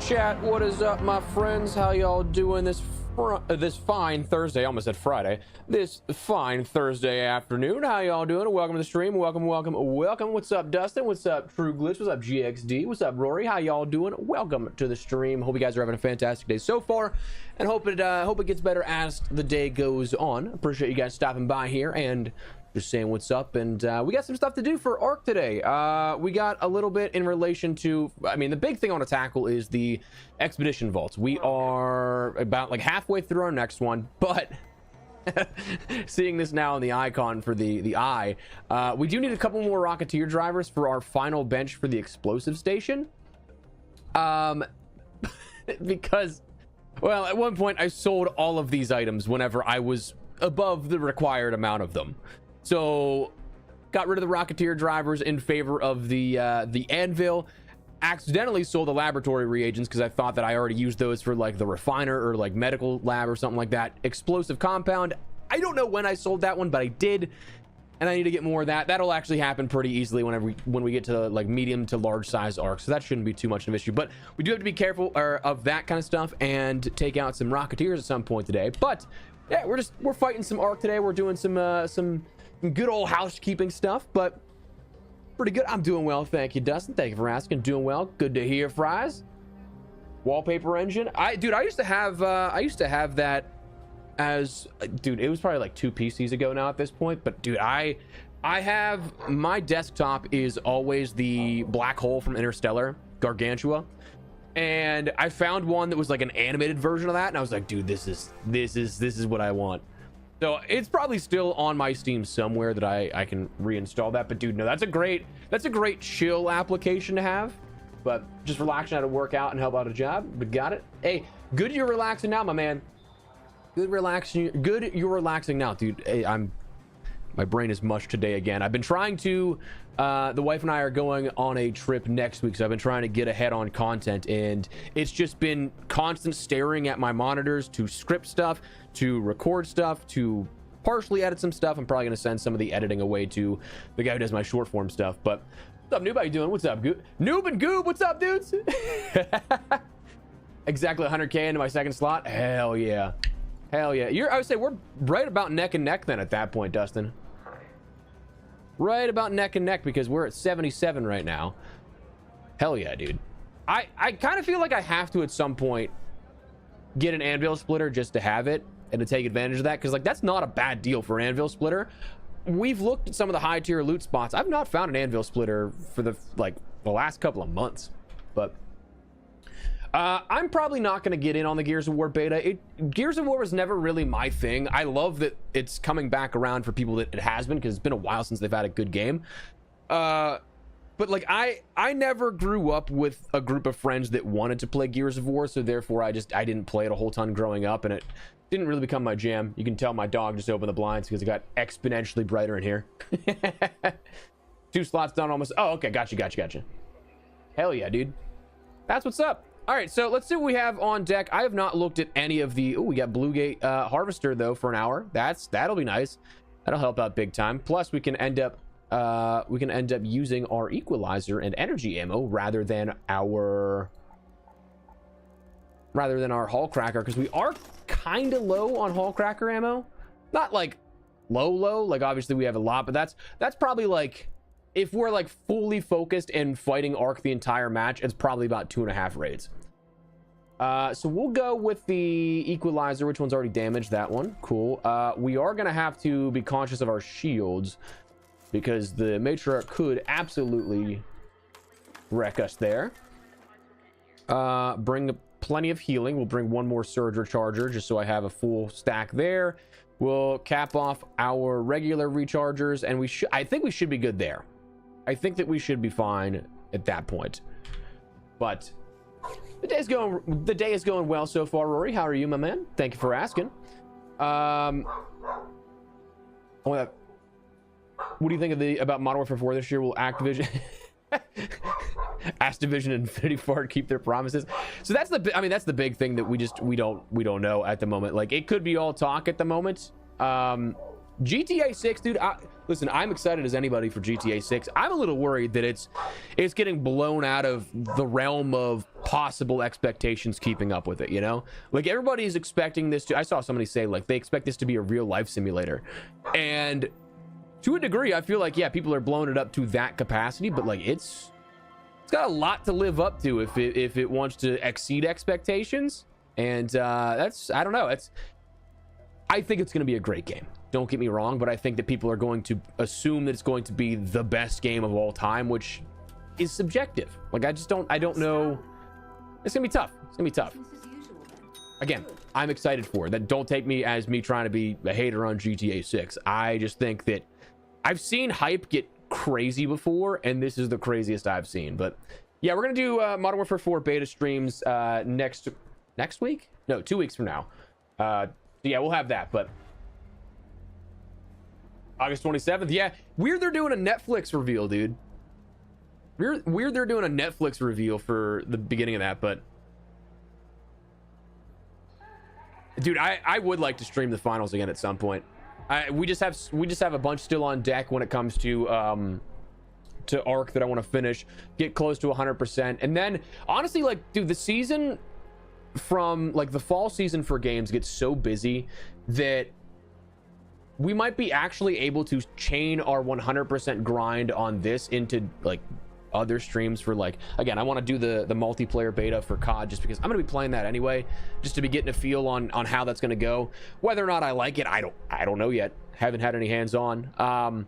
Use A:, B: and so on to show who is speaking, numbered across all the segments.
A: chat, what is up, my friends? How y'all doing this fine Thursday? I almost said Friday. This fine Thursday afternoon. How y'all doing? Welcome to the stream. Welcome. What's up, Dustin? What's up, True Glitch? What's up, GXD? What's up, Rory? How y'all doing? Welcome to the stream. Hope you guys are having a fantastic day so far, and hope it gets better as the day goes on. Appreciate you guys stopping by here and just saying what's up. And we got some stuff to do for Ark today. We got a little bit in relation to, I mean, the big thing I want to tackle is the expedition vaults. We are about like halfway through our next one, but seeing this now in the icon for the eye, we do need a couple more Rocketeer drivers for our final bench for the explosive station. Because, well, at one point I sold all of these items whenever I was above the required amount of them. So got rid of the Rocketeer drivers in favor of the anvil. Accidentally sold the laboratory reagents because I thought that I already used those for like the refiner or like medical lab or something like that. Explosive compound, I don't know when I sold that one, but I did, and I need to get more of that. That'll actually happen pretty easily when we get to like medium to large size arcs, so that shouldn't be too much of an issue. But we do have to be careful of that kind of stuff and take out some Rocketeers at some point today. But yeah, we're fighting some Ark today. We're doing some good old housekeeping stuff, but pretty good. I'm doing well, thank you, Dustin. Thank you for asking. Doing well. Good to hear, Fries. Wallpaper engine. I used to have that as, dude, it was probably like 2 PCs ago now at this point, but dude, I have, my desktop is always the black hole from Interstellar, Gargantua, and I found one that was like an animated version of that, and I was like, dude, this is what I want. So it's probably still on my Steam somewhere that I can reinstall that. But dude, no, that's a great chill application to have. But just relaxing out of workout and help out a job. But got it. Hey, good you're relaxing now, my man. Good you're relaxing now, dude. Hey, my brain is mush today again. I've been trying to, the wife and I are going on a trip next week, so I've been trying to get ahead on content, and it's just been constant staring at my monitors to script stuff, to record stuff, to partially edit some stuff. I'm probably going to send some of the editing away to the guy who does my short form stuff. But what's up, Noob? How you doing? What's up, Noob and Goob? What's up, dudes? Exactly 100K into my second slot. Hell yeah. Hell yeah. I would say we're right about neck and neck then at that point, Dustin. Right about neck and neck, because we're at 77 right now. Hell yeah, dude. I kind of feel like I have to at some point get an anvil splitter just to have it and to take advantage of that, because like that's not a bad deal for an anvil splitter. We've looked at some of the high tier loot spots. I've not found an anvil splitter for the last couple of months, but I'm probably not going to get in on the Gears of War beta. Gears of War was never really my thing. I love that it's coming back around for people that it has been, because it's been a while since they've had a good game. But like I never grew up with a group of friends that wanted to play Gears of War, so therefore I didn't play it a whole ton growing up, and it didn't really become my jam. You can tell my dog just opened the blinds because it got exponentially brighter in here. 2 slots done almost. Oh, okay, gotcha. Hell yeah, dude. That's what's up. All right, so let's see what we have on deck. I have not looked at any of the... Oh, we got Bluegate Harvester, though, for an hour. That'll be nice. That'll help out big time. Plus, we can end up using our equalizer and energy ammo rather than our hull cracker, because we are kind of low on hull cracker ammo. Not like low. Like obviously we have a lot, but that's probably like, if we're like fully focused and fighting Ark the entire match, it's probably about 2.5 raids. So we'll go with the equalizer. Which one's already damaged? That one. Cool. We are going to have to be conscious of our shields, because the matriarch could absolutely wreck us there. Bring plenty of healing. We'll bring 1 more surge recharger just so I have a full stack there. We'll cap off our regular rechargers, and I think we should be good there. I think that we should be fine at that point. But the day is going well so far. Rory, how are you, my man? Thank you for asking. What do you think about Modern Warfare 4 this year? Will Activision Activision and Infinity Ward keep their promises? So that's the big thing that we don't know at the moment. Like, it could be all talk at the moment. GTA 6, dude. Listen, I'm excited as anybody for GTA 6. I'm a little worried that it's getting blown out of the realm of possible expectations keeping up with it, you know? Like, everybody's expecting this to... I saw somebody say, like, they expect this to be a real-life simulator. And to a degree, I feel like, yeah, people are blowing it up to that capacity, but, like, it's got a lot to live up to if it wants to exceed expectations. And that's... I don't know. I think it's going to be a great game. Don't get me wrong, but I think that people are going to assume that it's going to be the best game of all time, which is subjective. Like, I don't know. It's gonna be tough. It's gonna be tough. Again, I'm excited for it. That don't take me as me trying to be a hater on GTA 6. I just think that I've seen hype get crazy before, and this is the craziest I've seen. But yeah, we're gonna do Modern Warfare 4 beta streams next week? No, 2 weeks from now. So yeah, we'll have that, but August 27th. Yeah, weird they're doing a Netflix reveal, dude. Weird they're doing a Netflix reveal for the beginning of that, but dude, I would like to stream the finals again at some point. We just have a bunch still on deck when it comes to Ark that I want to finish, get close to 100%, and then honestly, like, dude, the season from like the fall season for games gets so busy that we might be actually able to chain our 100% grind on this into like other streams for, like, again, I want to do the multiplayer beta for COD just because I'm going to be playing that anyway, just to be getting a feel on how that's going to go. Whether or not I like it, I don't know yet. Haven't had any hands on. But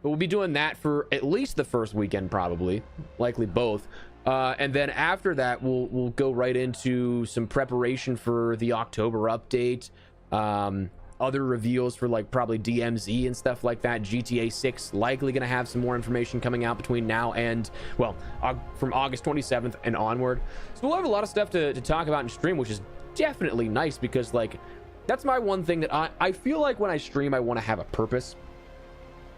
A: we'll be doing that for at least the first weekend, probably, likely both. And then after that, we'll go right into some preparation for the October update. Other reveals for, like, probably DMZ and stuff like that. GTA 6 likely going to have some more information coming out between now and, well, from August 27th and onward. So we'll have a lot of stuff to talk about in stream, which is definitely nice because, like, that's my one thing that I feel like when I stream, I want to have a purpose.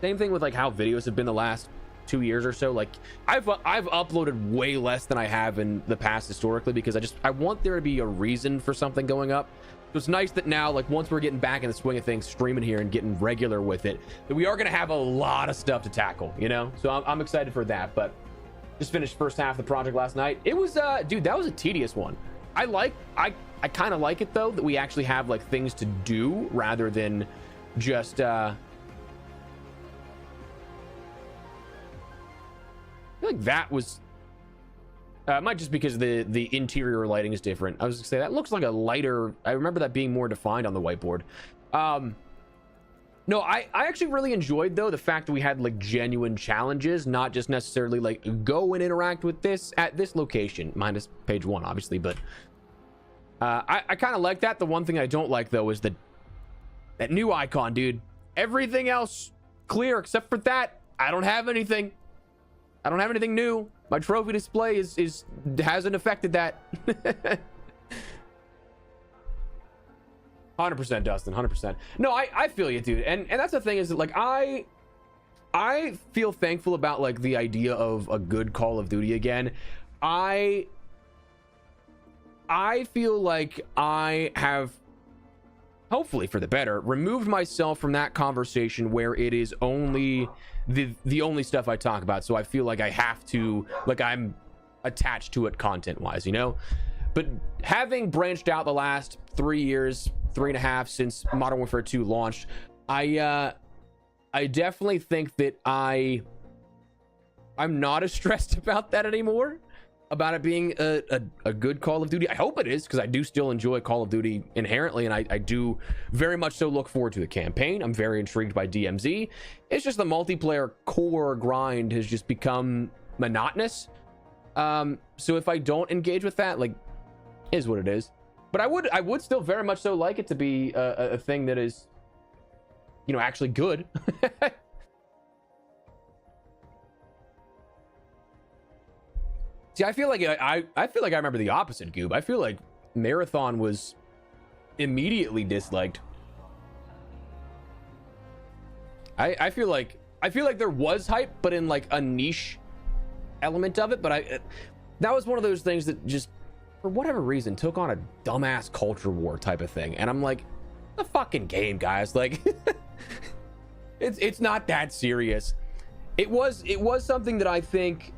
A: Same thing with, like, how videos have been the last 2 years or so. Like, I've uploaded way less than I have in the past historically because I want there to be a reason for something going up. So it's nice that now, like, once we're getting back in the swing of things, streaming here and getting regular with it, that we are going to have a lot of stuff to tackle, you know? So I'm excited for that. But just finished first half of the project last night. It was, dude, that was a tedious one. I kind of like it, though, that we actually have, like, things to do rather than just, I feel like that was... might just because the interior lighting is different. I was gonna say that looks like a lighter... I remember that being more defined on the whiteboard. No, I actually really enjoyed, though, the fact that we had, like, genuine challenges, not just necessarily, like, go and interact with this at this location, minus page 1, obviously, but I kind of like that. The one thing I don't like, though, is that new icon, dude. Everything else clear except for that. I don't have anything. I don't have anything new. My trophy display hasn't affected that. 100%, Dustin, 100%. No, I feel you, dude. And that's the thing is that, like, I feel thankful about, like, the idea of a good Call of Duty again. I feel like I have, hopefully for the better, removed myself from that conversation where it is only the only stuff I talk about. So I feel like I have to, like, I'm attached to it content wise, you know? But having branched out the last 3 years, 3.5 since Modern Warfare 2 launched, I definitely think that I'm not as stressed about that anymore, about it being a good Call of Duty. I hope it is, because I do still enjoy Call of Duty inherently, and I do very much so look forward to the campaign. I'm very intrigued by DMZ. It's just the multiplayer core grind has just become monotonous. So if I don't engage with that, like, is what it is. But I would still very much so like it to be a thing that is, you know, actually good. See, I feel like I remember the opposite, Goob. I feel like Marathon was immediately disliked. I feel like there was hype, but in, like, a niche element of it. But that was one of those things that just, for whatever reason, took on a dumbass culture war type of thing. And I'm like, the fucking game, guys. Like, It's not that serious. It was something that I think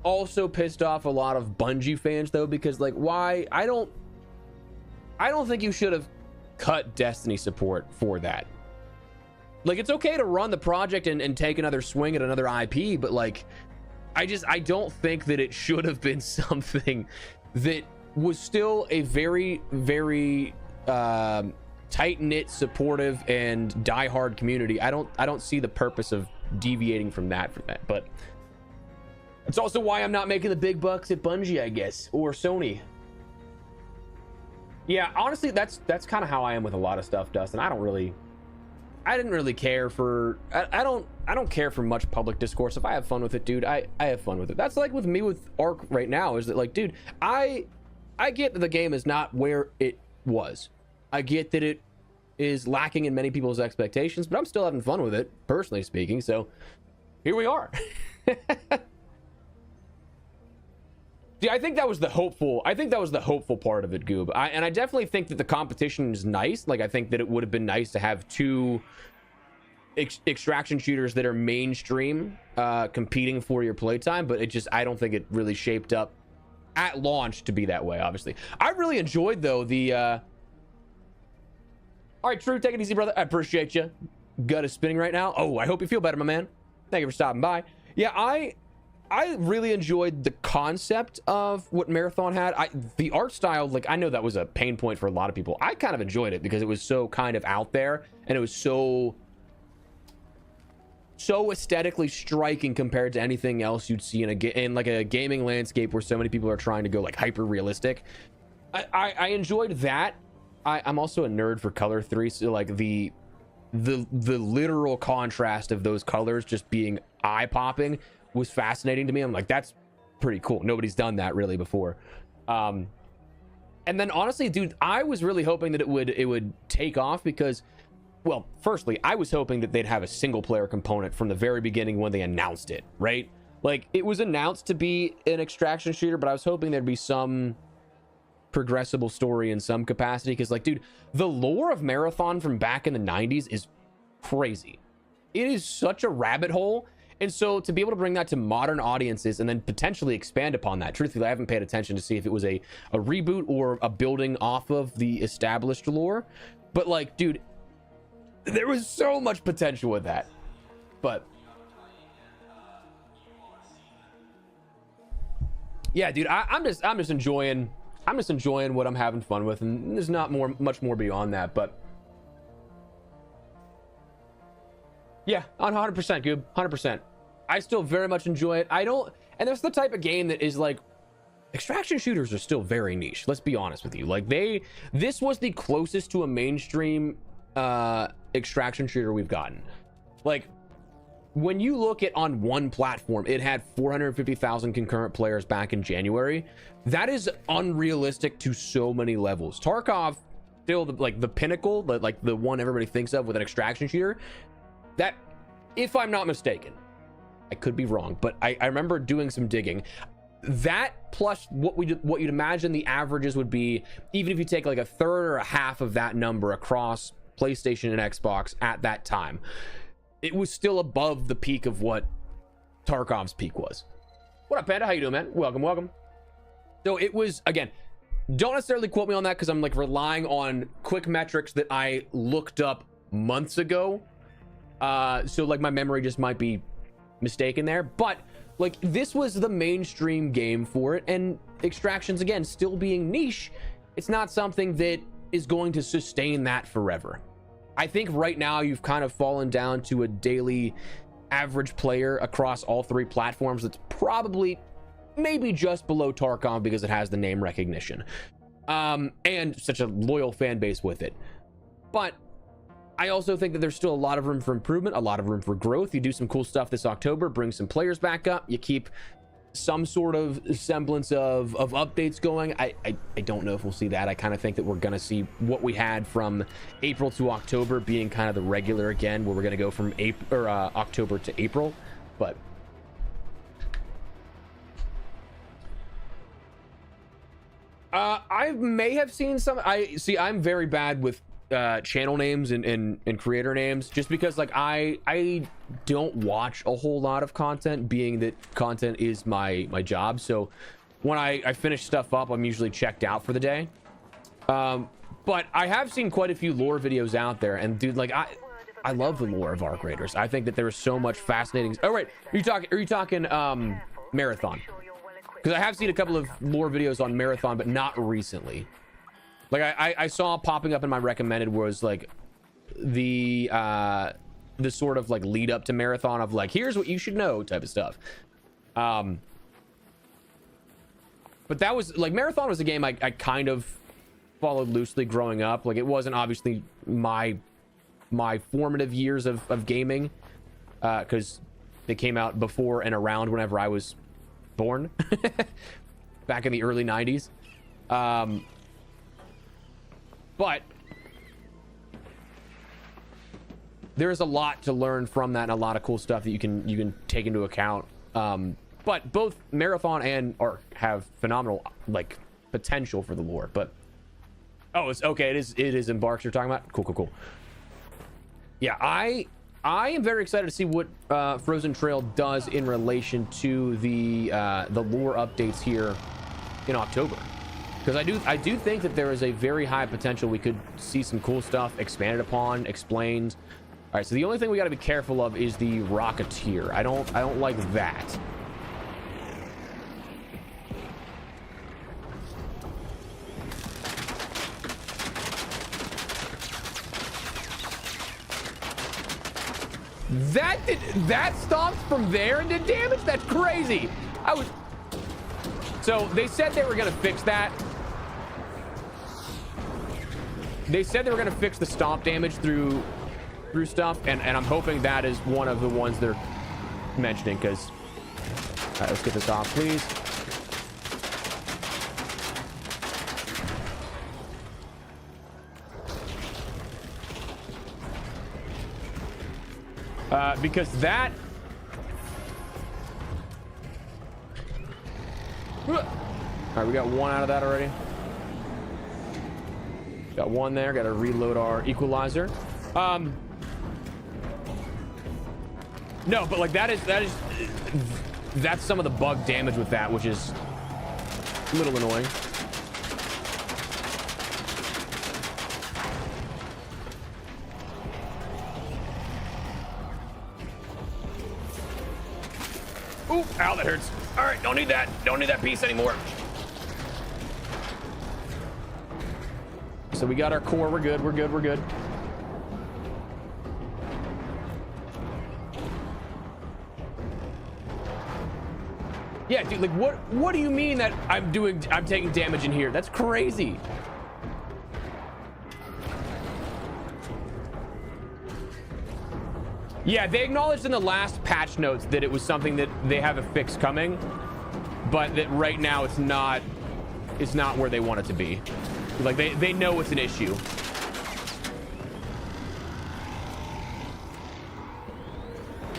A: also pissed off a lot of Bungie fans, though, because like, why? I don't think you should have cut Destiny support for that. Like, it's okay to run the project and take another swing at another IP, but like, I don't think that it should have been something that was still a very, very tight-knit, supportive, and diehard community. I don't see the purpose of deviating from that for that, but it's also why I'm not making the big bucks at Bungie, I guess, or Sony. Yeah, honestly, that's kind of how I am with a lot of stuff, Dustin. I didn't really care for, I don't care for much public discourse. If I have fun with it, dude, I have fun with it. That's like with me with Ark right now, is that like, dude, I get that the game is not where it was. I get that it is lacking in many people's expectations, but I'm still having fun with it, personally speaking. So here we are. See, I think that was the hopeful part of it, Goob. And I definitely think that the competition is nice. Like, I think that it would have been nice to have two extraction shooters that are mainstream competing for your playtime, but I don't think it really shaped up at launch to be that way, obviously. I really enjoyed, though, the all right, True, take it easy, brother. I appreciate you. Gut is spinning right now. Oh, I hope you feel better, my man. Thank you for stopping by. Yeah, I really enjoyed the concept of what Marathon had. The art style, like, I know that was a pain point for a lot of people. I kind of enjoyed it because it was so kind of out there, and it was so aesthetically striking compared to anything else you'd see in like a gaming landscape where so many people are trying to go like hyper realistic. I enjoyed that. I'm also a nerd for color 3, so like the literal contrast of those colors just being eye-popping was fascinating to me. I'm like, that's pretty cool. Nobody's done that really before. And then honestly, dude, I was really hoping that it would take off because, well, firstly, I was hoping that they'd have a single player component from the very beginning when they announced it, right? Like, it was announced to be an extraction shooter, but I was hoping there'd be some progressible story in some capacity, because like, dude, the lore of Marathon from back in the 90s is crazy. It is such a rabbit hole. And so to be able to bring that to modern audiences and then potentially expand upon that, truthfully, I haven't paid attention to see if it was a reboot or a building off of the established lore, but like, dude, there was so much potential with that. But yeah, dude, I'm just enjoying what I'm having fun with, and there's not much more beyond that. But yeah, on 100%, Goob, 100%. I still very much enjoy it. And that's the type of game that is like, extraction shooters are still very niche. Let's be honest with you. Like, this was the closest to a mainstream extraction shooter we've gotten. Like, when you look at on one platform, it had 450,000 concurrent players back in January. That is unrealistic to so many levels. Tarkov, still the pinnacle, like the one everybody thinks of with an extraction shooter. That, if I'm not mistaken, I could be wrong, but I remember doing some digging. That plus what you'd imagine the averages would be, even if you take like a third or a half of that number across PlayStation and Xbox at that time, it was still above the peak of what Tarkov's peak was. What up, Panda? How you doing, man? Welcome. So it was, again, don't necessarily quote me on that because I'm like relying on quick metrics that I looked up months ago. So like my memory just might be mistaken there, but like this was the mainstream game for it, and extractions, again, still being niche, it's not something that is going to sustain that forever. I think right now you've kind of fallen down to a daily average player across all three platforms that's probably maybe just below Tarkov because it has the name recognition and such a loyal fan base with it. But I also think that there's still a lot of room for improvement, a lot of room for growth. You do some cool stuff this October, bring some players back up, you keep some sort of semblance of updates going. I don't know if we'll see that. I kind of think that we're going to see what we had from April to October being kind of the regular again, where we're going to go from October to April. But I may have seen some. I'm very bad with channel names and creator names, just because like I don't watch a whole lot of content, being that content is my job. So when I finish stuff up, I'm usually checked out for the day. But I have seen quite a few lore videos out there, and dude, like I love the lore of Arc Raiders. I think that there is so much fascinating. Oh right, are you talking Marathon? Because I have seen a couple of lore videos on Marathon, but not recently. Like I saw popping up in my recommended was like the sort of like lead up to Marathon of like, here's what you should know type of stuff. But that was like, Marathon was a game I kind of followed loosely growing up. Like, it wasn't obviously my formative years of gaming, because they came out before and around whenever I was born back in the early 90s. But there's a lot to learn from that, and a lot of cool stuff that you can take into account. But both Marathon and Arc have phenomenal like potential for the lore. But oh, it's okay. It is Embark you're talking about. Cool. Yeah, I am very excited to see what Frozen Trail does in relation to the lore updates here in October. Because I do think that there is a very high potential we could see some cool stuff expanded upon, explained. All right, so the only thing we got to be careful of is the Rocketeer. I don't like that. That stopped from there and did damage? That's crazy. So they said they were gonna fix that. They said they were gonna fix the stomp damage through stuff, and I'm hoping that is one of the ones they're mentioning, because all right, let's get this off, please. Because that all right, we got one out of that already. Got one there. Got to reload our equalizer. No, but like that's some of the bug damage with that, which is a little annoying. Ooh, ow, that hurts. All right, don't need that piece anymore. So we got our core. We're good. Yeah, dude, like what do you mean that I'm taking damage in here? That's crazy. Yeah, they acknowledged in the last patch notes that it was something that they have a fix coming, but that right now it's not where they want it to be. Like they know it's an issue.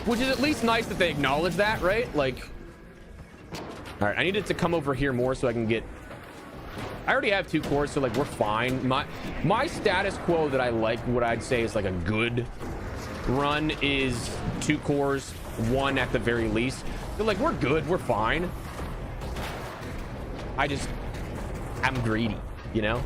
A: Which is at least nice that they acknowledge that, right? Like, all right, I need it to come over here more so I can get, I already have 2 cores, so like we're fine. My status quo that I like, what I'd say is like a good run, is 2 cores, 1 at the very least. So like we're good, we're fine. I'm greedy, you know?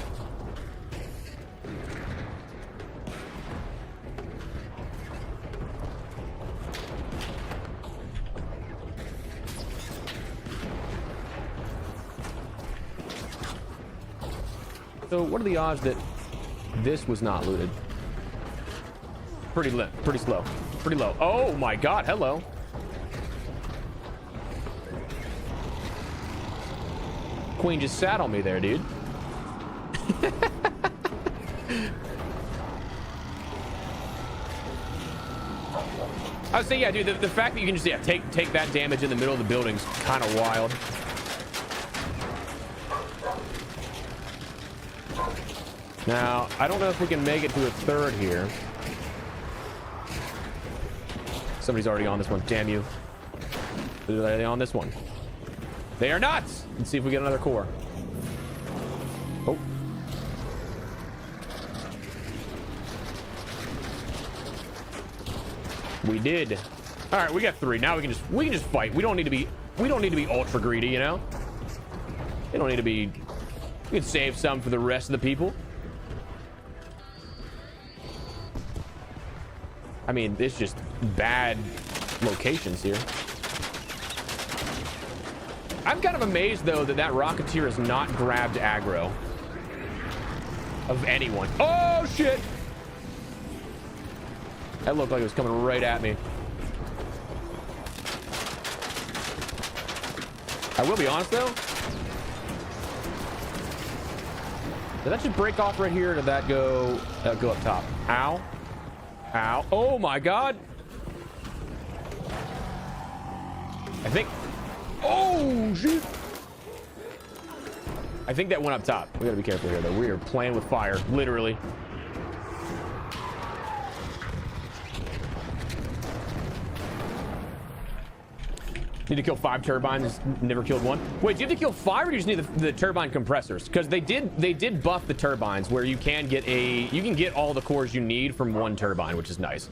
A: So what are the odds that this was not looted? Pretty slow, pretty low. Oh my god, hello. Queen just sat on me there, dude. I would say, yeah, dude, the fact that you can just take that damage in the middle of the building's kind of wild. Now, I don't know if we can make it to a third here. Somebody's already on this one. Damn you. Are they on this one? They are not. Let's see if we get another core. Oh. We did. All right, we got 3. Now we can just fight. We don't need to be ultra greedy, you know? We don't need to be. We can save some for the rest of the people. I mean, it's just bad locations here. I'm kind of amazed though that Rocketeer has not grabbed aggro of anyone. Oh shit! That looked like it was coming right at me. I will be honest though. Did that just break off right here, or did that go up top? Ow. Ow. Oh my god. I think. Oh shit. I think that went up top. We gotta be careful here though. We are playing with fire, literally. Need to kill 5 turbines. Never killed 1. Wait, do you have to kill 5, or do you just need the turbine compressors? Because they did buff the turbines where you can get all the cores you need from 1 turbine, which is nice.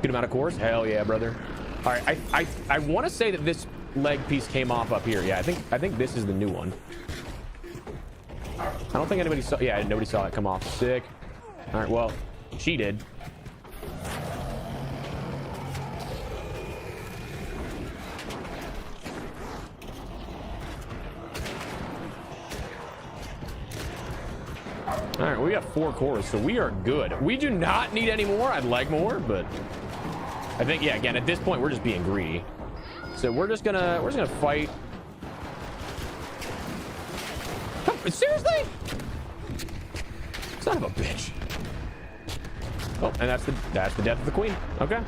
A: Good amount of cores. Hell yeah, brother. All right, I want to say that this leg piece came off up here. Yeah, I think this is the new one. I don't think anybody saw. Yeah, nobody saw it come off. Sick. All right, well, she did. All right, we got 4 cores, so we are good. We do not need any more. I'd like more, but I think, yeah, again, at this point, we're just being greedy. So we're just gonna fight. Come, seriously? Son of a bitch. Oh, and that's the death of the queen. Okay.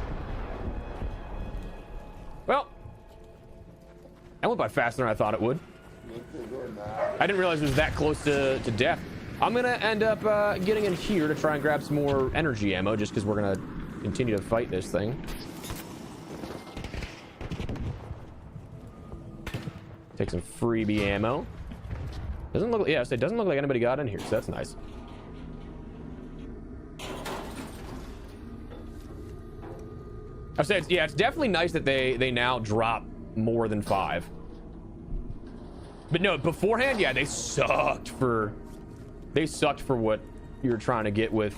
A: Well, that went by faster than I thought it would. I didn't realize it was that close to death. I'm gonna end up getting in here to try and grab some more energy ammo, just because we're gonna continue to fight this thing. Take some freebie ammo. Doesn't look, yeah, it doesn't look like anybody got in here, so that's nice. I said, yeah, it's definitely nice that they now drop more than 5. But no, beforehand, yeah, they sucked for what you're trying to get with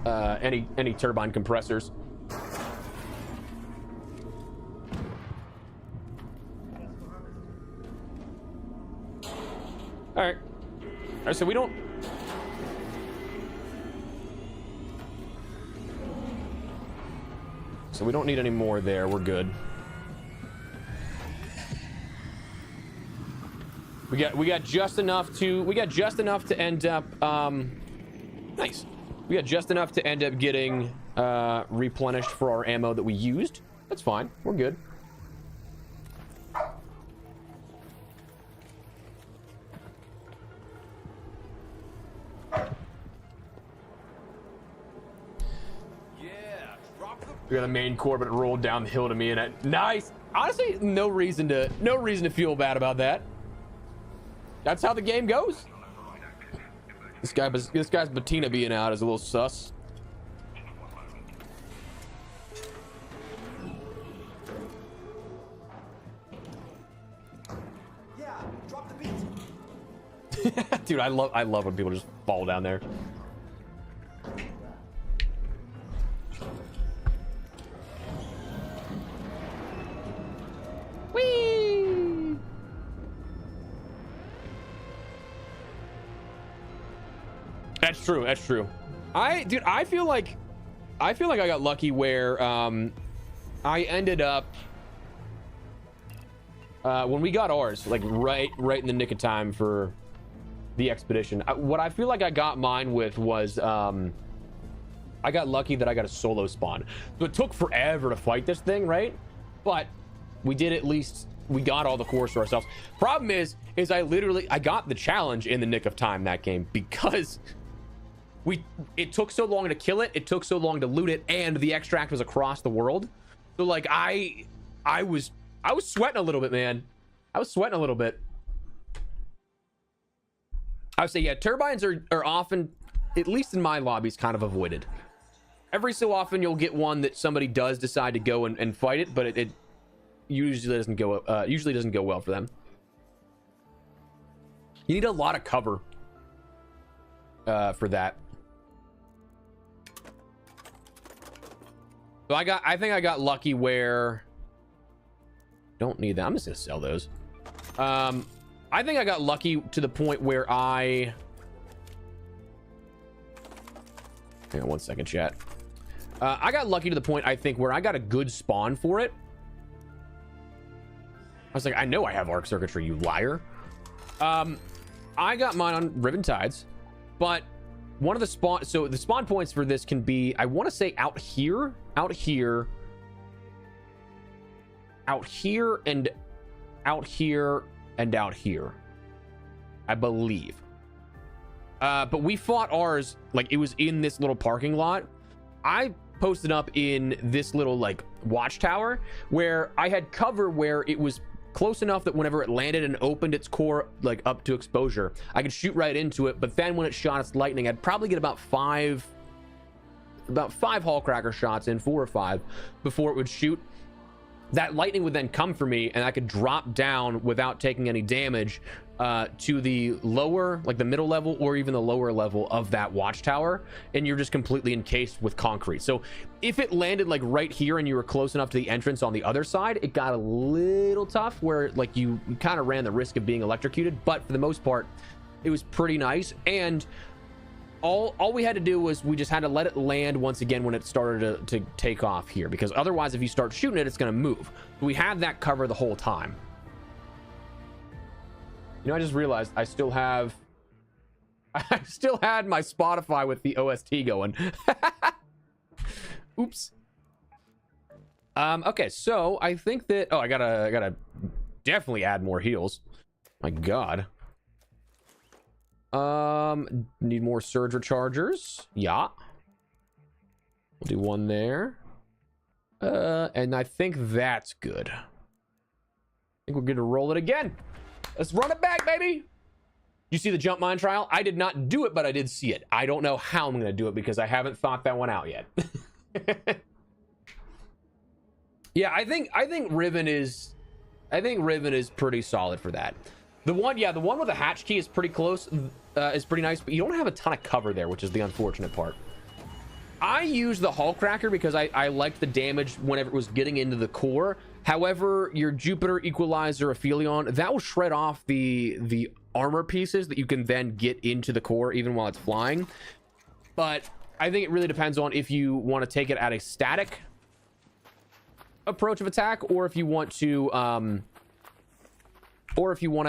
A: any turbine compressors. All right, so we don't. So we don't need any more there. We're good. We got just enough to end up nice. We got just enough to end up getting replenished for our ammo that we used. That's fine. We're good. We got the main core, but it rolled down the hill to me, and it nice. Honestly, no reason to feel bad about that. That's how the game goes. This guy's Bettina being out is a little sus.
B: Yeah, drop the beat.
A: Dude, I love when people just fall down there. Whee! That's true. That's true. Dude, I feel like I got lucky where I ended up when we got ours, like right in the nick of time for the expedition. What I feel like I got mine with was I got lucky that I got a solo spawn. So it took forever to fight this thing, right? But we did, at least we got all the cores for ourselves. Problem is I got the challenge in the nick of time that game, because it took so long to kill it, it took so long to loot it, and the extract was across the world. So like I was sweating a little bit, man. I was sweating a little bit. I would say, yeah, turbines are often at least in my lobbies, kind of avoided. Every so often you'll get one that somebody does decide to go and fight it, but it usually doesn't go well for them. You need a lot of cover for that. So I think I got lucky where don't need that. I'm just gonna sell those. I think I got lucky to the point where hang on one second, chat. I got lucky to the point, I think, where I got a good spawn for it. I was like, I know I have arc circuitry, you liar. I got mine on Riven Tides, but one of the the spawn points for this can be, I want to say out here, and out here, and out here, I believe. But we fought ours, like it was in this little parking lot. I posted up in this little like watchtower where I had cover where it was close enough that whenever it landed and opened its core like up to exposure, I could shoot right into it. But then when it shot its lightning, I'd probably get about five Hallcracker shots in, 4 or 5, before it would shoot. That lightning would then come for me and I could drop down without taking any damage to the lower, like the middle level or even the lower level of that watchtower, and you're just completely encased with concrete. So if it landed like right here and you were close enough to the entrance on the other side, it got a little tough where like you kind of ran the risk of being electrocuted, but for the most part it was pretty nice. And all we had to do was we just had to let it land once again when it started to take off here, because otherwise if you start shooting it, it's going to move. We had that cover the whole time. You know, I just realized I still had my Spotify with the OST going. Oops. Okay, so I think that I gotta definitely add more heals. My god. Need more surge rechargers. Yeah, we'll do one there. And I think that's good. I think we're gonna roll it again. Let's run it back, baby. You see the jump mine trial? I did not do it, but I did see it. I don't know how I'm gonna do it because I haven't thought that one out yet. Yeah, I think Riven is pretty solid for that. The one with the hatch key is pretty close, is pretty nice, but you don't have a ton of cover there, which is the unfortunate part. I use the Hallcracker because I liked the damage whenever it was getting into the core. However, your Jupiter, Equalizer, Aphelion, that will shred off the armor pieces that you can then get into the core even while it's flying. But I think it really depends on if you want to take it at a static approach of attack, or if you want to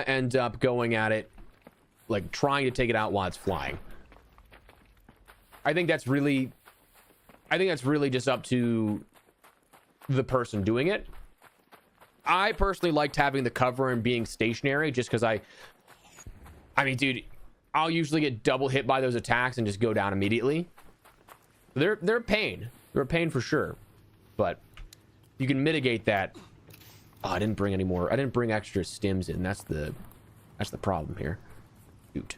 A: end up going at it like trying to take it out while it's flying. I think that's really just up to the person doing it. I personally liked having the cover and being stationary just because I mean, dude, I'll usually get double hit by those attacks and just go down immediately. They're a pain. They're a pain for sure. But you can mitigate that. Oh, I didn't bring any more. I didn't bring extra stims in. That's the problem here. Shoot.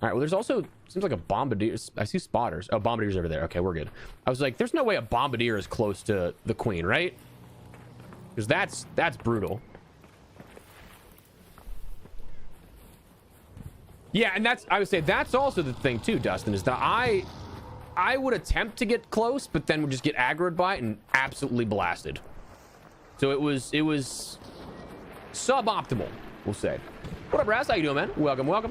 A: All right, well, there's also, seems like a bombardier. I see spotters. Oh, bombardier's over there. Okay, we're good. I was like, there's no way a bombardier is close to the queen, right? Because that's brutal. Yeah, and I would say that's also the thing too, Dustin, is that I would attempt to get close, but then would just get aggroed by it and absolutely blasted. So it was suboptimal, we'll say. What up, Raz? How you doing, man? Welcome.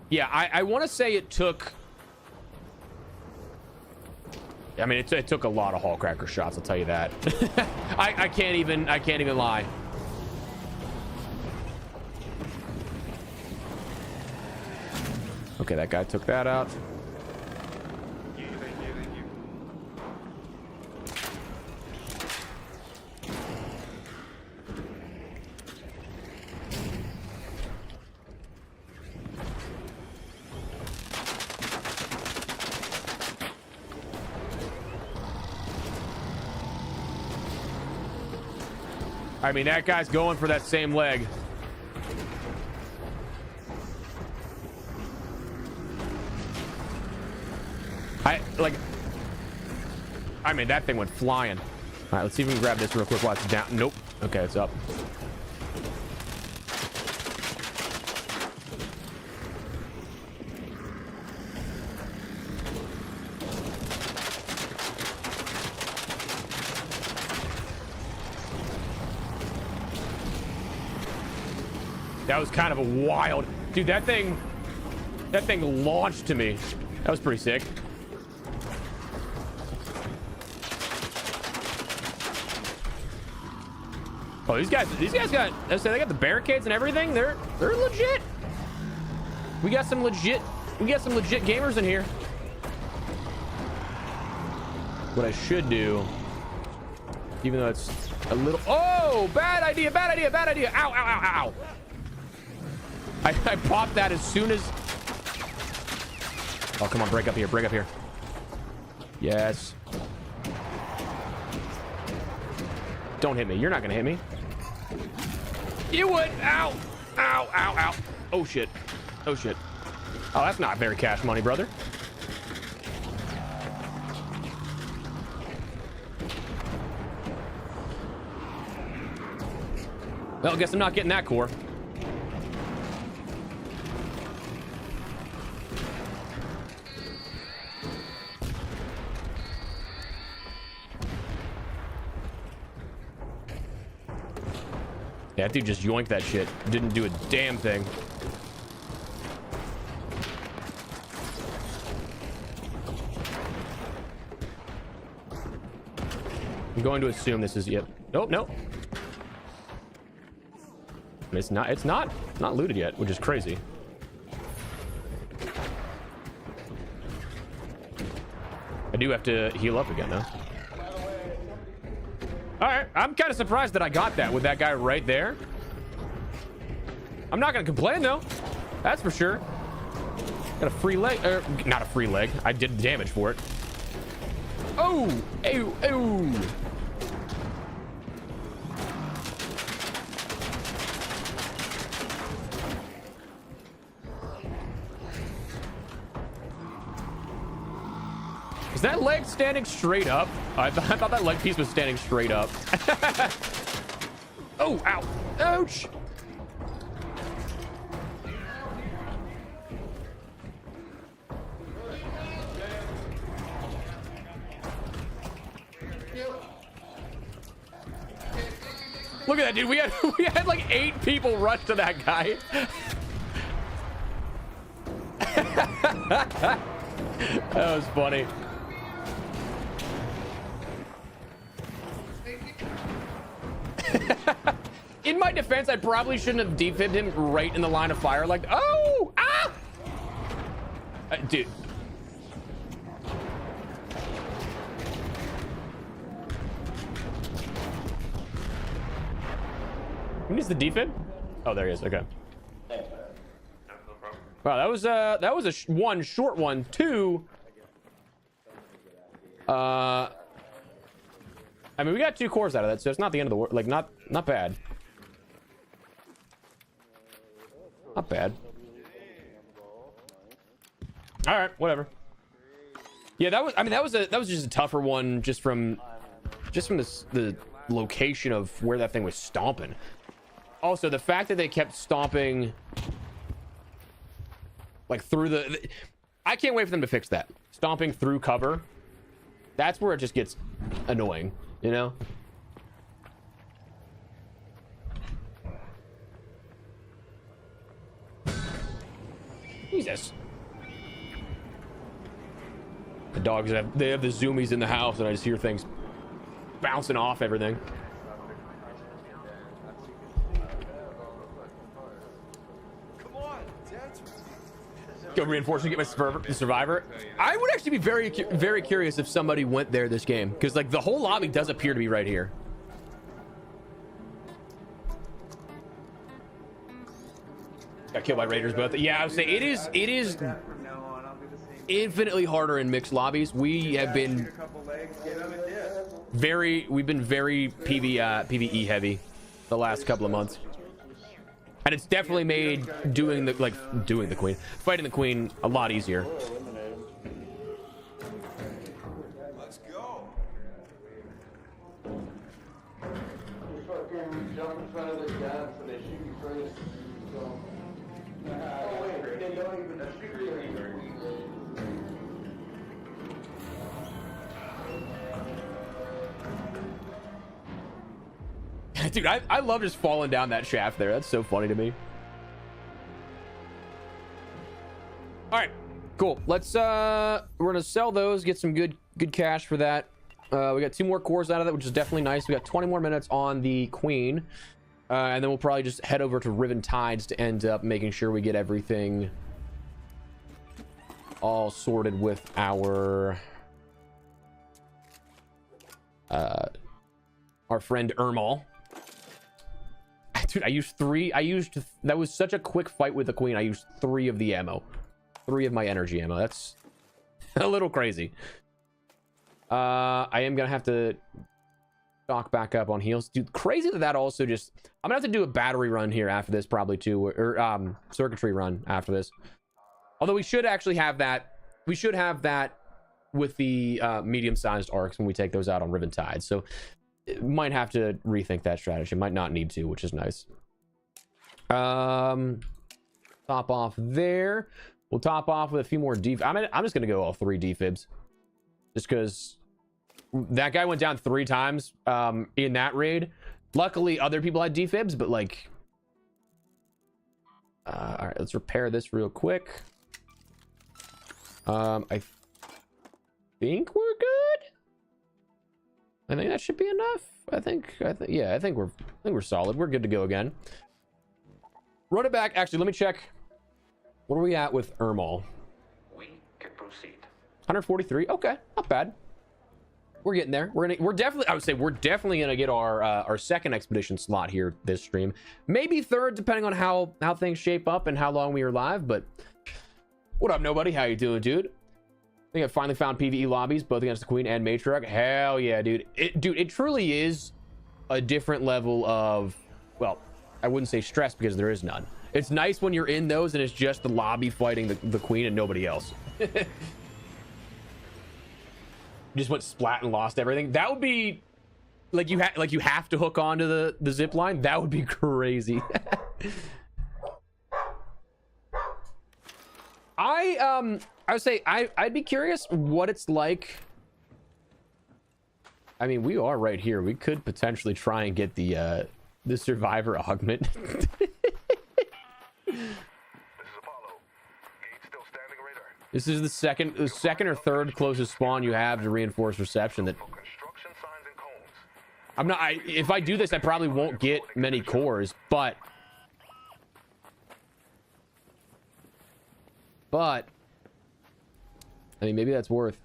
A: Yeah, I want to say it took. I mean, it took a lot of Hallcracker shots. I'll tell you that. I can't even lie. Okay, that guy took that out.
C: Thank you.
A: I mean, that guy's going for that same leg. I mean, that thing went flying. All right, let's see if we can grab this real quick while it's down. Nope. Okay, it's up. That was kind of a wild, dude. That thing launched to me. That was pretty sick. Oh, these guys got, they got the barricades and everything. They're legit. We got some legit gamers in here. What I should do, even though it's a little, oh, bad idea. Ow, ow, ow, ow. I popped that as soon as, oh, come on, break up here. Yes. Don't hit me. You're not gonna hit me. You would. Ow. Ow, ow, ow. Oh shit. Oh that's not very cash money, brother. Well, I guess I'm not getting that core. Yeah, that dude just yoinked that shit. Didn't do a damn thing. I'm going to assume this is, yep. Nope. It's not looted yet, which is crazy. I do have to heal up again, though. All right, I'm kind of surprised that I got that with that guy right there. I'm not gonna complain though, that's for sure. Got a free leg, not a free leg. I did damage for it. Oh, ew, ew. Is that leg standing straight up? I thought that leg piece was standing straight up. Oh, ow. Ouch. Look at that, dude. We had like 8 people rush to that guy. That was funny. In my defense, I probably shouldn't have defibbed him right in the line of fire. Like, oh, ah, dude. Who needs the defib? Oh, there he is. Okay. Wow, that was a one short one. 2. I mean, we got 2 cores out of that, so it's not the end of the world. Like, not bad. Not bad. All right, whatever. Yeah, that was just a tougher one, just from the location of where that thing was stomping. Also, the fact that they kept stomping like through the I can't wait for them to fix that. Stomping through cover. That's where it just gets annoying, you know? Jesus. The dogs have the zoomies in the house, and I just hear things bouncing off everything.
B: Come on, Dad.
A: Go reinforcement, get my survivor. I would actually be very curious if somebody went there this game, because like the whole lobby does appear to be right here. Got killed by raiders both. Yeah, I would say it is infinitely harder in mixed lobbies. We have been very PvE heavy the last couple of months, and it's definitely made fighting the queen a lot easier.
D: fucking jump in front of their guns so they shoot you first. So. Oh wait, they don't even shoot you.
A: Dude, I love just falling down that shaft there. That's so funny to me. All right, cool. Let's we're gonna sell those, get some good cash for that. We got 2 more cores out of that, which is definitely nice. We got 20 more minutes on the Queen, and then we'll probably just head over to Riven Tides to end up making sure we get everything all sorted with our friend Ermal. Dude, that was such a quick fight with the Queen. I used 3 of the ammo. 3 of my energy ammo. That's a little crazy. I am gonna have to stock back up on heals. Dude, crazy that also just... I'm gonna have to do a battery run here after this probably too, or circuitry run after this. Although we should actually have that. We should have that with the medium-sized arcs when we take those out on Riven Tide. So might have to rethink that strategy. Might not need to, which is nice. Top off there. We'll top off with a few more I'm just gonna go all 3 defibs, just because that guy went down 3 times in that raid. Luckily other people had defibs, but like all right, let's repair this real quick. I think we're good. I think that should be enough. I think we're solid. We're good to go again. Run it back. Actually, let me check. What are we at with Ermal?
E: We can proceed.
A: 143. Okay, not bad. We're getting there. We're definitely, I would say we're definitely gonna get our second expedition slot here this stream. Maybe third, depending on how things shape up and how long we are live. But what up, nobody? How you doing, dude? I think I finally found PvE lobbies, both against the Queen and Matriarch. Hell yeah, dude. It truly is a different level of, well, I wouldn't say stress because there is none. It's nice when you're in those and it's just the lobby fighting the Queen and nobody else. Just went splat and lost everything. That would be like you have to hook onto the zip line. That would be crazy. I would say I'd be curious what it's like. I mean, we are right here. We could potentially try and get the survivor augment. This is the second or third closest spawn you have to reinforced reception. That I'm not. If I do this, I probably won't get many cores, but I mean, maybe that's worth.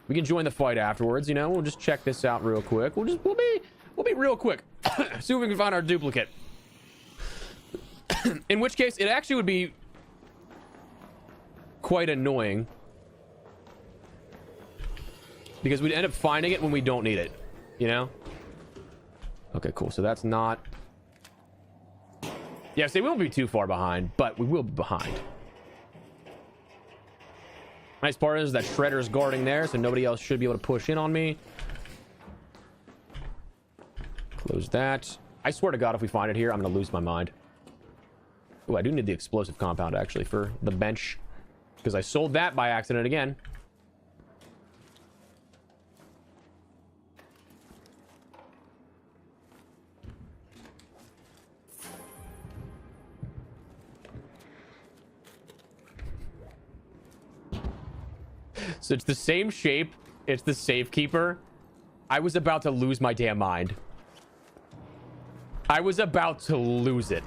A: We can join the fight afterwards. You know, we'll just check this out real quick. We'll be real quick. See if we can find our duplicate. In which case, it actually would be quite annoying because we'd end up finding it when we don't need it, you know? Okay, cool. So that's not... Yeah, see, we won't be too far behind, but we will be behind. Nice part is that Shredder's guarding there, so nobody else should be able to push in on me. Close that. I swear to God, if we find it here, I'm going to lose my mind. Oh, I do need the explosive compound, actually, for the bench. Because I sold that by accident again. So it's the same shape. It's the safekeeper. I was about to lose my damn mind. I was about to lose it.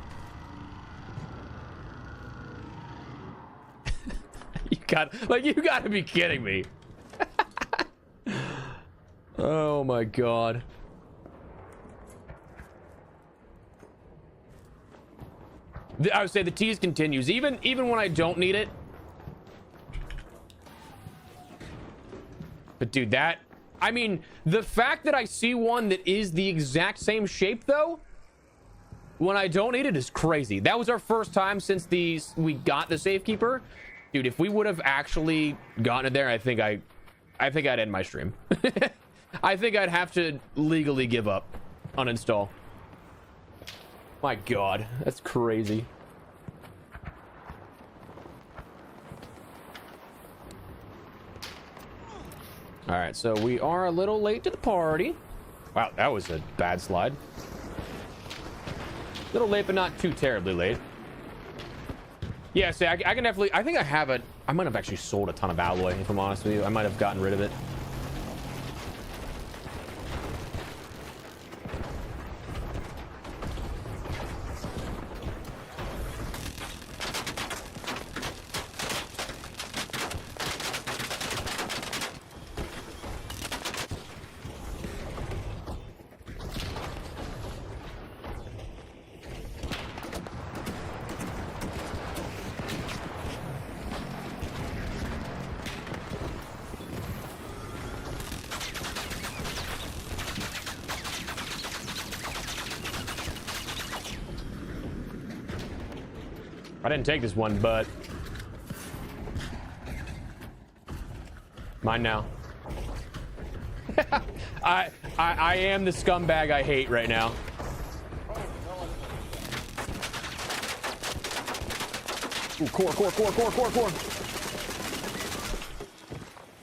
A: You gotta be kidding me. Oh my God. I would say the tease continues even when I don't need it. But dude, I mean, the fact that I see one that is the exact same shape though, when I don't need it is crazy. That was our first time since we got the safekeeper. Dude, if we would have actually gotten it there, I think I'd end my stream. I think I'd have to legally give up. Uninstall. My God, that's crazy. All right, so we are a little late to the party. Wow, that was a bad slide. Little late, but not too terribly late. Yeah, see, I can definitely... I think I have it. I might have actually sold a ton of alloy, if I'm honest with you. I might have gotten rid of it. I didn't take this one, but mine now. I am the scumbag I hate right now. Ooh, core.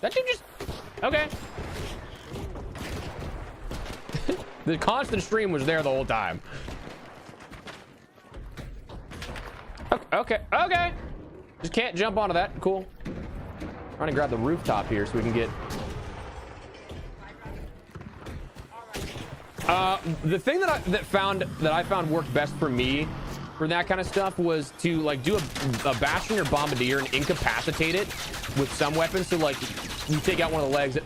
A: That dude just... Okay. The constant stream was there the whole time. Okay. Just can't jump onto that. Cool. Trying to grab the rooftop here so we can get... The thing that I found worked best for me for that kind of stuff was to like do a bastion or bombardier and incapacitate it with some weapons. So like you take out one of the legs.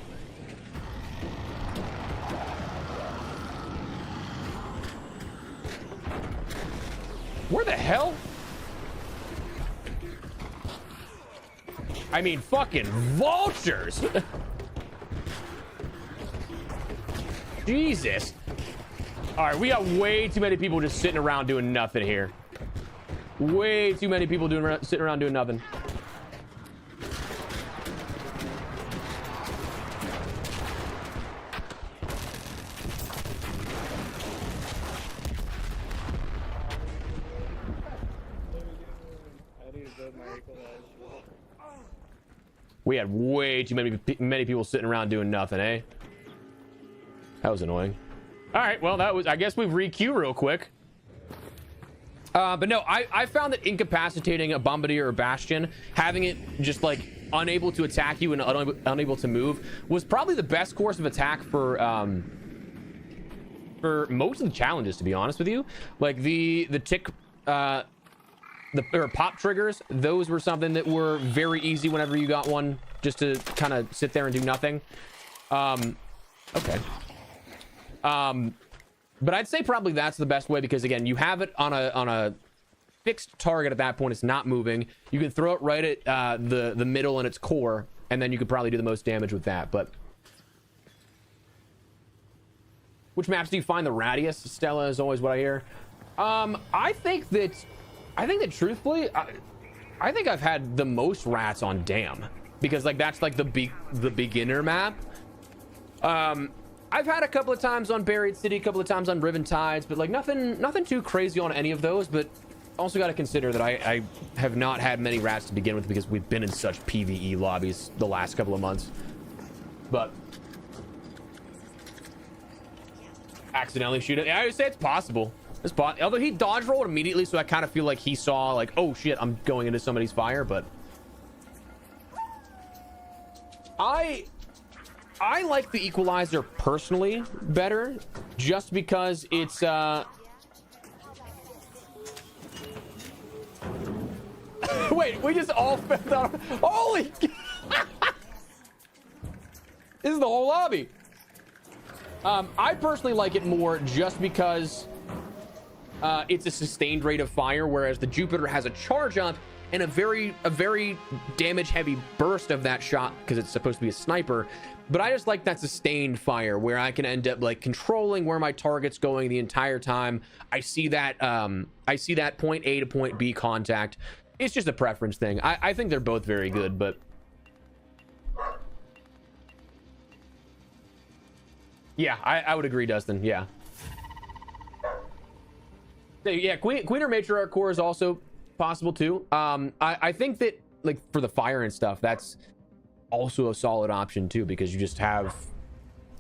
A: Where the hell? I mean, fucking vultures. Jesus. All right, we got way too many people just sitting around doing nothing here. Way too many people sitting around doing nothing. We had way too many people sitting around doing nothing, eh? That was annoying. All right, well, that was... I guess we've re-queue real quick. But no, I found that incapacitating a bombardier or bastion, having it just like unable to attack you and unable to move, was probably the best course of attack for most of the challenges, to be honest with you. Like the tick... or pop triggers, those were something that were very easy whenever you got one, just to kind of sit there and do nothing. Okay. But I'd say probably that's the best way, because again, you have it on a fixed target at that point. It's not moving. You can throw it right at the middle and its core, and then you could probably do the most damage with that. But which maps do you find the rattiest? Stella is always what I hear. I think that truthfully, I think I've had the most rats on Dam, because like that's like the beginner map. I've had a couple of times on Buried City, a couple of times on Riven Tides, but like nothing too crazy on any of those. But also got to consider that I have not had many rats to begin with, because we've been in such PvE lobbies the last couple of months. But accidentally shoot it. I would say it's possible. Although he dodge rolled immediately, so I kind of feel like he saw like, oh shit, I'm going into somebody's fire. But I like the equalizer personally better, just because it's wait, we just all fell down. Holy this is the whole lobby. I personally like it more just because it's a sustained rate of fire, whereas the Jupiter has a charge up and a very damage heavy burst of that shot, because it's supposed to be a sniper. But I just like that sustained fire where I can end up like controlling where my target's going the entire time. I see that point A to point B contact. It's just a preference thing. I think they're both very good, but Yeah, I would agree, Dustin. Yeah. Yeah, Queen or Matriarch core is also possible too. I think that like for the fire and stuff, that's also a solid option too, because you just have,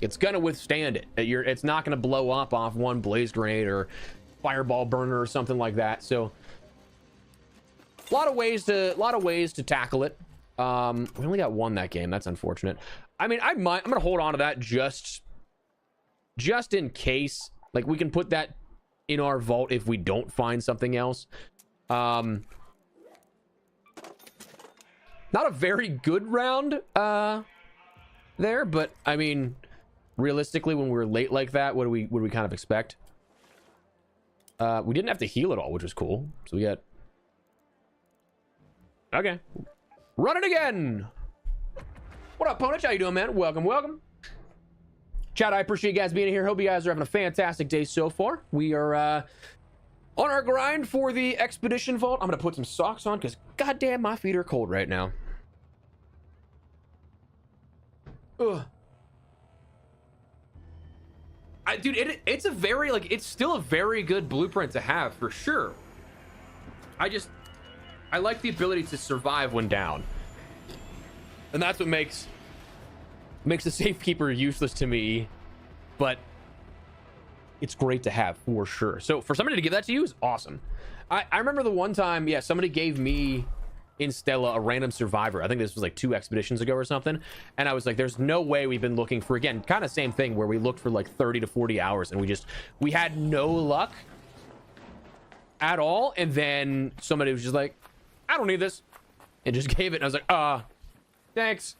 A: it's gonna withstand it. It's not gonna blow up off one blaze grenade or fireball burner or something like that. So a lot of ways to tackle it. We only got one that game. That's unfortunate. I mean, I'm gonna hold on to that just in case. Like, we can put that in our vault if we don't find something else. Not a very good round there, but I mean, realistically, when we were late like that, what do we kind of expect? We didn't have to heal at all, which was cool. So we got, okay, run it again. What up, Ponich? How you doing, man? Welcome. Chat, I appreciate you guys being here. Hope you guys are having a fantastic day so far. We are on our grind for the expedition vault. I'm gonna put some socks on because goddamn, my feet are cold right now. Ugh. Dude, it's a very, like, it's still a very good blueprint to have for sure. I like the ability to survive when down, and that's what makes the safekeeper useless to me, but it's great to have for sure. So for somebody to give that to you is awesome. I remember the one time, yeah, somebody gave me in Stella a random survivor. I think this was like 2 expeditions ago or something, and I was like, there's no way. We've been looking for, again, kind of same thing where we looked for like 30 to 40 hours and we had no luck at all, and then somebody was just like, I don't need this, and just gave it, and I was like, thanks.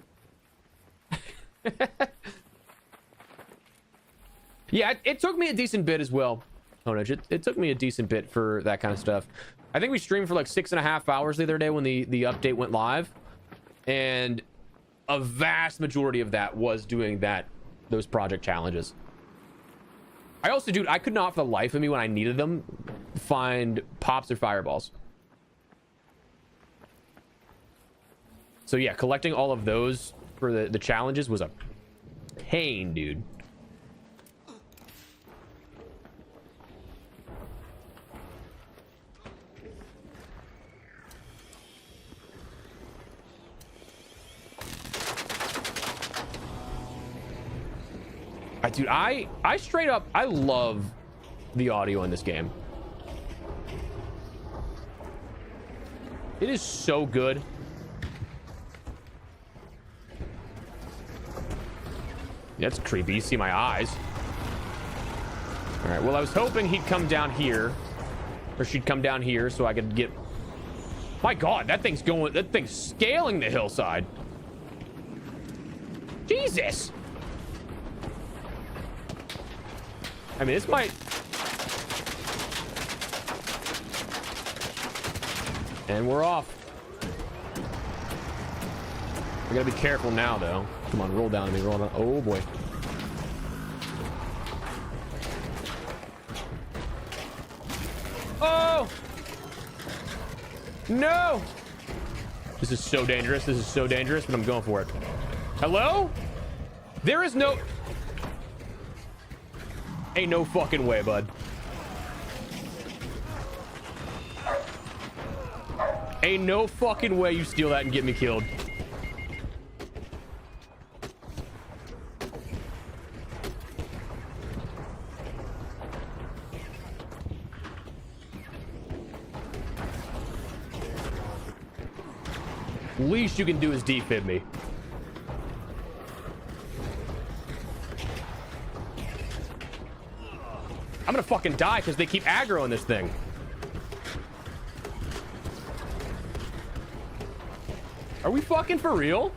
A: Yeah, it took me a decent bit as well, Honage. It took me a decent bit for that kind of stuff. I think we streamed for like 6.5 hours the other day when the update went live, and a vast majority of that was doing those project challenges. I also, dude, I could not for the life of me, when I needed them, find pops or fireballs. So yeah, collecting all of those for the challenges was a pain, dude. Dude, I straight up, I love the audio in this game. It is so good. That's creepy. You see my eyes. All right, well, I was hoping he'd come down here, or she'd come down here so I could get, my God, that thing's scaling the hillside. Jesus. I mean, this might... And we're off. We gotta be careful now, though. Come on, roll down to me, roll down. Oh, boy. Oh! No! This is so dangerous. This is so dangerous, but I'm going for it. Hello? There is no... Ain't no fucking way, bud. Ain't no fucking way you steal that and get me killed. Least you can do is defib me. I'm gonna fucking die because they keep aggroing this thing. Are we fucking for real?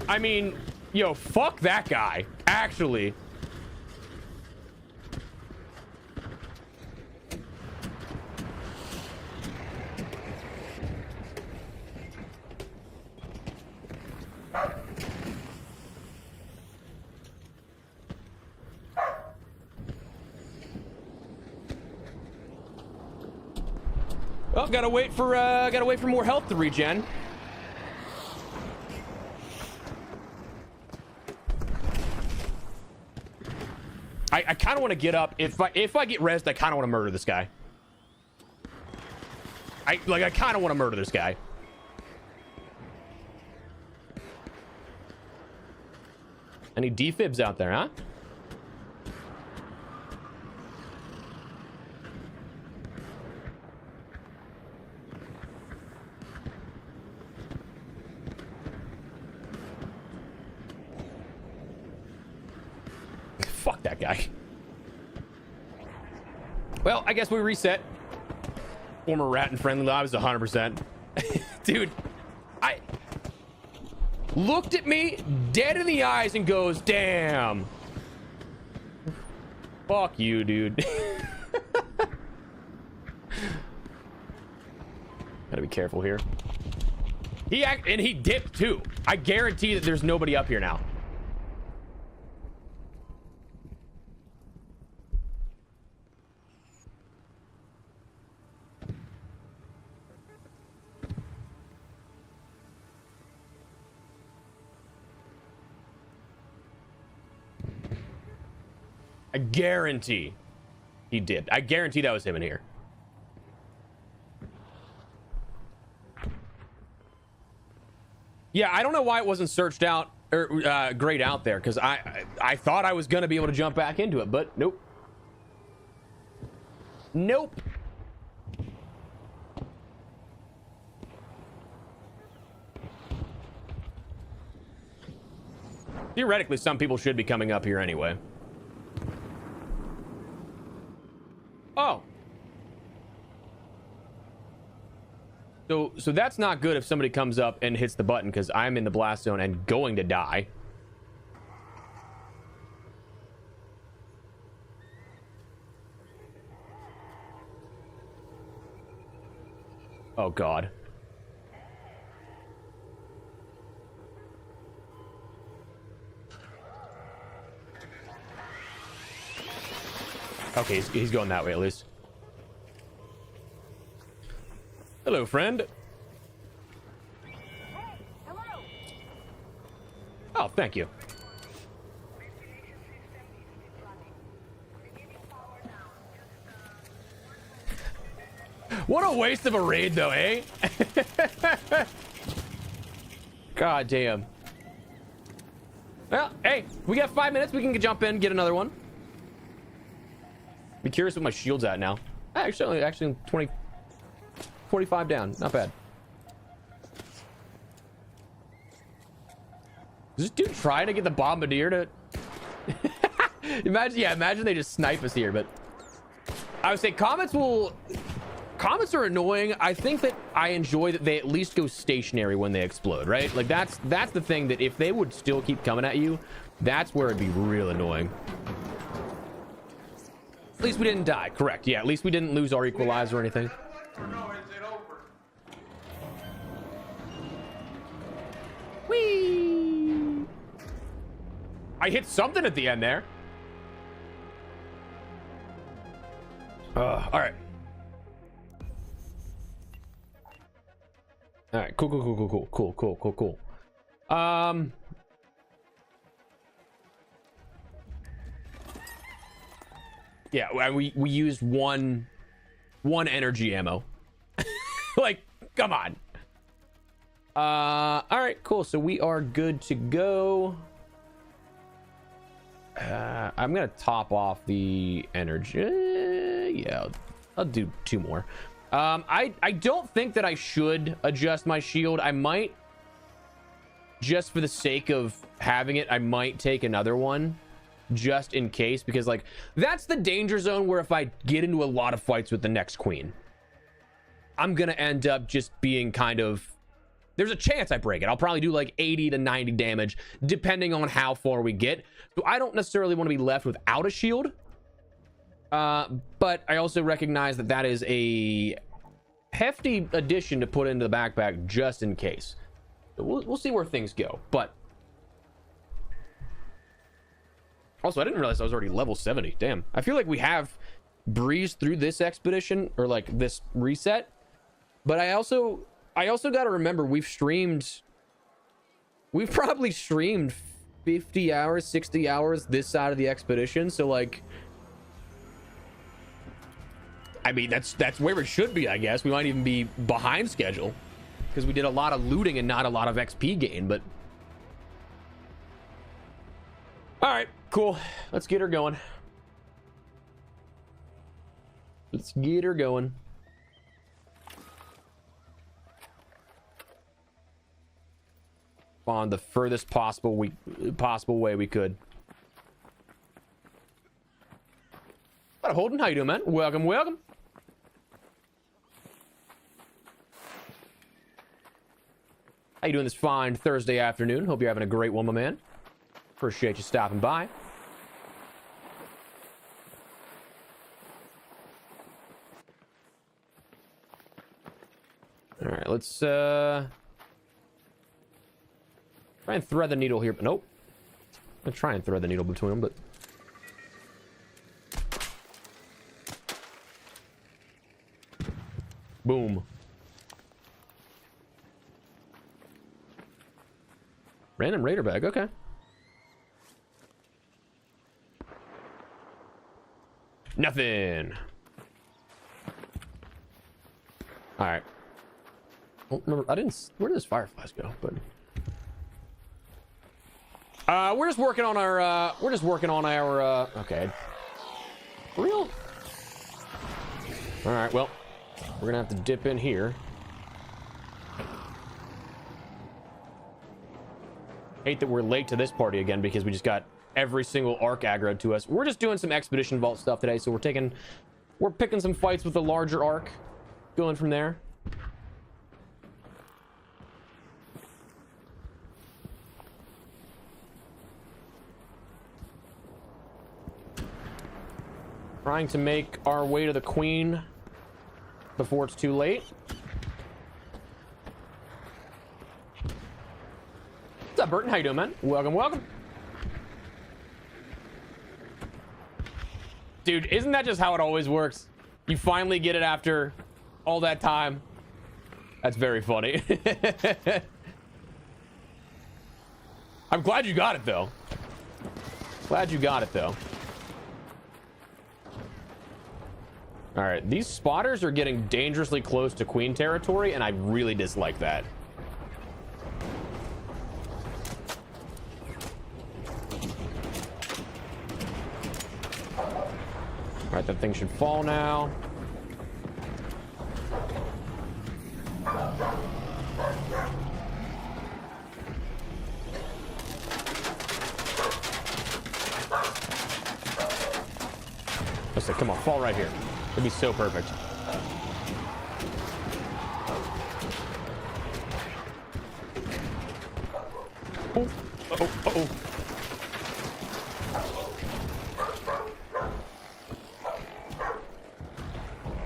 A: I mean, yo, fuck that guy, actually. Oh, gotta wait for more health to regen. I kind of want to get up. If I get rezzed, I kind of want to murder this guy. I kind of want to murder this guy. Any defibs out there, huh? Fuck that guy. Well, I guess we reset. Former rat and friendly lives 100%. Dude, I looked at me dead in the eyes and goes, damn. Fuck you, dude. Gotta be careful here. He dipped too. I guarantee that there's nobody up here now. I guarantee he did. I guarantee that was him in here. Yeah, I don't know why it wasn't searched out or grayed out there, because I thought I was gonna be able to jump back into it, but nope. Nope. Theoretically, some people should be coming up here anyway. Oh. So that's not good if somebody comes up and hits the button, because I'm in the blast zone and going to die. Oh, God. Okay, he's going that way at least. Hello, friend.
F: Hello.
A: Oh, thank you. What a waste of a raid, though, eh? God damn. Well, hey, we got 5 minutes. We can jump in, get another one. Be curious what my shield's at now. Actually 20, 45 down. Not bad. Is this dude trying to get the bombardier to... imagine they just snipe us here, but... I would say Comets are annoying. I think that I enjoy that they at least go stationary when they explode, right? Like, that's the thing, that if they would still keep coming at you, that's where it'd be real annoying. At least we didn't die. Correct. Yeah, at least we didn't lose our equalizer or anything. Whee! I hit something at the end there. All right. All right. Cool. Yeah, we used one energy ammo. Like, come on. All right, cool. So we are good to go. I'm gonna top off the energy. Yeah, I'll do 2 more. I don't think that I should adjust my shield. I might, just for the sake of having it, I might take another one just in case, because like that's the danger zone where if I get into a lot of fights with the next queen, I'm gonna end up just being kind of, there's a chance I break it. I'll probably do like 80 to 90 damage depending on how far we get. So I don't necessarily want to be left without a shield. But I also recognize that that is a hefty addition to put into the backpack just in case. So we'll see where things go. But also, I didn't realize I was already level 70. Damn. I feel like we have breezed through this expedition, or like this reset, But I also got to remember we've probably streamed 50 hours, 60 hours this side of the expedition. So like, I mean, that's where it should be, I guess. We might even be behind schedule because we did a lot of looting and not a lot of XP gain, but all right, cool. Let's get her going. Let's get her going. On the furthest possible way we could. What up, Holden? How you doing, man? Welcome, welcome. How you doing this fine Thursday afternoon? Hope you're having a great one, my man. Appreciate you stopping by. All right, let's try and thread the needle here, but nope. I'm gonna try and thread the needle between them, but boom. Random raider bag, okay. Nothing. All right. Oh, no, I didn't. Where did this fireflies go? But we're just working on our. Okay. For real? All right. Well, we're gonna have to dip in here. Hate that we're late to this party again because we just got every single arc aggroed to us. We're just doing some expedition vault stuff today, so we're picking some fights with the larger arc, going from there. Trying to make our way to the Queen before it's too late. What's up, Burton? How you doing, man? Welcome, welcome. Dude, isn't that just how it always works? You finally get it after all that time. That's very funny. I'm glad you got it, though. Glad you got it, though. All right, these spotters are getting dangerously close to Queen territory, and I really dislike that. All right, that thing should fall now. Let's say, come on, fall right here. It'd be so perfect. Oh, oh, oh.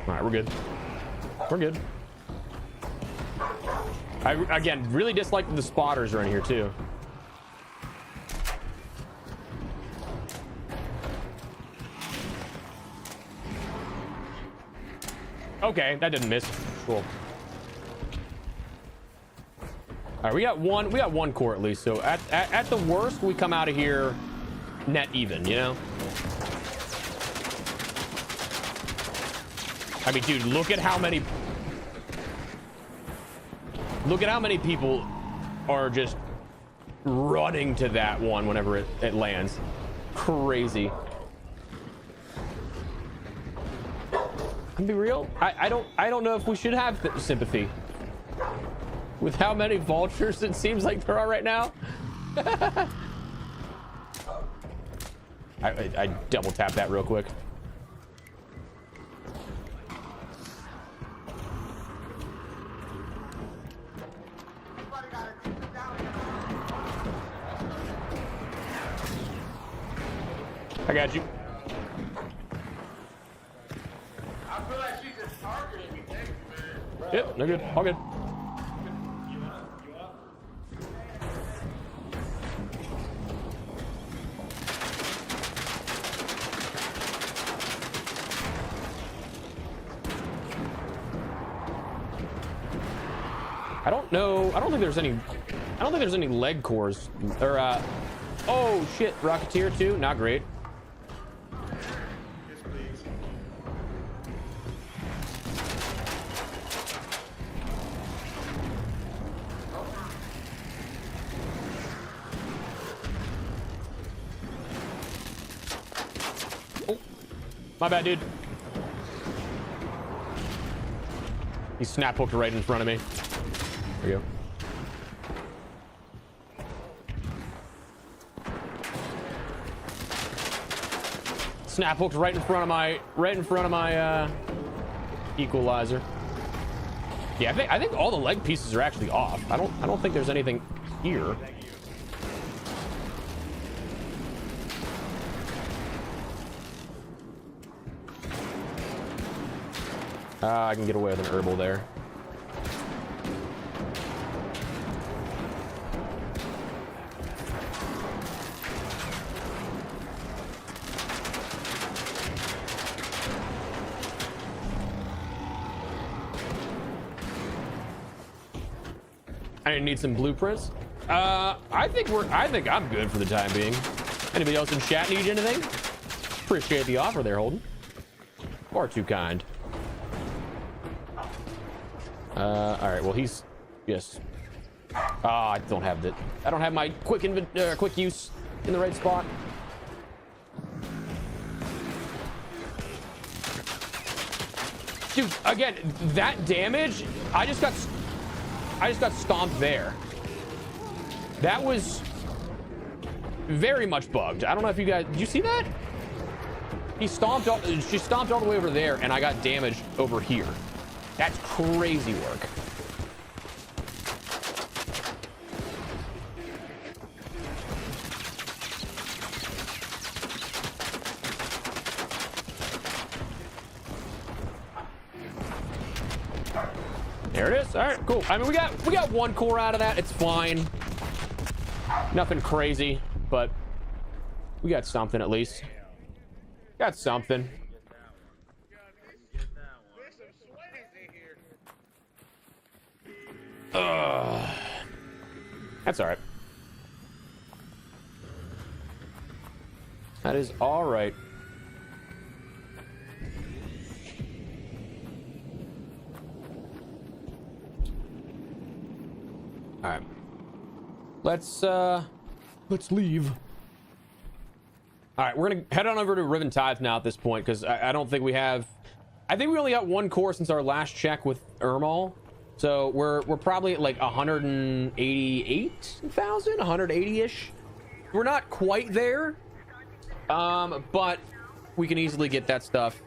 A: All right, we're good. We're good. I, again, really dislike that the spotters are in here, too. Okay, that didn't miss. Cool. All right, we got one core at least. So at the worst, we come out of here net even, you know? I mean, dude, look at how many people are just running to that one whenever it lands. Crazy. To be real, I don't know if we should have sympathy with how many vultures it seems like there are right now. I double tap that real quick. I got you. Yep, no good. All good. I don't know. I don't think there's any leg cores or oh shit, Rocketeer too. Not great.
C: Yes, please.
A: Oh, my bad, dude. He snap hooked right in front of me. There you go. Snap hooked right in front of my equalizer. Yeah, I think all the leg pieces are actually off. I don't think there's anything here. I can get away with an herbal there. I need some blueprints. I think I'm good for the time being. Anybody else in chat need anything? Appreciate the offer there, Holden. Far too kind. All right. Well, he's yes. I don't have my quick use in the right spot. Dude, again, that damage, I just got stomped there. That was very much bugged. I don't know if you guys, did you see that? She stomped all the way over there and I got damaged over here. That's crazy work. There it is. All right, cool. I mean, we got one core out of that. It's fine. Nothing crazy, but we got something at least. Got something. That's all right. That is all right. All right. Let's leave. All right, we're gonna head on over to Riven Tithe now at this point because I don't think we have. I think we only got one core since our last check with Ermal. So we're probably at like 188,000, 180-ish. We're not quite there, but we can easily get that stuff.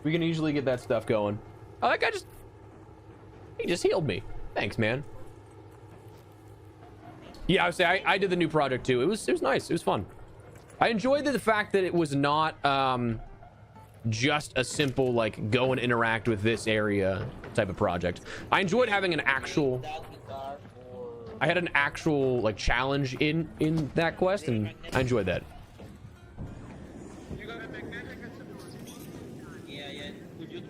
A: We can easily get that stuff going. Oh, that guy he just healed me. Thanks, man. Yeah, I would say I did the new project too. It was nice. It was fun. I enjoyed the fact that it was not just a simple like go and interact with this area type of project. I enjoyed having an actual like challenge in that quest, and I enjoyed that.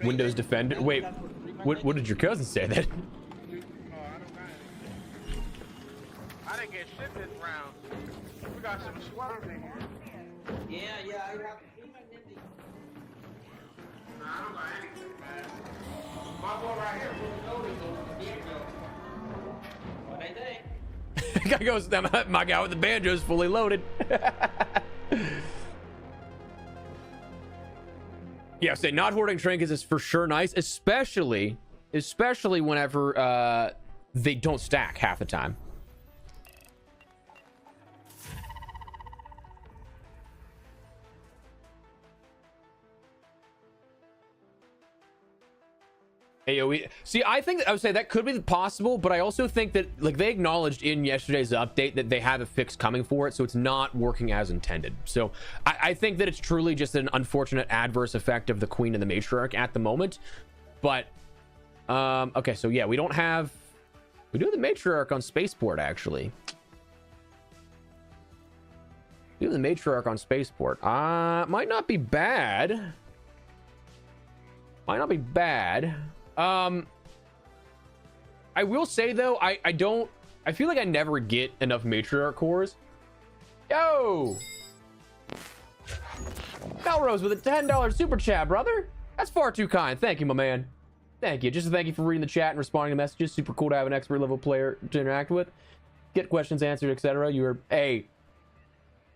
A: Windows Defender. Wait, what did your cousin say that?
C: I didn't get shit this round. We got some sweaters in here.
D: Yeah, I have.
C: Nah, I don't got anything, man. My boy right here fully loaded over the banjo.
D: What I think?
A: Guy goes, my guy with the banjo is fully loaded. Yeah, say not hoarding trinkets is for sure nice, especially whenever they don't stack half the time. AoE. See, I would say that could be possible, but I also think that like they acknowledged in yesterday's update that they have a fix coming for it, so it's not working as intended. So I think that it's truly just an unfortunate adverse effect of the Queen and the Matriarch at the moment. But okay, so yeah, we do have the Matriarch on Spaceport actually. We do the Matriarch on Spaceport. Might not be bad. Might not be bad. I will say though, I feel like I never get enough matriarch cores. Yo, Melrose with a $10 super chat, brother. That's far too kind. Thank you, my man. Thank you. Just a thank you for reading the chat and responding to messages. Super cool to have an expert level player to interact with, get questions answered, etc. You are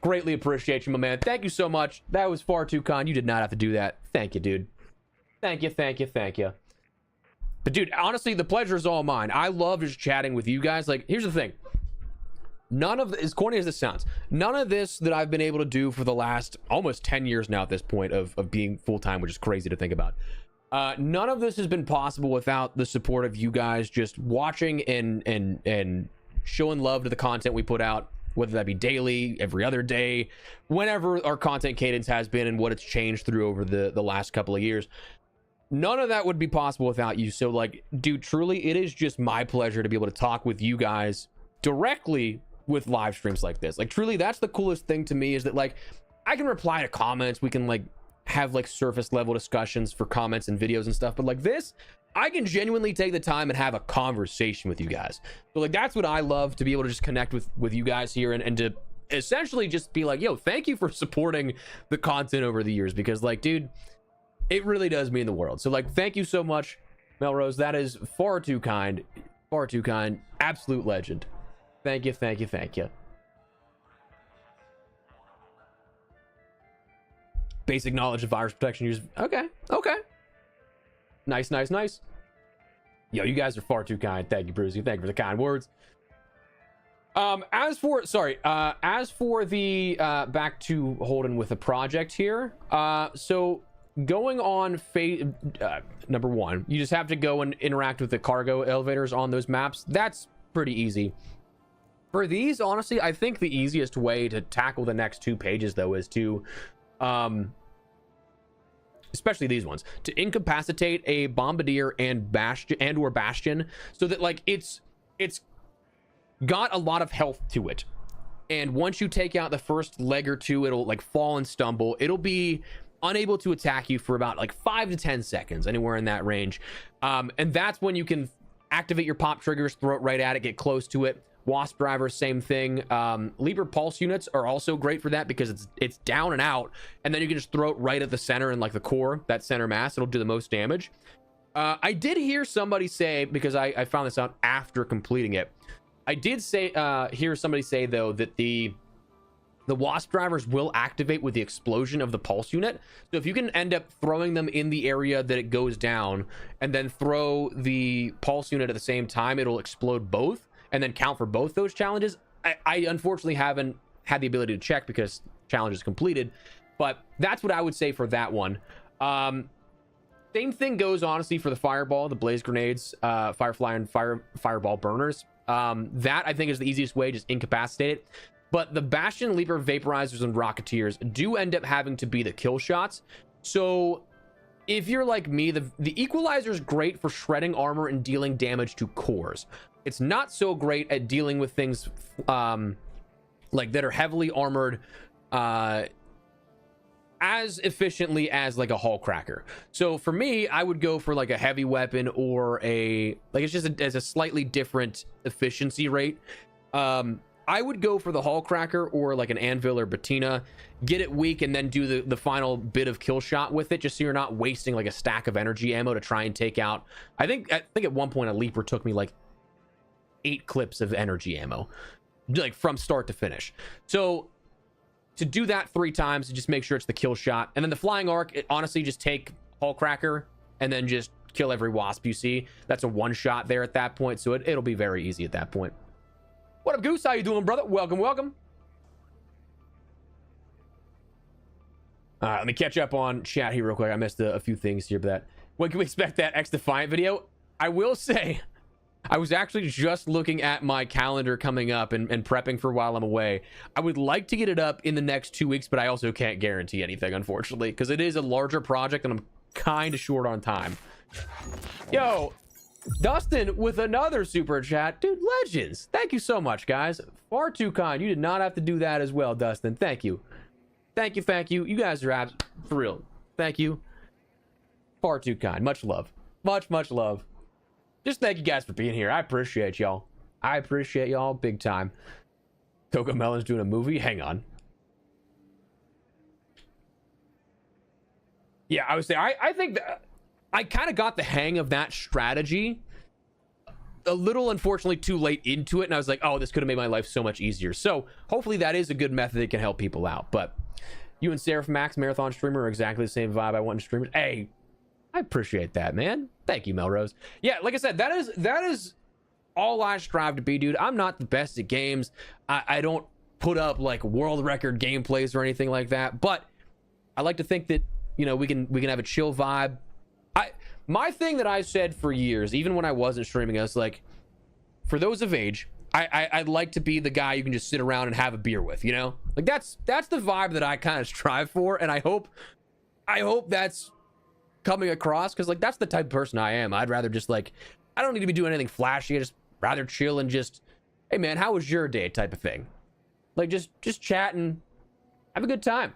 A: greatly appreciate you, my man. Thank you so much. That was far too kind. You did not have to do that. Thank you, dude. Thank you, thank you, thank you. But dude, honestly, the pleasure is all mine. I love just chatting with you guys. Like, here's the thing. None of, as corny as this sounds, none of this that I've been able to do for the last almost 10 years now at this point of being full-time, which is crazy to think about. None of this has been possible without the support of you guys just watching and showing love to the content we put out, whether that be daily, every other day, whenever our content cadence has been and what it's changed through over the last couple of years. None of that would be possible without you. So like, dude, truly, it is just my pleasure to be able to talk with you guys directly with live streams like this. Like, truly, that's the coolest thing to me, is that like I can reply to comments, we can like have like surface level discussions for comments and videos and stuff, but like this, I can genuinely take the time and have a conversation with you guys. So like, that's what I love, to be able to just connect with you guys here and to essentially just be like, yo, thank you for supporting the content over the years, because like, dude, it really does mean the world. So like, thank you so much, Melrose. That is far too kind. Far too kind. Absolute legend. Thank you, thank you, thank you. Basic knowledge of virus protection use. Okay, okay. Nice, nice, nice. Yo, you guys are far too kind. Thank you, Brucey. Thank you for the kind words. As for the back to Holden with the project here. So going on number one, you just have to go and interact with the cargo elevators on those maps. That's pretty easy. For these, honestly, I think the easiest way to tackle the next 2 pages though is to especially these ones, to incapacitate a bombardier and bastion, so that like it's got a lot of health to it, and once you take out the first leg or two, it'll like fall and stumble. It'll be unable to attack you for about like 5 to 10 seconds, anywhere in that range, and that's when you can activate your pop triggers, throw it right at it, get close to it. Wasp drivers, same thing. Leaper pulse units are also great for that, because it's down and out, and then you can just throw it right at the center and like the core, that center mass. It'll do the most damage. I did hear somebody say, because I found this out after completing it, I did say hear somebody say though that the wasp drivers will activate with the explosion of the pulse unit. So if you can end up throwing them in the area that it goes down and then throw the pulse unit at the same time, it'll explode both and then count for both those challenges. I unfortunately haven't had the ability to check because challenge is completed, but that's what I would say for that one. Same thing goes honestly for the fireball, the blaze grenades, firefly and fireball burners. That I think is the easiest way, just incapacitate it. But the bastion, leaper, vaporizers, and rocketeers do end up having to be the kill shots. So if you're like me, the equalizer is great for shredding armor and dealing damage to cores. It's not so great at dealing with things like that are heavily armored as efficiently as like a hull cracker. So for me, I would go for like a heavy weapon or a like, it's just as a slightly different efficiency rate. I would go for the hull cracker or like an anvil or patina, get it weak, and then do the final bit of kill shot with it, just so you're not wasting like a stack of energy ammo to try and take out. I think at one point a leaper took me like 8 clips of energy ammo, like from start to finish. So to do that 3 times and just make sure it's the kill shot, and then the flying arc, it honestly just take hull cracker and then just kill every wasp you see. That's a one shot there at that point, so it'll be very easy at that point. What up, Goose? How you doing, brother? Welcome. All right, let me catch up on chat here real quick. I missed a few things here, but when can we expect that X Defiant video? I will say, I was actually just looking at my calendar coming up and prepping for while I'm away. I would like to get it up in the next 2 weeks, but I also can't guarantee anything, unfortunately, because it is a larger project and I'm kind of short on time. Yo, Dustin with another super chat. Dude, legends. Thank you so much, guys. Far too kind. You did not have to do that as well, Dustin. Thank you. Thank you. You guys are for real. Thank you. Far too kind. Much love. Much love. Just thank you guys for being here. I appreciate y'all. I appreciate y'all big time. Coco Melon's doing a movie. Hang on. Yeah, I would say I think that I kind of got the hang of that strategy a little, unfortunately, too late into it, and I was like, oh, this could have made my life so much easier. So hopefully that is a good method that can help people out. But you and Seraph Max, marathon streamer, are exactly the same vibe I want in streamers. Hey, I appreciate that, man. Thank you, Melrose. Yeah, like I said, that is all I strive to be, dude. I'm not the best at games. I don't put up like world record gameplays or anything like that, but I like to think that, you know, we can have a chill vibe. My thing that I said for years, even when I wasn't streaming, I was like, for those of age, I'd like to be the guy you can just sit around and have a beer with, you know? Like that's the vibe that I kind of strive for, and I hope that's coming across, because like that's the type of person I am. I'd rather just like, I don't need to be doing anything flashy. I just rather chill and just, hey man, how was your day type of thing. Like just chat and have a good time.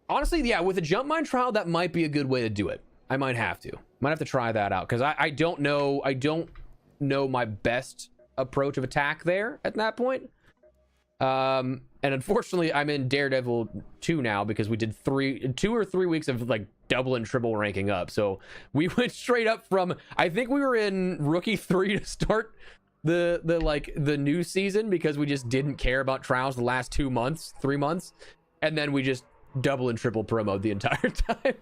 A: Honestly, yeah, with a jump mine trial, that might be a good way to do it. I might have to try that out, because I don't know my best approach of attack there at that point. And unfortunately, I'm in Daredevil 2 now, because we did 2 or 3 weeks of like double and triple ranking up. So we went straight up from, I think we were in rookie 3 to start the new season, because we just didn't care about trials the last 3 months, and then we just double and triple promoed the entire time.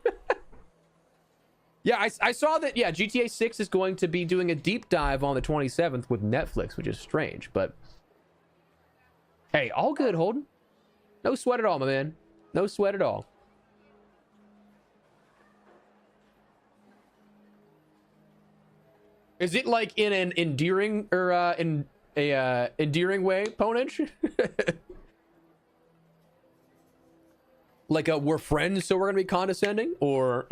A: Yeah, I saw that. Yeah, GTA 6 is going to be doing a deep dive on the 27th with Netflix, which is strange, but hey, all good, Holden. No sweat at all, my man. No sweat at all. Is it like in an endearing or in a endearing way, Ponage? Like we're friends, so we're gonna be condescending, or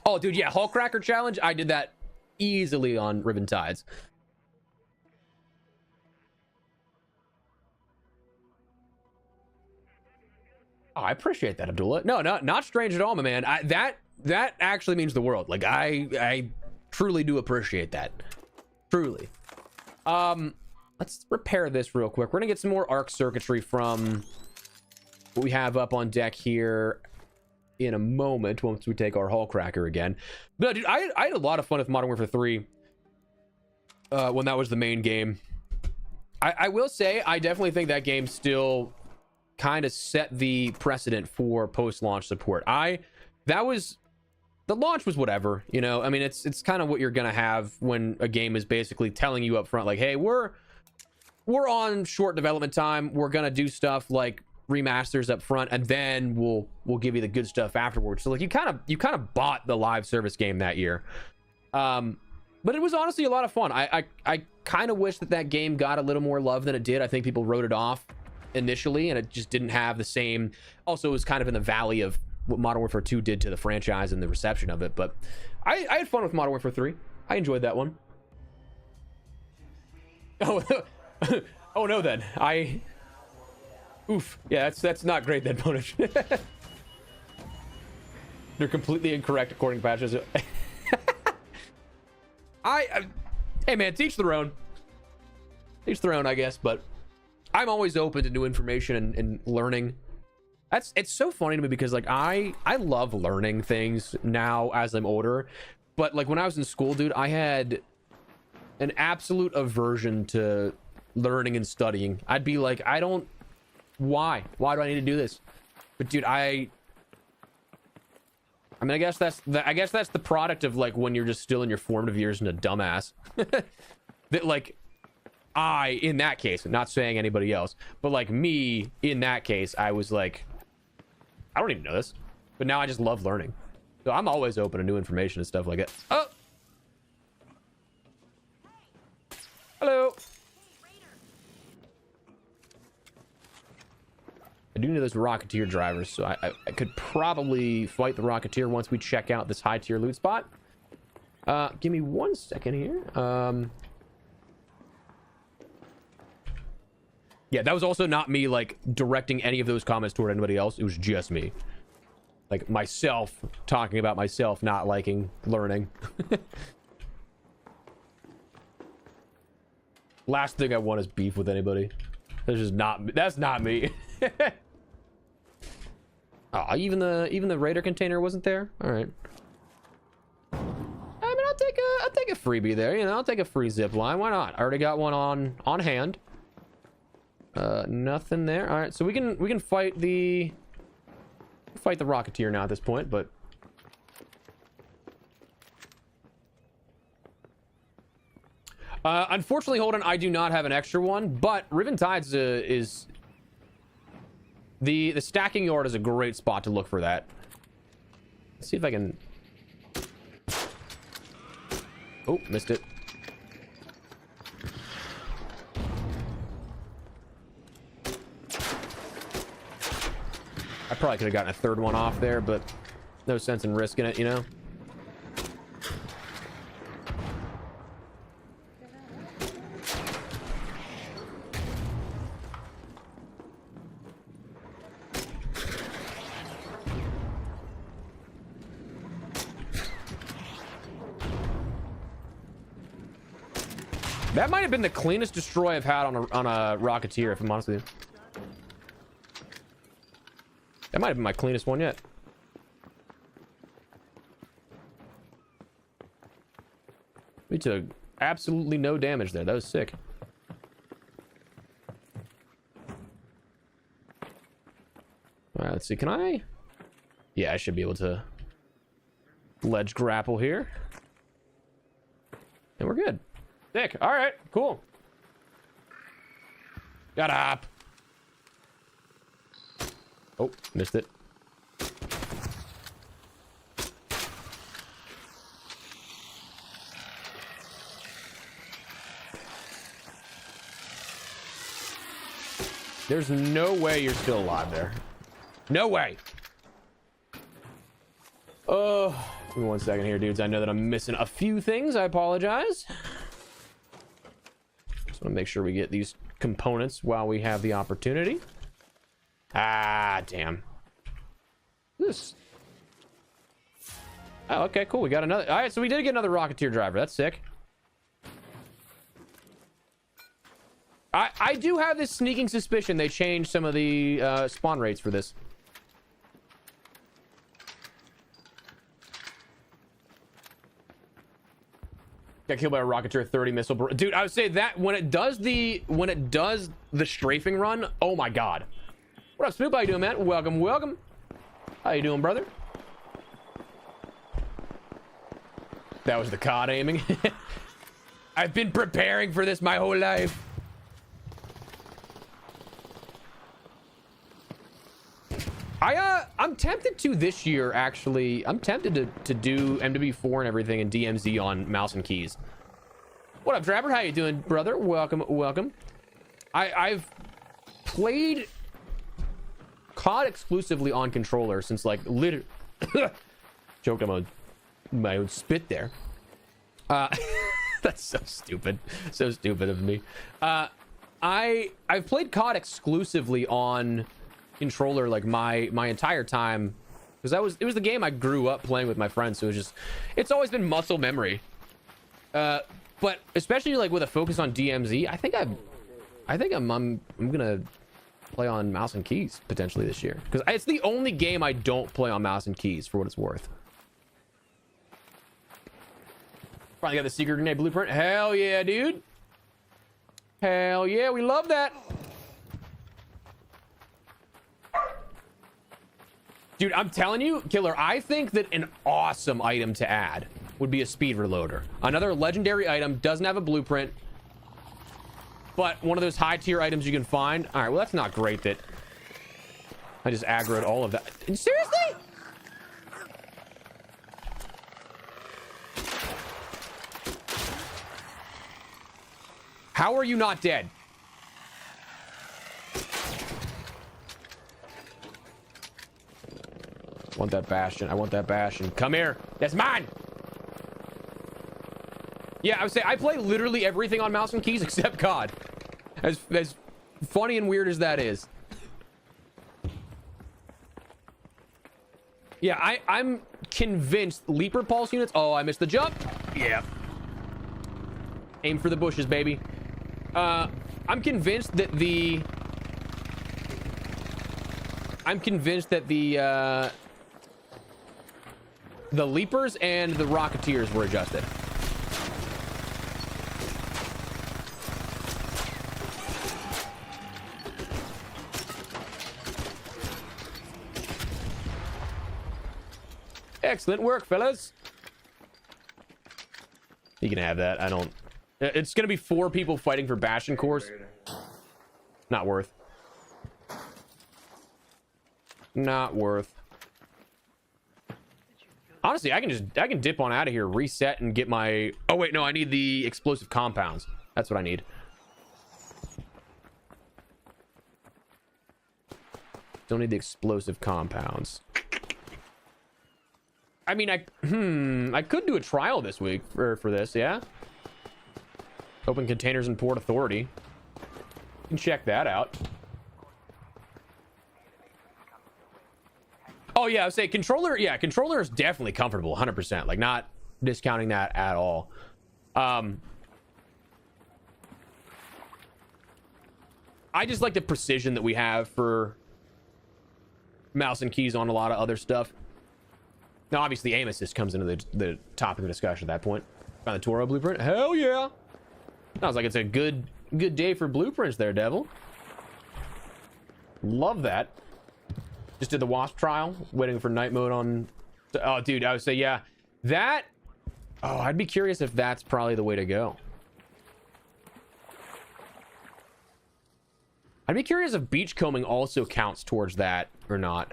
A: oh dude, yeah, Hulk Cracker challenge, I did that easily on Ribbon Tides. Oh, I appreciate that, Abdullah. No, not strange at all, my man. That actually means the world. Like I truly do appreciate that. Truly. Let's repair this real quick. We're gonna get some more arc circuitry from what we have up on deck here in a moment, once we take our Hull Cracker again. But dude, I had a lot of fun with Modern Warfare 3 when that was the main game. I will say, I definitely think that game still kind of set the precedent for post-launch support. The launch was whatever, you know. I mean, it's kind of what you're gonna have when a game is basically telling you up front, like, hey, we're on short development time. We're gonna do stuff like remasters up front, and then we'll give you the good stuff afterwards. So like you kind of bought the live service game that year. But it was honestly a lot of fun. I kind of wish that game got a little more love than it did. I think people wrote it off initially, and it just didn't have the same. Also, it was kind of in the valley of what Modern Warfare 2 did to the franchise and the reception of it. But I had fun with Modern Warfare 3. I enjoyed that one. Oh, oh no, then oof. Yeah, that's not great then, Punish. They're completely incorrect according to patches. Hey man, teach their own. Teach their own, I guess. But I'm always open to new information and learning. It's so funny to me because like I love learning things now as I'm older. But like when I was in school, dude, I had an absolute aversion to learning and studying. I'd be like, why do I need to do this? But dude, I mean, I guess that's the product of like when you're just still in your formative years and a dumbass. That like in that case, not saying anybody else, but like me in that case, I was like, I don't even know this, but now I just love learning. So I'm always open to new information and stuff like that. Oh, hello. I do know those Rocketeer drivers, so I could probably fight the Rocketeer once we check out this high tier loot spot. Give me 1 second here. Yeah, that was also not me like directing any of those comments toward anybody else. It was just me. Like myself talking about myself not liking learning. Last thing I want is beef with anybody. That's not me. Oh, even the raider container wasn't there. All right. I mean, I'll take a freebie there. You know, I'll take a free zip line. Why not? I already got one on hand. Nothing there. All right, so we can fight the Rocketeer now at this point, but unfortunately, Holden, I do not have an extra one, but Riven Tides is the stacking yard is a great spot to look for that. Let's see if I can. Oh, missed it. I probably could have gotten a third one off there, but no sense in risking it, you know? That might have been the cleanest destroy I've had on a Rocketeer, if I'm honest with you. That might have been my cleanest one yet. We took absolutely no damage there. That was sick. All right, let's see. Can I? Yeah, I should be able to ledge grapple here. And we're good. Sick. All right, cool. Gotta hop. Oh, missed it. There's no way you're still alive there. No way. Give me 1 second here, dudes. I know that I'm missing a few things. I apologize. Just want to make sure we get these components while we have the opportunity. Ah, damn. This. Oh, okay, cool. We got another. All right, so we did get another Rocketeer driver. That's sick. I do have this sneaking suspicion they changed some of the spawn rates for this. Got killed by a Rocketeer 30 missile. Dude, I would say that when it does the strafing run, oh my god. What up, Snoop? How you doing, man? Welcome, welcome. How you doing, brother? That was the COD aiming. I've been preparing for this my whole life. I'm tempted to this year, actually. I'm tempted to do MW4 and everything and DMZ on mouse and keys. What up, Drabber? How you doing, brother? Welcome, welcome. I've played COD exclusively on controller since like literally choked on my own spit there. That's so stupid. So stupid of me. I've played COD exclusively on controller like my entire time because it was the game I grew up playing with my friends, so it's always been muscle memory. But especially like with a focus on DMZ, I think I'm gonna play on mouse and keys potentially this year because it's the only game I don't play on mouse and keys for what it's worth. Finally got the secret grenade blueprint. Hell yeah, dude. Hell yeah, we love that. Dude, I'm telling you, Killer, I think that an awesome item to add would be a speed reloader. Another legendary item, doesn't have a blueprint, but one of those high tier items you can find. All right, well, that's not great that I just aggroed all of that. Seriously? How are you not dead? I want that bastion. I want that bastion. Come here. That's mine. Yeah, I would say I play literally everything on mouse and keys except COD. As funny and weird as that is. Yeah, I'm convinced Leaper Pulse units. Oh, I missed the jump. Yeah. Aim for the bushes, baby. I'm convinced that the Leapers and the Rocketeers were adjusted. Excellent work, fellas. You can have that. I don't... It's gonna be 4 people fighting for Bastion cores. Not worth. Not worth. Honestly, I can dip on out of here, reset, and get my... Oh, wait, no, I need the explosive compounds. That's what I need. Don't need the explosive compounds. I mean, I could do a trial this week for this, yeah? Open containers in Port Authority. You can check that out. Oh, yeah, I would say controller, yeah, controller is definitely comfortable, 100%. Like, not discounting that at all. I just like the precision that we have for mouse and keys on a lot of other stuff. Now, obviously, aim assist comes into the topic of discussion at that point. Found the Toro blueprint. Hell yeah! Sounds like it's a good day for blueprints there, Devil. Love that. Just did the Wasp trial, waiting for night mode on... Oh, dude, I would say, yeah. That... Oh, I'd be curious if that's probably the way to go. I'd be curious if beachcombing also counts towards that or not.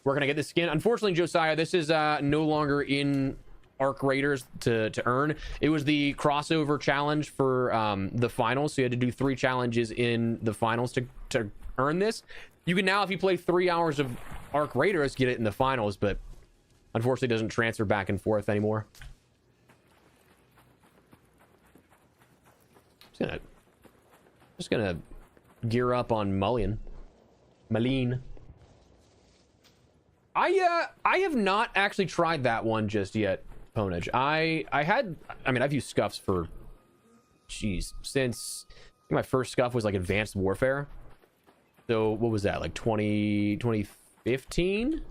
A: Where can I get this skin? Unfortunately, Josiah, this is no longer in Arc Raiders to earn. It was the crossover challenge for the finals, so you had to do 3 challenges in the finals to earn this. You can now, if you play 3 hours of Arc Raiders, get it in the finals, but unfortunately it doesn't transfer back and forth anymore. Just gonna gear up on Mullion. Maline. I have not actually tried that one just yet, Ponage. I've used scuffs for, jeez, since I think my first scuff was like Advanced Warfare. So what was that, like 2015?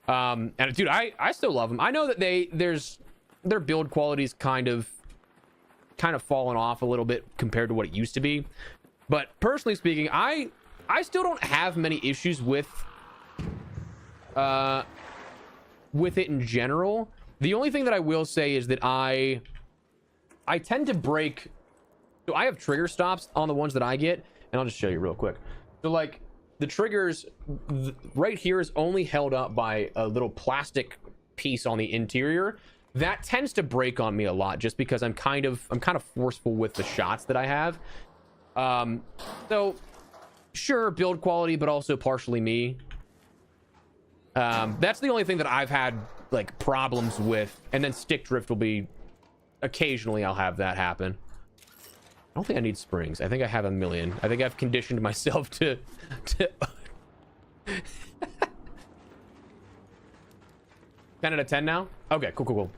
A: And dude, I still love them. I know that their build quality's kind of fallen off a little bit compared to what it used to be. But personally speaking, I still don't have many issues with it in general. The only thing that I will say is that I tend to break. So I have trigger stops on the ones that I get, and I'll just show you real quick. So like the triggers right here is only held up by a little plastic piece on the interior. That tends to break on me a lot just because I'm kind of forceful with the shots that I have. So sure, build quality, but also partially me. That's the only thing that I've had like problems with. And then stick drift will be occasionally I'll have that happen. I don't think I need springs. I think I have a million. I think I've conditioned myself to 10 out of 10 now. Okay, cool.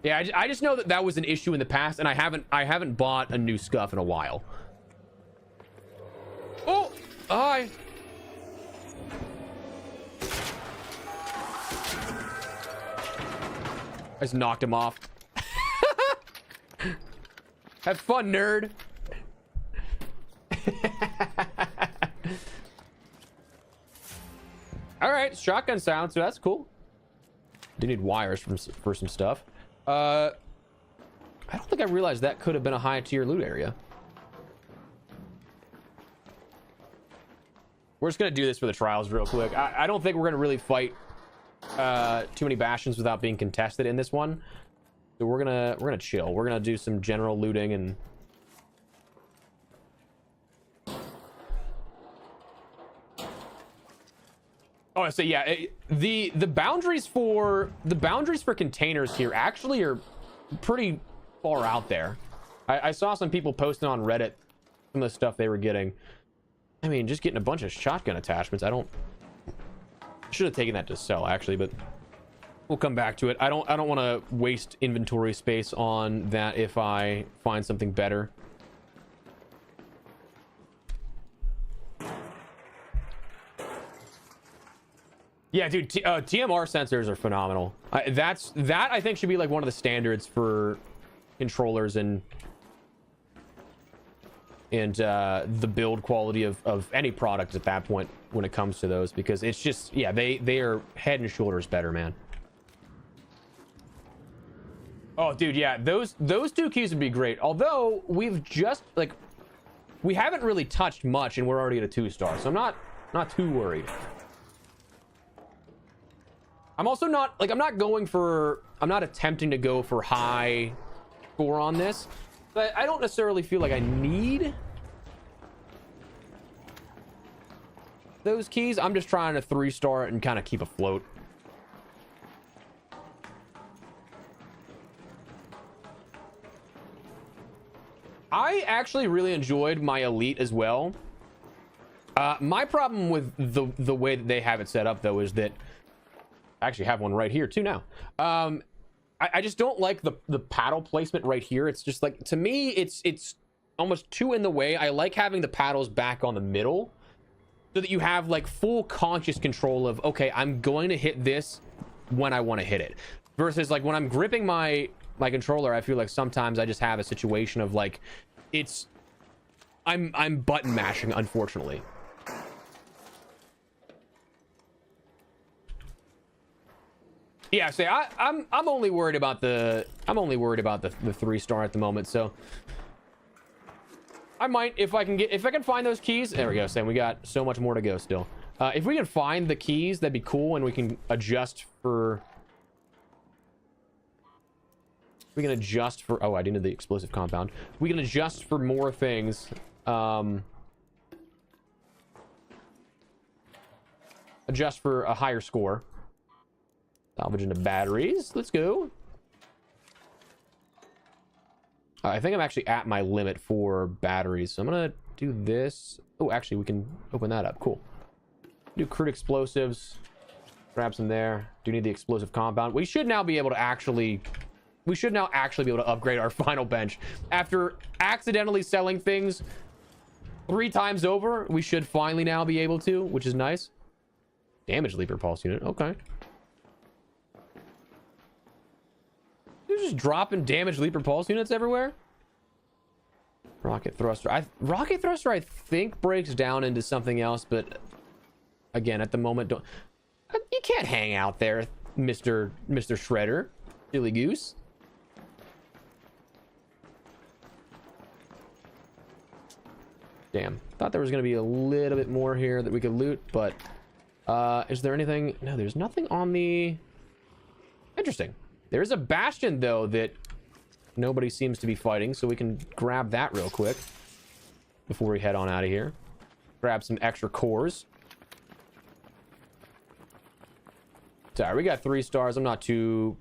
A: Yeah, I just know that was an issue in the past, and I haven't bought a new scuff in a while. Oh, hi. I just knocked him off. Have fun, nerd. All right, shotgun sound, so that's cool. Do need wires for some stuff. I don't think I realized that could have been a high tier loot area. We're just gonna do this for the trials real quick. I don't think we're gonna really fight too many bastions without being contested in this one. So we're gonna chill. We're gonna do some general looting and oh, I say yeah. The boundaries for containers here actually are pretty far out there. I saw some people posting on Reddit some of the stuff they were getting. I mean, just getting a bunch of shotgun attachments. I should have taken that to sell actually, but we'll come back to it. I don't want to waste inventory space on that if I find something better. Yeah, dude, TMR sensors are phenomenal. That I think should be like one of the standards for controllers and the build quality of any product at that point when it comes to those, because it's just, yeah, they are head and shoulders better, man. Oh, dude, yeah, those two keys would be great. Although we've just like we haven't really touched much, and we're already at a 2-star, so I'm not too worried. I'm also not like I'm not attempting to go for high score on this, but I don't necessarily feel like I need those keys. I'm just trying to 3-star it and kind of keep afloat. I actually really enjoyed my elite as well. My problem with the way that they have it set up though is that I actually have one right here too now. I just don't like the paddle placement right here. It's just like, to me, it's almost too in the way. I like having the paddles back on the middle so that you have like full conscious control of, okay, I'm going to hit this when I want to hit it. Versus like when I'm gripping my controller, I feel like sometimes I just have a situation of like, I'm button mashing, unfortunately. Yeah, say I'm only worried about the 3-star at the moment, so I might, if I can find those keys. There we go, Sam. We got so much more to go still. If we can find the keys, that'd be cool, and we can adjust for. We can adjust for. Oh, I didn't know the explosive compound. We can adjust for more things. Adjust for a higher score. Salvage into batteries. Let's go. I think I'm actually at my limit for batteries, so I'm gonna do this. Oh, actually, we can open that up. Cool. Do crude explosives. Grab some there. Do need the explosive compound. We should now be able to actually. We should now actually be able to upgrade our final bench after accidentally selling things 3 times over. We should finally now be able to, which is nice. Damage leaper pulse unit. Okay. They're just dropping damage leaper pulse units everywhere. Rocket thruster. Rocket thruster, I think, breaks down into something else, but again, at the moment, you can't hang out there, Mr. Shredder. Silly goose. Damn. Thought there was going to be a little bit more here that we could loot, but is there anything? No, there's nothing on the. Interesting. There's a bastion though that nobody seems to be fighting, so we can grab that real quick before we head on out of here. Grab some extra cores. Sorry, we got 3 stars. I'm not too.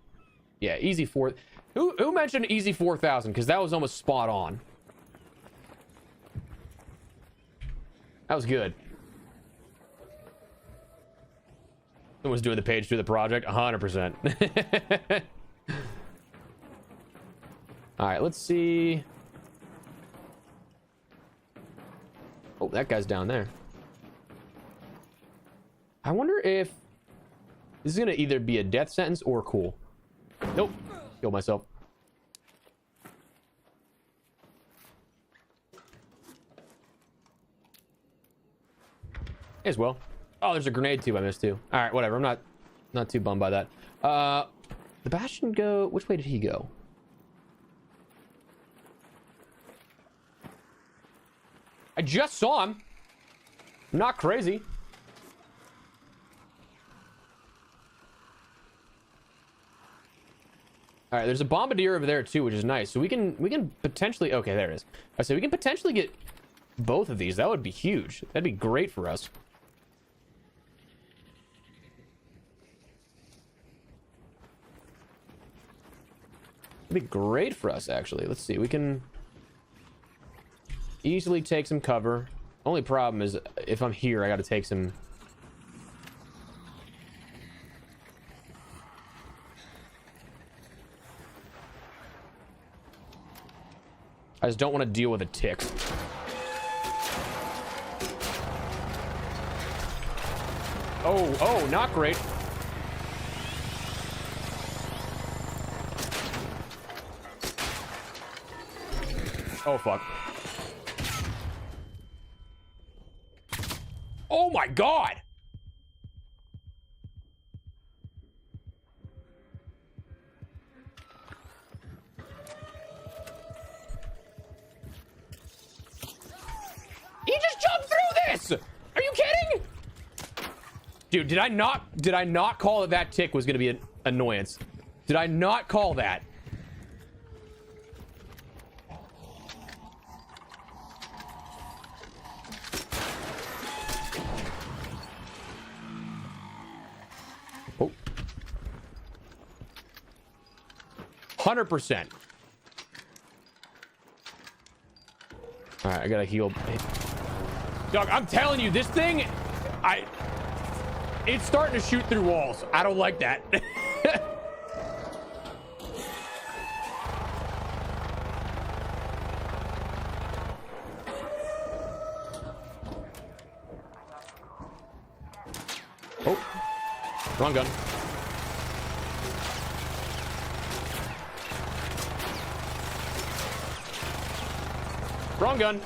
A: Yeah, easy 4. Who mentioned easy 4,000? Because that was almost spot on. That was good. Someone's doing the page through the project. 100%. All right, let's see. Oh, that guy's down there. I wonder if this is gonna either be a death sentence or cool. Nope. Killed myself. As well. Oh, there's a grenade tube I missed too. All right, whatever. I'm not too bummed by that. The Bastion go. Which way did he go? I just saw him. I'm not crazy. All right, there's a bombardier over there too, which is nice. So we can potentially. Okay, there it is. I say we can potentially get both of these. That would be huge. That'd be great for us. It'd be great for us, actually. Let's see. We can easily take some cover. Only problem is if I'm here, I got to take some. I just don't want to deal with a tick. Oh, not great. Oh, fuck. Oh my god! He just jumped through this! Are you kidding? Dude, did I not call that tick was gonna be an annoyance? Did I not call that? Oh. 100%. All right, I gotta heal. Dog, I'm telling you, this thing, it's starting to shoot through walls. I don't like that. Oh, wrong gun. Wrong gun.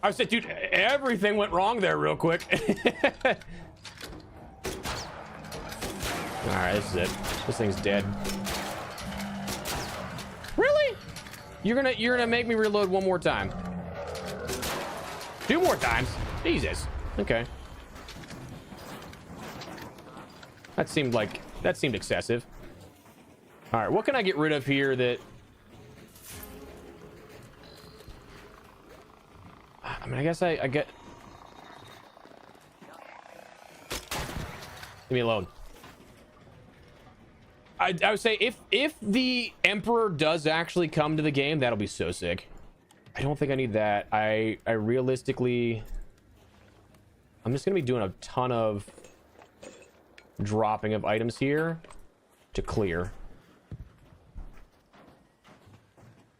A: I said, dude, everything went wrong there real quick. All right, this is it. This thing's dead. Really? You're gonna make me reload one more time? 2 more times? Jesus. Okay. That seemed excessive. All right, what can I get rid of here that? I mean, I guess I get. Leave me alone. I would say if the Emperor does actually come to the game, that'll be so sick. I don't think I need that. I realistically, I'm just gonna be doing a ton of dropping of items here to clear.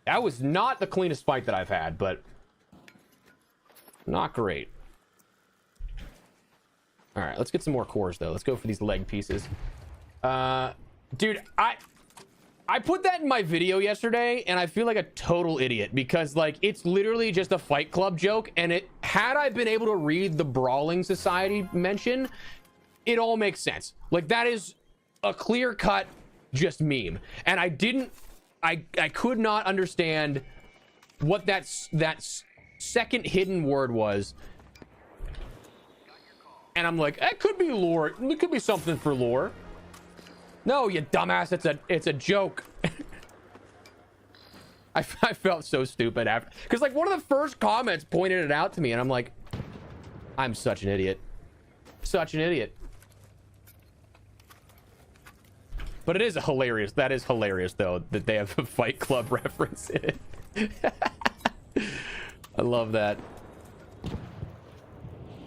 A: That was not the cleanest fight that I've had, but not great. All right, let's get some more cores though. Let's go for these leg pieces. Dude, I put that in my video yesterday and I feel like a total idiot because like it's literally just a Fight Club joke, and had I been able to read the Brawling Society mention, it all makes sense. Like that is a clear cut just meme, and I could not understand what that second hidden word was, and I'm like, it could be lore. It could be something for lore. No, you dumbass, it's a joke. I felt so stupid after, because like one of the first comments pointed it out to me, and I'm like, I'm such an idiot. Such an idiot. But it is hilarious. That is hilarious though, that they have a Fight Club reference in it. I love that.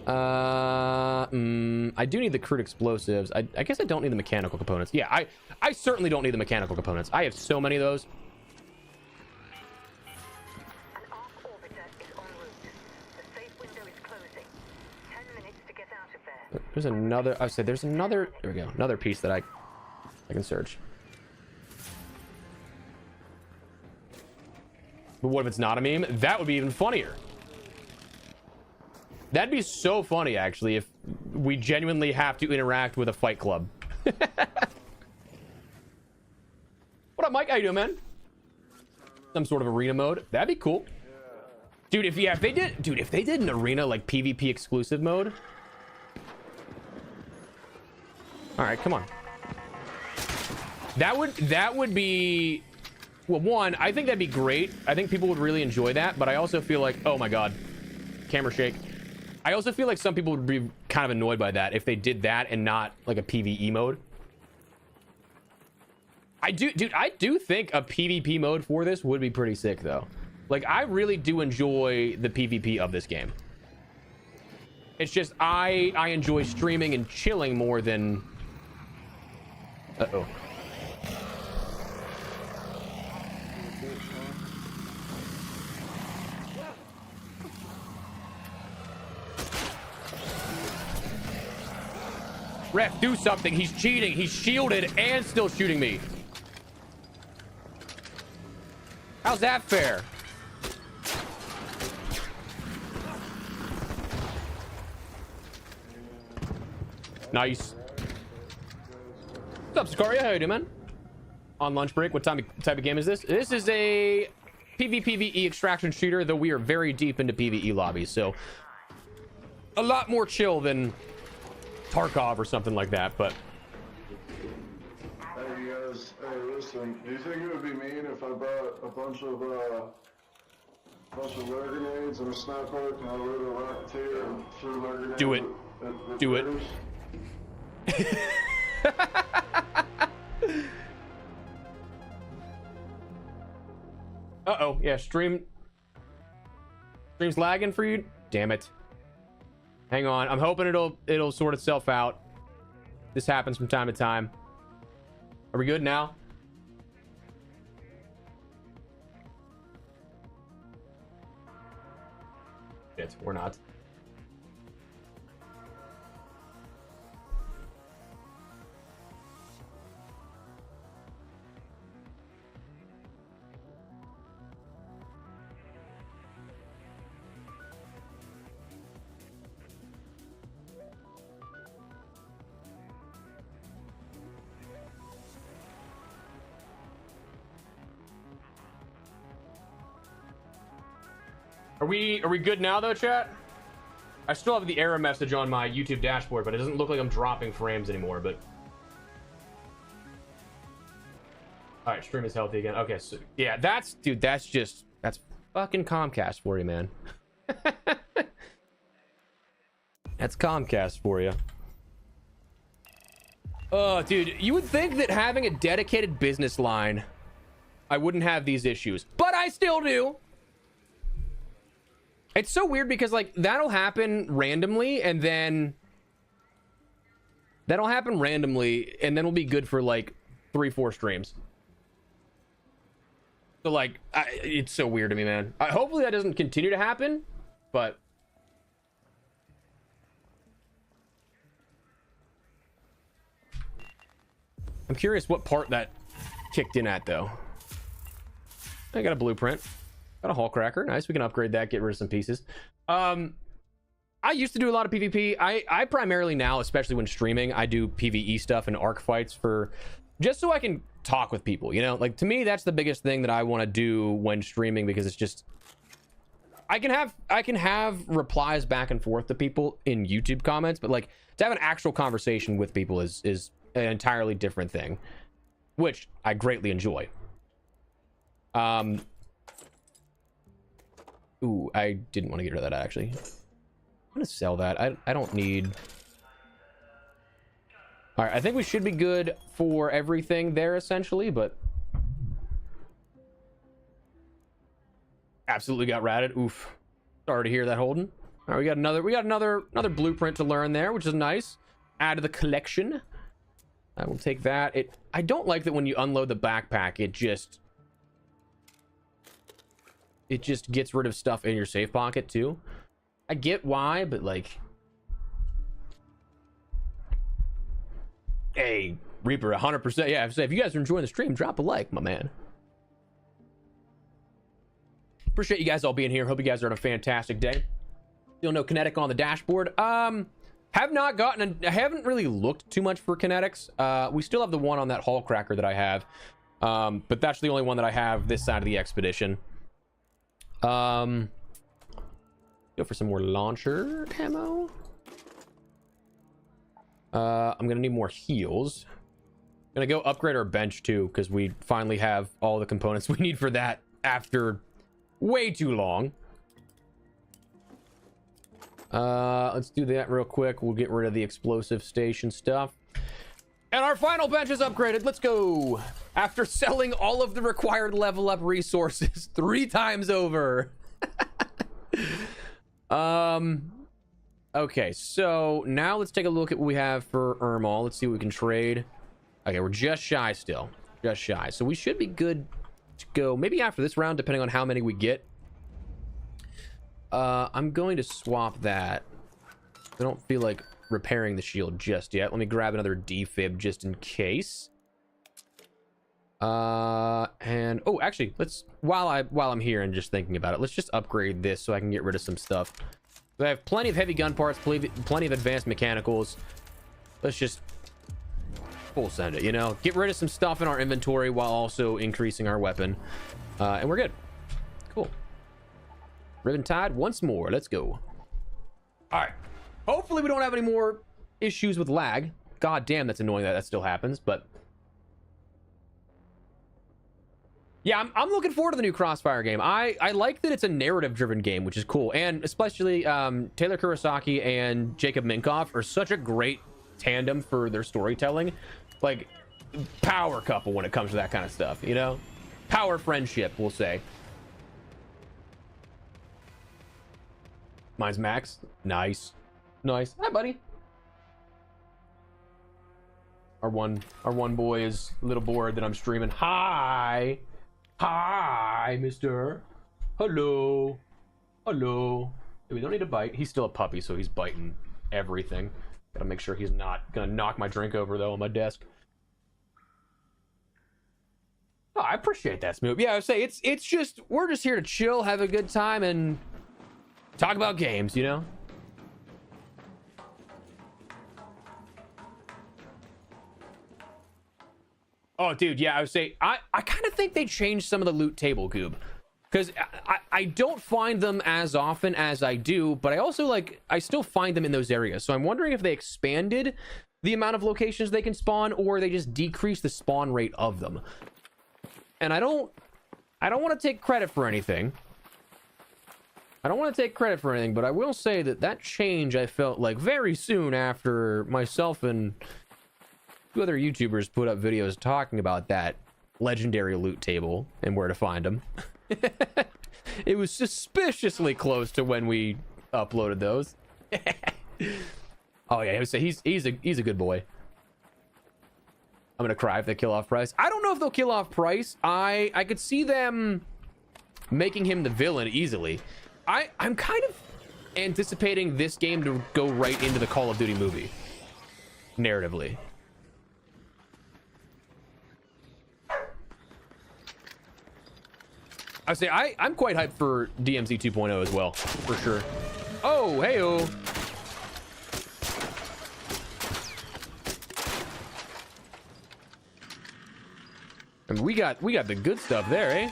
A: I do need the crude explosives. I guess I don't need the mechanical components. Yeah, I certainly don't need the mechanical components. I have so many of those.
F: An arc orbiter is en route. The safe window is closing. 10 minutes to get out of there.
A: There's another. I said there's another. There we go. Another piece that I can search. But what if it's not a meme? That would be even funnier. That'd be so funny, actually, if we genuinely have to interact with a Fight Club. What up, Mike? How you doing, man? Some sort of arena mode. That'd be cool. Dude, if they did an arena like PvP exclusive mode. All right, come on. That would be, well, one, I think that'd be great. I think people would really enjoy that, but I also feel like, oh my god, camera shake. I also feel like some people would be kind of annoyed by that if they did that and not like a PvE mode. I do think a PvP mode for this would be pretty sick though. Like, I really do enjoy the PvP of this game. It's just I enjoy streaming and chilling more than... Uh-oh. Ref, do something. He's cheating. He's shielded and still shooting me. How's that fair? Nice. What's up, Sicaria? How you doing, man? On lunch break. What type of game is this? This is a PvPvE extraction shooter, though we are very deep into PvE lobbies, so a lot more chill than Tarkov or something like that, but...
G: Hey guys, hey listen, do you think it would be mean if I brought a bunch of flare grenades and a sniper and I lit a rocketeer and threw flare grenades?
A: Do it. Do it. Uh-oh, yeah, stream's lagging for you? Damn it. Hang on, I'm hoping it'll sort itself out. This happens from time to time. Are we good now? Shit, we're not. Are we good now though, chat? I still have the error message on my YouTube dashboard, but it doesn't look like I'm dropping frames anymore, but... Alright, stream is healthy again. Okay, so, yeah, that's fucking Comcast for you, man. That's Comcast for you. Oh, dude, you would think that having a dedicated business line, I wouldn't have these issues, but I still do. It's so weird because, like, that'll happen randomly, and then we'll be good for, like, 3-4 streams. So, like, it's so weird to me, man. Hopefully that doesn't continue to happen, but... I'm curious what part that kicked in at, though. I got a blueprint. Got a hull cracker. Nice. We can upgrade that, get rid of some pieces. I used to do a lot of PvP. I primarily now, especially when streaming, I do PvE stuff and arc fights for just so I can talk with people, you know? Like, to me, that's the biggest thing that I want to do when streaming, because it's just... I can have replies back and forth to people in YouTube comments, but, like, to have an actual conversation with people is an entirely different thing, which I greatly enjoy. Ooh, I didn't want to get rid of that, actually. I'm gonna sell that. I don't need... All right, I think we should be good for everything there, essentially, but... Absolutely got ratted. Oof. Sorry to hear that, Holden. All right, we got another blueprint to learn there, which is nice. Add to the collection. I will take that. I don't like that when you unload the backpack, it just gets rid of stuff in your safe pocket too. I get why, but like, hey, Reaper, 100%. Yeah, if you guys are enjoying the stream, drop a like, my man. Appreciate you guys all being here. Hope you guys are having a fantastic day. Still no kinetic on the dashboard. I haven't really looked too much for kinetics. We still have the one on that hull cracker that I have, but that's the only one that I have this side of the expedition. Go for some more launcher ammo. I'm gonna need more heals. I'm gonna go upgrade our bench too, because we finally have all the components we need for that after way too long. Let's do that real quick. We'll get rid of the explosive station stuff, and our final bench is upgraded. Let's go. After selling all of the required level up resources 3 times over. Okay, so now let's take a look at what we have for Ermal. Let's see what we can trade. Okay, we're just shy still. Just shy. So we should be good to go. Maybe after this round, depending on how many we get. I'm going to swap that. I don't feel like repairing the shield just yet. Let me grab another defib just in case. And oh, actually, let's while I'm here and just thinking about it, let's just upgrade this so I can get rid of some stuff. I have plenty of heavy gun parts, plenty of advanced mechanicals. Let's just full send it, you know, get rid of some stuff in our inventory while also increasing our weapon, and we're good. Cool. Ribbon tied once more. Let's go. All right. Hopefully we don't have any more issues with lag. God damn, that's annoying that still happens, but yeah, I'm looking forward to the new Crossfire game. I like that it's a narrative-driven game, which is cool. And especially Taylor Kurosaki and Jacob Minkoff are such a great tandem for their storytelling. Like, power couple when it comes to that kind of stuff, you know? Power friendship, we'll say. Mine's Max. Nice. Nice. Hi, buddy. Our one boy is a little bored that I'm streaming. Hi. Hi, mister. Hello. Hello. We don't need to bite. He's still a puppy, so he's biting everything. Gotta make sure he's not gonna knock my drink over, though, on my desk. Oh, I appreciate that, Smoop. Yeah, I would say it's just, we're just here to chill, have a good time, and talk about games, you know? Oh, dude, yeah, I would say, I kind of think they changed some of the loot table, Goob. Because I don't find them as often as I do, but I also, like, I still find them in those areas. So I'm wondering if they expanded the amount of locations they can spawn, or they just decreased the spawn rate of them. And I don't want to take credit for anything. I don't want to take credit for anything, but I will say that change I felt like very soon after myself and 2 other YouTubers put up videos talking about that legendary loot table and where to find them. It was suspiciously close to when we uploaded those. Oh yeah, I would say he's a good boy. I'm gonna cry if they kill off Price. I don't know if they'll kill off Price. I could see them making him the villain easily. I'm kind of anticipating this game to go right into the Call of Duty movie narratively. I say I'm quite hyped for DMZ 2.0 as well, for sure. Oh, hey-oh. I mean, we got the good stuff there, eh?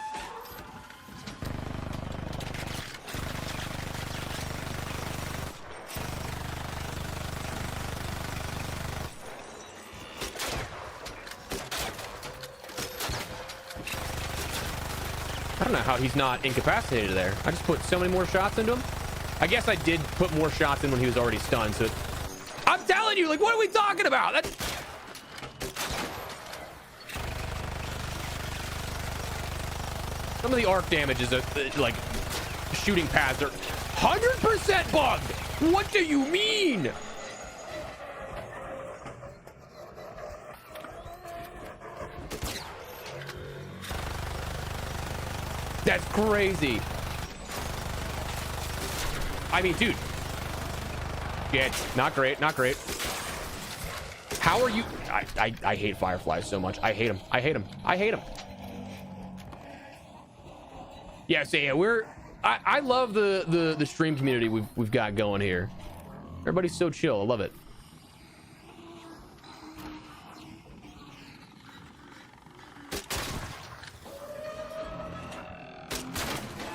A: I don't know how he's not incapacitated there. I just put so many more shots into him. I guess I did put more shots in when he was already stunned, so I'm telling you, like, what are we talking about? That's... Some of the arc damage is like shooting paths are 100% bugged. What do you mean? That's crazy. I mean, dude. Yeah, not great, not great. How are you? I hate fireflies so much. I hate them. I hate them. I hate them. Yeah, so yeah, I love the stream community we've got going here. Everybody's so chill. I love it.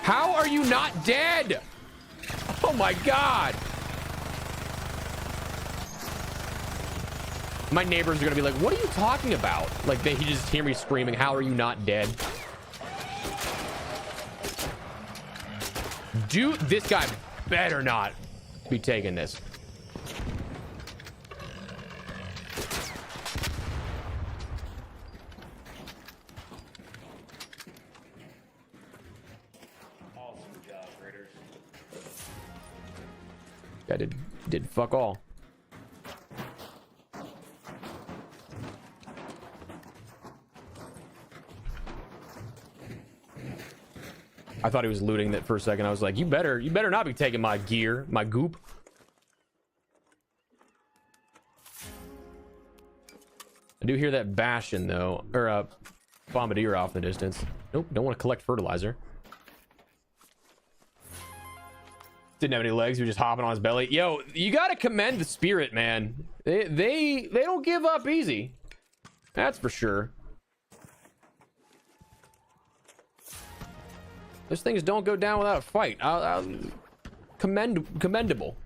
A: How are you not dead? Oh my god. My neighbors are gonna be like, what are you talking about? Like, he just hear me screaming, how are you not dead? Dude, this guy better not be taking this. Guy did fuck all. I thought he was looting that for a second. I was like, you better not be taking my gear, my goop. I do hear that Bastion though, or a Bombardier off in the distance. Nope, don't want to collect fertilizer. Didn't have any legs. He was just hopping on his belly. Yo, you gotta commend the spirit, man. They don't give up easy. That's for sure. Those things don't go down without a fight. Commendable.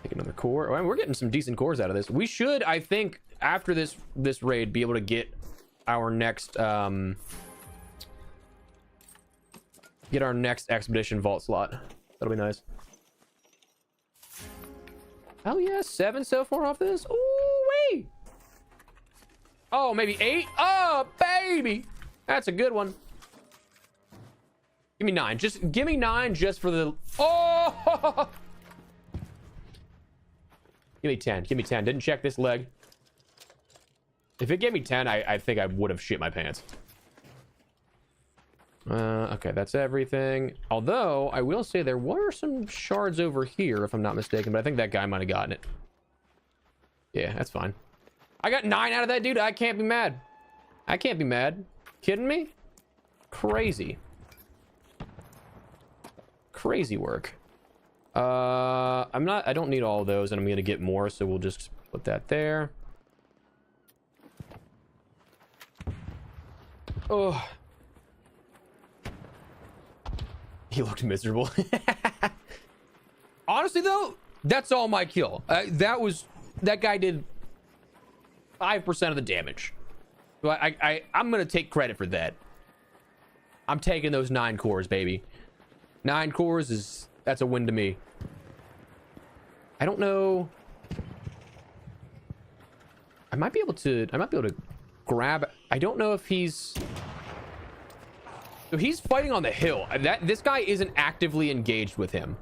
A: Take another core. Oh, we're getting some decent cores out of this. We should, I think, after this raid, be able to get our next expedition vault slot. That'll be nice. Hell yeah, 7 so far off this. Ooh wee. Oh, maybe 8. Oh, baby. That's a good one. Give me 9. Just give me 9 just for the... Oh! Give me 10. Give me 10. Didn't check this leg. If it gave me 10, I think I would have shit my pants. Okay, that's everything. Although, I will say there were some shards over here, if I'm not mistaken, but I think that guy might have gotten it. Yeah, that's fine. I got 9 out of that, dude. I can't be mad. I can't be mad. Kidding me? Crazy. Crazy work. I don't need all of those, and I'm gonna get more, so we'll just put that there. Oh. He looked miserable. Honestly, though, that's all my kill. That guy did 5% of the damage. So I'm gonna take credit for that. I'm taking those 9 cores, baby. 9 cores that's a win to me. I don't know. I might be able to grab. I don't know if he's. So he's fighting on the hill. This guy isn't actively engaged with him.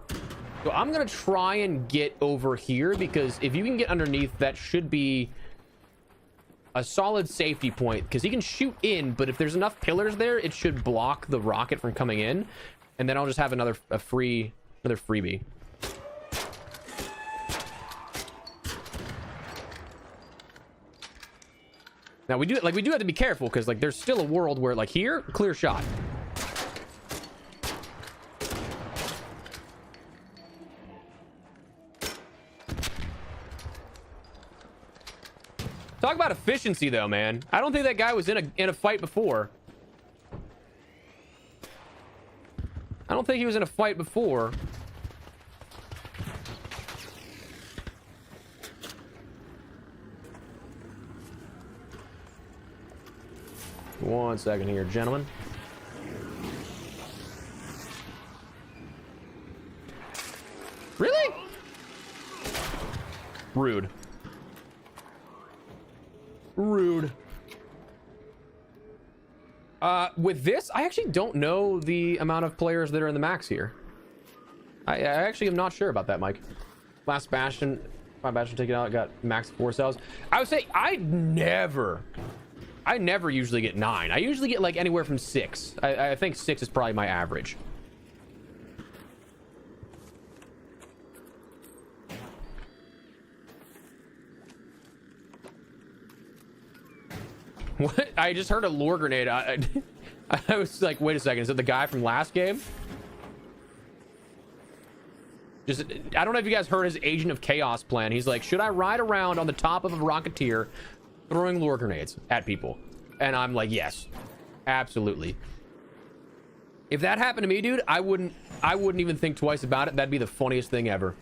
A: So I'm gonna try and get over here, because if you can get underneath, that should be a solid safety point, because he can shoot in, but if there's enough pillars there, it should block the rocket from coming in, and then I'll just have another freebie. Now we do have to be careful, because like there's still a world where like here, clear shot. Talk about efficiency though, man. I don't think that guy was in a fight before. I don't think he was in a fight before. One second here, gentlemen. Really? Rude. Rude. With this, I actually don't know the amount of players that are in the max here. I actually am not sure about that, Mike. Last Bastion, my Bastion taken out, got max 4 cells. I would say I never usually get 9. I usually get like anywhere from 6. I think 6 is probably my average. What? I just heard a lure grenade. I was like, wait a second. Is it the guy from last game? I don't know if you guys heard his Agent of Chaos plan. He's like, should I ride around on the top of a Rocketeer throwing lure grenades at people? And I'm like, yes, absolutely. If that happened to me, dude, I wouldn't even think twice about it. That'd be the funniest thing ever.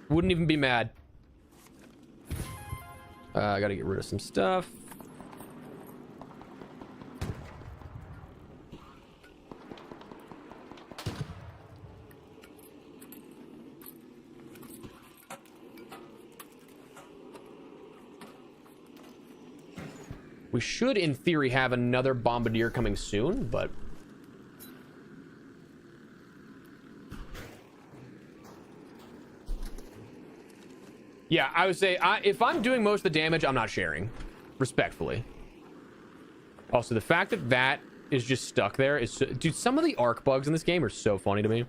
A: Wouldn't even be mad. I gotta get rid of some stuff. We should, in theory, have another bombardier coming soon, but... Yeah, I would say, if I'm doing most of the damage, I'm not sharing. Respectfully. Also, the fact that that is just stuck there is... So, dude, some of the arc bugs in this game are so funny to me.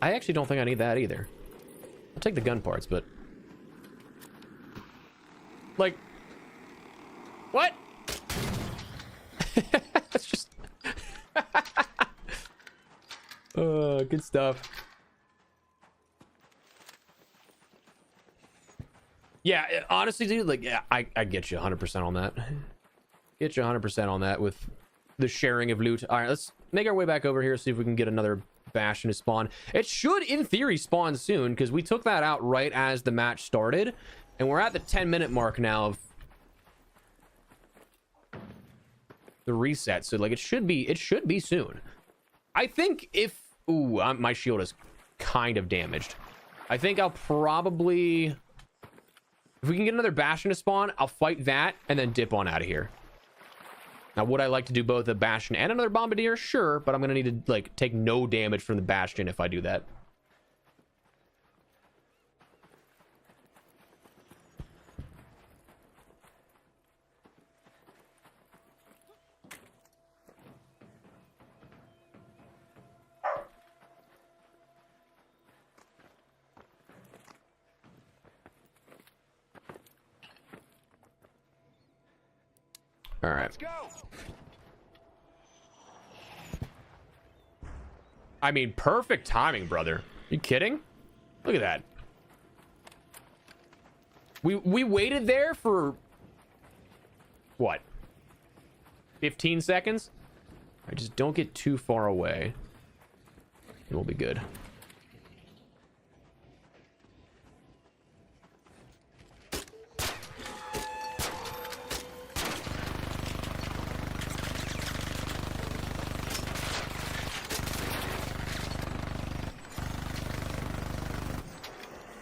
A: I actually don't think I need that either. I'll take the gun parts, but... Like... What? That's just... good stuff. Yeah, honestly, dude, like, yeah, I get you 100% on that. Get you 100% on that with the sharing of loot. All right, let's make our way back over here, see if we can get another Bastion to spawn. It should, in theory, spawn soon, because we took that out right as the match started, and we're at the 10-minute mark now of the reset. So, like, it should be soon. I think if... Ooh, my shield is kind of damaged. I think I'll probably... If we can get another Bastion to spawn, I'll fight that and then dip on out of here. Now, would I like to do both a Bastion and another Bombardier? Sure, but I'm going to need to, like, take no damage from the Bastion if I do that. All right.
B: Let's go.
A: I mean, perfect timing, brother. Are you kidding? Look at that. We waited there for what? 15 seconds? I just don't get too far away. It will be good.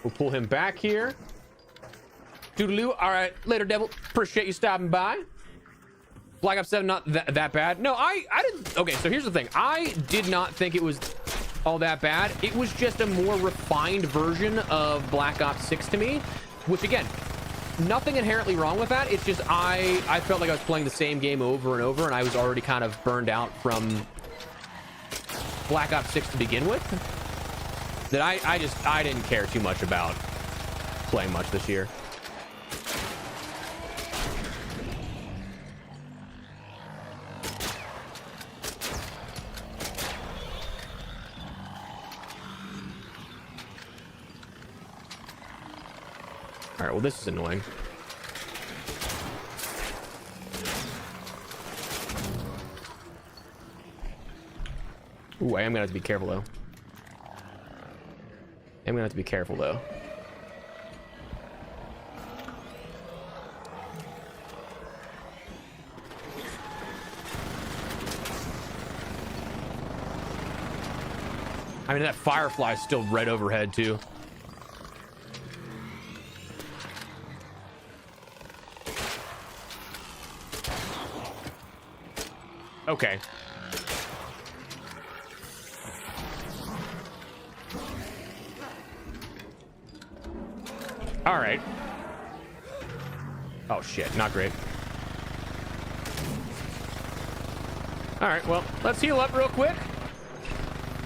A: We'll pull him back here. Doodaloo. All right, later, devil. Appreciate you stopping by. Black Ops 7 not that bad. No, I didn't. Okay, so here's the thing. I did not think it was all that bad. It was just a more refined version of Black Ops 6 to me, which, again, nothing inherently wrong with that. It's just I felt like I was playing the same game over and over, and I was already kind of burned out from Black Ops 6 to begin with. That I didn't care too much about playing much this year. All right, well, this is annoying. Ooh, I am gonna have to be careful though. I'm gonna have to be careful though. I mean, that Firefly is still right overhead too. Okay. All right. Oh shit, not great. All right, well, let's heal up real quick.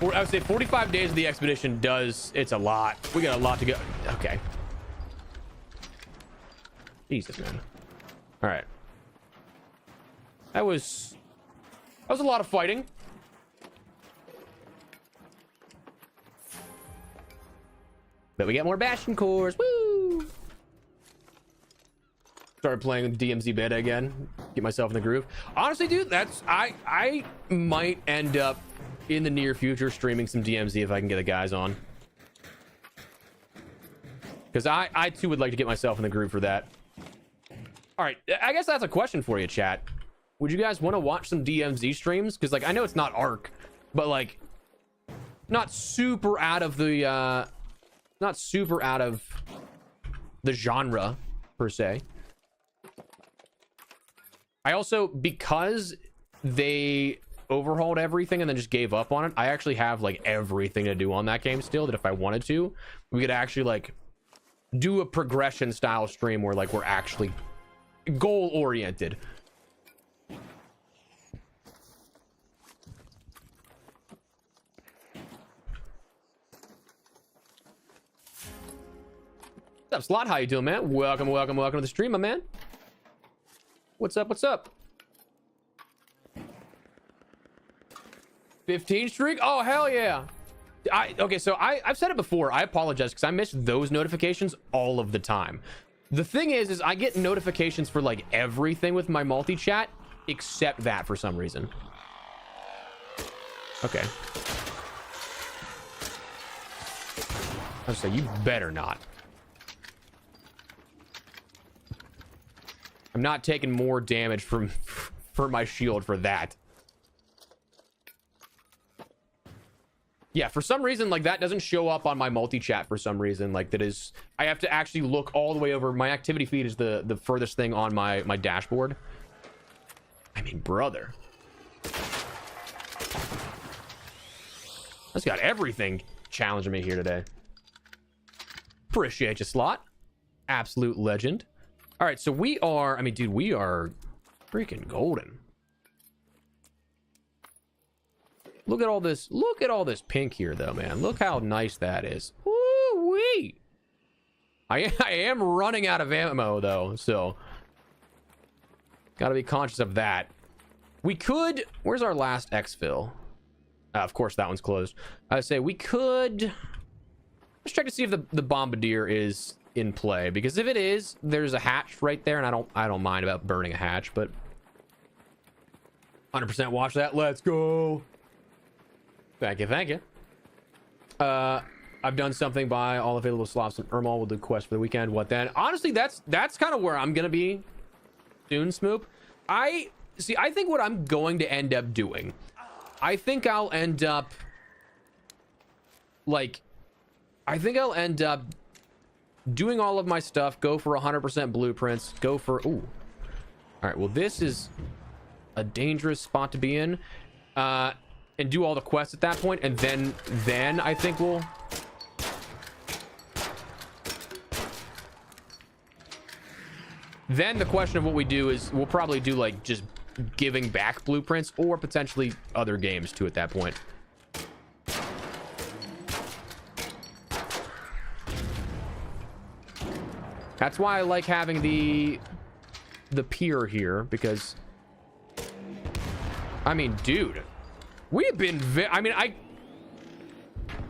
A: I would say 45 days of the expedition it's a lot. We got a lot to go. Okay. Jesus, man. All right. That was a lot of fighting. But we get more Bastion cores. Woo! Started playing DMZ beta again. Get myself in the groove. Honestly, dude, I might end up in the near future streaming some DMZ if I can get the guys on. Because I too would like to get myself in the groove for that. All right, I guess that's a question for you, chat. Would you guys want to watch some DMZ streams? Because like I know it's not Ark, but like not super out of the genre per se. I also, because they overhauled everything and then just gave up on it, I actually have like everything to do on that game still, that if I wanted to, we could actually like do a progression style stream where like we're actually goal oriented. What's up, Slot? How you doing, man? Welcome to the stream, my man. What's up? 15 streak? Oh, hell yeah. Okay, so I've said it before. I apologize because I miss those notifications all of the time. The thing is I get notifications for like everything with my multi-chat except that for some reason. Okay. I was say you better not. I'm not taking more damage from for my shield for that. Yeah, for some reason, like that doesn't show up on my multi-chat for some reason. Like that is, I have to actually look all the way over. My activity feed is the furthest thing on my dashboard. I mean, brother. That's got everything challenging me here today. Appreciate you, Slot. Absolute legend. All right, so we are, I mean, dude, we are freaking golden. Look at all this pink here though, man. Look how nice that is. Woo-wee. I am running out of ammo though, so gotta be conscious of that. We could, where's our last exfil? Of course that one's closed. I would say we could, let's check to see if the bombardier is in play, because if it is, there's a hatch right there, and I don't mind about burning a hatch, but 100% watch that. Let's go. Thank you. I've done something by all available slots and Ermal will do quest for the weekend. What then? Honestly, that's kind of where I'm gonna be soon, Smoop. I think what I'm going to end up doing, I think I'll end up doing all of my stuff, go for 100% blueprints, go for, ooh. All right, well, this is a dangerous spot to be in. And do all the quests at that point, and then I think we'll... Then the question of what we do is, we'll probably do, like, just giving back blueprints, or potentially other games, too, at that point. That's why I like having the pier here, because... I mean, dude... We have been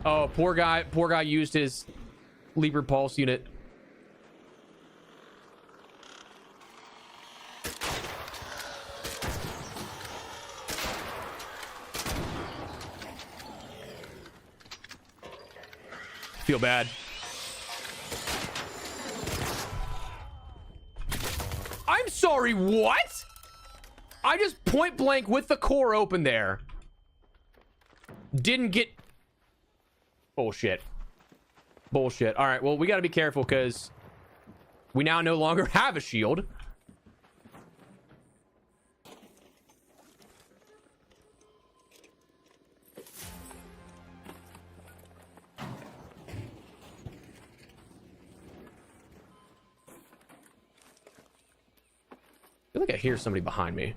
A: oh, poor guy used his Liber Pulse unit. Feel bad. I'm sorry, what? I just point blank with the core open there. Didn't get... Bullshit. All right, well, we got to be careful because we now no longer have a shield. I feel like I hear somebody behind me.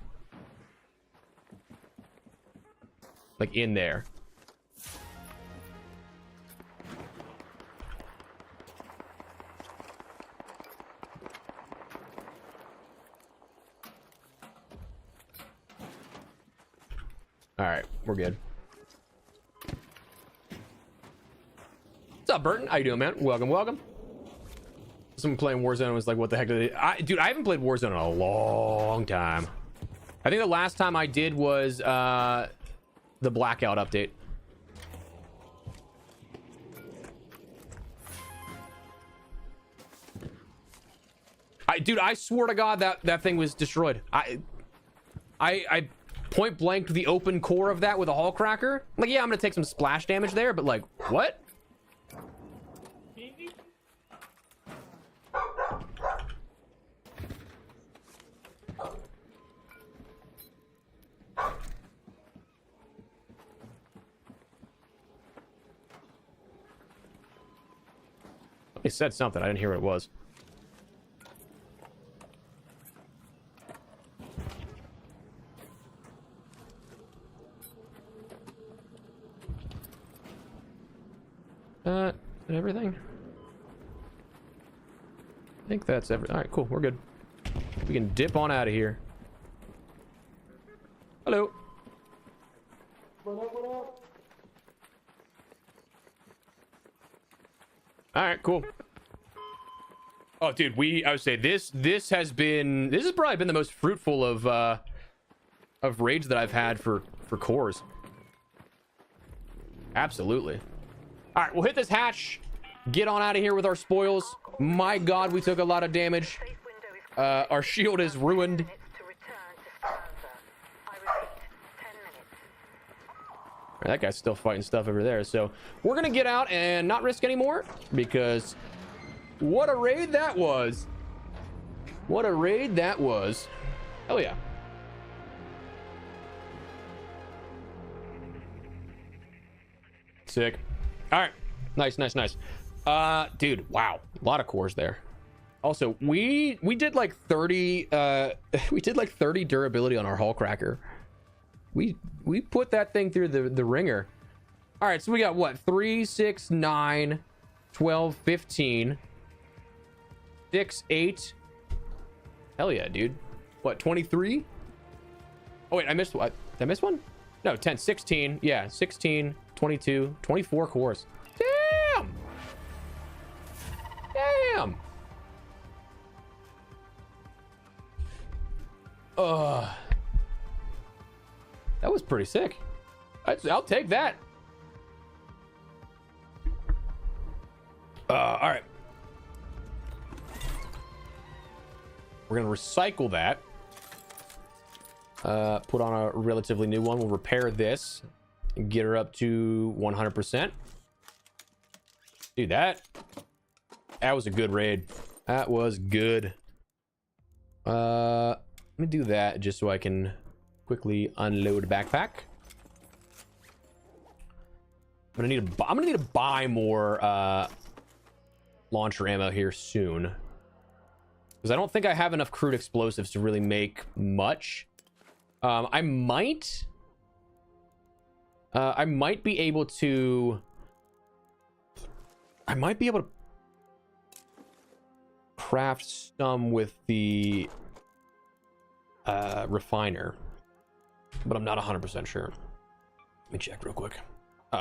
A: Like in there. All right, we're good. What's up, Burton? How you doing, man? Welcome. Someone playing Warzone was like, what the heck did they... Dude, I haven't played Warzone in a long time. I think the last time I did was the Blackout update. Dude, I swear to God that thing was destroyed. I point blanked the open core of that with a hull cracker. Like, yeah, I'm gonna take some splash damage there, but like, what? They said something. I didn't hear what it was. Is that everything? I think that's everything. All right, cool. We're good. We can dip on out of here. Hello. All right, cool. Oh, dude, I would say this has probably been the most fruitful of raids that I've had for cores. Absolutely. All right, we'll hit this hatch. Get on out of here with our spoils. My God, we took a lot of damage. Our shield is ruined. That guy's still fighting stuff over there. So we're gonna get out and not risk anymore, because what a raid that was. What a raid that was. Hell yeah. Sick. All right. Nice. Dude, wow. A lot of cores there. Also, we did like 30 we did like 30 durability on our hull cracker. We put that thing through the ringer. All right, so we got what? 3, 6, 9, 12, 15, 6, 8. Hell yeah, dude. What, 23? Oh wait, I missed what? Did I miss one? No, 10, 16. Yeah, 16, 22, 24 cores. Damn. That was pretty sick. I'll take that. All right. We're gonna recycle that. Put on a relatively new one. We'll repair this and get her up to 100%. Dude, that was a good raid. That was good. Let me do that just so I can quickly unload backpack. I'm gonna need to buy more launcher ammo here soon, because I don't think I have enough crude explosives to really make much. I might be able to craft some with the refiner, but I'm not 100% sure. Let me check real quick.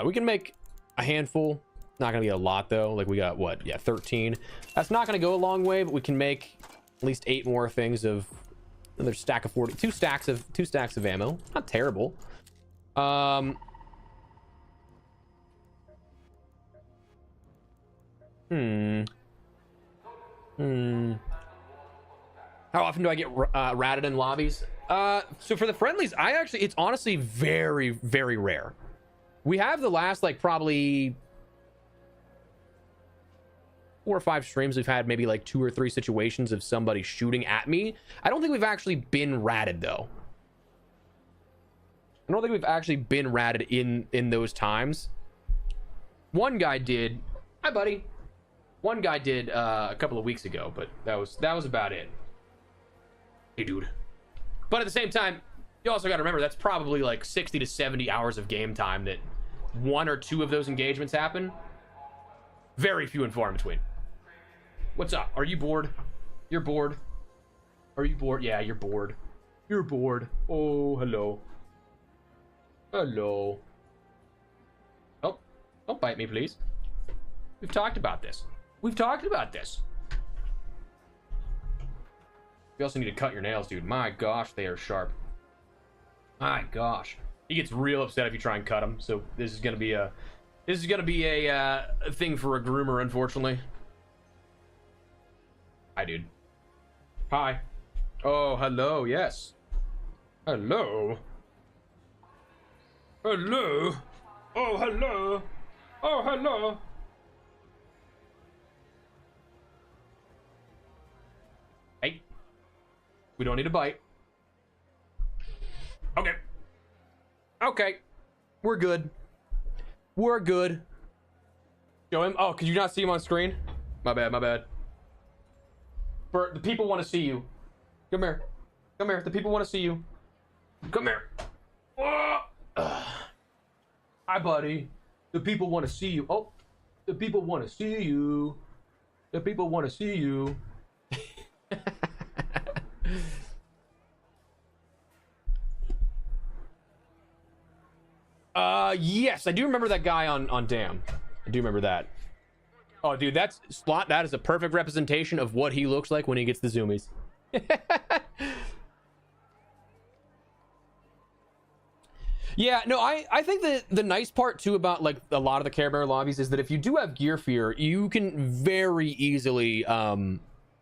A: We can make a handful. Not gonna be a lot though. Like, we got what? Yeah, 13. That's not gonna go a long way, but we can make at least 8 more things of another stack of 40. Two stacks of ammo. Not terrible. How often do I get ratted in lobbies? So for the friendlies, it's honestly very, very rare. We have the last, like, probably 4 or 5 streams, we've had maybe like 2 or 3 situations of somebody shooting at me. I don't think we've actually been ratted though. I don't think we've actually been ratted in those times. One guy did. Hi, buddy. One guy did a couple of weeks ago, but that was about it. Hey, dude. But at the same time, you also got to remember that's probably like 60 to 70 hours of game time that 1 or 2 of those engagements happen. Very few and far in between. What's up? Are you bored? You're bored? Are you bored? Yeah, you're bored. You're bored. Oh, hello. Hello. Oh, don't bite me, please. We've talked about this. We also need to cut your nails, dude. My gosh, they are sharp. My gosh. He gets real upset if you try and cut him. So this is gonna be a thing for a groomer, unfortunately. Hi, dude. Hi. Oh, hello. Yes. Hello. Hello. Oh, hello. Oh, hello. Hey. We don't need a bite. Okay. Okay. We're good. We're good. Show him. Oh, could you not see him on screen? My bad, my bad. The people want to see you. Come here. Come here. The people want to see you. Come here. Hi, buddy. The people want to see you. Oh, the people want to see you. The people want to see you. Yes, I do remember that guy on Dam. I do remember that. Oh, dude, that is a perfect representation of what he looks like when he gets the zoomies. Yeah, no, I think that the nice part too about like a lot of the Care Bear lobbies is that if you do have gear fear, you can very easily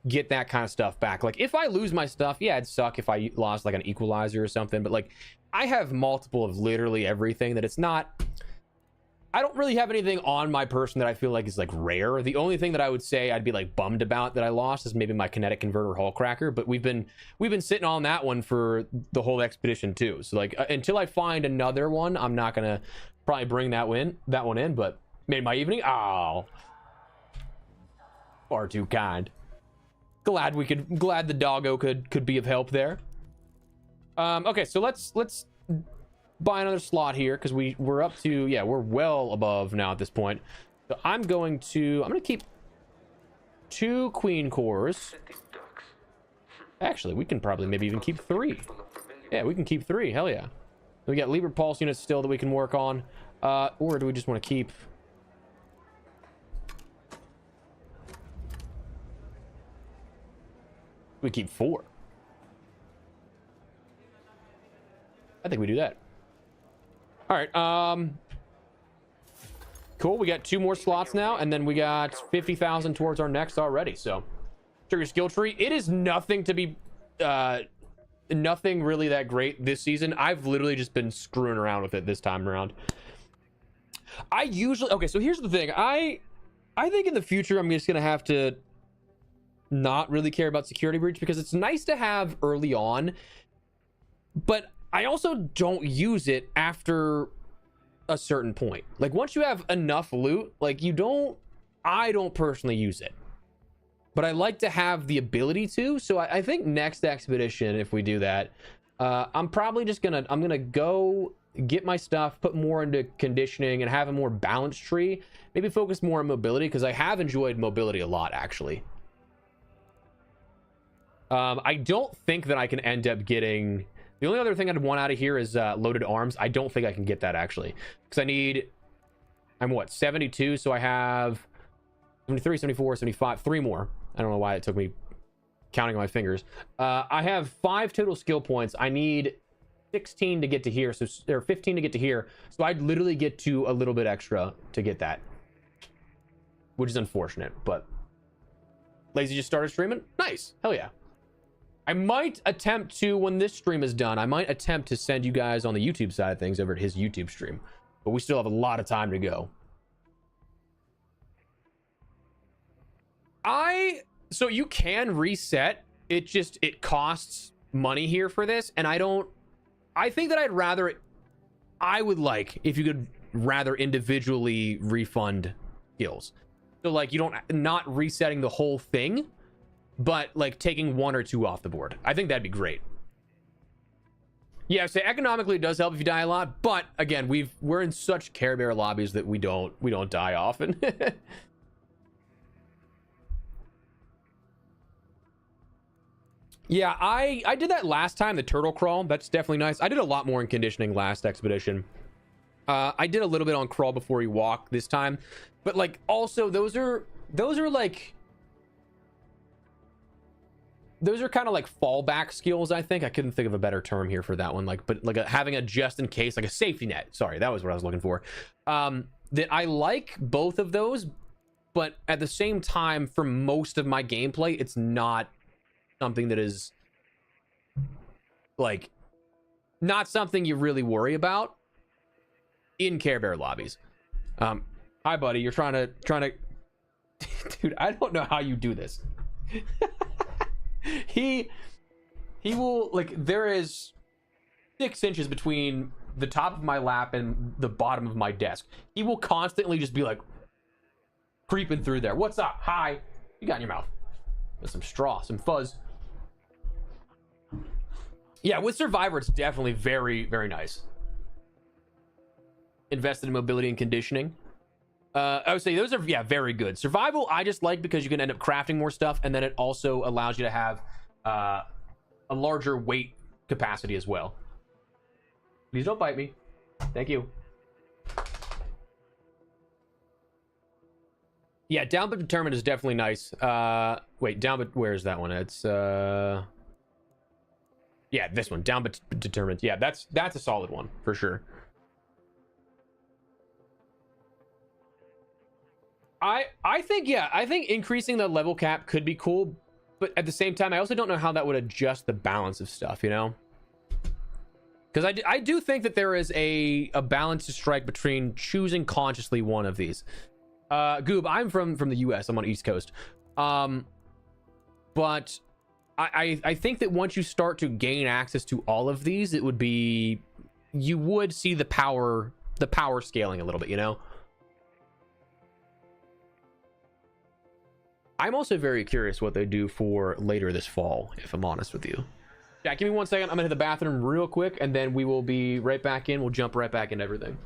A: get that kind of stuff back. Like if I lose my stuff, yeah, it'd suck if I lost like an equalizer or something, but like I have multiple of literally everything that it's not. I don't really have anything on my person that I feel like is like rare. The only thing that I would say I'd be like bummed about that I lost is maybe my kinetic converter hull cracker, but we've been sitting on that one for the whole expedition too. So like until I find another one, I'm not gonna probably bring that one in, but made my evening. Oh, far too kind. Glad the doggo could be of help there. Okay, so let's buy another slot here because we're up to, yeah, we're well above now at this point. So I'm gonna keep 2 queen cores. Actually, we can probably maybe even keep 3. Yeah, we can keep 3. Hell yeah. We got Liber Pulse units still that we can work on. Or do we just want to keep? We keep 4. I think we do that. All right, cool. We got 2 more slots now, and then we got 50,000 towards our next already. So, trigger skill tree. It is nothing to be, nothing really that great this season. I've literally just been screwing around with it this time around. Okay, so here's the thing. I think in the future I'm just gonna have to not really care about security breach because it's nice to have early on, but I also don't use it after a certain point. Like once you have enough loot, like I don't personally use it, but I like to have the ability to. So I think next expedition, if we do that, I'm probably just I'm gonna go get my stuff, put more into conditioning and have a more balanced tree, maybe focus more on mobility because I have enjoyed mobility a lot actually. I don't think that I can end up getting. The only other thing I'd want out of here is loaded arms. I don't think I can get that actually because I'm what, 72, so I have 73, 74, 75, 3 more. I don't know why it took me counting on my fingers. I have 5 total skill points. I need 16 to get to here, so there are 15 to get to here, so I'd literally get to a little bit extra to get that, which is unfortunate. But Lazy just started streaming. Nice. Hell yeah. I might attempt to, when this stream is done, I might attempt to send you guys on the YouTube side of things over at his YouTube stream, but we still have a lot of time to go. So you can reset, it costs money here for this, and I think that I would like if you could rather individually refund skills. So like not resetting the whole thing, but like taking 1 or 2 off the board. I think that'd be great. Yeah, so economically it does help if you die a lot, but again, we're in such Care Bear lobbies that we don't die often. Yeah, I did that last time, the turtle crawl. That's definitely nice. I did a lot more in conditioning last expedition. I did a little bit on crawl before you walk this time, but like also those are like, those are kind of like fallback skills. I think I couldn't think of a better term here for that one. But having a just in case, like a safety net. Sorry, that was what I was looking for. That I like both of those, but at the same time, for most of my gameplay, it's not something that is like not something you really worry about in Care Bear lobbies. Hi buddy, you're trying to dude, I don't know how you do this. he will, like, there is 6 inches between the top of my lap and the bottom of my desk. He will constantly just be like creeping through there. What's up? Hi. You got in your mouth. With some straw, some fuzz. Yeah, with Survivor, it's definitely very, very nice. Invested in mobility and conditioning. I would say those are, yeah, very good. Survival, I just like because you can end up crafting more stuff, and then it also allows you to have a larger weight capacity as well. Please don't bite me. Thank you. Yeah, down but determined is definitely nice. Wait, down but where is that one? It's yeah, this one, down but determined. Yeah, that's a solid one for sure. I think, yeah, I think increasing the level cap could be cool, but at the same time, I also don't know how that would adjust the balance of stuff, you know? Because I do think that there is a balance to strike between choosing consciously one of these. Goob, I'm from the US. I'm on East Coast. But I think that once you start to gain access to all of these, it would be, you would see the power scaling a little bit, you know? I'm also very curious what they do for later this fall, if I'm honest with you. Yeah, give me 1 second. I'm gonna hit the bathroom real quick, and then we will be right back in. We'll jump right back into everything.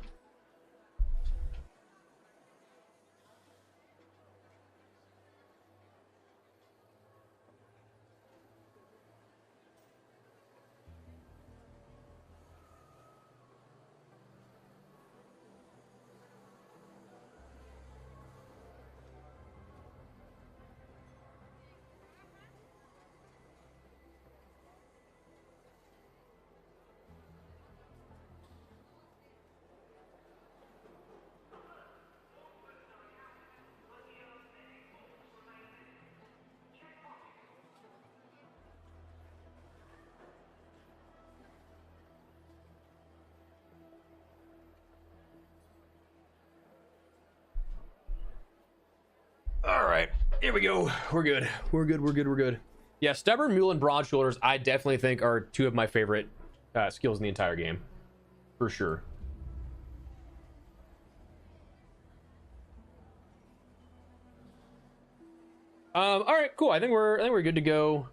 A: All right, here we go. We're good. We're good. Yeah, Stubborn, Mule, and Broad Shoulders, I definitely think are 2 of my favorite skills in the entire game, for sure. All right, cool. I think we're good to go.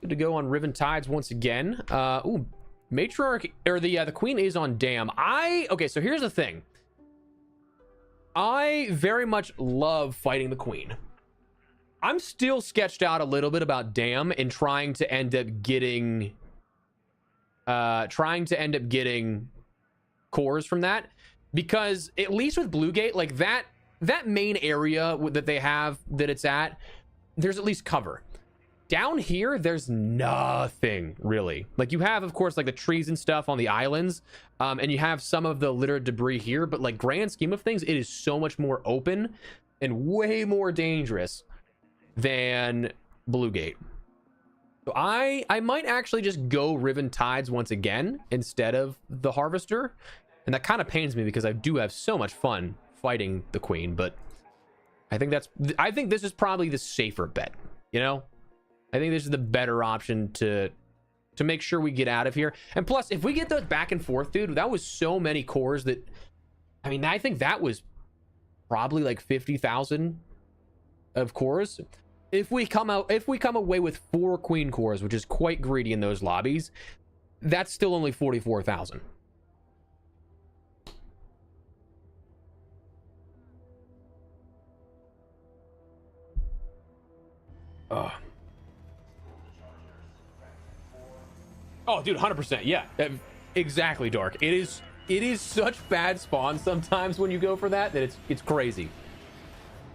A: Good to go on Riven Tides once again. Ooh, Matriarch, or the Queen is on Dam. Okay, so here's the thing. I very much love fighting the Queen. I'm still sketched out a little bit about Dam and trying to end up getting cores from that, because at least with Bluegate, like that main area that they have that it's at, there's at least cover. Down here, there's nothing really. Like, you have, of course, like the trees and stuff on the islands, and you have some of the littered debris here, but like, grand scheme of things, it is so much more open and way more dangerous than Bluegate. So I might actually just go Riven Tides once again instead of the Harvester, and that kind of pains me because I do have so much fun fighting the Queen, but I think this is probably the safer bet, you know? I think this is the better option to make sure we get out of here. And plus, if we get those back and forth, dude, that was so many cores that, I mean, I think that was probably like 50,000 of cores. If we come away with 4 Queen cores, which is quite greedy in those lobbies, that's still only 44,000. Oh, dude, 100%. Yeah, exactly, Dark. It is such bad spawn sometimes when you go for that it's crazy.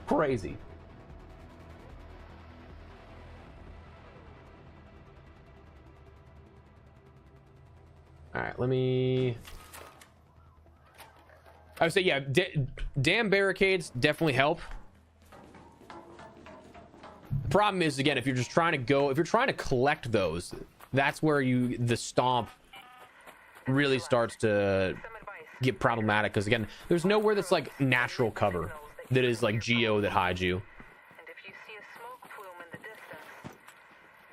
A: Crazy. All right, let me... I would say, yeah, damn barricades definitely help. problem is, again, if you're just trying to go, if you're trying to collect those, that's where the stomp really starts to get problematic, because again, there's nowhere that's like natural cover that is like geo that hides you.
F: And if you see a smoke plume in the distance,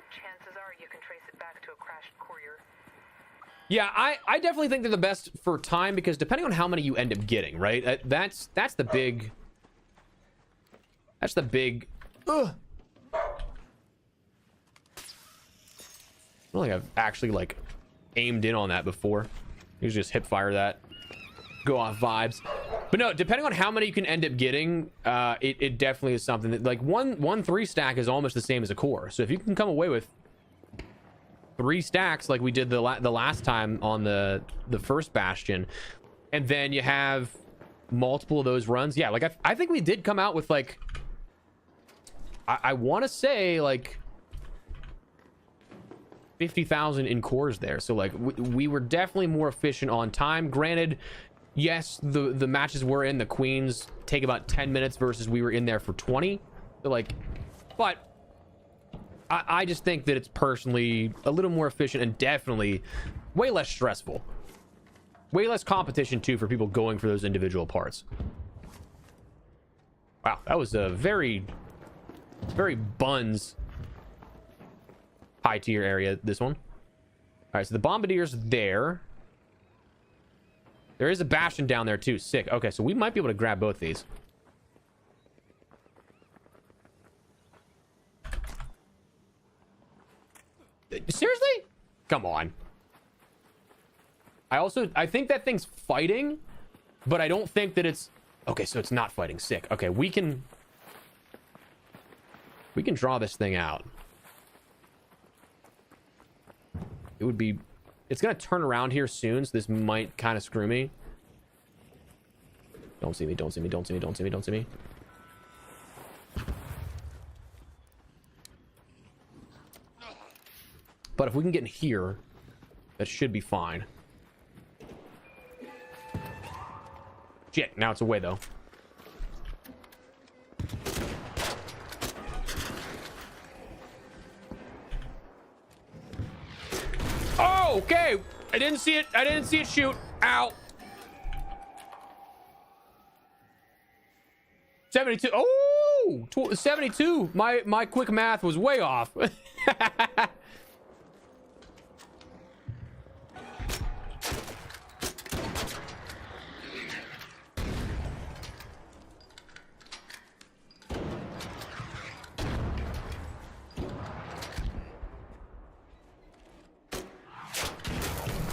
F: chances are you can trace it back to a crashed courier.
A: Yeah, I definitely think they're the best for time, because depending on how many you end up getting, right? That's the big ugh. I don't think I've actually like aimed in on that before. You just hip fire that, go off vibes. But no, depending on how many you can end up getting, it definitely is something that like one 3-stack is almost the same as a core. So if you can come away with 3 stacks like we did the last time on the first Bastion, and then you have multiple of those runs, yeah, like I think we did come out with like I want to say like 50,000 in cores there. So like we were definitely more efficient on time. Granted, yes, the matches we're in, the queens take about 10 minutes versus we were in there for 20. So like, but I just think that it's personally a little more efficient and definitely way less stressful. Way less competition too for people going for those individual parts. Wow, that was a very buns high tier area, this one. All right, so the bombardier's there. There is a Bastion down there too. Sick. Okay, so we might be able to grab both these. Seriously? Come on. I think that thing's fighting, but I don't think that it's... Okay, so it's not fighting. Sick. Okay, we can draw this thing out. It would be... It's going to turn around here soon, so this might kind of screw me. Don't see me, don't see me, don't see me, don't see me, don't see me. But if we can get in here, that should be fine. Shit, now it's away though. Oh, okay. I didn't see it. I didn't see it shoot. Ow. 72. Oh, 72. My quick math was way off.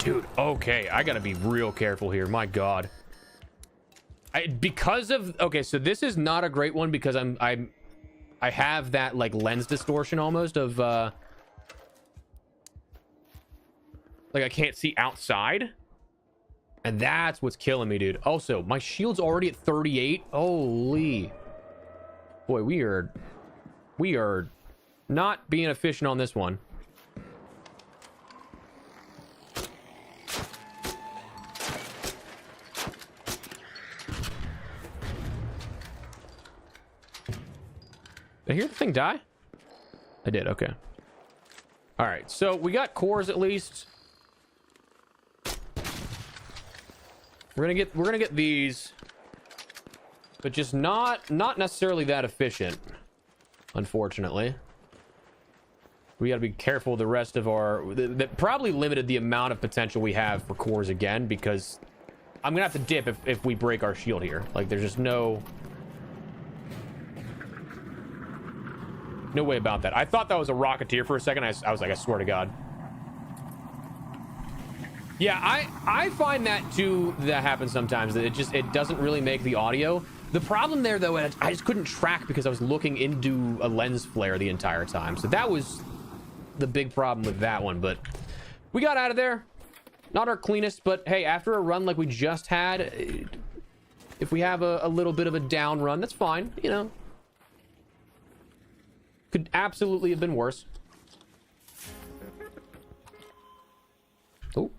A: Dude, okay, I gotta be real careful here. My God, because of okay, so this is not a great one because I have that like lens distortion almost of like I can't see outside, and that's what's killing me, dude. Also, my shield's already at 38. Holy, boy, we are not being efficient on this one. Did I hear the thing die? I did. Okay. All right. So we got cores at least. We're gonna get these, but just not necessarily that efficient. Unfortunately, we got to be careful. The rest of our that probably limited the amount of potential we have for cores again, because I'm gonna have to dip if we break our shield here. Like there's just no way about that. I thought that was a Rocketeer for a second. I was like, I swear to God. Yeah, I find that too, that happens sometimes, that it doesn't really make the audio. The problem there though, I just couldn't track because I was looking into a lens flare the entire time. So that was the big problem with that one, but we got out of there. Not our cleanest, but hey, after a run like we just had, if we have a little bit of a down run, that's fine, you know. Could absolutely have been worse. Oh.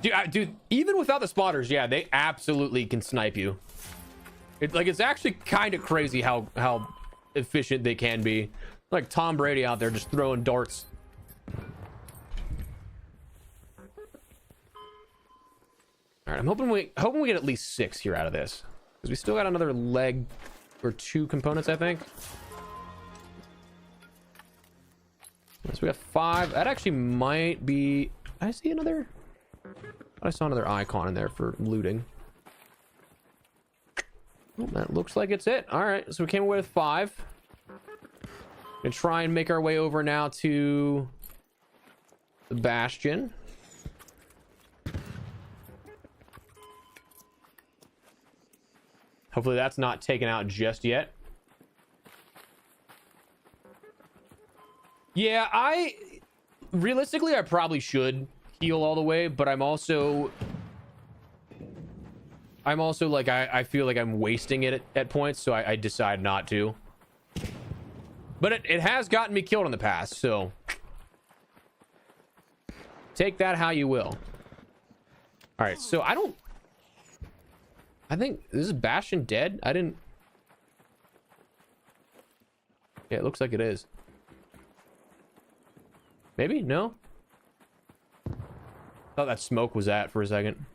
A: Dude, even without the spotters, yeah, they absolutely can snipe you. It's actually kind of crazy how efficient they can be. Like Tom Brady out there just throwing darts. All right, I'm hoping we get at least 6 here out of this, because we still got another leg or 2 components, I think. So we got 5. That actually might be. I see another. I saw another icon in there for looting. Well, that looks like it's it. All right, so we came away with 5. Gonna try and make our way over now to the Bastion. Hopefully that's not taken out just yet. Yeah, realistically, I probably should heal all the way, but I'm also like, I feel like I'm wasting it at points, so I decide not to. But it has gotten me killed in the past, so take that how you will. All right, so I think this is Bastion dead. Yeah, it looks like it is. Maybe? No? Thought that smoke was that for a second.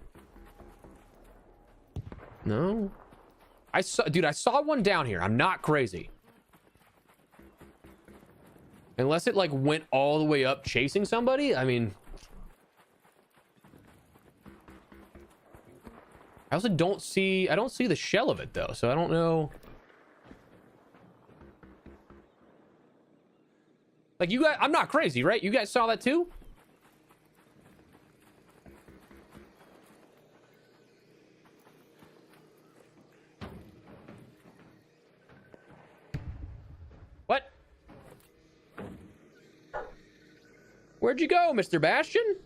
A: No? I saw one down here. I'm not crazy. Unless it like went all the way up chasing somebody. I mean, I also don't see the shell of it though, so I don't know. Like you guys, I'm not crazy, right? You guys saw that too? What? Where'd you go, Mr. Bastion?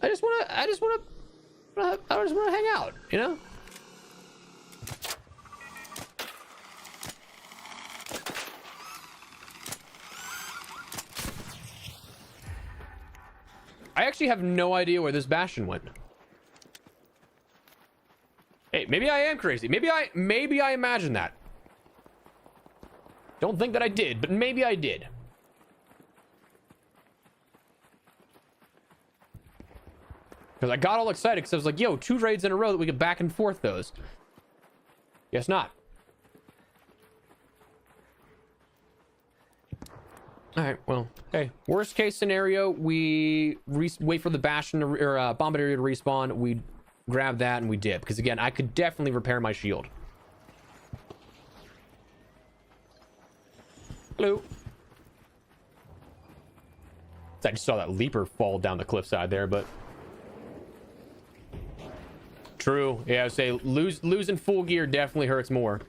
A: I just wanna hang out, you know? I actually have no idea where this Bastion went. Hey, maybe I am crazy. Maybe I imagined that. Don't think that I did, but maybe I did. Because I got all excited because I was like, yo, 2 raids in a row that we could back and forth those. Guess not. All right, well, hey, worst case scenario, we wait for the Bastion or Bombardier to respawn. We grab that and we dip. Because again, I could definitely repair my shield. Hello. I just saw that leaper fall down the cliffside there, but true. Yeah, I would say losing full gear definitely hurts more.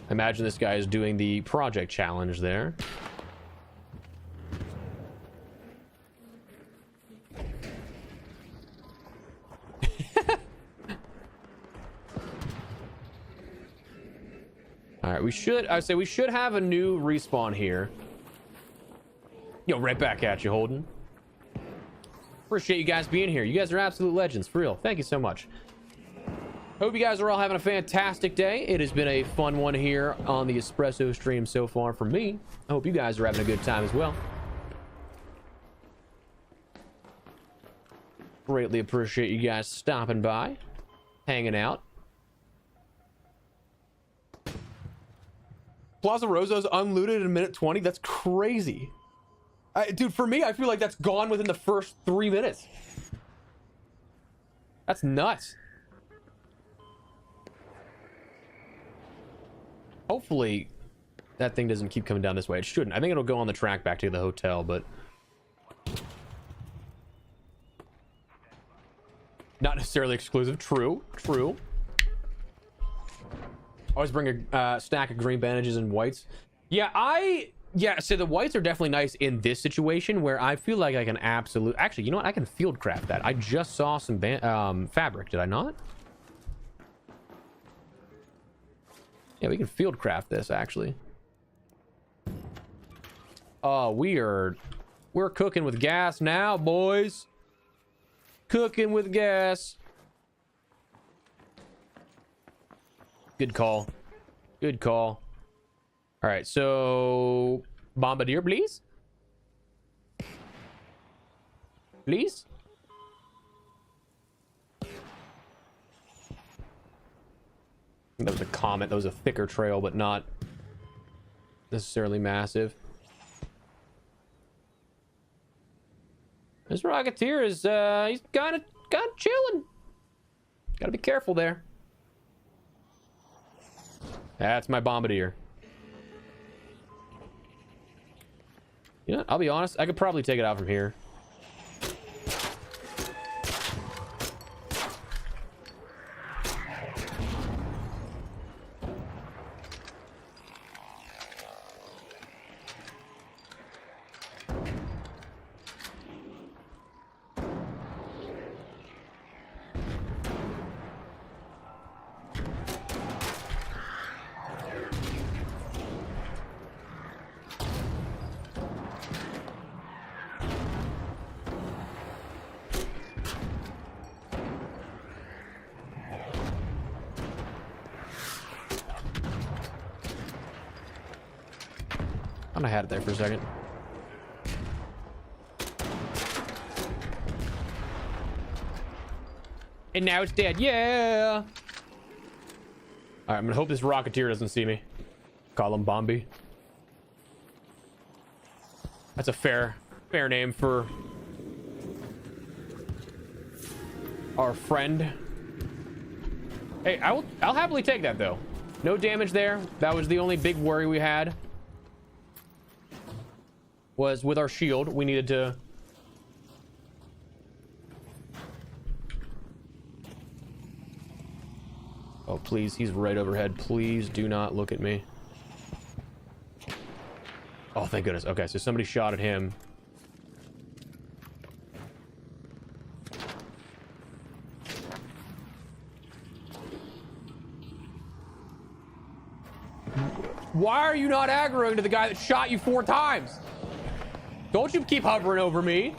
A: Imagine this guy is doing the project challenge there. All right, I'd say we should have a new respawn here. Yo, right back at you, Holden. Appreciate you guys being here. You guys are absolute legends, for real. Thank you so much. Hope you guys are all having a fantastic day. It has been a fun one here on the Espresso stream so far for me. I hope you guys are having a good time as well. Greatly appreciate you guys stopping by, hanging out. Plaza Rosa's unlooted in a minute 20. That's crazy. Dude, for me, I feel like that's gone within the first 3 minutes. That's nuts. Hopefully that thing doesn't keep coming down this way. It shouldn't. I think it'll go on the track back to the hotel, but not necessarily exclusive. True. Always bring a stack of green bandages and whites. So the whites are definitely nice in this situation where I feel like I can actually, you know what? I can field craft that. I just saw some fabric, did I not? Yeah, we can field craft this actually. Oh, we're cooking with gas now, boys. Cooking with gas. Good call. Good call. All right, so bombardier, please. Please. That was a comet. That was a thicker trail, but not necessarily massive. This Rocketeer is he's kind of chilling. Gotta be careful there. That's my bombardier. You know, I'll be honest, I could probably take it out from here. I had it there for a second. And now it's dead. Yeah. All right, I'm gonna hope this Rocketeer doesn't see me. Call him Bombi. That's a fair name for our friend. Hey, I'll happily take that though. No damage there. That was the only big worry we had. Was with our shield, we needed to... Oh, please, he's right overhead. Please do not look at me. Oh, thank goodness. Okay, so somebody shot at him. Why are you not aggroing to the guy that shot you 4 times? Don't you keep hovering over me.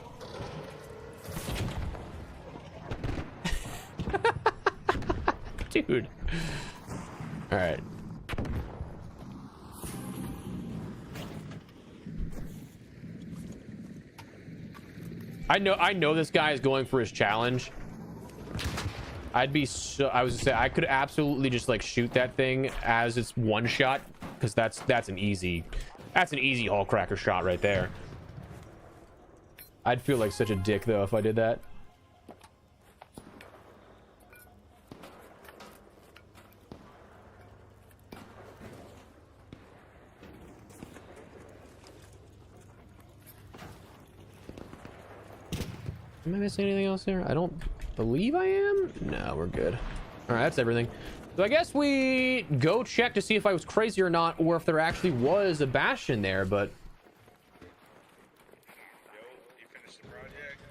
A: Dude. All right. I know this guy is going for his challenge. I was gonna say I could absolutely just like shoot that thing as it's one shot, because that's an easy hall cracker shot right there. I'd feel like such a dick though if I did that. Am I missing anything else here? I don't believe I am. No, we're good. All right, that's everything. So I guess we go check to see if I was crazy or not, or if there actually was a bastion there, but...
C: You finished the project?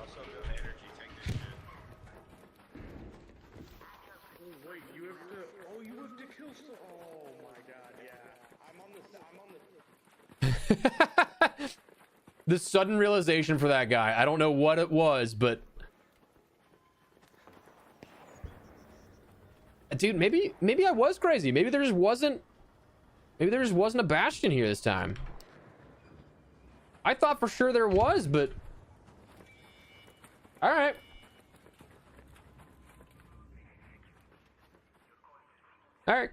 C: Also the energy tank this shit. Oh wait, you have to kill stuff. Oh my god, yeah. I'm on the
A: The sudden realization for that guy. I don't know what it was, but... Dude, maybe I was crazy. Maybe there just wasn't a bastion here this time. I thought for sure there was, but... Alright. Alright.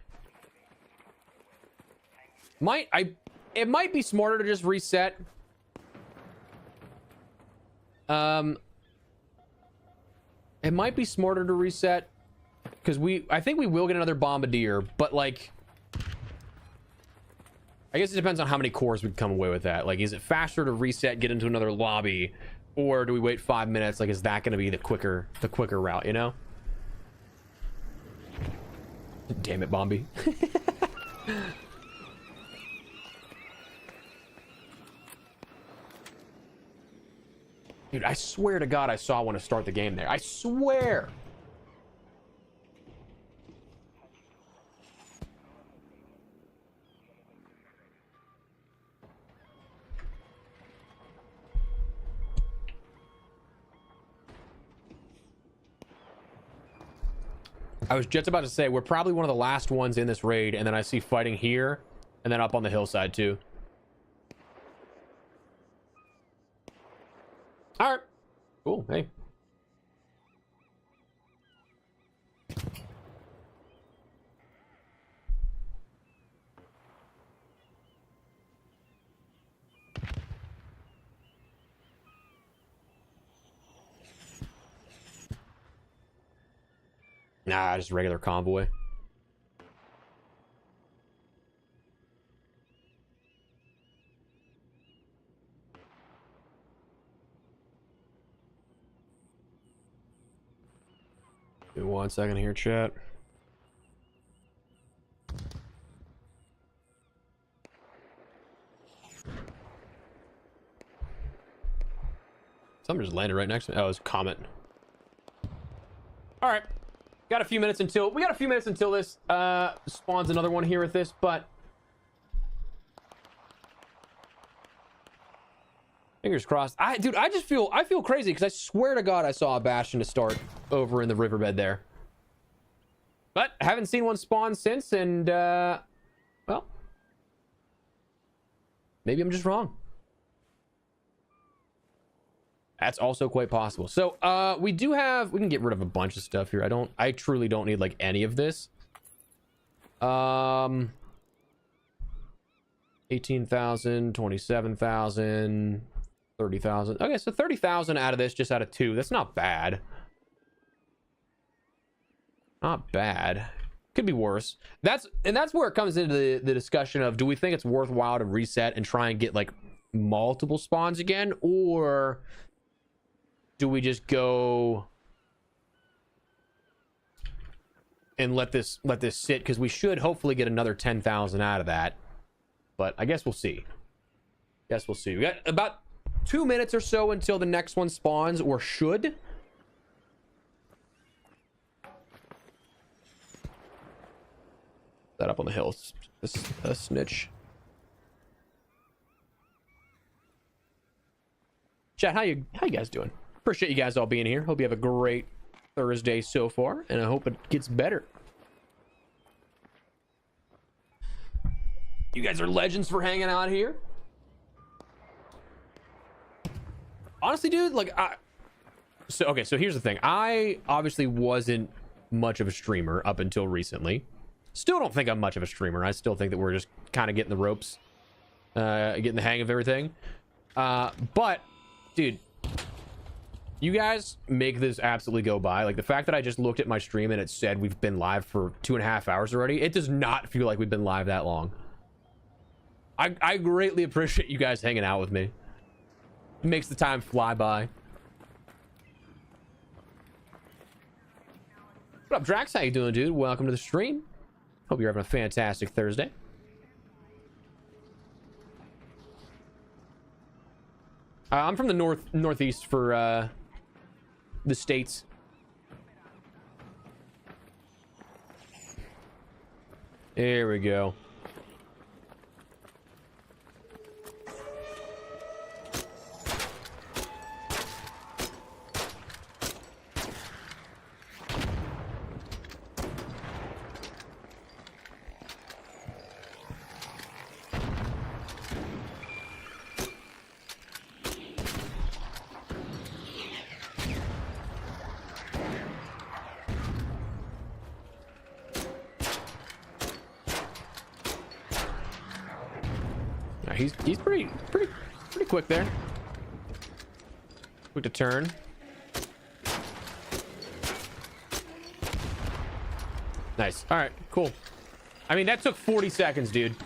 A: It might be smarter to just reset. It might be smarter to reset, because I think we will get another bombardier, but like, I guess it depends on how many cores we can come away with that. Like, is it faster to reset, get into another lobby, or do we wait 5 minutes? Like, is that going to be the quicker route, you know? Damn it, Bombi. Dude, I swear to God I saw one to start the game there. I swear. I was just about to say, we're probably one of the last ones in this raid, and then I see fighting here, and then up on the hillside, too. Alright. Cool, hey. Nah, just regular convoy. Give me 1 second here, chat. Something just landed right next to me. Oh, it was a comet. All right. We got a few minutes until this spawns another one here with this, but fingers crossed. I feel crazy because I swear to God I saw a bastion to start over in the riverbed there, but haven't seen one spawn since, and well, maybe I'm just wrong. That's also quite possible. So we can get rid of a bunch of stuff here. I truly don't need like any of this. 18,000, 27,000, 30,000. Okay, so 30,000 out of this, just out of 2. That's not bad. Not bad. Could be worse. That's where it comes into the discussion of, do we think it's worthwhile to reset and try and get like multiple spawns again, or do we just go and let this sit, because we should hopefully get another 10,000 out of that, but I guess we'll see. We got about 2 minutes or so until the next one spawns, or should. That up on the hill, a snitch. Chat, how you guys doing? Appreciate you guys all being here. Hope you have a great Thursday so far, and I hope it gets better. You guys are legends for hanging out here. Honestly, dude, like so here's the thing. I obviously wasn't much of a streamer up until recently. Still don't think I'm much of a streamer. I still think that we're just kind of getting the ropes, getting the hang of everything. But dude, you guys make this absolutely go by. Like, the fact that I just looked at my stream and it said we've been live for 2.5 hours already, it does not feel like we've been live that long. I greatly appreciate you guys hanging out with me. It makes the time fly by. What up, Drax? How you doing, dude? Welcome to the stream. Hope you're having a fantastic Thursday. I'm from the northeast for the States. There we go. He's pretty quick there. Quick to turn. Nice. All right, cool. I mean, that took 40 seconds, dude.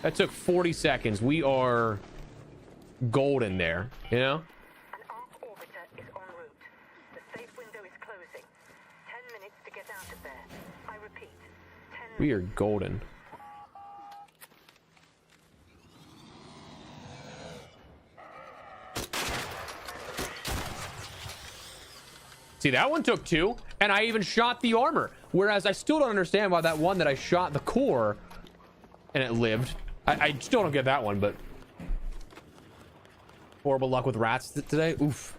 A: That took 40 seconds. We are golden there, you know?
F: An arc orbiter is en route. The safe window is closing. 10 minutes to get out of there. I repeat, 10 minutes.
A: We are golden. See, that one took 2, and I even shot the armor. Whereas I still don't understand why that one that I shot the core and it lived. I still don't get that one, but horrible luck with rats today. Oof.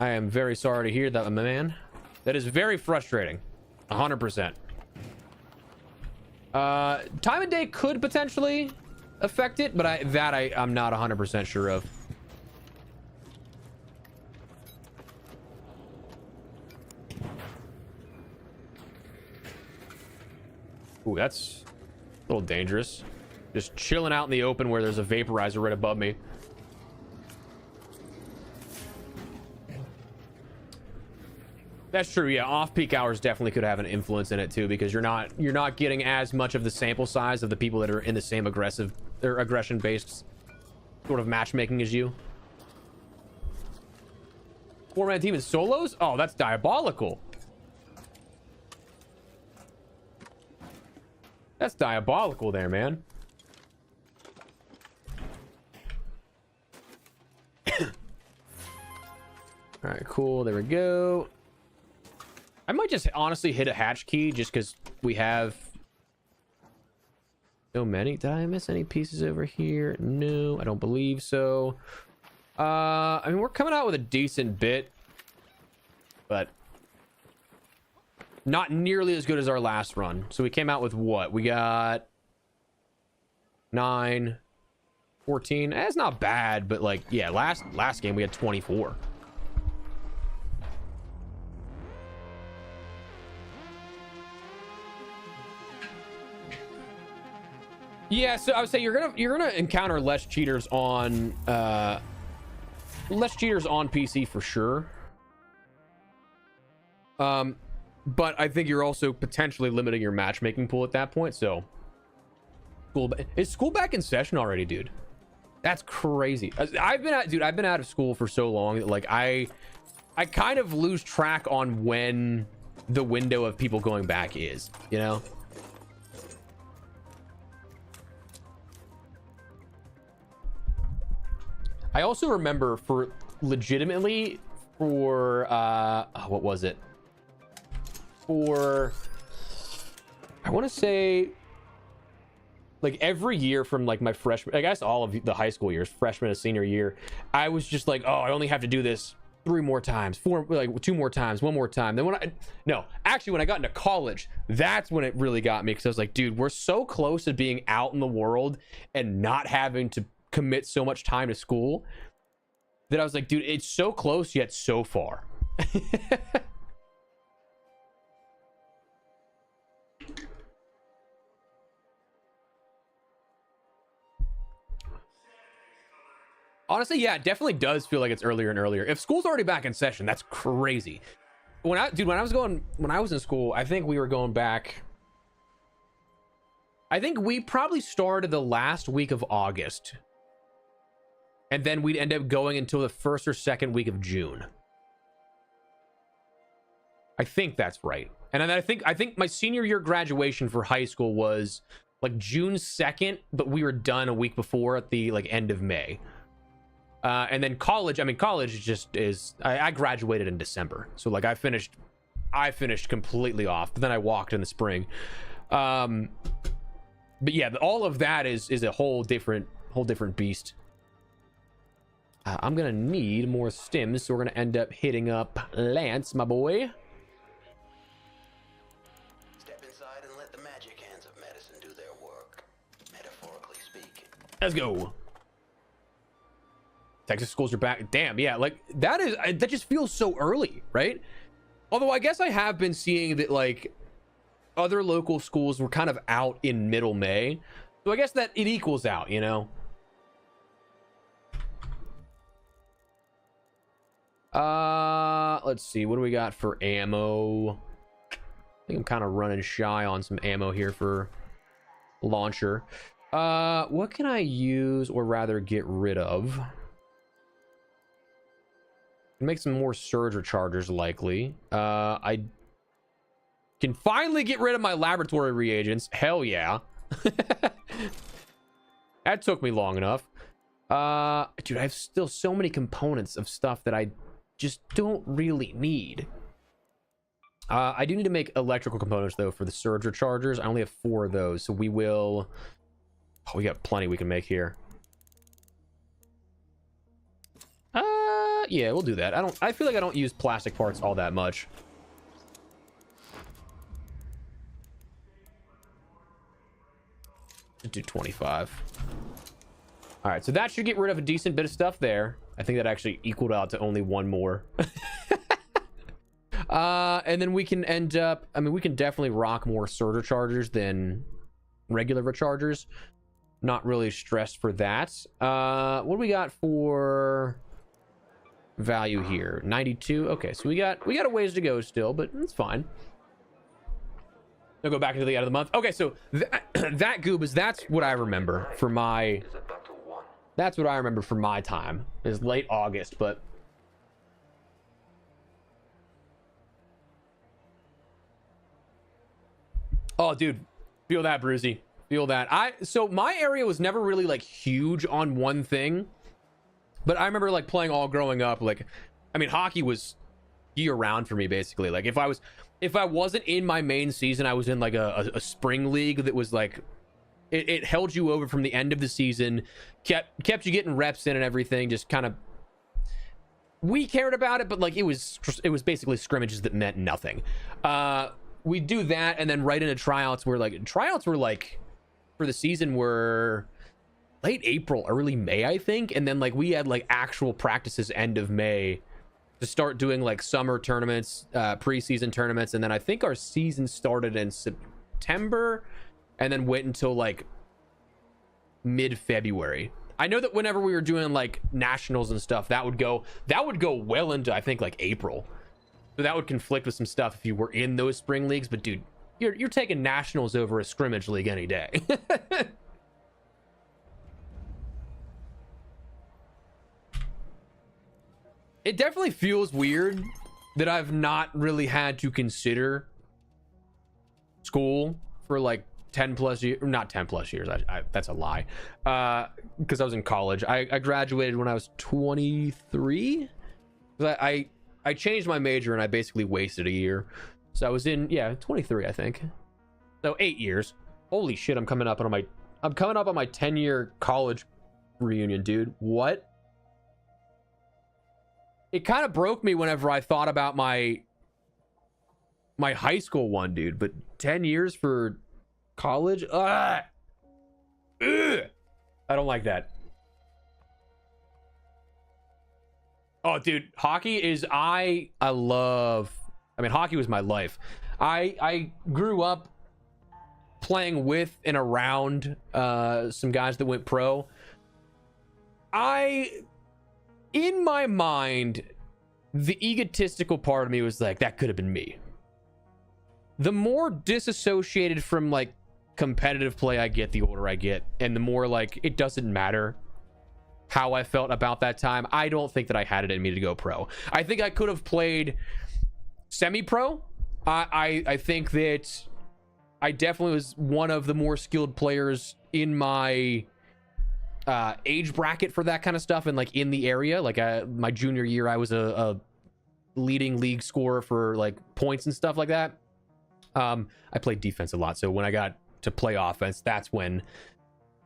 A: I am very sorry to hear that, my man. That is very frustrating. 100%. Time of day could potentially affect it, but I'm not 100% sure of. Ooh, that's a little dangerous. Just chilling out in the open where there's a vaporizer right above me. That's true. Yeah, off-peak hours definitely could have an influence in it too, because you're not getting as much of the sample size of the people that are in the same aggressive or aggression-based sort of matchmaking as you. 4-man team in solos? Oh, that's diabolical. That's diabolical there, man. All right, cool. There we go. I might just honestly hit a hatch key just because we have so many. Did I miss any pieces over here? No, I don't believe so. I mean, we're coming out with a decent bit, but not nearly as good as our last run. So we came out with what? We got 9, 14. That's not bad, but like, yeah, last game we had 24. Yeah, so I would say you're gonna encounter less cheaters on PC for sure. But I think you're also potentially limiting your matchmaking pool at that point. So, is school back in session already, dude? That's crazy. I've been out of school for so long that like I kind of lose track on when the window of people going back is, you know? I also remember for legitimately for what was it? For I want to say like every year from like my freshman, I guess all of the high school years, freshman to senior year, I was just like, oh, I only have to do this 3 more times, 4, like 2 more times, 1 more time. Then when I got into college, that's when it really got me, because I was like, dude, we're so close to being out in the world and not having to commit so much time to school that I was like, dude, it's so close yet so far. Honestly, yeah, it definitely does feel like it's earlier and earlier. If school's already back in session, that's crazy. When I was in school, I think we were going back. I think we probably started the last week of August. And then we'd end up going until the 1st or 2nd week of June. I think that's right. And then I think my senior year graduation for high school was like June 2nd, but we were done a week before at the like end of May. And then college just is, I graduated in December. So like I finished completely off, but then I walked in the spring. But yeah, all of that is a whole different beast. I'm gonna need more stims, so we're gonna end up hitting up Lance, my boy.
H: Step inside and let the magic hands of medicine do their work, metaphorically speaking.
A: Let's go. Texas schools are back. Damn, yeah, like that just feels so early, right? Although I guess I have been seeing that like other local schools were kind of out in middle May, so I guess that it equals out, you know. Let's see, what do we got for ammo? I think I'm kind of running shy on some ammo here for launcher. What can I use, or rather get rid of? Make some more surge rechargers likely. I can finally get rid of my laboratory reagents. Hell yeah. That took me long enough. Dude, I have still so many components of stuff that I just don't really need. I do need to make electrical components though for the surge rechargers. I only have 4 of those, so we will. Oh, we got plenty we can make here. Yeah, we'll do that. I feel like I don't use plastic parts all that much. to do 25. All right, so that should get rid of a decent bit of stuff there. I think that actually equaled out to only one more. And then we can end up, I mean, we can definitely rock more surge chargers than regular rechargers. Not really stressed for that. What do we got for value here? 92. Okay, so we got a ways to go still, but it's fine. I'll go back into the end of the month. Okay, so that Goobas, that's what I remember for my, that's what I remember for my time, is late August. But oh dude, feel that, Bruzy, feel that. So my area was never really like huge on one thing, but I remember like playing all growing up. Like, I mean, hockey was year round for me basically. Like if I wasn't in my main season, I was in like a spring league that was like, it held you over from the end of the season, kept you getting reps in and everything. Just kind of, we cared about it, but like it was basically scrimmages that meant nothing. We do that, and then right into tryouts, where like tryouts were like for the season were late April, early May, I think. And then like we had like actual practices end of May to start doing like summer tournaments, preseason tournaments. And then I think our season started in September and then went until like mid-February. I know that whenever we were doing like nationals and stuff, that would go well into, I think, like April. So that would conflict with some stuff if you were in those spring leagues. But dude, you're taking nationals over a scrimmage league any day. It definitely feels weird that I've not really had to consider school for like 10 plus years, not 10 plus years. That's a lie. Because I was in college. I graduated when I was 23. I changed my major and I basically wasted a year. So I was in, 23, I think. So 8 years. Holy shit, I'm coming up on my 10-year college reunion, dude. What? It kind of broke me whenever I thought about my high school one, dude. But 10 years for college? Ugh. Ugh. I don't like that. Oh, dude, hockey is, I mean, hockey was my life. I grew up playing with and around some guys that went pro. In my mind, the egotistical part of me was like, that could have been me. The more disassociated from like competitive play I get, the older I get, and the more like it doesn't matter how I felt about that time. I don't think that I had it in me to go pro. I think I could have played semi-pro. I think that I definitely was one of the more skilled players in my age bracket for that kind of stuff, and like in the area. Like my junior year, I was a leading league scorer for like points and stuff like that. I played defense a lot, so when I got to play offense, that's when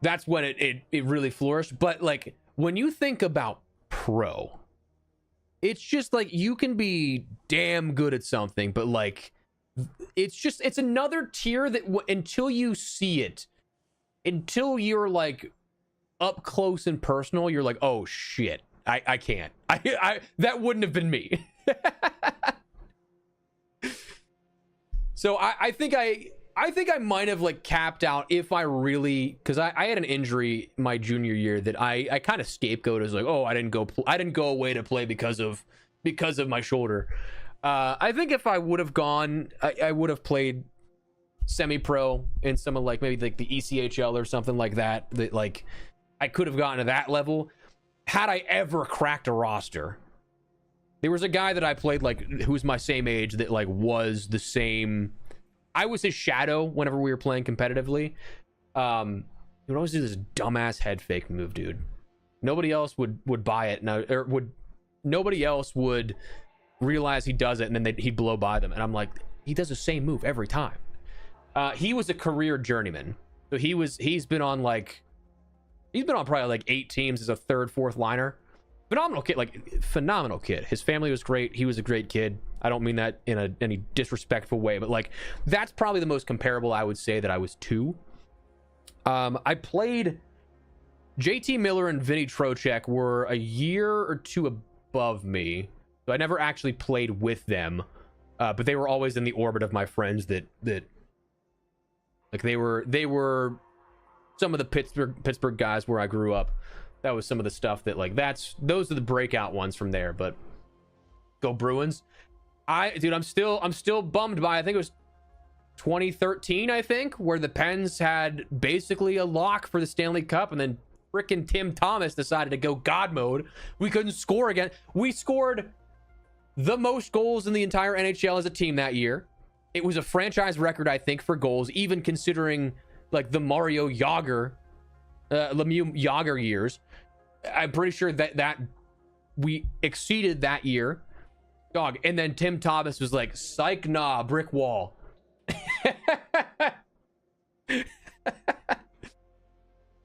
A: it really flourished. But like when you think about pro, it's just like you can be damn good at something, but like it's another tier that until you see it, until you're like up close and personal, you're like, oh shit, I can't. I that wouldn't have been me. So I think I might have like capped out if I really, because I had an injury my junior year that I kind of scapegoated as like, oh, I didn't go away to play because of my shoulder. I think if I would have gone, I would have played semi-pro in some of like maybe like the ECHL or something like that. That like I could have gotten to that level had I ever cracked a roster. There was a guy that I played like who was my same age that like was the same. I was his shadow whenever we were playing competitively. He would always do this dumbass head fake move, dude. Nobody else would buy it, nobody else would realize he does it, and then he'd blow by them. And I'm like, he does the same move every time. He was a career journeyman, so he's been on probably like 8 teams as a third, fourth liner. Phenomenal kid. His family was great. He was a great kid. I don't mean that in any disrespectful way, but like that's probably the most comparable I would say that I was to. I played JT Miller and Vinny Trocheck were a year or two above me, so I never actually played with them, but they were always in the orbit of my friends that like they were some of the Pittsburgh guys where I grew up. That was some of the stuff that like those are the breakout ones from there. But go Bruins. I'm still bummed by, I think it was 2013, I think, where the Pens had basically a lock for the Stanley Cup, and then frickin' Tim Thomas decided to go God mode. We couldn't score again. We scored the most goals in the entire NHL as a team that year. It was a franchise record, I think, for goals, even considering like the Mario Yager, Lemieux Yager years. I'm pretty sure that we exceeded that year. Dog. And then Tim Thomas was like, psych, nah, brick wall.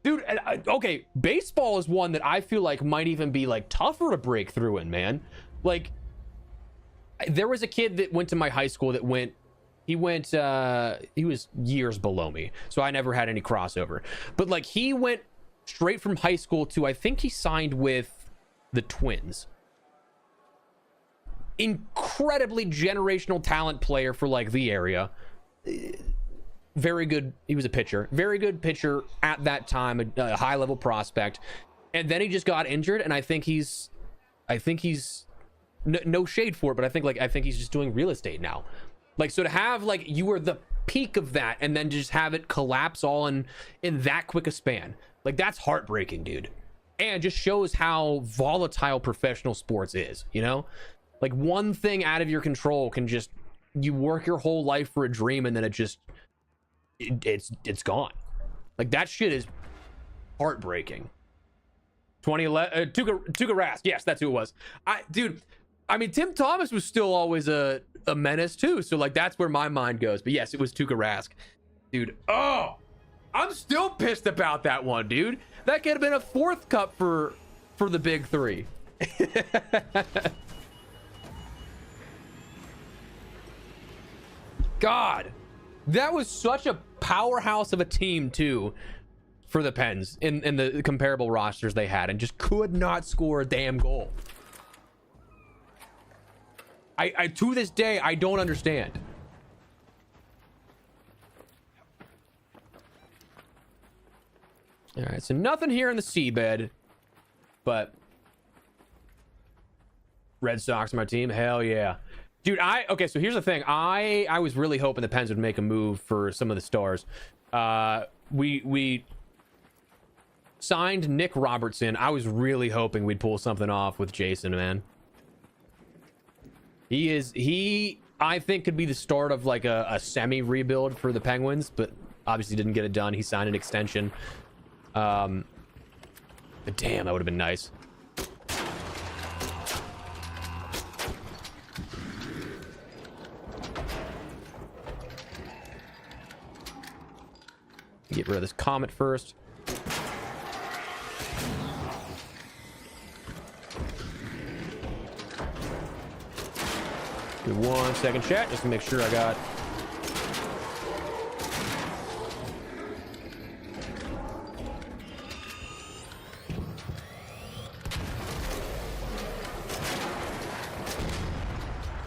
A: Dude, okay, baseball is one that I feel like might even be like tougher to break through in, man. Like, there was a kid that went to my high school that he was years below me, so I never had any crossover. But like, he went straight from high school to, I think he signed with the Twins. Incredibly generational talent player for like the area. Very good. He was a pitcher, very good pitcher at that time, a high level prospect. And then he just got injured. And I think he's no shade for it, but I think he's just doing real estate now. Like, so to have like, you were the peak of that and then just have it collapse all in that quick a span. Like, that's heartbreaking, dude. And just shows how volatile professional sports is, you know? Like, one thing out of your control can just, you work your whole life for a dream and then it's gone. Like, that shit is heartbreaking. 2011, Tuukka Rask. Yes, that's who it was. Dude, I mean, Tim Thomas was still always a menace too. So like, that's where my mind goes. But yes, it was Tuukka Rask. Dude, oh, I'm still pissed about that one, dude. That could have been a fourth cup for the big three. God, that was such a powerhouse of a team too for the Pens in the comparable rosters they had, and just could not score a damn goal. I to this day, I don't understand. All right, so nothing here in the seabed, but Red Sox are my team. Hell yeah. Dude, okay, so here's the thing. I was really hoping the Pens would make a move for some of the stars. We signed Nick Robertson. I was really hoping we'd pull something off with Jason, man. He I think could be the start of like a semi rebuild for the Penguins, but obviously didn't get it done. He signed an extension. But damn, that would have been nice. Get rid of this comet first. Give me 1 second, chat, just to make sure I got.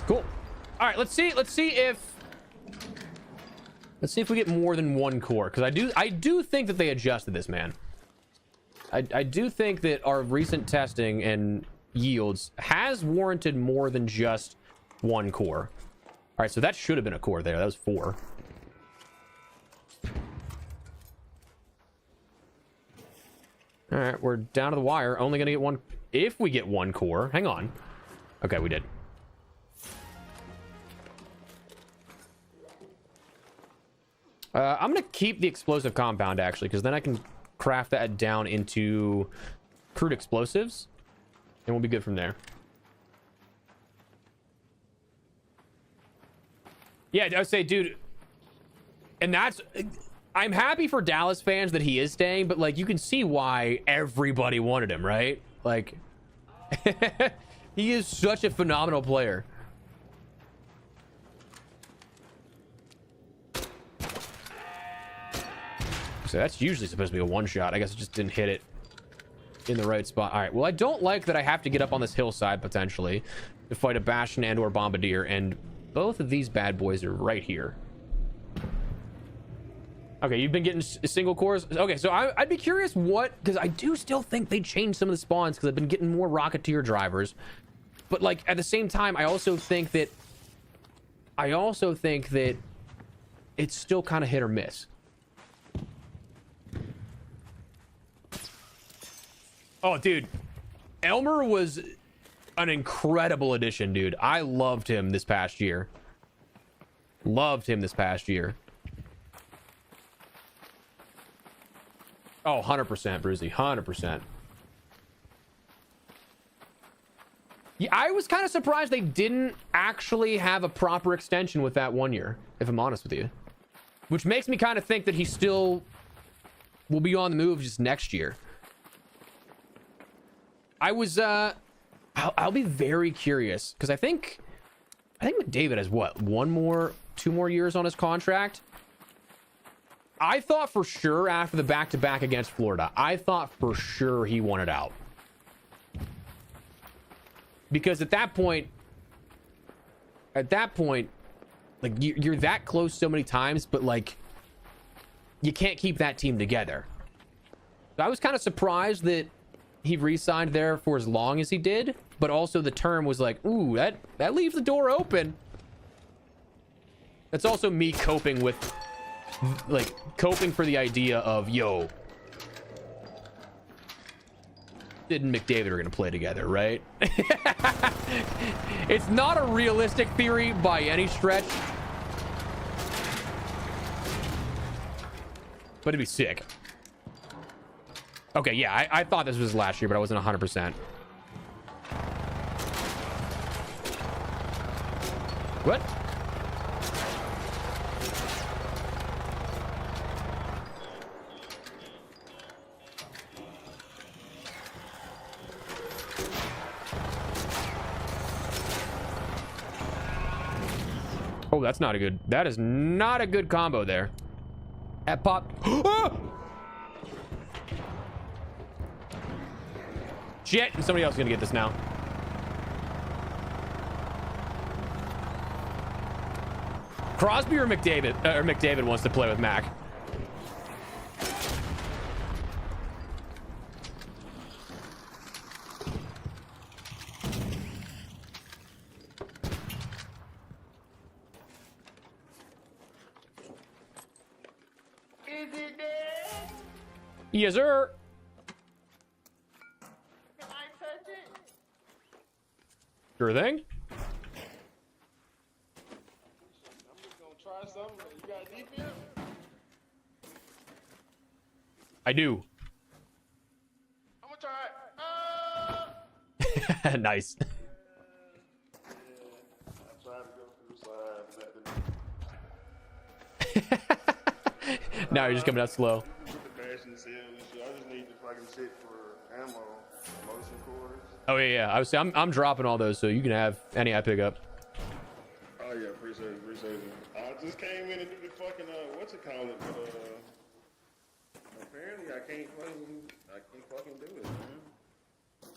A: Cool. All right, let's see if we get more than one core, because I do think that they adjusted this, man. I do think that our recent testing and yields has warranted more than just one core. All right, so that should have been a core there. That was 4. All right, we're down to the wire. Only gonna get one. If we get one core, hang on. Okay, we did. I'm gonna keep the explosive compound actually, because then I can craft that down into crude explosives, and we'll be good from there. Yeah, I would say, dude, and I'm happy for Dallas fans that he is staying, but like, you can see why everybody wanted him, right? Like, he is such a phenomenal player. So that's usually supposed to be a one-shot. I guess it just didn't hit it in the right spot. All right, well, I don't like that I have to get up on this hillside potentially to fight a Bastion and or Bombardier, and both of these bad boys are right here. Okay, you've been getting single cores. Okay, so I'd be curious what, because I do still think they changed some of the spawns because I've been getting more Rocketeer drivers, but like at the same time, I also think that it's still kind of hit or miss. Oh, dude, Elmer was an incredible addition, dude. I loved him this past year. Loved him this past year. Oh, 100%, Brucey. 100%. Yeah, I was kind of surprised they didn't actually have a proper extension with that 1 year, if I'm honest with you. Which makes me kind of think that he still will be on the move just next year. I was, I'll be very curious, because I think McDavid has, what, 2 more years on his contract? I thought for sure after the back-to-back against Florida, I thought for sure he wanted out. Because at that point, like, you're that close so many times, but, like, you can't keep that team together. So I was kind of surprised that he re-signed there for as long as he did, but also the term was like, ooh, that leaves the door open. That's also me coping with, like, coping for the idea of, yo, Sid and McDavid are gonna play together, right? It's not a realistic theory by any stretch, but it'd be sick. Okay, yeah, I thought this was last year, but I wasn't 100%. What? Oh, that's not a good... That is not a good combo there. At pop... Ah! Shit! And somebody else is gonna get this now. Crosby or McDavid? Or McDavid wants to play with Mac.
C: Is it dead?
A: Yes, sir.
C: Can I touch it?
A: Sure thing.
C: I'm just gonna try something. You got defense?
A: I do.
C: I'm gonna try it.
A: Nice.
C: I tried to go through the side, but that didn't.
A: Now you're just coming out slow.
C: With the passion seal and shit, I just need to fucking shit for ammo, motion cores.
A: Oh yeah, I was saying I'm dropping all those, so you can have any I pick up.
C: Oh yeah, appreciate it. I just came in and do the fucking what's it called it, but apparently I can't fucking do it, man.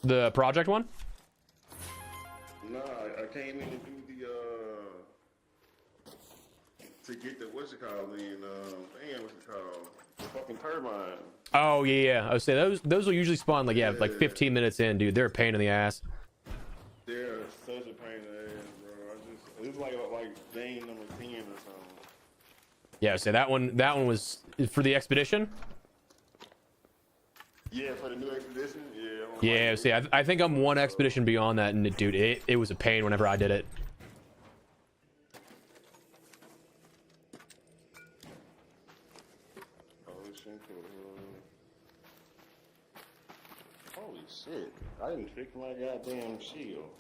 A: The project one?
C: Nah, I came in and do the to get the what's it called in damn what's it called? The fucking turbine.
A: Oh yeah. I would say those will usually spawn like like 15 minutes in, dude. They're a pain in the ass.
C: They're such a pain in the ass, bro. It was like game number 10 or something.
A: Yeah, so that one was for the expedition.
C: Yeah, for the new expedition. Yeah.
A: Yeah, see, I think I'm one expedition beyond that, and dude, it was a pain whenever I did it.
C: Holy shit! I didn't fix my goddamn shield.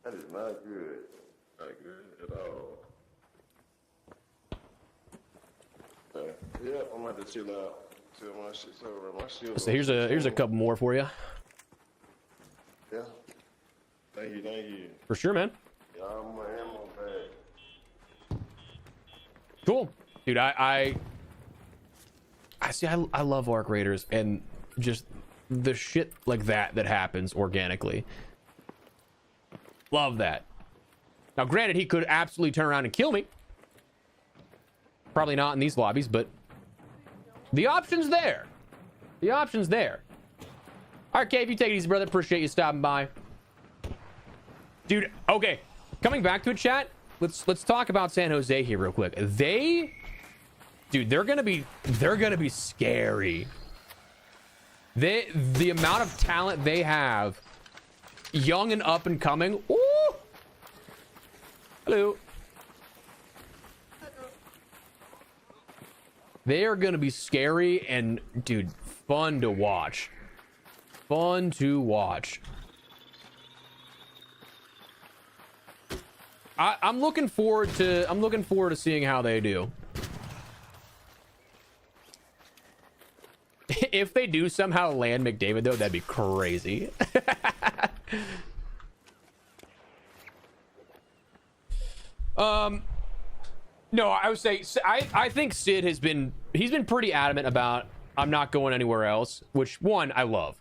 C: That is not good. Not good at all. Yeah, I'm gonna have to chill out till my shit's over. My shield.
A: So here's a couple more for you.
C: Yeah. Thank you.
A: For sure, man.
C: Yeah, I'm my ammo bag.
A: Cool, dude. I see. I love Arc Raiders and just the shit like that happens organically. Love that. Now, granted, he could absolutely turn around and kill me. Probably not in these lobbies, but the option's there. The option's there. All right, Cave, you take it easy, brother. Appreciate you stopping by, dude. Okay, coming back to it, chat. Let's talk about San Jose here real quick. Dude, they're gonna be scary. The amount of talent they have, young and up and coming. Ooh. Hello. They are gonna be scary and, dude, fun to watch. Fun to watch. I'm looking forward to seeing how they do. If they do somehow land McDavid though, that'd be crazy. No, I would say I think Sid he's been pretty adamant about I'm not going anywhere else, which one I love.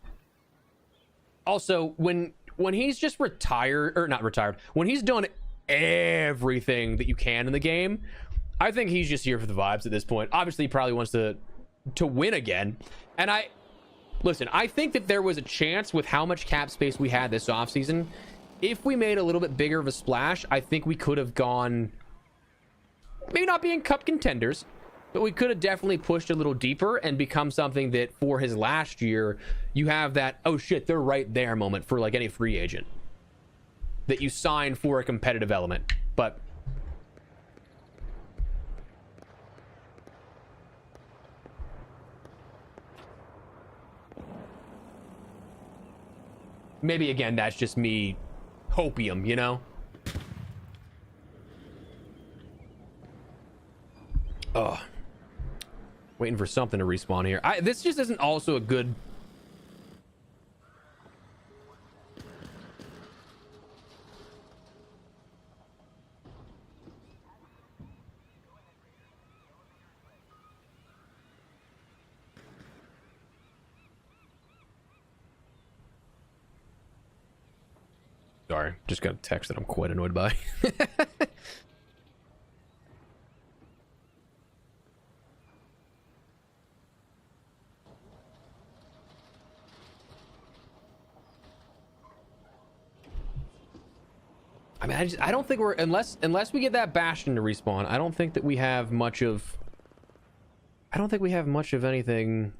A: Also, when he's just retired, or not retired, when he's done everything that you can in the game, I think he's just here for the vibes at this point. Obviously, he probably wants to win again. And I think that there was a chance with how much cap space we had this offseason. If we made a little bit bigger of a splash, I think we could have gone, maybe not being cup contenders, but we could have definitely pushed a little deeper and become something that for his last year, you have that, oh shit, they're right there moment for like any free agent that you sign for a competitive element. But maybe again, that's just me hopium, you know? Oh, waiting for something to respawn here. This just isn't also a good. Sorry, just got a text that I'm quite annoyed by. I mean, I don't think we're, unless we get that Bastion to respawn, I don't think that we have much of, anything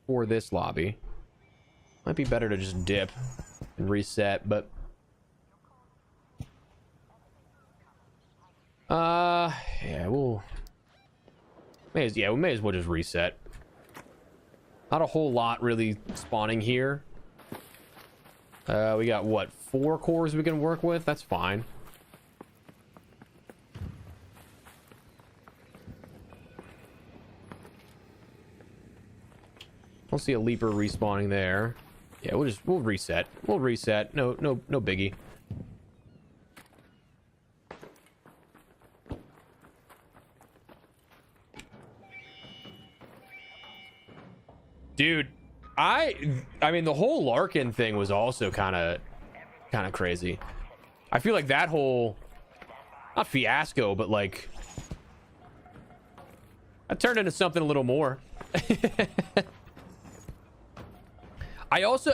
A: for this lobby. Might be better to just dip and reset, but yeah, we may as well just reset. Not a whole lot really spawning here. We got what, 4 cores we can work with? That's fine. I'll see a leaper respawning there. Yeah, we'll reset. We'll reset. No biggie. Dude, I mean, the whole Larkin thing was also kind of crazy. I feel like that whole, not fiasco, but like, that turned into something a little more. I also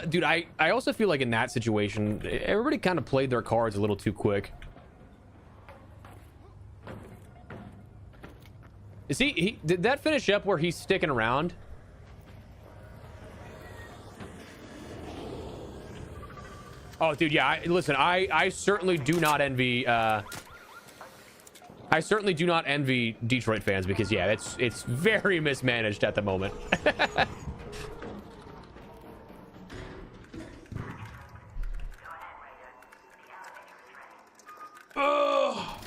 A: feel like in that situation, everybody kind of played their cards a little too quick. Is he did that finish up where he's sticking around? Oh, dude, yeah. Listen, I certainly do not envy. I certainly do not envy Detroit fans because, yeah, it's very mismanaged at the moment. Oh,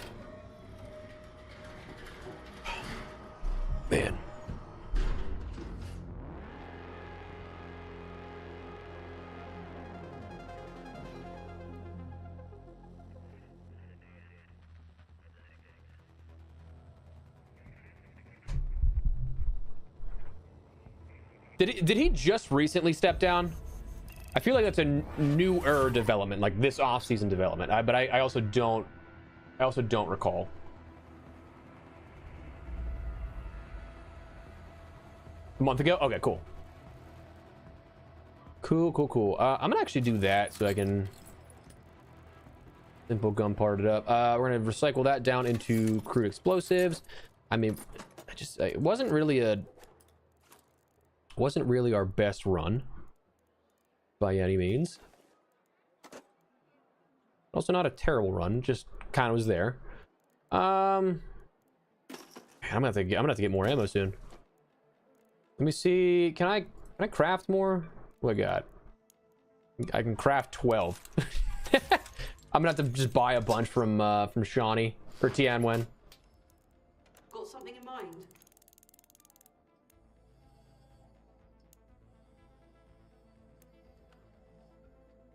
A: man. Did he just recently step down? I feel like that's a newer development, like this off-season development. But I also don't recall. A month ago? Okay, cool. Cool. I'm gonna actually do that so I can simple gun part it up. We're gonna recycle that down into crude explosives. I mean, it wasn't really our best run by any means. Also not a terrible run, just kind of was there. I'm gonna have to get more ammo soon. Let me see. Can I craft more? What I got? I can craft 12. I'm gonna have to just buy a bunch from Shawnee or Tianwen.
I: Got something in mind?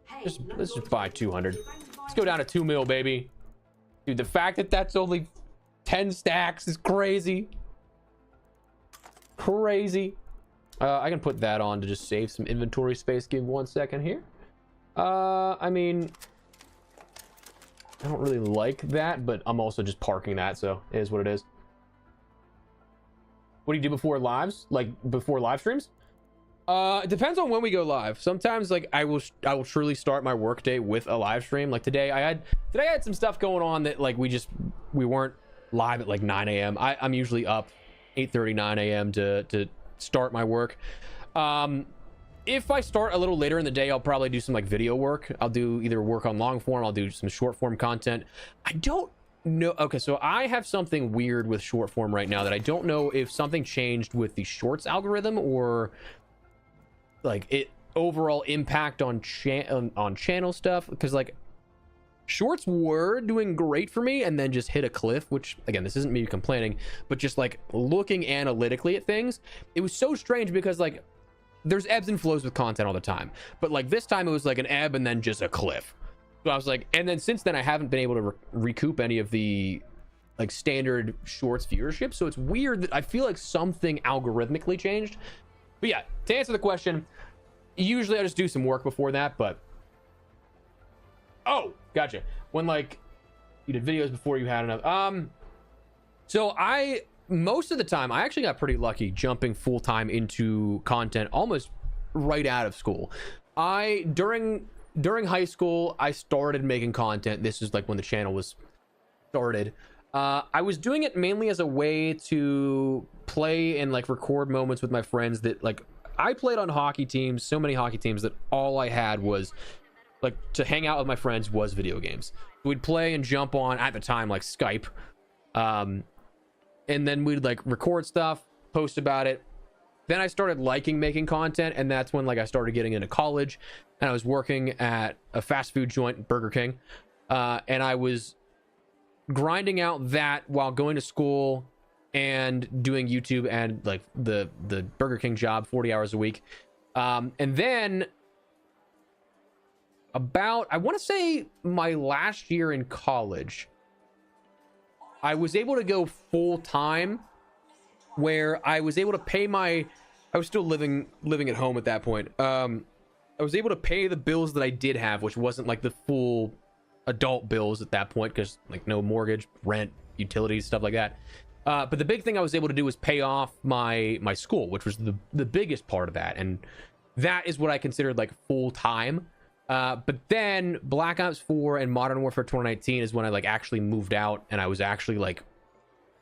I: Hey,
A: Let's just buy 200. Let's go down to 2 mil, baby. Dude, the fact that that's only 10 stacks is crazy. Crazy. I can put that on to just save some inventory space. Give me 1 second here. I mean, I don't really like that, but I'm also just parking that, so it is what it is. What do you do before lives? Like before live streams? It depends on when we go live. Sometimes like I will truly start my workday with a live stream. Like today I had some stuff going on that like we weren't live at like 9 a.m. I'm usually up 8:30, 9 a.m. to start my work. If I start a little later in the day, I'll probably do some like video work. I'll do either work on long form, I'll do some short form content. I don't know. Okay, so I have something weird with short form right now that I don't know if something changed with the shorts algorithm or like it overall impact on channel stuff, because like shorts were doing great for me and then just hit a cliff, which again, this isn't me complaining, but just like looking analytically at things, it was so strange because like there's ebbs and flows with content all the time, but like this time it was like an ebb and then just a cliff. So I was like, and then since then I haven't been able to recoup any of the like standard shorts viewership, so it's weird that I feel like something algorithmically changed. But yeah, to answer the question, usually I just do some work before that, but oh, gotcha. When like you did videos before you had enough. So most of the time I actually got pretty lucky jumping full-time into content almost right out of school. During high school I started making content. This is like when the channel was started. I was doing it mainly as a way to play and like record moments with my friends that like I played on hockey teams, so many hockey teams that all I had was like to hang out with my friends was video games. We'd play and jump on at the time like Skype, and then we'd like record stuff, post about it. Then I started liking making content, and that's when like I started getting into college, and I was working at a fast food joint, Burger King, and I was grinding out that while going to school and doing YouTube and like the Burger King job 40 hours a week. And then about, I want to say my last year in college, I was able to go full time where I was able to pay I was still living at home at that point. I was able to pay the bills that I did have, which wasn't like the full adult bills at that point, because like no mortgage, rent, utilities, stuff like that. But the big thing I was able to do was pay off my school, which was the biggest part of that, and that is what I considered like full time. But then Black Ops 4 and Modern Warfare 2019 is when I like actually moved out, and I was actually like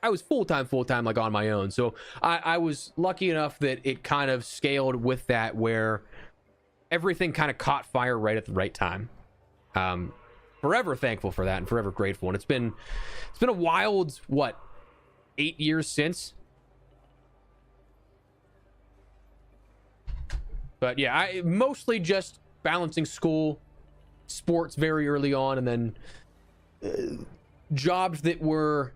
A: I was full time like on my own. So I was lucky enough that it kind of scaled with that, where everything kind of caught fire right at the right time. Forever thankful for that and forever grateful. And it's been a wild 8 years since. But yeah, I mostly just balancing school, sports very early on, and then jobs that were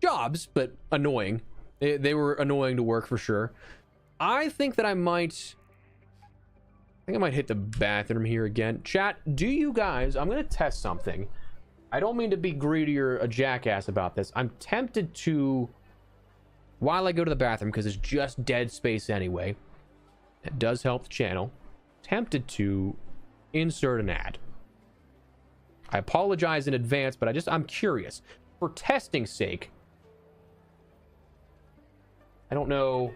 A: jobs but annoying. They were annoying to work for sure. I think I might hit the bathroom here again. Chat, do you guys, I'm gonna test something. I don't mean to be greedy or a jackass about this. I'm tempted to while I go to the bathroom, because it's just dead space anyway, it does help the channel. Tempted to insert an ad. I apologize in advance, but I'm curious. For testing's sake, I don't know.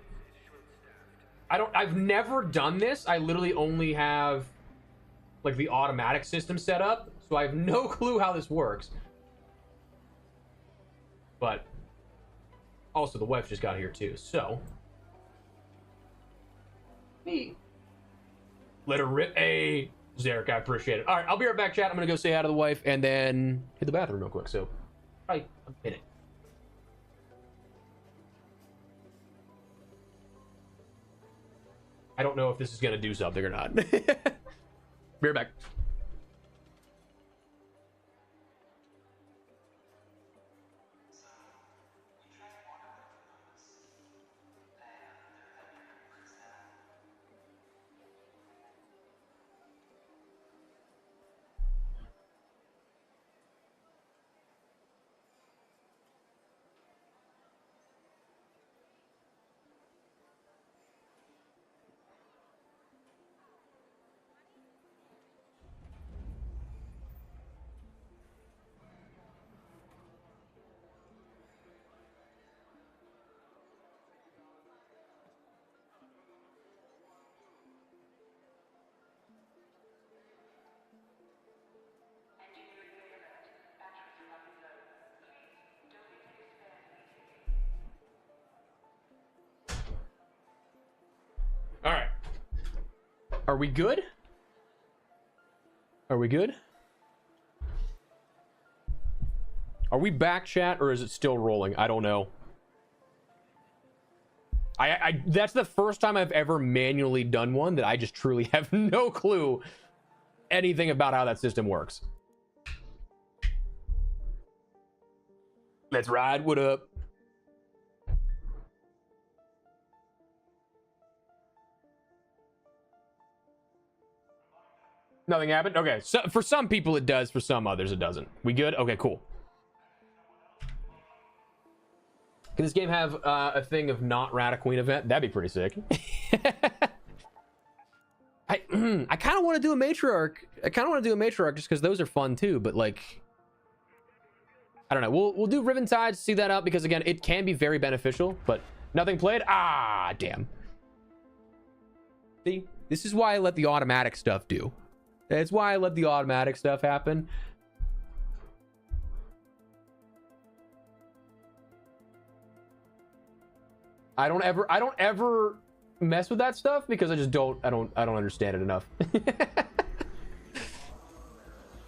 A: I've never done this. I literally only have like the automatic system set up, so I have no clue how this works. But also the wife just got here too, so let her rip. Hey, Zarek, I appreciate it. All right, I'll be right back, chat. I'm gonna go say hi to the wife and then hit the bathroom real quick. So, probably a minute. I don't know if this is gonna do something or not. Be right back. All right. Are we good? Are we good? Are we back, chat, or is it still rolling? I don't know. I that's the first time I've ever manually done one that I just truly have no clue anything about how that system works. Let's ride. What up? Nothing happened? Okay. So for some people it does, for some others it doesn't. We good? Okay, cool. Can this game have a thing of not rat a queen event? That'd be pretty sick. I kind of want to do a matriarch. I kind of want to do a matriarch just because those are fun too. But like, I don't know. We'll do Riventide to see that out because again, it can be very beneficial. But nothing played. Ah, damn. See, this is why I let the automatic stuff do. That's why I let the automatic stuff happen. I don't ever mess with that stuff because I just don't understand it enough.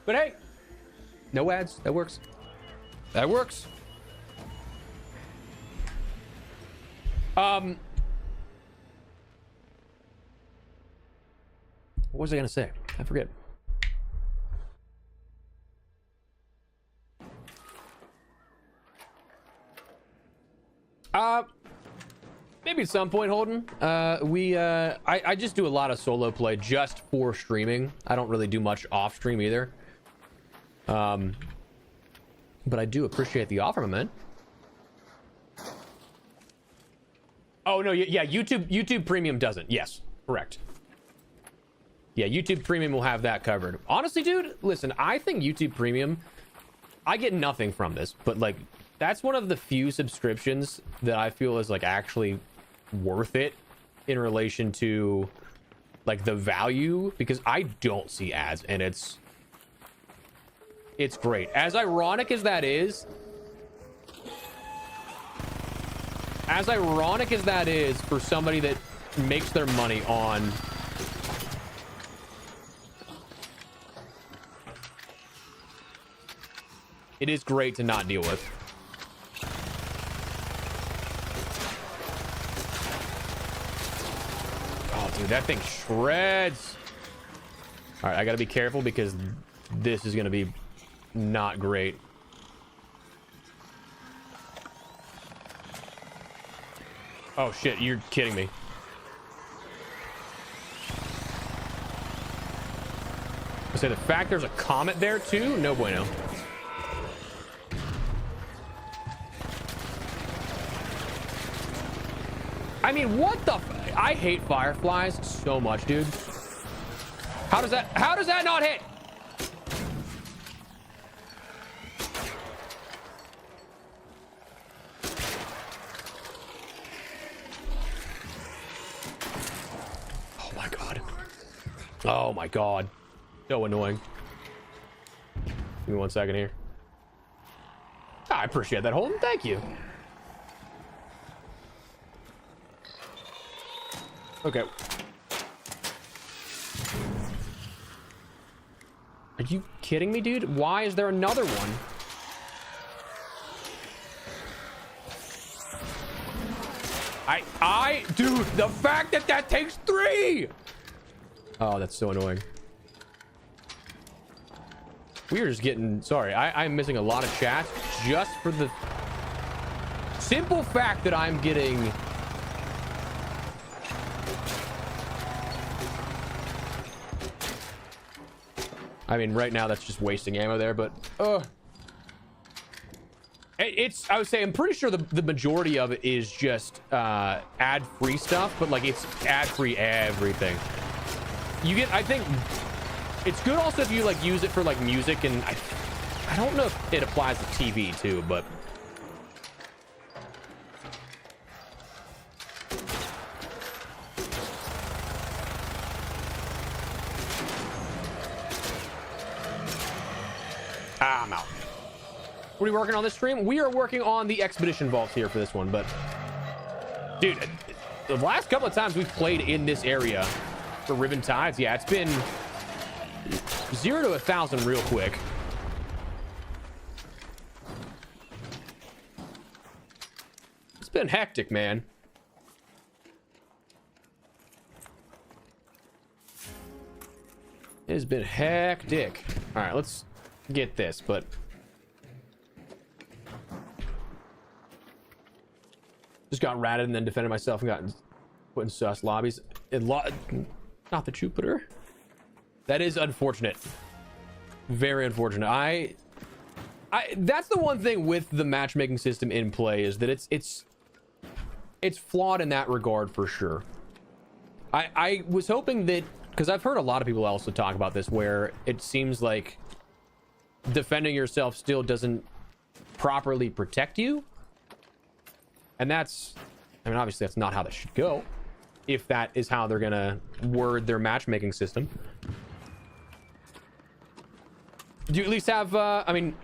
A: But hey, no ads. That works. That works. What was I gonna say? I forget. Maybe at some point, Holden. I just do a lot of solo play just for streaming. I don't really do much off stream either. But I do appreciate the offer, my man. Oh no, yeah, YouTube Premium doesn't. Yes, correct. Yeah, YouTube Premium will have that covered. Honestly, dude, listen, I think YouTube Premium, I get nothing from this, but like, that's one of the few subscriptions that I feel is like actually worth it in relation to like the value, because I don't see ads and it's great. As ironic as that is for somebody that makes their money on it, is great to not deal with. Oh, dude, that thing shreds. All right, I gotta be careful because this is gonna be not great. Oh shit, you're kidding me. I say the fact there's a comet there too? No bueno. I mean, what the I hate fireflies so much, dude. How does that not hit? Oh my god. Oh my god. So annoying. Give me 1 second here. I appreciate that, Holden. Thank you. Okay. Are you kidding me, dude? Why is there another one? Dude, the fact that that takes 3! Oh, that's so annoying. We are just getting... Sorry, I'm missing a lot of chat just for the simple fact that I'm getting... I mean, right now that's just wasting ammo there, but it's, I would say, I'm pretty sure the majority of it is just ad-free stuff, but like it's ad-free everything. You get, I think it's good also if you like use it for like music, and I don't know if it applies to TV too, but I'm out. What are we working on this stream? We are working on the expedition vaults here for this one, but dude, the last couple of times we've played in this area for Riven Tides, yeah, it's been 0 to 1,000 real quick. It's been hectic, man. It has been hectic. All right, let's get this, but just got ratted and then defended myself and got put in sus lobbies. Not the Jupiter. That is unfortunate. Very unfortunate. I that's the one thing with the matchmaking system in play, is that it's flawed in that regard for sure. I was hoping that, because I've heard a lot of people also talk about this, where it seems like defending yourself still doesn't properly protect you, and that's, I mean, obviously that's not how that should go, if that is how they're gonna word their matchmaking system. Do you at least have I mean,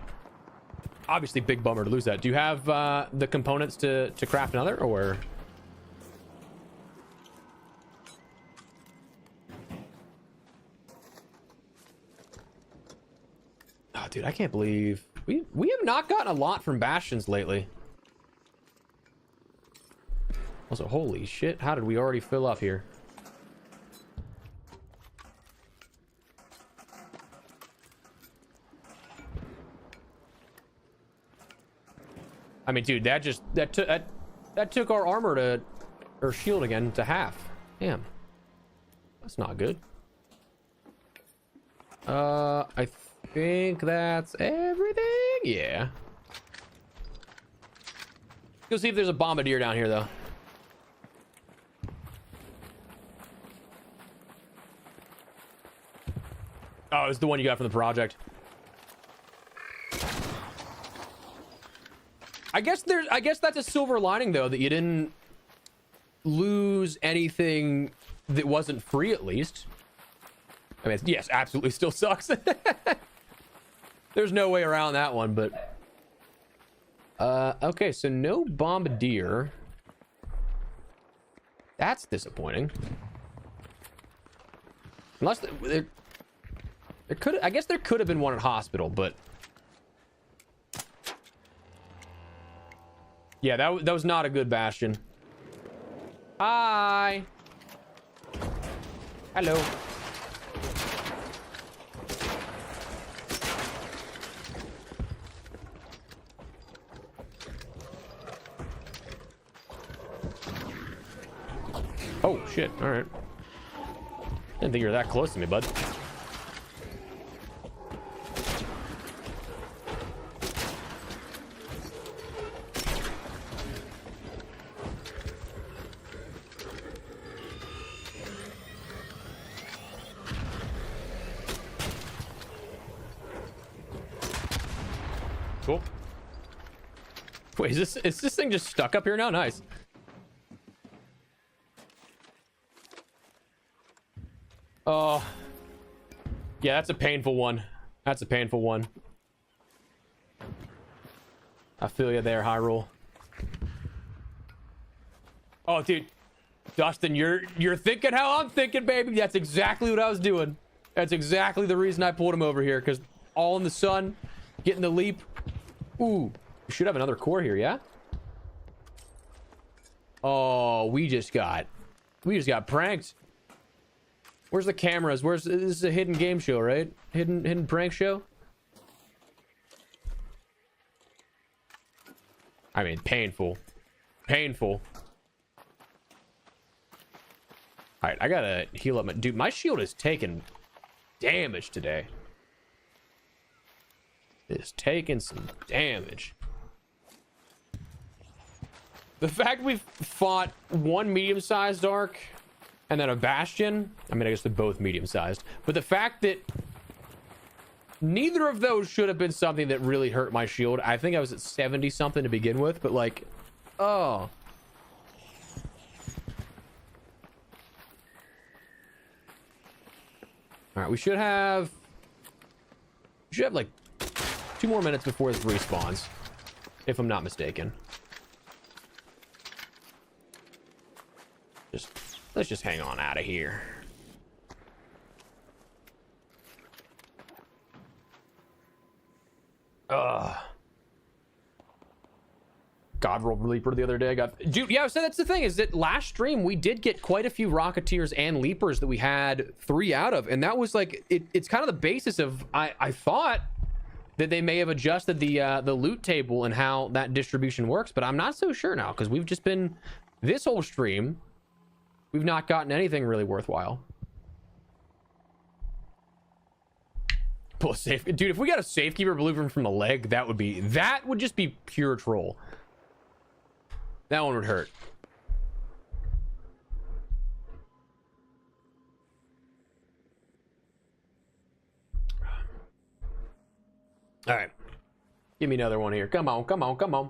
A: obviously big bummer to lose that. Do you have the components to craft another, or oh, dude, I can't believe we have not gotten a lot from Bastions lately. Also, holy shit, how did we already fill up here? I mean, dude, that took our armor to, or shield again, to half. Damn, that's not good. I think that's everything. Yeah. Go see if there's a bombardier down here, though. Oh, it's the one you got from the project. I guess that's a silver lining, though, that you didn't lose anything that wasn't free, at least. I mean, yes, absolutely still sucks. There's no way around that one, but okay, so no bombardier. That's disappointing. Unless there could, I guess there could have been one at hospital, but yeah, that was not a good Bastion. Hi. Hello. Oh shit, all right. Didn't think you were that close to me, bud. Wait, is this thing just stuck up here now? Nice. Oh. Yeah, that's a painful one. That's a painful one. I feel you there, Hyrule. Oh, dude. Dustin, you're thinking how I'm thinking, baby. That's exactly what I was doing. That's exactly the reason I pulled him over here, because all in the sun, getting the leap. Ooh, we should have another core here, yeah? Oh, we just got pranked. Where's the cameras? This is a hidden game show, right? Hidden prank show? I mean, painful. Painful. Alright, I gotta heal up my... Dude, my shield is taking damage today. It's taking some damage. The fact we've fought one medium-sized arc and then a bastion... I mean, I guess they're both medium-sized. But the fact that neither of those should have been something that really hurt my shield. I think I was at 70-something to begin with, but like... Oh... All right, we should have like 2 more minutes before this respawns, if I'm not mistaken. Let's just hang on out of here. God rolled Leaper the other day. Dude, yeah, so that's the thing, is that last stream we did get quite a few Rocketeers and Leapers that we had 3 out of, and that was like it's kind of the basis of I thought that they may have adjusted the loot table and how that distribution works, but I'm not so sure now, because we've just been this whole stream we've not gotten anything really worthwhile. Pull a safe, dude. If we got a safekeeper blueprint from the leg, that would just be pure troll. That one would hurt. All right. Give me another one here. Come on, come on, come on.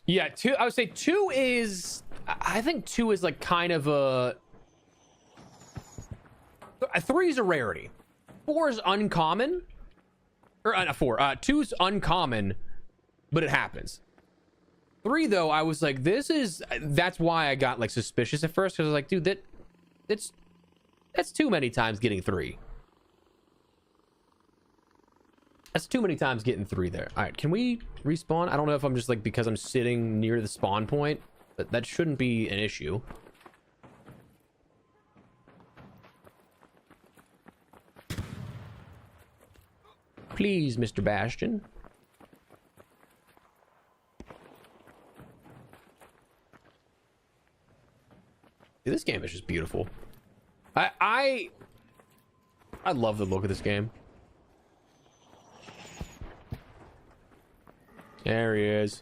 A: Yeah, 2, I would say 2 is... I think 2 is like kind of a... 3 is a rarity. 4 is uncommon. Or, not 4. 2 is uncommon, but it happens. 3, though, I was like, this is... That's why I got, like, suspicious at first, because I was like, dude, that's too many times getting 3. That's too many times getting 3 there. All right, can we respawn? I don't know if I'm just like, because I'm sitting near the spawn point, but that shouldn't be an issue. Please, Mr. Bastion. Dude, this game is just beautiful. I love the look of this game. There he is.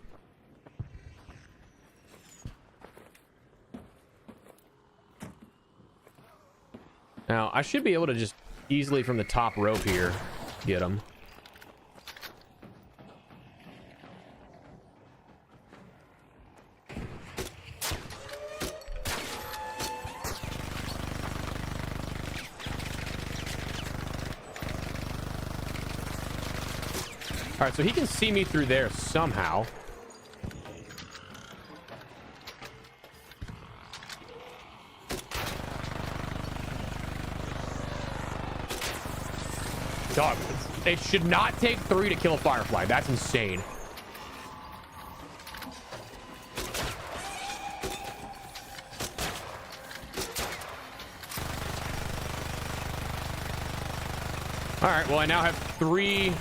A: Now, I should be able to just easily from the top rope here get him. All right, so he can see me through there somehow. Dog, it should not take 3 to kill a Firefly. That's insane. All right, well, I now have 3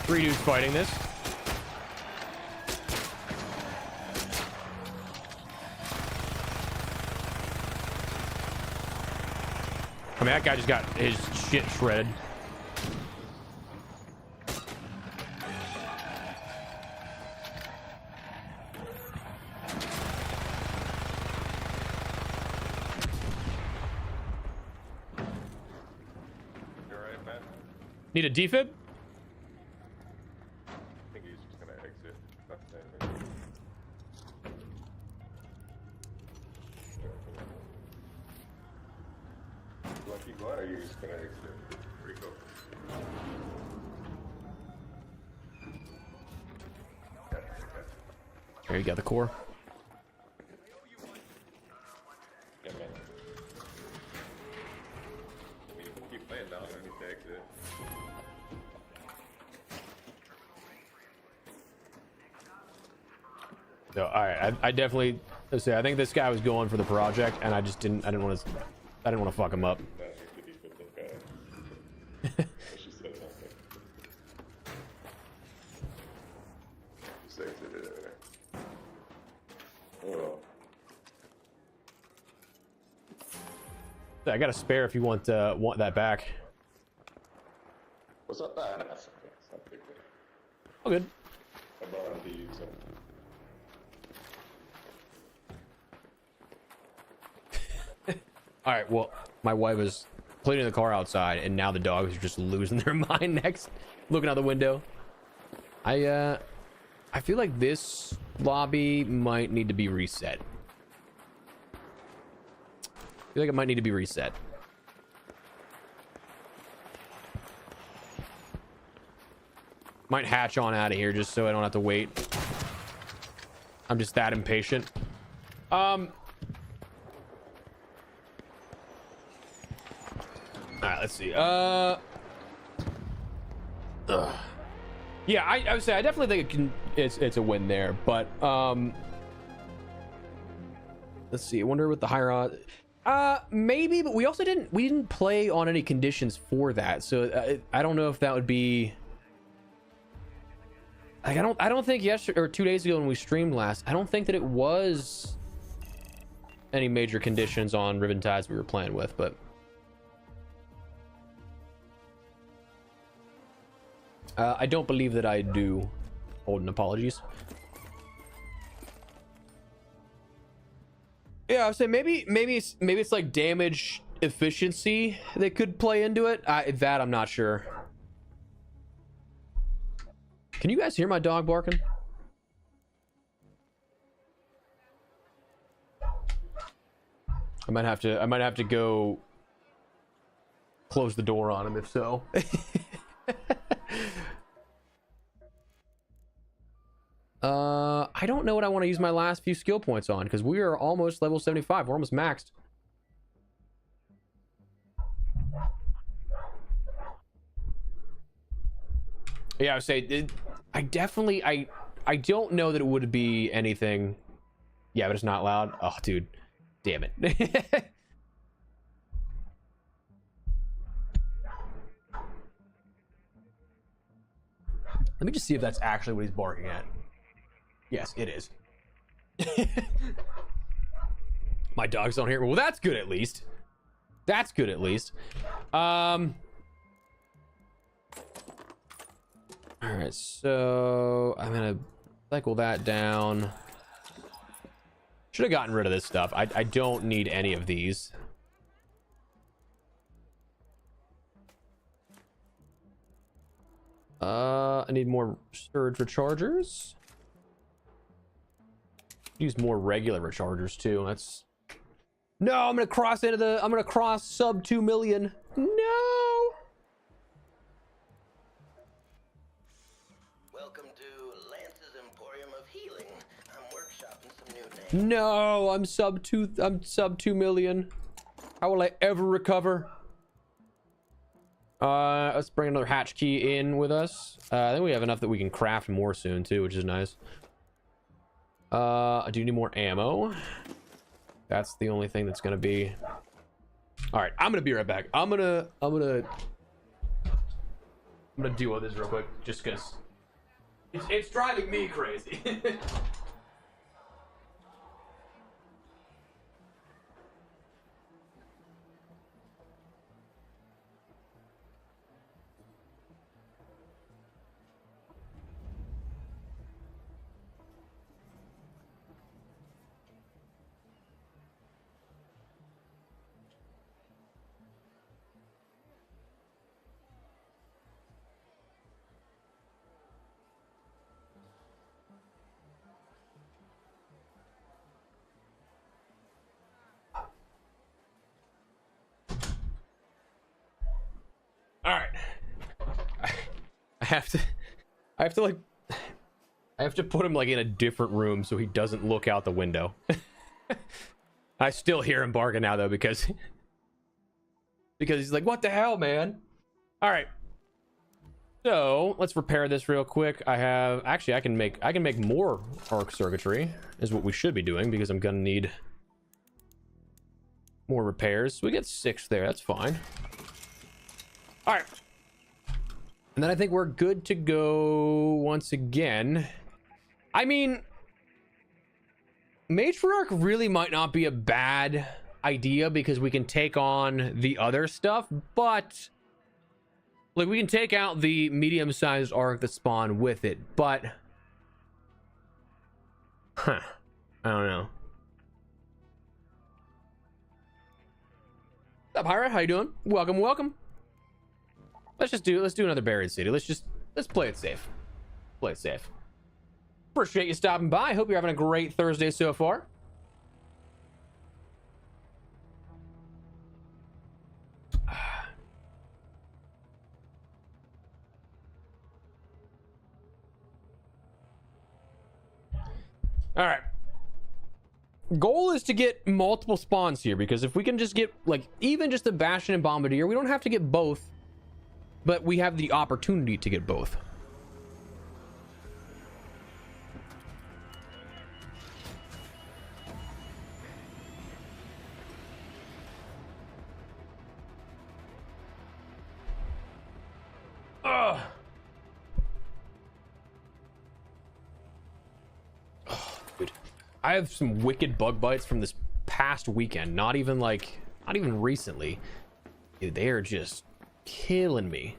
A: dudes fighting this. I mean, that guy just got his shit shredded.
C: You're right, man.
A: Need a defib?
C: I think he's just gonna exit. That's it. Do I keep going or are you just gonna exit? Where'd he go?
A: There you got the core.
C: Yeah, man. I mean, if we keep playing down, I need to exit.
A: So, all right, I definitely, let's say, I think this guy was going for the project, and I didn't want to fuck him up.
C: That needs to be with this guy. She said something. Just exited it. Oh.
A: I got a spare if you want that back.
C: What's up, man? That's something.
A: Oh, good.
C: I brought him to you, so.
A: All right, well, my wife is cleaning the car outside, and now the dogs are just losing their mind next, looking out the window. I feel like this lobby might need to be reset. I feel like it might need to be reset. Might hatch on out of here just so I don't have to wait. I'm just that impatient. All right, let's see. Yeah, I would say I definitely think it can. It's a win there, but let's see. I wonder what the higher odds. Maybe, but we also didn't play on any conditions for that, so I don't know if that would be. Like, I don't think yesterday or 2 days ago when we streamed last, I don't think that it was any major conditions on Riventides we were playing with, but. I don't believe that I do. Holden, apologies. Yeah, I would say maybe it's like damage efficiency that could play into it. That I'm not sure. Can you guys hear my dog barking? I might have to go close the door on him if so. I don't know what I want to use my last few skill points on because we are almost level 75. We're almost maxed. Yeah, I would say I definitely I don't know that it would be anything. Yeah, but it's not loud. Oh, dude, damn it. Let me just see if that's actually what he's barking at. Yes, it is. My dogs don't hear. Well, that's good at least. That's good at least. All right, so I'm gonna cycle that down. Should have gotten rid of this stuff. I don't need any of these. I need more surge rechargers. Use more regular rechargers too. That's no. I'm gonna cross into the. I'm gonna cross sub 2 million. No.
H: Welcome to Lance's Emporium of Healing. I'm workshopping some new names.
A: No, I'm sub 2. I'm sub 2 million. How will I ever recover? Let's bring another hatch key in with us. I think we have enough that we can craft more soon too, which is nice. I do need more ammo. That's the only thing that's gonna be. All right, I'm gonna be right back. I'm gonna deal with this real quick, just because it's driving me crazy. I have to like, I have to put him like in a different room so he doesn't look out the window. I still hear him barking now though, because he's like, what the hell, man? All right. So let's repair this real quick. Actually, I can make more arc circuitry is what we should be doing, because I'm gonna need more repairs. So we get 6 there. That's fine. All right. And then I think we're good to go once again. I mean, Matriarch really might not be a bad idea because we can take on the other stuff, but like we can take out the medium-sized arc that spawn with it, but I don't know. What's up, Hyra? How you doing? Welcome. Let's do another buried city. Let's play it safe. Play it safe. Appreciate you stopping by. Hope you're having a great Thursday so far. All right. Goal is to get multiple spawns here, because if we can just get like even just the Bastion and Bombardier, we don't have to get both, but we have the opportunity to get both. Ugh. Oh, dude. I have some wicked bug bites from this past weekend. Not even recently. Dude, they are just killing me.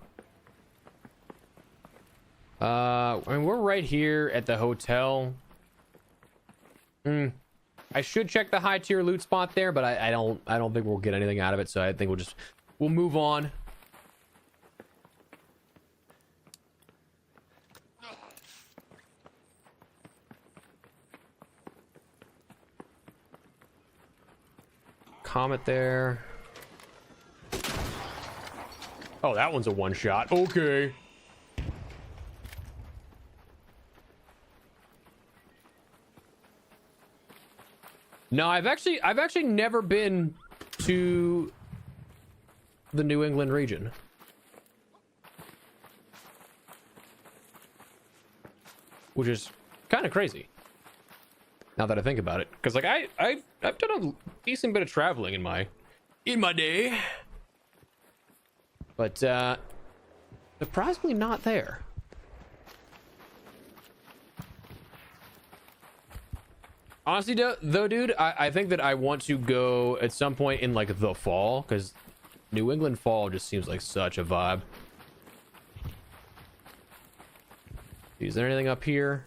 A: I mean, we're right here at the hotel. I should check the high tier loot spot there, but I don't think we'll get anything out of it, so I think we'll move on. Comet there. Oh, that one's a one shot. Okay. No, I've actually never been to the New England region. Which is kind of crazy. Now that I think about it, because like I've done a decent bit of traveling in my day, but surprisingly not there. Honestly, though, dude, I think that I want to go at some point in like the fall, because New England fall just seems like such a vibe. Is there anything up here?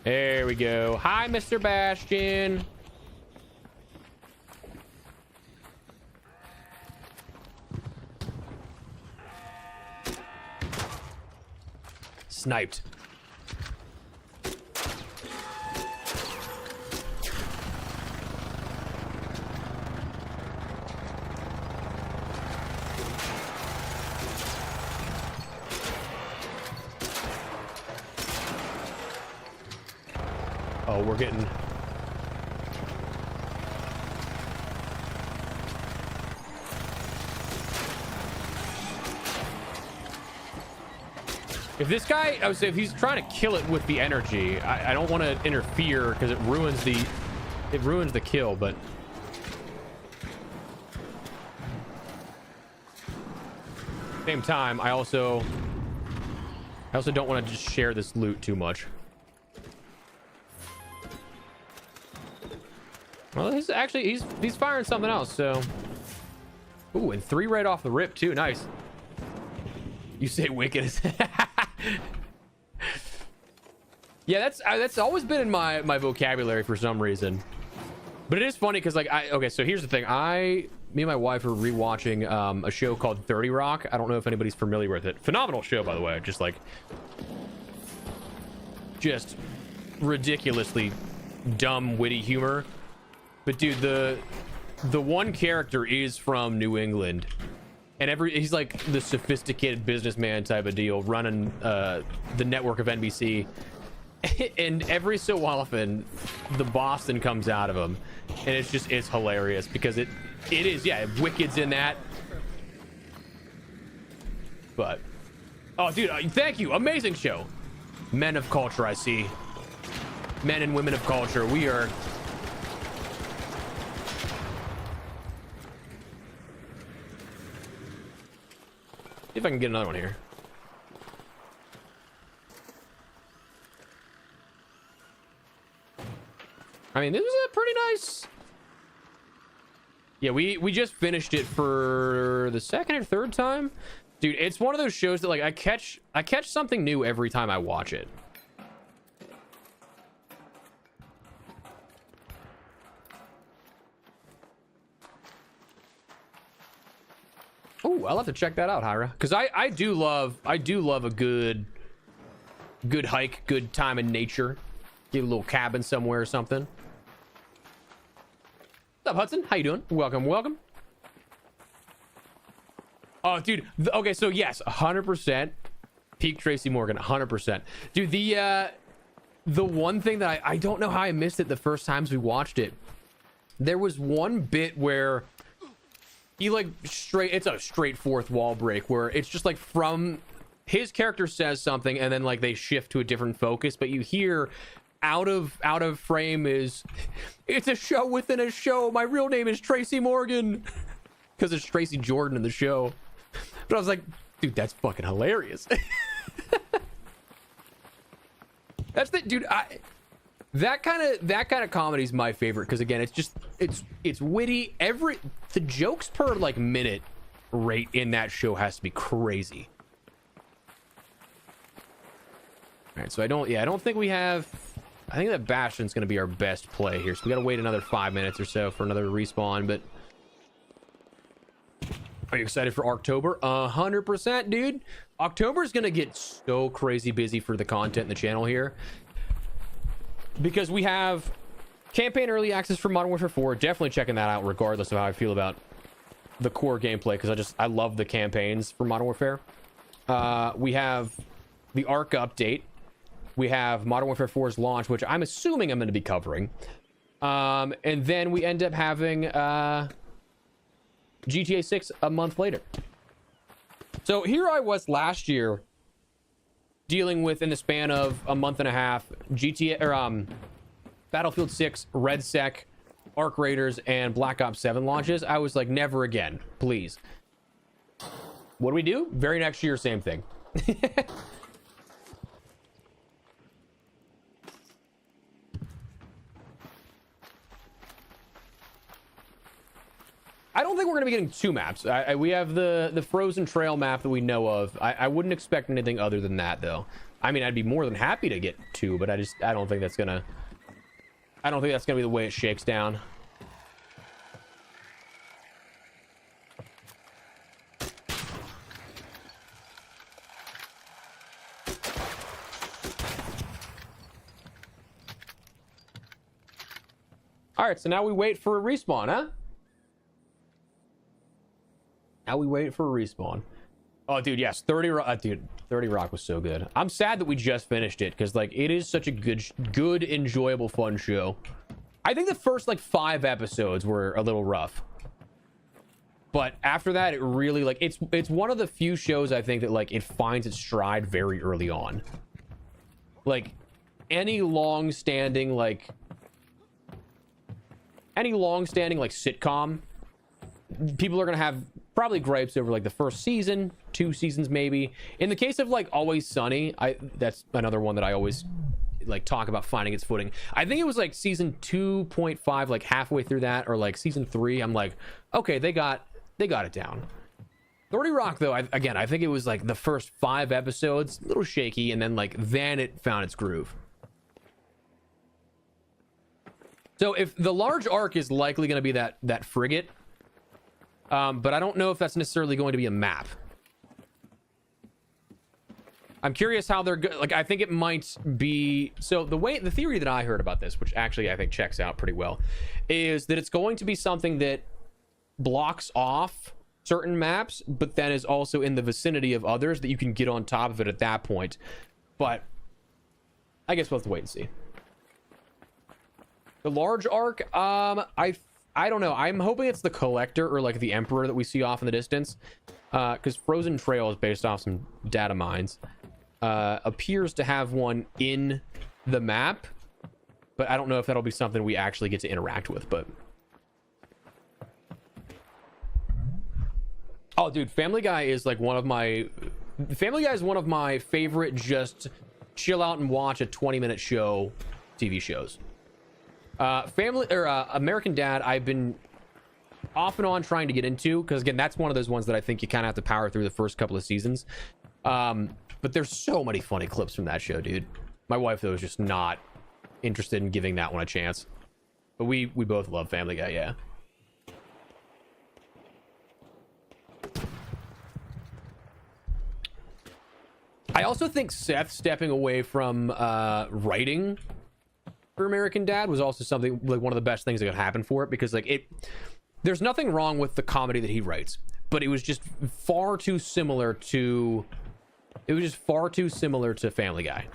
A: There we go. Hi, Mr. Bastion. Sniped. Oh, we're getting... If this guy, I would say if he's trying to kill it with the energy, I don't want to interfere because it ruins the kill, but at the same time, I also don't want to just share this loot too much. Well, he's firing something else, so. Ooh, and 3 right off the rip too. Nice. You say wicked as yeah, that's always been in my vocabulary for some reason. But it is funny because like okay, so here's the thing. Me and my wife are rewatching a show called 30 Rock. I don't know if anybody's familiar with it. Phenomenal show, by the way. Just ridiculously dumb, witty humor. But dude, the one character is from New England, and he's like the sophisticated businessman type of deal running the network of NBC. And every so often the Boston comes out of him, and it's hilarious because it is, yeah, Wicked's in that. But oh dude, thank you, amazing show. Men of culture, I see. Men and women of culture, we are. See if I can get another one here. I mean, this was a pretty nice. Yeah, we just finished it for the second or third time. Dude, it's one of those shows that like I catch something new every time I watch it. Oh, I'll have to check that out, Hyra, because I do love a good hike, good time in nature. Get a little cabin somewhere or something. What's up, Hudson? How you doing? Welcome. Oh, dude. Okay, so yes, 100%. Peak Tracy Morgan, 100%. Dude, the one thing that I don't know how I missed it the first times we watched it. There was one bit where he like it's a straight fourth wall break where it's just like from his character says something and then like they shift to a different focus, but you hear out of frame is, it's a show within a show. My real name is Tracy Morgan, because it's Tracy Jordan in the show. But I was like, dude, that's fucking hilarious. That's the dude. That kind of comedy is my favorite because again, it's witty. The jokes per like minute rate in that show has to be crazy. All right, so I don't think we have. I think that Bastion's going to be our best play here. So we got to wait another 5 minutes or so for another respawn. But are you excited for October? 100%, dude. October is going to get so crazy busy for the content in the channel here. Because we have campaign early access for Modern Warfare 4. Definitely checking that out regardless of how I feel about the core gameplay. Because I love the campaigns for Modern Warfare. We have the ARC update. We have Modern Warfare 4's launch, which I'm assuming I'm going to be covering. And then we end up having GTA 6 a month later. So here I was last year dealing with, in the span of a month and a half, Battlefield 6, RedSec, Arc Raiders, and Black Ops 7 launches. I was like, never again, please. What do we do? Very next year, same thing. I don't think we're going to be getting two maps. We have the Frozen Trail map that we know of. I wouldn't expect anything other than that, though. I mean, I'd be more than happy to get two, but I don't think that's gonna be the way it shakes down. All right, so now we wait for a respawn, huh? Now we wait for a respawn. Oh, dude, yes, 30 Rock was so good. I'm sad that we just finished it because like it is such a good, enjoyable, fun show. I think the first like 5 episodes were a little rough, but after that, it really like it's one of the few shows I think that like it finds its stride very early on. Like any long-standing like sitcom, people are gonna have probably gripes over like the first season, 2 seasons maybe. In the case of like Always Sunny, that's another one that I always like talk about finding its footing. I think it was like season 2.5, like halfway through that, or like season 3. I'm like, okay, they got it down. 30 Rock though, I think it was like the first 5 episodes, a little shaky, and then it found its groove. So if the large arc is likely going to be that frigate, but I don't know if that's necessarily going to be a map. I'm curious how they're like, I think it might be, so the theory that I heard about this, which actually I think checks out pretty well, is that it's going to be something that blocks off certain maps, but then is also in the vicinity of others that you can get on top of it at that point. But I guess we'll have to wait and see. The large arc, I don't know. I'm hoping it's the Collector or like the Emperor that we see off in the distance, because Frozen Trail is based off some data mines. Appears to have one in the map, but I don't know if that'll be something we actually get to interact with. But oh, dude, Family Guy is one of my favorite just chill out and watch a 20-minute show TV shows. American Dad, I've been off and on trying to get into, because again, that's one of those ones that I think you kind of have to power through the first couple of seasons. But there's so many funny clips from that show, dude. My wife, though, is just not interested in giving that one a chance. But we both love Family Guy, yeah. I also think Seth stepping away from writing for American Dad was also something, like, one of the best things that could happen for it, because there's nothing wrong with the comedy that he writes, but it was just far too similar to Family Guy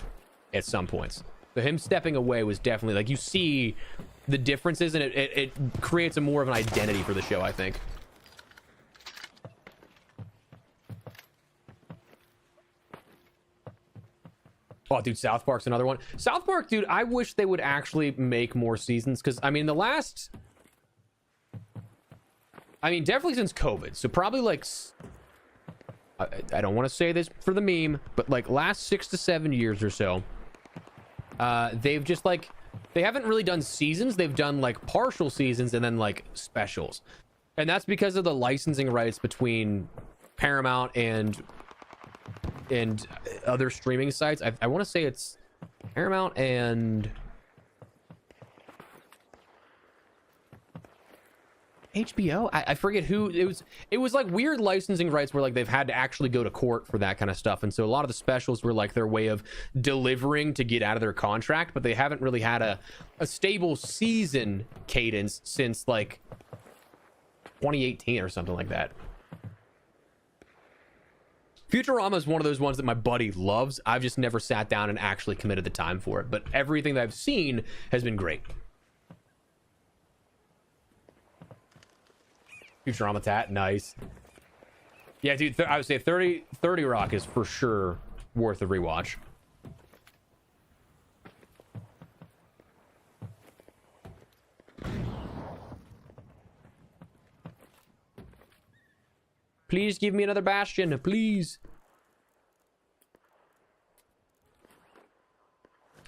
A: at some points. So him stepping away was definitely, like, you see the differences, and it creates a more of an identity for the show, I think. Oh, dude, South Park's another one. South Park, dude, I wish they would actually make more seasons, because, I mean, definitely since COVID, so probably, like, I don't want to say this for the meme, but, like, last 6 to 7 years or so, they've just, like, they haven't really done seasons. They've done, like, partial seasons and then, like, specials. And that's because of the licensing rights between Paramount and other streaming sites. I want to say it's Paramount and HBO. I forget who it was. It was like weird licensing rights where, like, they've had to actually go to court for that kind of stuff, and so a lot of the specials were like their way of delivering to get out of their contract, but they haven't really had a stable season cadence since like 2018 or something like that. Futurama is one of those ones that my buddy loves. I've just never sat down and actually committed the time for it, but everything that I've seen has been great. Futurama tat, nice. Yeah, dude, I would say 30 Rock is for sure worth a rewatch. Please give me another Bastion, please.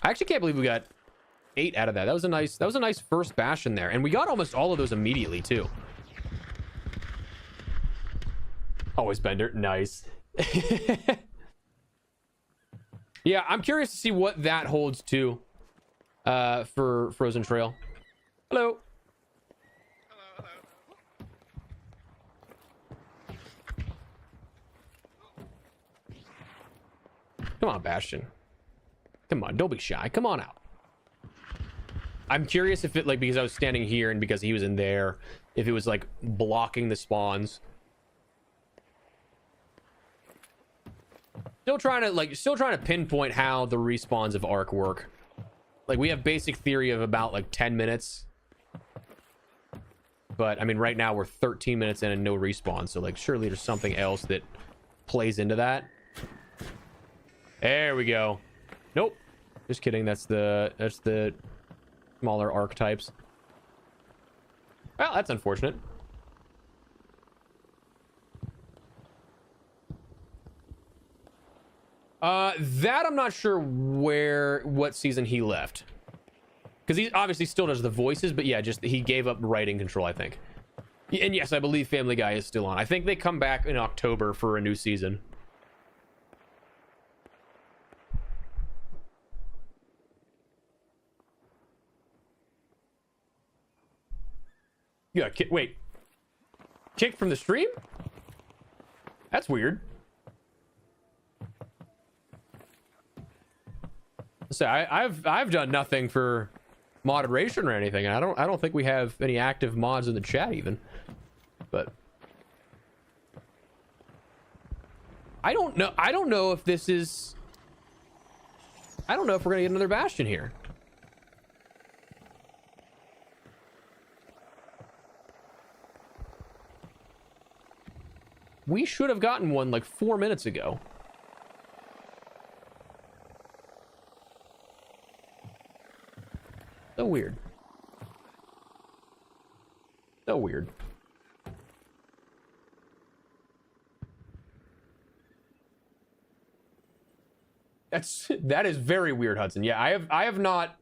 A: I actually can't believe we got 8 out of that. That was a nice first Bastion there, and we got almost all of those immediately too. Always Bender, nice. Yeah, I'm curious to see what that holds too, for Frozen Trail. Hello. Come on, Bastion. Come on, don't be shy. Come on out. I'm curious if it, like, because I was standing here and because he was in there, if it was, like, blocking the spawns. Still trying to pinpoint how the respawns of Ark work. Like, we have basic theory of about, like, 10 minutes. But, I mean, right now we're 13 minutes in and no respawn. So, like, surely there's something else that plays into that. There we go. Nope. Just kidding. That's the smaller archetypes. Well, that's unfortunate. That I'm not sure what season he left. Because he obviously still does the voices, but yeah, just he gave up writing control, I think. And yes, I believe Family Guy is still on. I think they come back in October for a new season. Yeah, wait. Kicked from the stream? That's weird. So I've done nothing for moderation or anything. I don't think we have any active mods in the chat even. But I don't know if this is. I don't know if we're gonna get another Bastion here. We should have gotten one like 4 minutes ago. So weird. So weird. That is very weird, Hudson. Yeah, I have not.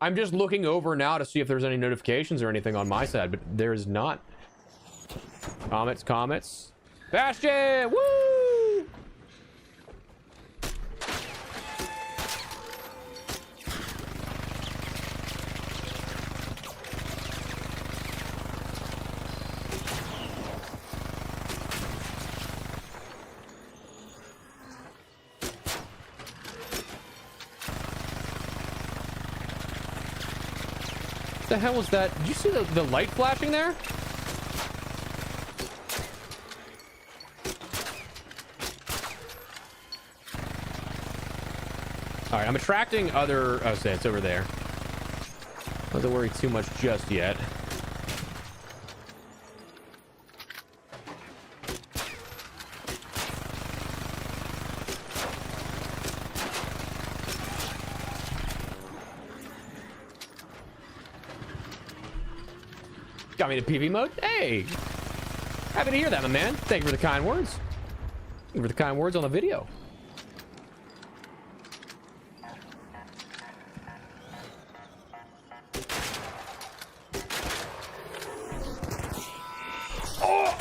A: I'm just looking over now to see if there's any notifications or anything on my side, but there is not. Comets. Bastion! Woo! What the hell was that? Did you see the light flashing there? All right, I'm attracting other. Oh, say it's over there. Don't have to worry too much just yet. Got me to PV mode? Hey! Happy to hear that, my man. Thank you for the kind words. Thank you for the kind words on the video. Oh!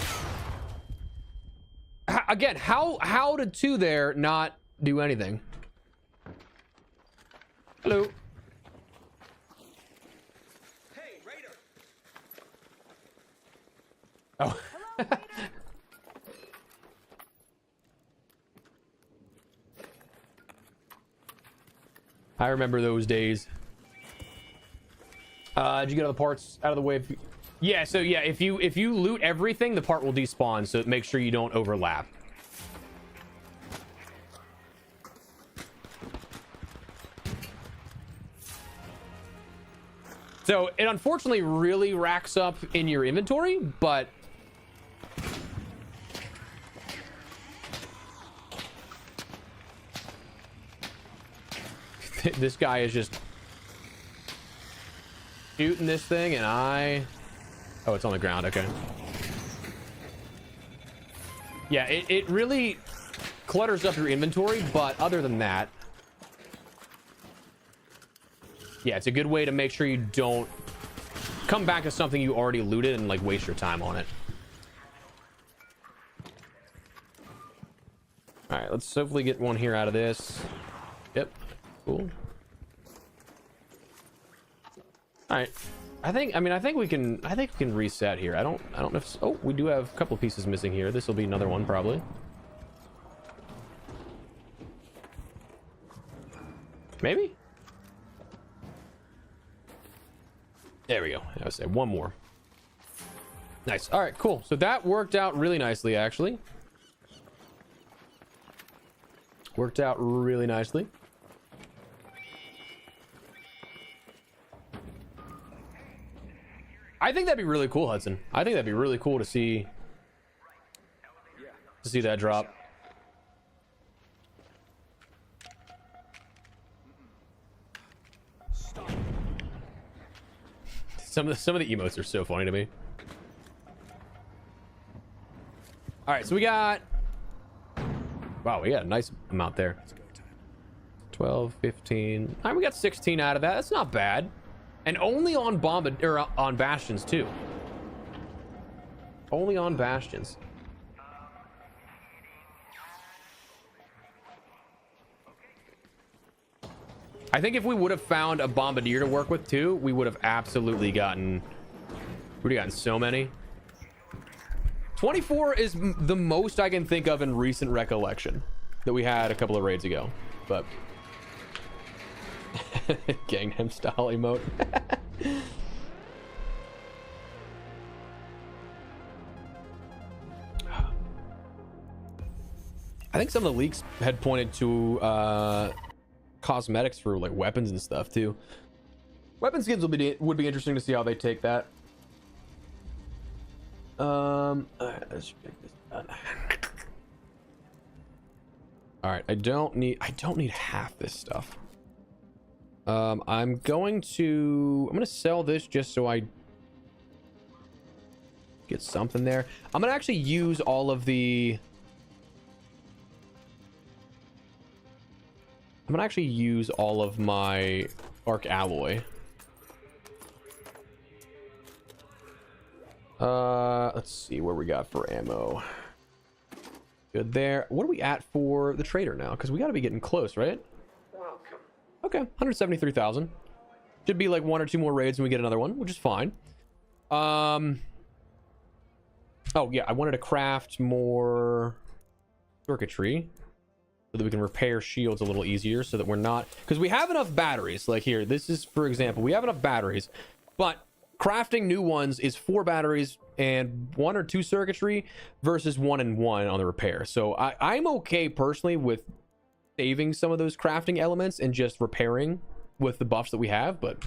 A: Again, how did two there not do anything? Hello. Oh. I remember those days. Did you get all the parts out of the way? Yeah, so yeah, if you loot everything, the part will despawn, so make sure you don't overlap. So it unfortunately really racks up in your inventory, but this guy is just shooting this thing, and oh, it's on the ground. Okay. Yeah, it really clutters up your inventory, but other than that, yeah, it's a good way to make sure you don't come back to something you already looted and like waste your time on it. All right, let's hopefully get one here out of this. Yep. Cool. All right. I think we can reset here. I don't know if, oh, we do have a couple pieces missing here. This will be another one probably. Maybe? There we go. I would say one more. Nice. All right, cool. So that worked out really nicely, actually. Worked out really nicely. I think that'd be really cool, Hudson. I think that'd be really cool to see that drop. Some of the emotes are so funny to me. All right, so we got, wow, we got a nice amount there. 12, 15. All right, we got 16 out of that. That's not bad. And only on on bastions too. Only on bastions. I think if we would have found a bombardier to work with too, we would have absolutely gotten. We'd have gotten so many. 24 is the most I can think of in recent recollection that we had a couple of raids ago, but Gangnam style emote. I think some of the leaks had pointed to cosmetics for like weapons and stuff too. Weapon skins would be interesting to see how they take that. Let's check this out. All right, I don't need half this stuff. I'm gonna sell this just so I get something there. I'm gonna actually use all of the my arc alloy. Let's see where we got for ammo. Good there. What are we at for the trader now? Because we got to be getting close, right?
E: Welcome.
A: Okay, 173,000. Should be like 1 or 2 more raids and we get another one, which is fine. Oh yeah, I wanted to craft more circuitry so that we can repair shields a little easier, so that we're not, because we have enough batteries. Like here, this is, for example, we have enough batteries, but crafting new ones is 4 batteries and 1 or 2 circuitry versus 1 and 1 on the repair. So I'm okay personally with saving some of those crafting elements and just repairing with the buffs that we have, but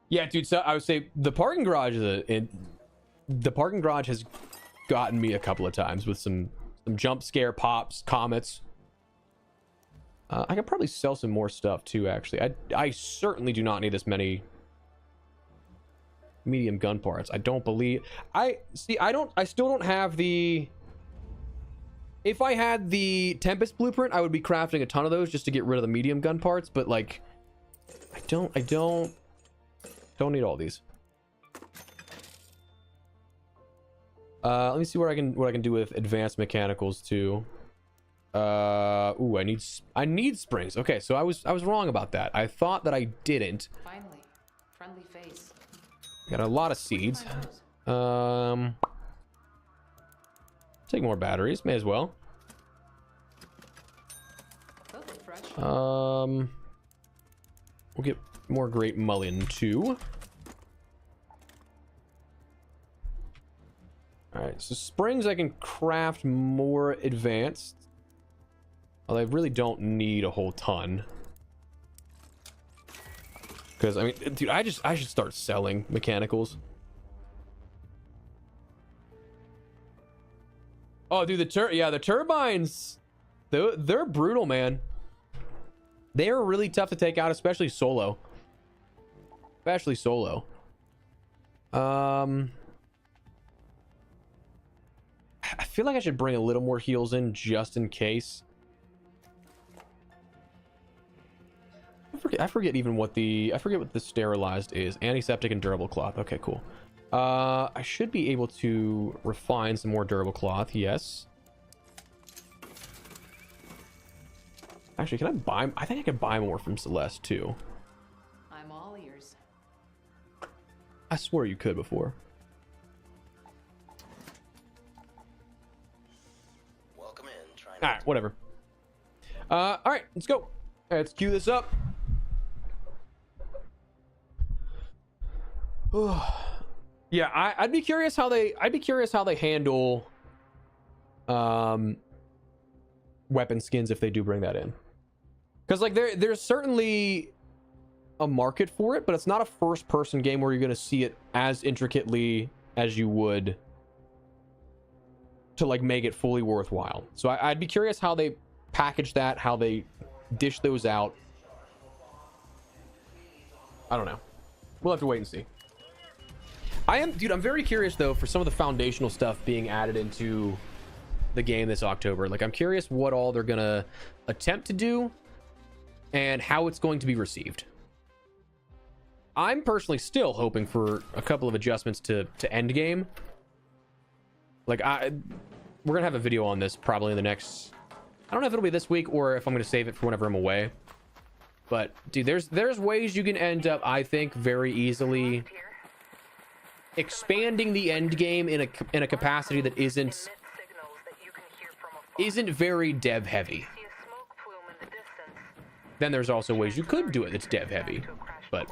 A: yeah, dude. So I would say the parking garage the parking garage has gotten me a couple of times with some jump scare pops, comets. I could probably sell some more stuff too. Actually, I certainly do not need this many medium gun parts. I don't believe. I still don't have the. If I had the Tempest blueprint, I would be crafting a ton of those just to get rid of the medium gun parts. But like, I don't need all these. Let me see what I can do with advanced mechanicals too. Ooh, I need springs. Okay, so I was wrong about that. I thought that I didn't.
I: Finally, friendly face.
A: Got a lot of seeds. Take more batteries, may as well.
I: Those look fresh.
A: We'll get more great mullion too. All right, so springs I can craft more advanced. Although I really don't need a whole ton. Because I mean, dude, I should start selling mechanicals. Oh, dude, the turbines, they're brutal, man. They are really tough to take out, especially solo. I feel like I should bring a little more heals in just in case. I forget what the sterilized is. Antiseptic and durable cloth. Okay, cool. I should be able to refine some more durable cloth. Yes. Actually, can I buy? I think I could buy more from Celeste too.
I: I'm all ears.
A: I swear you could before.
H: Welcome in.
A: All right, whatever. All right, let's go. Let's cue this up. Yeah, I'd be curious how they handle weapon skins if they do bring that in, because like there's certainly a market for it, but it's not a first person game where you're going to see it as intricately as you would to like make it fully worthwhile. So I'd be curious how they package that, how they dish those out. I don't know. We'll have to wait and see. I'm very curious though for some of the foundational stuff being added into the game this October. Like, I'm curious what all they're gonna attempt to do and how it's going to be received. I'm personally still hoping for a couple of adjustments to end game. Like, we're gonna have a video on this probably in the next, I don't know if it'll be this week or if I'm gonna save it for whenever I'm away. But dude, there's ways you can end up, I think, very easily expanding the end game in a capacity that isn't very dev heavy. Then there's also ways you could do it that's dev heavy, but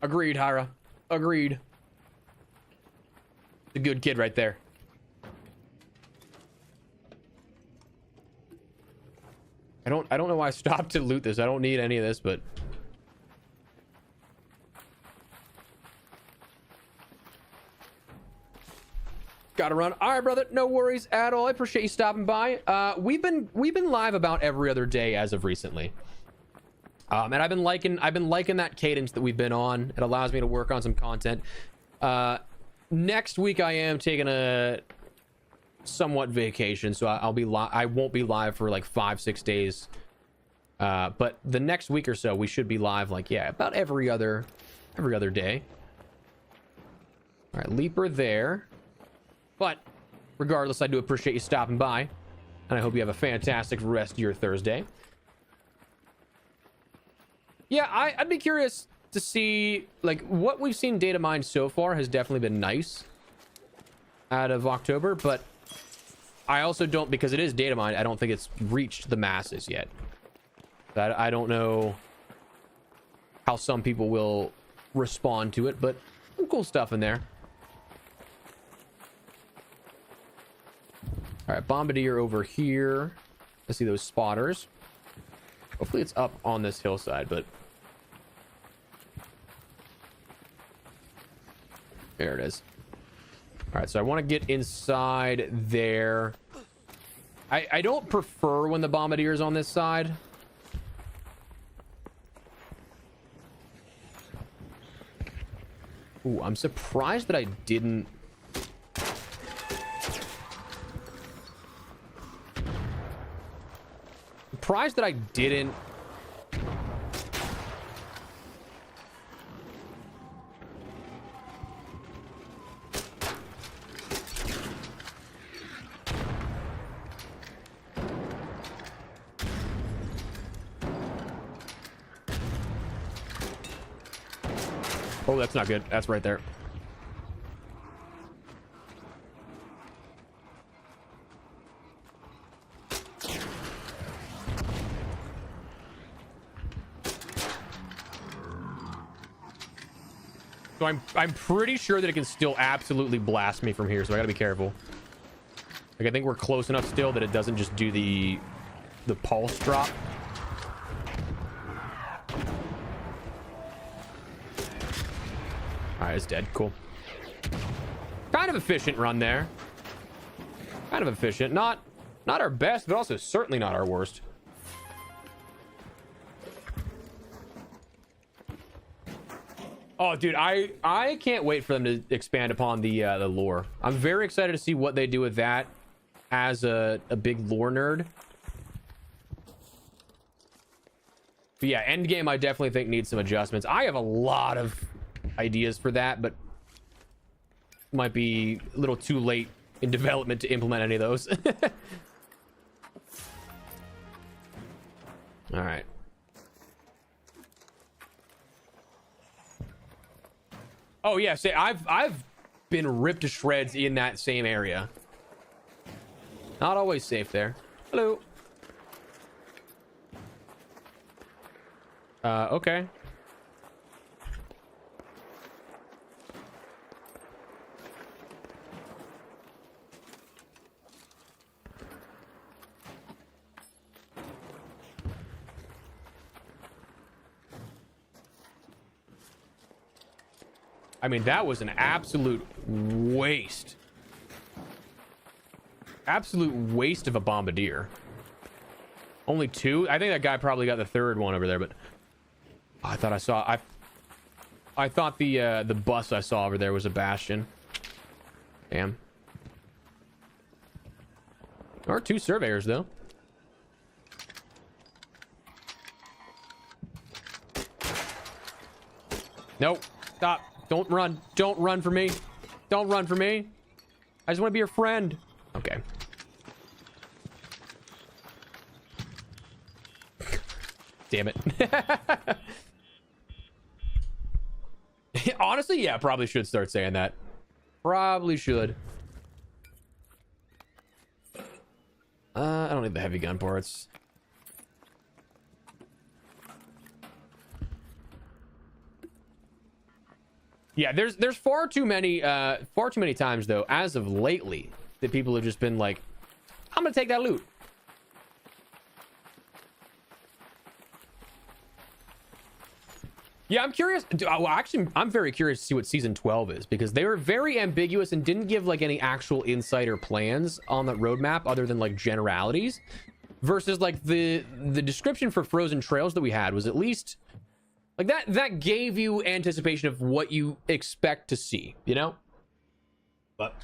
A: agreed, Hyra. Agreed. A good kid right there. I don't know why I stopped to loot this. I don't need any of this, but gotta run. All right, brother. No worries at all. I appreciate you stopping by. We've been live about every other day as of recently. And I've been liking that cadence that we've been on. It allows me to work on some content. Next week I am taking a somewhat vacation, so I won't be live for like 5-6 days. But the next week or so we should be live like, yeah, about every other day. All right, Leaper there. But regardless, I do appreciate you stopping by, and I hope you have a fantastic rest of your Thursday. Yeah, I'd be curious to see, like, what we've seen data mined so far has definitely been nice out of October, but I also don't, because it is data mined, I don't think it's reached the masses yet. I don't know how some people will respond to it, but some cool stuff in there. All right, Bombardier over here. I see those spotters. Hopefully it's up on this hillside, but there it is. All right, so I want to get inside there. I don't prefer when the Bombardier is on this side. Ooh, I'm surprised that I didn't. Surprised that I didn't. Oh, that's not good. That's right there. So I'm pretty sure that it can still absolutely blast me from here, so I gotta be careful. Like, I think we're close enough still that it doesn't just do the pulse drop. All right, it's dead. Cool. Kind of efficient run there. Kind of efficient. Not our best, but also certainly not our worst. Oh, dude, I can't wait for them to expand upon the lore. I'm very excited to see what they do with that as a big lore nerd. But yeah, endgame I definitely think needs some adjustments. I have a lot of ideas for that, but might be a little too late in development to implement any of those. All right. Oh yeah, say I've been ripped to shreds in that same area. Not always safe there. Hello. Okay. I mean, that was an absolute waste. Absolute waste of a bombardier. Only two? I think that guy probably got the third one over there, but I thought I saw... I thought the bus I saw over there was a bastion. Damn. There are two surveyors, though. Nope. Stop. Don't run. Don't run for me. Don't run for me. I just want to be your friend. Okay. Damn it. Honestly, yeah, probably should start saying that. Probably should. I don't need the heavy gun parts. Yeah, there's far too many times though, as of lately, that people have just been like, I'm gonna take that loot. Yeah, I'm curious. Well, actually, I'm very curious to see what season 12 is, because they were very ambiguous and didn't give like any actual insight or plans on the roadmap other than like generalities, versus like the description for Frozen Trails that we had was at least like that gave you anticipation of what you expect to see, you know? But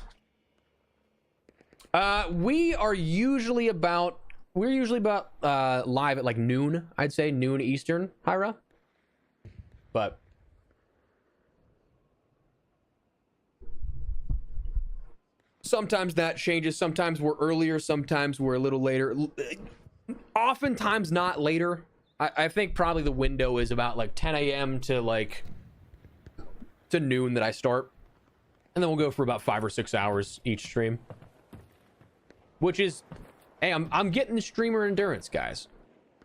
A: we're usually about live at like noon, I'd say noon Eastern, Hyra. But sometimes that changes. Sometimes we're earlier. Sometimes we're a little later. Oftentimes not later. I think probably the window is about like 10 a.m. to noon that I start. And then we'll go for about 5 or 6 hours each stream. Which is, hey, I'm getting the streamer endurance, guys.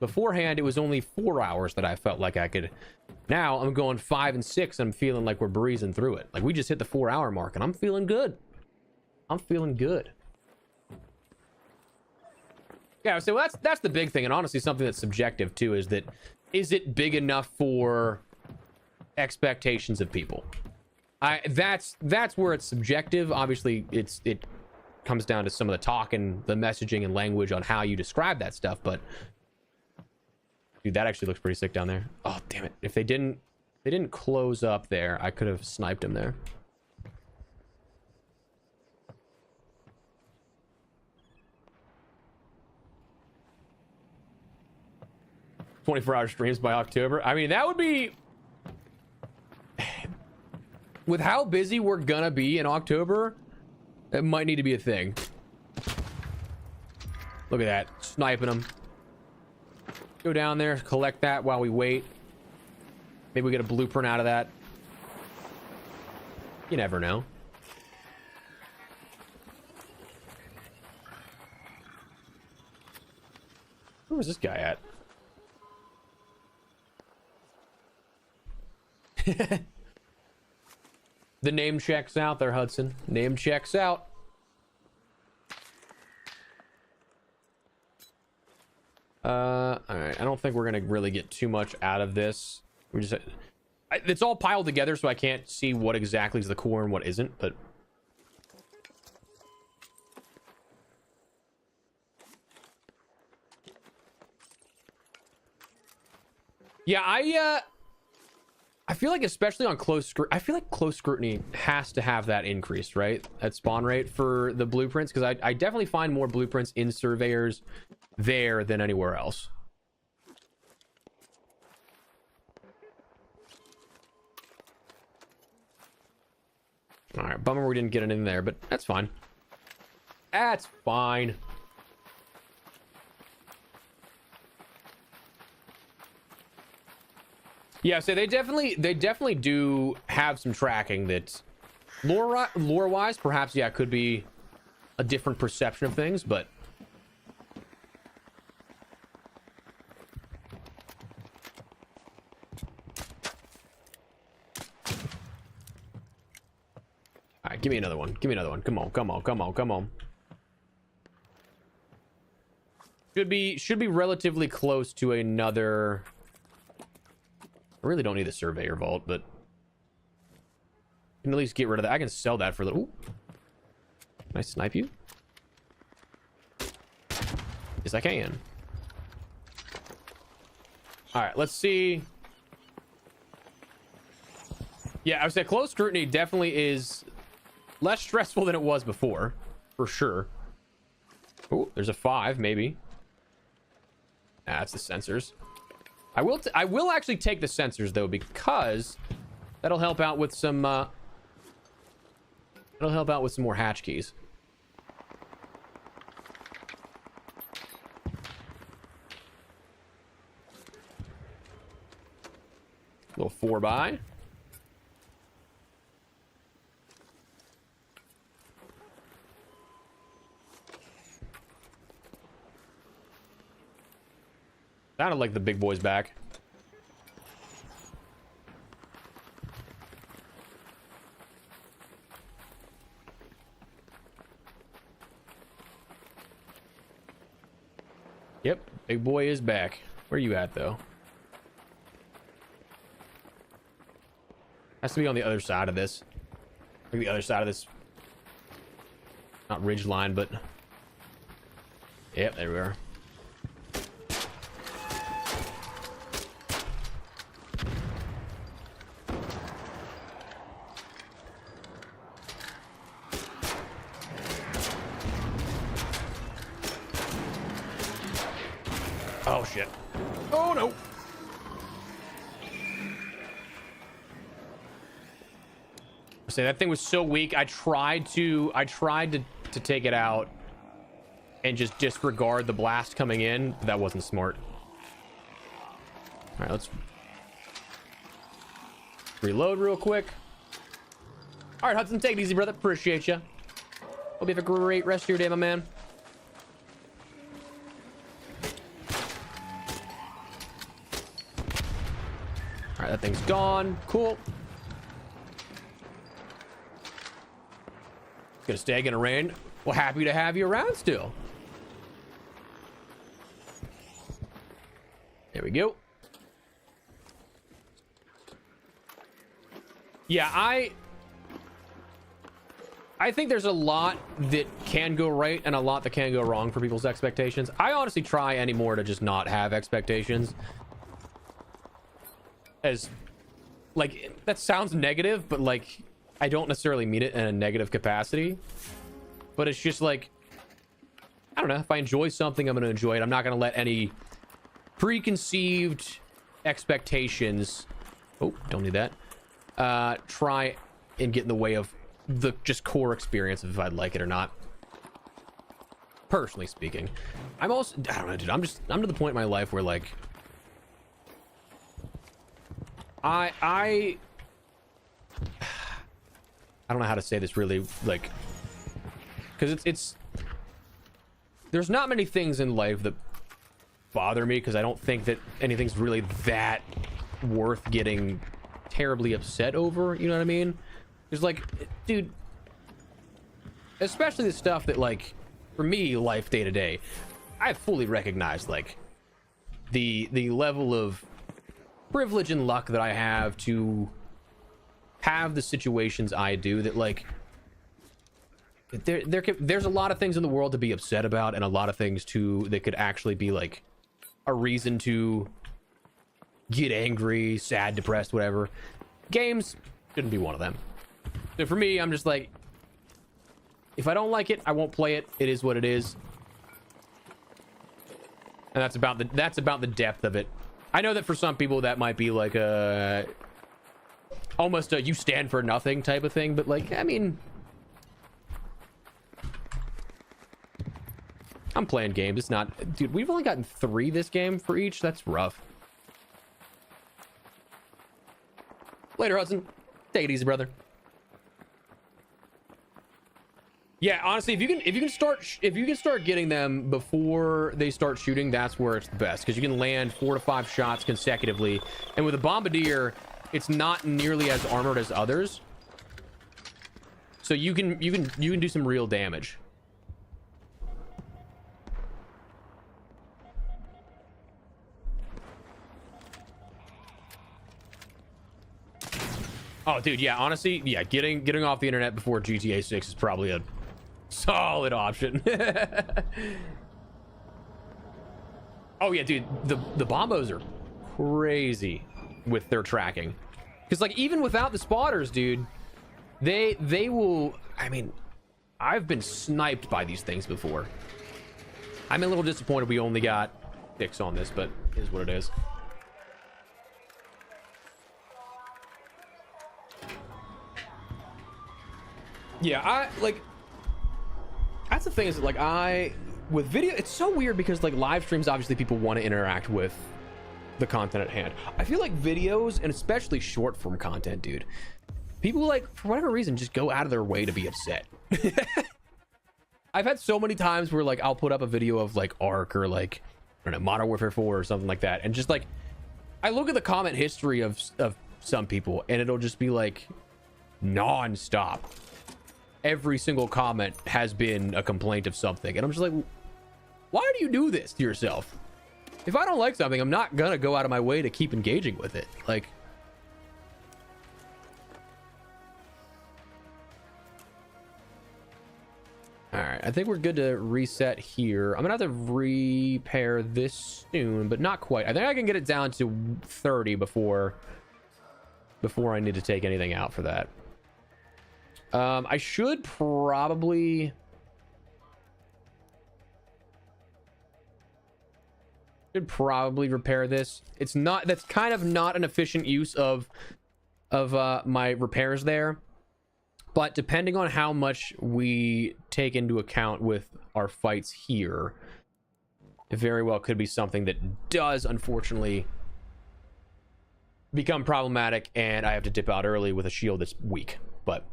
A: Beforehand, it was only 4 hours that I felt like I could. Now I'm going 5 and 6. And I'm feeling like we're breezing through it. Like we just hit the 4-hour mark and I'm feeling good. I'm feeling good. Yeah, so that's the big thing. And honestly, something that's subjective too is it big enough for expectations of people? That's where it's subjective. Obviously, it comes down to some of the talk and the messaging and language on how you describe that stuff, but dude, that actually looks pretty sick down there. Oh, damn it. If they didn't close up there, I could have sniped him there. "24-hour streams by October." I mean, that would be, with how busy we're gonna be in October, it might need to be a thing. Look at that, sniping them. Go down there, collect that while we wait. Maybe we get a blueprint out of that. You never know. Where was this guy at? The name checks out there, Hudson. Name checks out. All right. I don't think we're gonna really get too much out of this. We just, it's all piled together, so I can't see what exactly is the core and what isn't. But yeah, I feel like, especially on close scrutiny, I feel like close scrutiny has to have that increased, right? At spawn rate for the blueprints, because I definitely find more blueprints in surveyors there than anywhere else. All right, bummer we didn't get it in there, but that's fine. That's fine. Yeah, so they definitely do have some tracking that lore wise, perhaps, yeah, could be a different perception of things, but all right, give me another one. Give me another one. Come on, come on, come on, come on. Should be relatively close to another. I really don't need the surveyor vault, but I can at least get rid of that. I can sell that for the. Ooh. Can I snipe you? Yes, I can. All right, let's see. Yeah, I would say close scrutiny definitely is less stressful than it was before, for sure. Oh, there's a 5, maybe. That's the sensors. I will actually take the sensors though, because That'll help out with some more hatch keys. Little 4x. Sounded like the big boy's back. Yep, big boy is back. Where you at, though? Has to be on the other side of this. Like the other side of this. Not ridge line, but... Yep, there we are. Oh, shit. Oh, no. Say that thing was so weak. I tried to take it out and just disregard the blast coming in. But that wasn't smart. All right, let's reload real quick. All right, Hudson, take it easy, brother. Appreciate you. Hope you have a great rest of your day, my man. All right, that thing's gone. Cool. Gonna stay, gonna rain. Well, happy to have you around still. There we go. Yeah, I think there's a lot that can go right and a lot that can go wrong for people's expectations. I honestly try anymore to just not have expectations. As, like, that sounds negative, but, like, I don't necessarily mean it in a negative capacity. But it's just, like, I don't know. If I enjoy something, I'm going to enjoy it. I'm not going to let any preconceived expectations... Oh, don't need that. Try and get in the way of the just core experience of if I'd like it or not. Personally speaking. I'm also... I don't know, dude. I'm to the point in my life where, like... I don't know how to say this really, like, because it's there's not many things in life that bother me because I don't think that anything's really that worth getting terribly upset over, you know what I mean? There's like, dude, especially the stuff that, like, for me, life day to day, I fully recognize, like, the level of privilege and luck that I have to have the situations I do that, like, there's a lot of things in the world to be upset about and a lot of things too that could actually be like a reason to get angry, sad, depressed, whatever. Games shouldn't be one of them. So for me, I'm just like, if I don't like it, I won't play it. It is what it is. And that's about the depth of it. I know that for some people that might be like almost a you stand for nothing type of thing, but, like, I mean, I'm playing games. It's not, dude, we've only gotten 3 this game for each. That's rough. Later, Hudson. Take it easy, brother. Yeah, honestly, if you can start getting them before they start shooting, that's where it's the best, because you can land 4 to 5 shots consecutively, and with a bombardier, it's not nearly as armored as others, so you can do some real damage. Oh, dude, yeah, honestly, yeah, getting off the internet before GTA 6 is probably a solid option. Oh yeah, dude, the bombos are crazy with their tracking, because, like, even without the spotters, dude, they will, I mean, I've been sniped by these things before. I'm a little disappointed we only got 6 on this, but it is what it is. Yeah, I like, that's the thing, is that like with video, it's so weird because like live streams, obviously people want to interact with the content at hand. I feel like videos, and especially short form content, dude, people like, for whatever reason, just go out of their way to be upset. I've had so many times where like I'll put up a video of like Ark or like, I don't know, Modern Warfare 4 or something like that, and just like I look at the comment history of some people, and it'll just be like non-stop. Every single comment has been a complaint of something, and I'm just like, why do you do this to yourself? If I don't like something, I'm not gonna go out of my way to keep engaging with it. Like, all right, I think we're good to reset here. I'm gonna have to repair this soon, but not quite. I think I can get it down to 30 before I need to take anything out for that. I should probably repair this. It's not, that's kind of not an efficient use of my repairs there, but depending on how much we take into account with our fights here, it very well could be something that does unfortunately become problematic, and I have to dip out early with a shield that's weak. But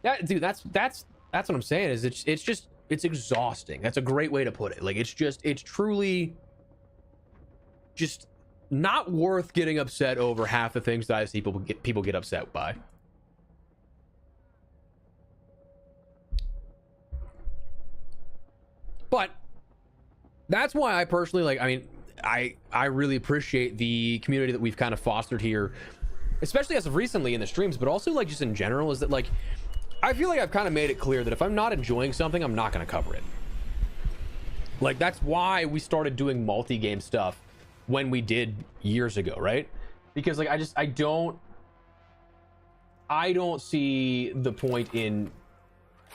A: yeah, dude, that's what I'm saying, is it's exhausting. That's a great way to put it. Like, it's truly just not worth getting upset over half the things that I see people get upset by. But that's why I personally, like, I mean, I really appreciate the community that we've kind of fostered here, especially as of recently in the streams, but also like just in general, is that like I feel like I've kind of made it clear that if I'm not enjoying something, I'm not going to cover it. Like, that's why we started doing multi-game stuff when we did years ago, right? Because like I don't see the point in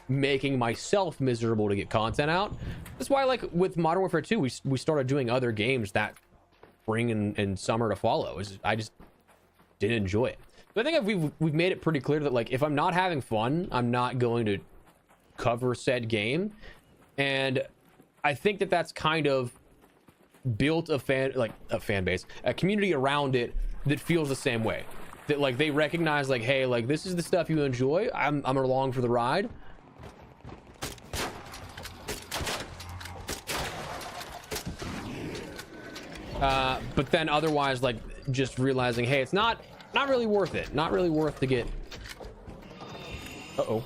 A: making myself miserable to get content out. That's why, like, with Modern Warfare 2, we started doing other games that spring and summer to follow. I just didn't enjoy it. But I think we've made it pretty clear that, like, if I'm not having fun, I'm not going to cover said game. And I think that that's kind of built a fan base, a community around it that feels the same way. That like they recognize, like, hey, like, this is the stuff you enjoy. I'm along for the ride. But then otherwise, like, just realizing, hey, it's not really worth it. Not really worth to get. Uh-oh.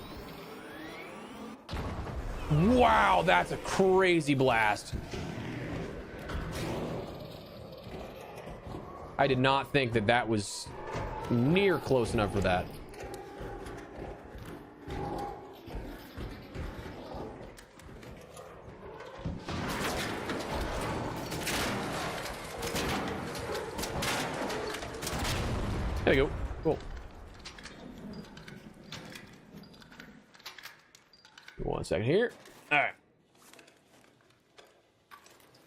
A: Wow, that's a crazy blast. I did not think that was near close enough for that. There you go. Cool. One second here. All right,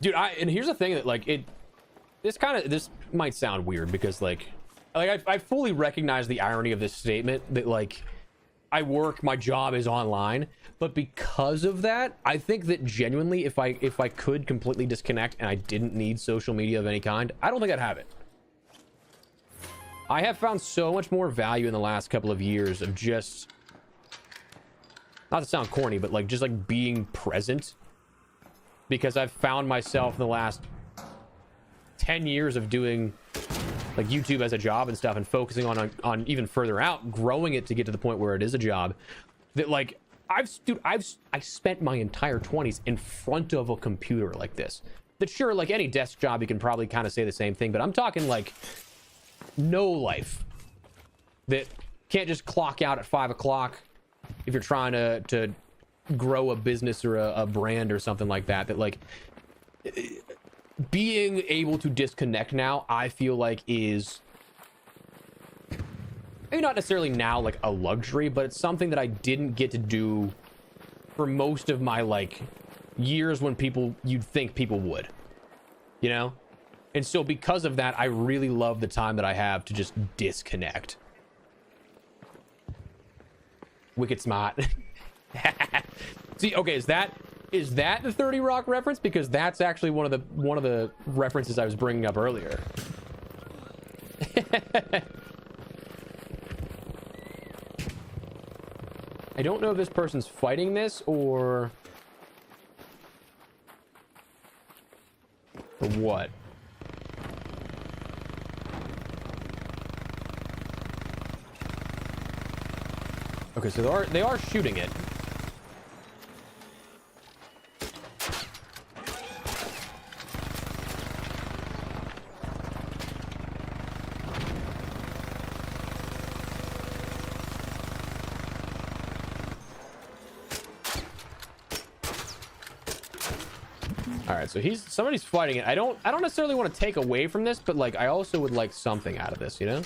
A: dude. And here's the thing that, like, this might sound weird because like I fully recognize the irony of this statement that, like, my job is online, but because of that, I think that genuinely, if I could completely disconnect and I didn't need social media of any kind, I don't think I'd have it. I have found so much more value in the last couple of years of just, not to sound corny, but like just like being present, because I've found myself in the last 10 years of doing like YouTube as a job and stuff, and focusing on even further out, growing it to get to the point where it is a job, that like I spent my entire 20s in front of a computer like this. That, sure, like any desk job, you can probably kind of say the same thing, but I'm talking like no life, that can't just clock out at 5 o'clock if you're trying to grow a business or a brand or something like that. That like being able to disconnect now, I feel like, is maybe not necessarily now like a luxury, but it's something that I didn't get to do for most of my like years when you'd think people would, you know? And so because of that, I really love the time that I have to just disconnect. Wicked smart. See, okay, is that the 30 Rock reference? Because that's actually one of the references I was bringing up earlier. I don't know if this person's fighting this or what. Okay, so they are shooting it. All right, so somebody's fighting it. I don't necessarily want to take away from this, but like I also would like something out of this, you know?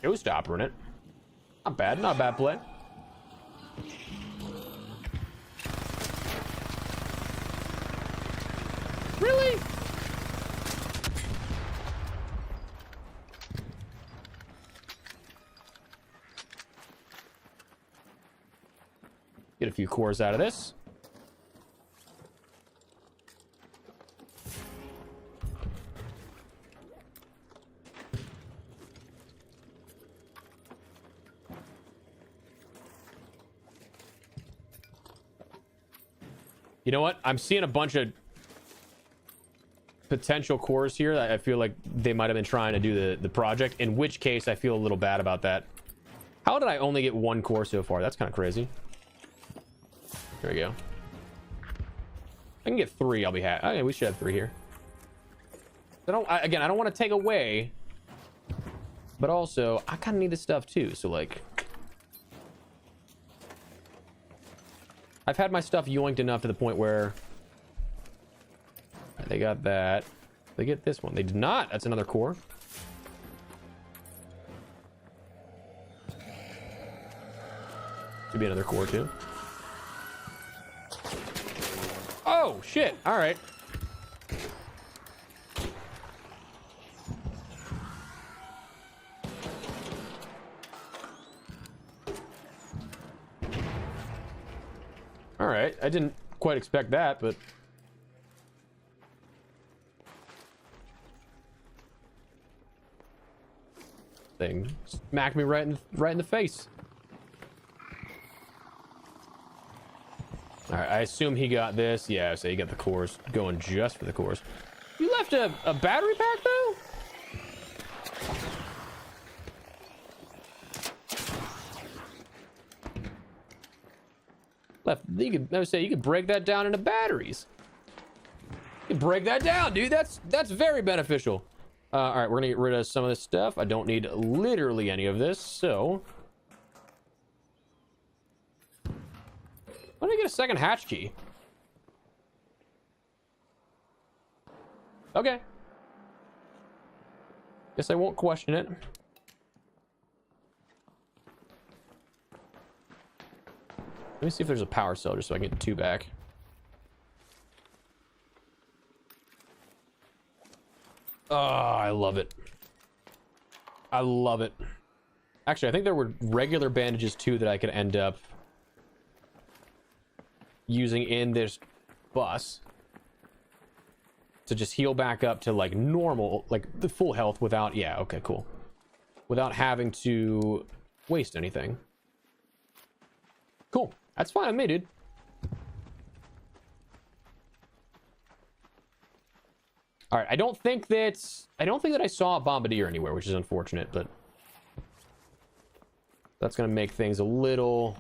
A: Showstopper in it. Not bad, not a bad play. Really? Get a few cores out of this. You know what? I'm seeing a bunch of potential cores here that I feel like they might have been trying to do the project, in which case I feel a little bad about that. How did I only get one core so far? That's kind of crazy. There we go. I can get 3, I'll be happy. Okay, we should have 3 here. Again, I don't want to take away, but also I kind of need this stuff too. So like, I've had my stuff yoinked enough to the point where they got that. They get this one. They did not. That's another core. Should be another core too. Oh shit! All right. All right. I didn't quite expect that, but thing smacked me right in the face. All right, I assume he got this. Yeah, so he got the cores going just for the cores. You left a battery pack though? You could break that down into batteries. You can break that down, dude. That's very beneficial. All right, we're gonna get rid of some of this stuff. I don't need literally any of this, so why don't I get a second hatch key? Okay. Guess I won't question it. Let me see if there's a power cell just so I can get 2 back. Oh, I love it. I love it. Actually, I think there were regular bandages too that I could end up using in this bus to just heal back up to like normal, like the full health without, yeah, okay, cool. Without having to waste anything. Cool. That's fine with me, dude. All right, I don't think that I saw a bombardier anywhere, which is unfortunate, but that's gonna make things a little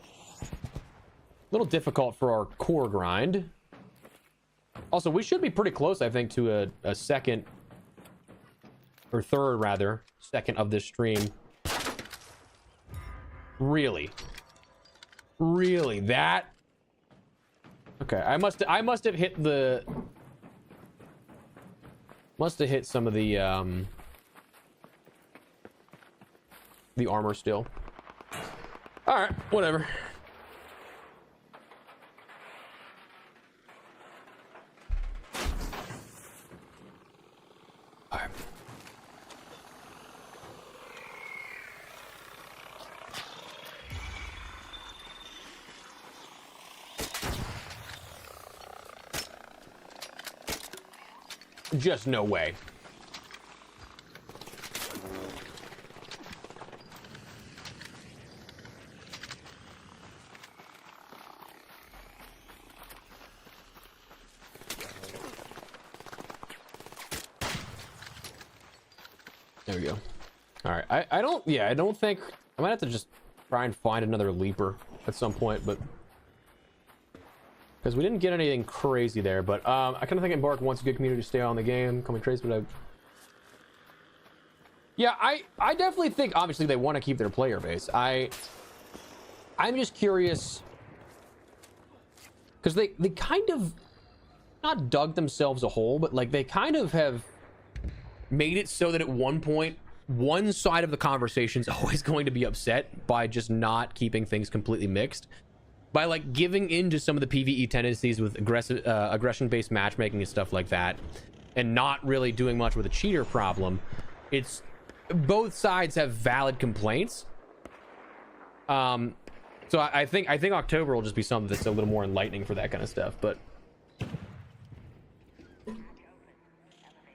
A: difficult for our core grind. Also, we should be pretty close, I think, to a second or third, rather, second of this stream. Really that? Okay, I must have hit the. Must have hit some of the armor still. All right, whatever. just no way. There we go. All right, I don't think I might have to just try and find another leaper at some point, but because we didn't get anything crazy there. But I kind of think Embark wants a good community to stay on the game. Coming trace, but I definitely think obviously they want to keep their player base. I'm just curious because they kind of not dug themselves a hole, but like they kind of have made it so that at one point one side of the conversation is always going to be upset by just not keeping things completely mixed, by like giving in to some of the PvE tendencies with aggression based matchmaking and stuff like that, and not really doing much with a cheater problem. It's both sides have valid complaints. So I think October will just be something that's a little more enlightening for that kind of stuff, but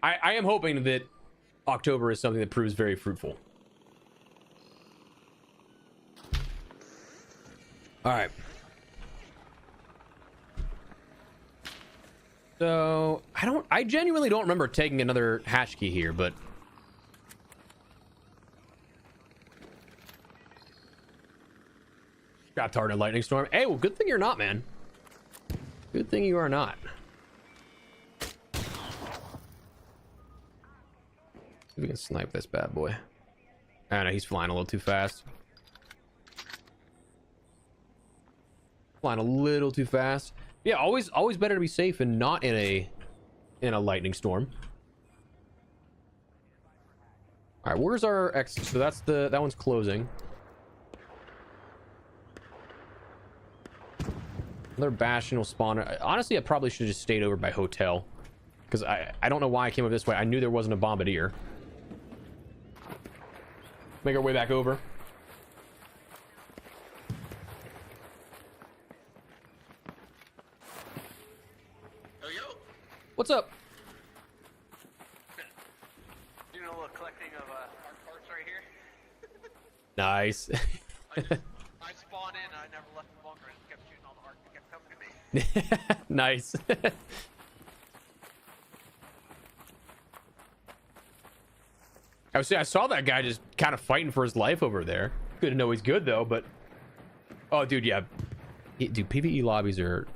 A: I am hoping that October is something that proves very fruitful. All right. So I genuinely don't remember taking another hatch key here, but got tarred in a lightning storm. Hey, well, good thing you're not, man. Good thing you are not. We can snipe this bad boy. I know he's flying a little too fast. Flying a little too fast. Yeah, always better to be safe and not in a lightning storm. All right, where's our exit? So that's that one's closing. Another bastion will spawn. Honestly, I probably should have just stayed over by hotel, because I don't know why I came over this way. I knew there wasn't a bombardier. Make our way back over.
H: Yo.
A: What's up?
D: Doing a little collecting of art parts right here.
A: Nice.
D: I spawned in, I never left the bunker, and kept shooting all the art that kept coming to me.
A: Nice. I saw that guy just kind of fighting for his life over there. Good to know he's good though, but oh, dude, yeah, dude, PvE lobbies they're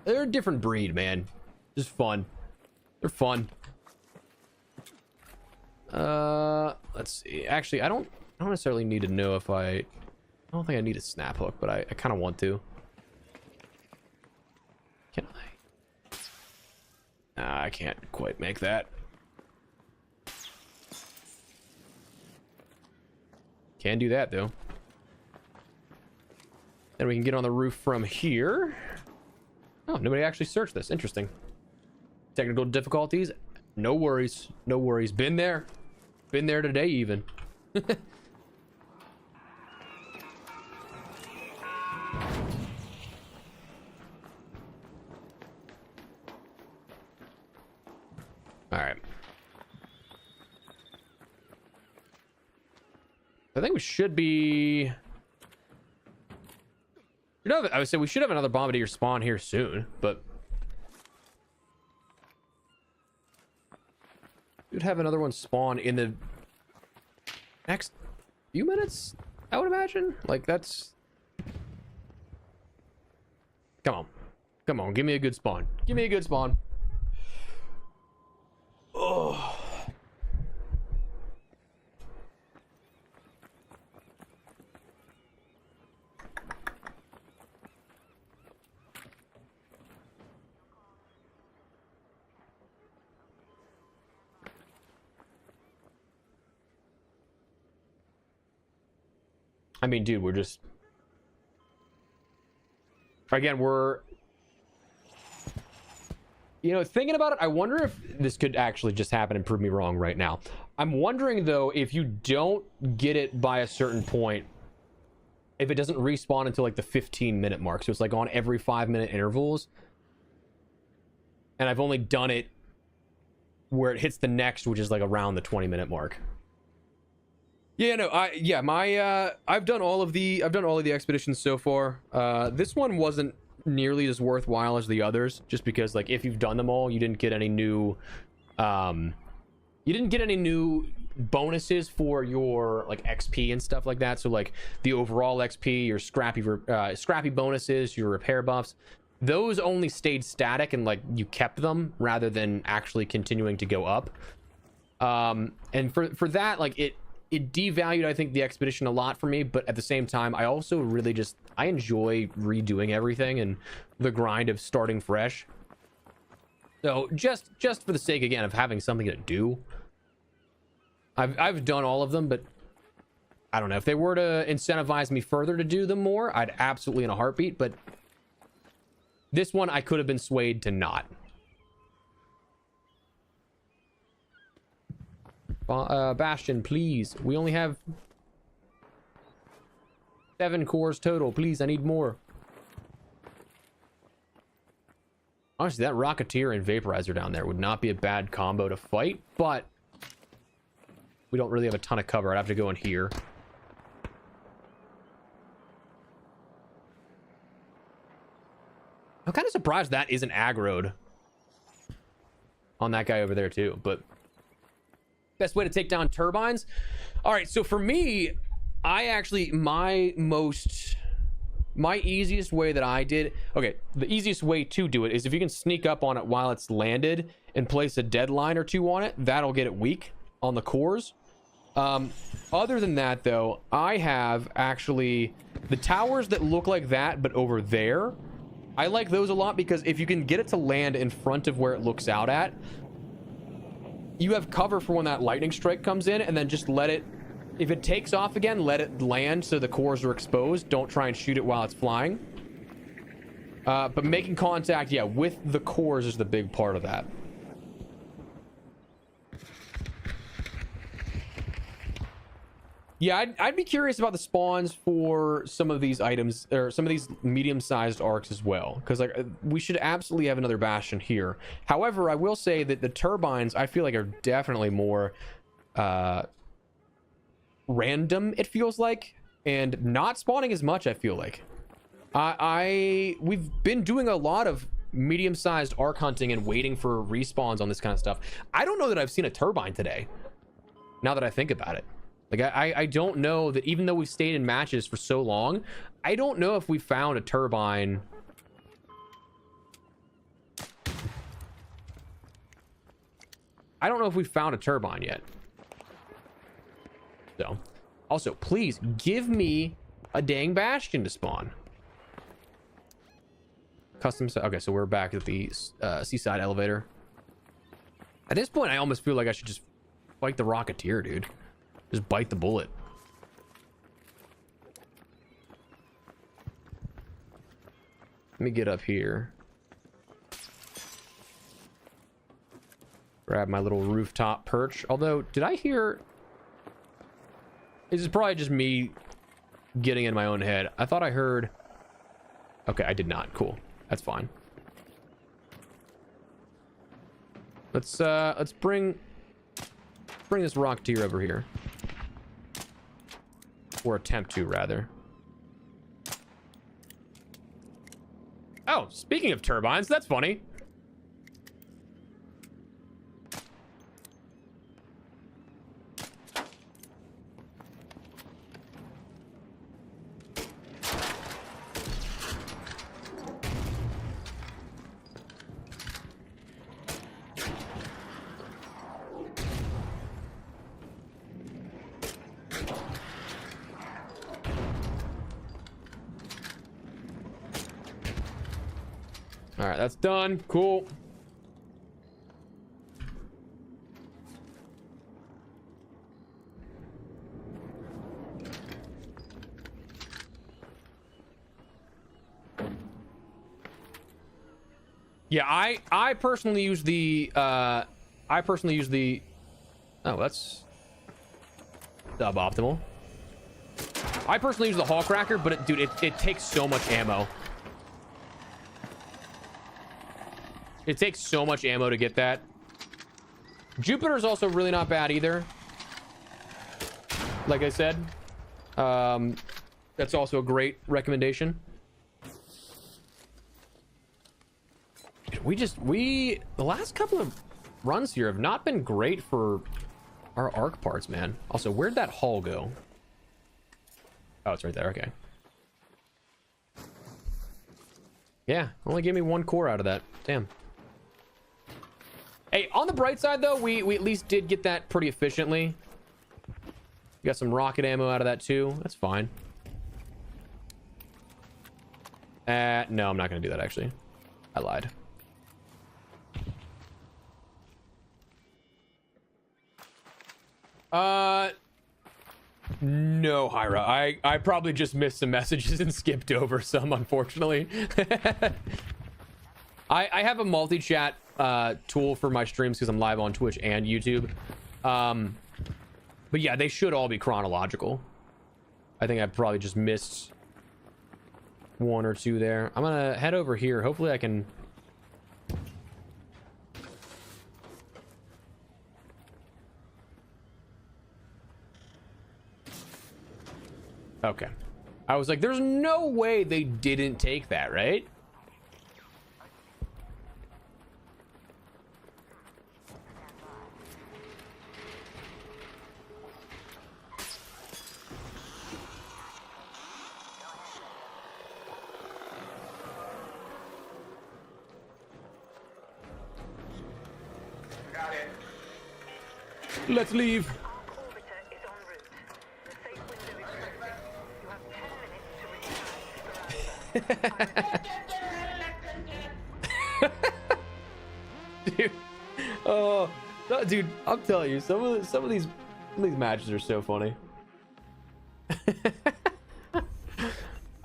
A: a different breed, man. Just fun. They're fun. Let's see. Actually, I don't necessarily need to know if I don't think I need a snap hook, but I kind of want to. Can I? Nah, I can't quite make that. Can do that though. Then we can get on the roof from here. Oh, nobody actually searched this. Interesting. Technical difficulties. No worries. No worries. Been there today even. All right. I think we should be. I would say we should have another bombardier spawn here soon, but we'd have another one spawn in the next few minutes, I would imagine. Like that's. Come on, give me a good spawn. Give me a good spawn. Oh. I mean, dude, we're just... Again, we're... You know, thinking about it, I wonder if this could actually just happen and prove me wrong right now. I'm wondering, though, if you don't get it by a certain point, if it doesn't respawn until, like, the 15-minute mark. So it's, like, on every 5-minute intervals. And I've only done it where it hits the next, which is like around the 20-minute mark. Yeah, no, I've done all of the expeditions so far. This one wasn't nearly as worthwhile as the others, just because like if you've done them all, you didn't get any new bonuses for your like XP and stuff like that. So like the overall XP, your scrappy bonuses, your repair buffs, those only stayed static and like you kept them rather than actually continuing to go up. And for that, like it devalued, I think, the expedition a lot for me, but at the same time, I also really I enjoy redoing everything and the grind of starting fresh. So just for the sake, again, of having something to do, I've done all of them, but I don't know if they were to incentivize me further to do them more, I'd absolutely in a heartbeat, but this one I could have been swayed to not. Bastion, please. We only have 7 cores total. Please, I need more. Honestly, that Rocketeer and Vaporizer down there would not be a bad combo to fight, but we don't really have a ton of cover. I'd have to go in here. I'm kind of surprised that isn't aggroed on that guy over there too, but best way to take down turbines. All right, so for me, my easiest way that I did, okay, the easiest way to do it is if you can sneak up on it while it's landed and place a deadline or two on it, that'll get it weak on the cores. Other than that though, I have actually the towers that look like that but over there, I like those a lot because if you can get it to land in front of where it looks out at, you have cover for when that lightning strike comes in, and then just let it, if it takes off again, let it land so the cores are exposed. Don't try and shoot it while it's flying. But making contact, yeah, with the cores is the big part of that. Yeah, I'd be curious about the spawns for some of these items, or some of these medium-sized arcs as well, because like we should absolutely have another bastion here. However, I will say that the turbines I feel like are definitely more random, it feels like, and not spawning as much. I feel like we've been doing a lot of medium-sized arc hunting and waiting for respawns on this kind of stuff. I don't know that I've seen a turbine today, now that I think about it. Like, I don't know that, even though we've stayed in matches for so long, I don't know if we found a turbine. I don't know if we found a turbine yet. So, also, please give me a dang bastion to spawn. Custom. Okay, so we're back at the seaside elevator. At this point, I almost feel like I should just fight the Rocketeer, dude. Just bite the bullet. Let me get up here. Grab my little rooftop perch. Although, did I hear... This is probably just me getting in my own head. I thought I heard... Okay, I did not. Cool. That's fine. Let's bring this Rocketeer over here. Or attempt to, rather. Oh, speaking of turbines, that's funny. All right, that's done. Cool. Yeah, I personally use the oh, that's suboptimal. I personally use the Hall Cracker, but dude, it takes so much ammo. It takes so much ammo to get that. Jupiter's also really not bad either. Like I said, that's also a great recommendation. The last couple of runs here have not been great for our arc parts, man. Also, where'd that hull go? Oh, it's right there. Okay. Yeah, only gave me 1 core out of that. Damn. Hey, on the bright side though, we at least did get that pretty efficiently. We got some rocket ammo out of that too. That's fine. No, I'm not gonna do that actually. I lied. No, Hyra. I probably just missed some messages and skipped over some, unfortunately. I have a multi-chat tool for my streams because I'm live on Twitch and YouTube. But yeah, they should all be chronological. I think I probably just missed 1 or 2 there. I'm gonna head over here. Hopefully I can... Okay. I was like, there's no way they didn't take that, right?
D: Got it.
A: Let's leave.
F: Orbiter is en route. The safe window is closing. You have 10 minutes to reach.
A: Dude. Oh, no, dude, I'm telling you, some of these matches are so funny.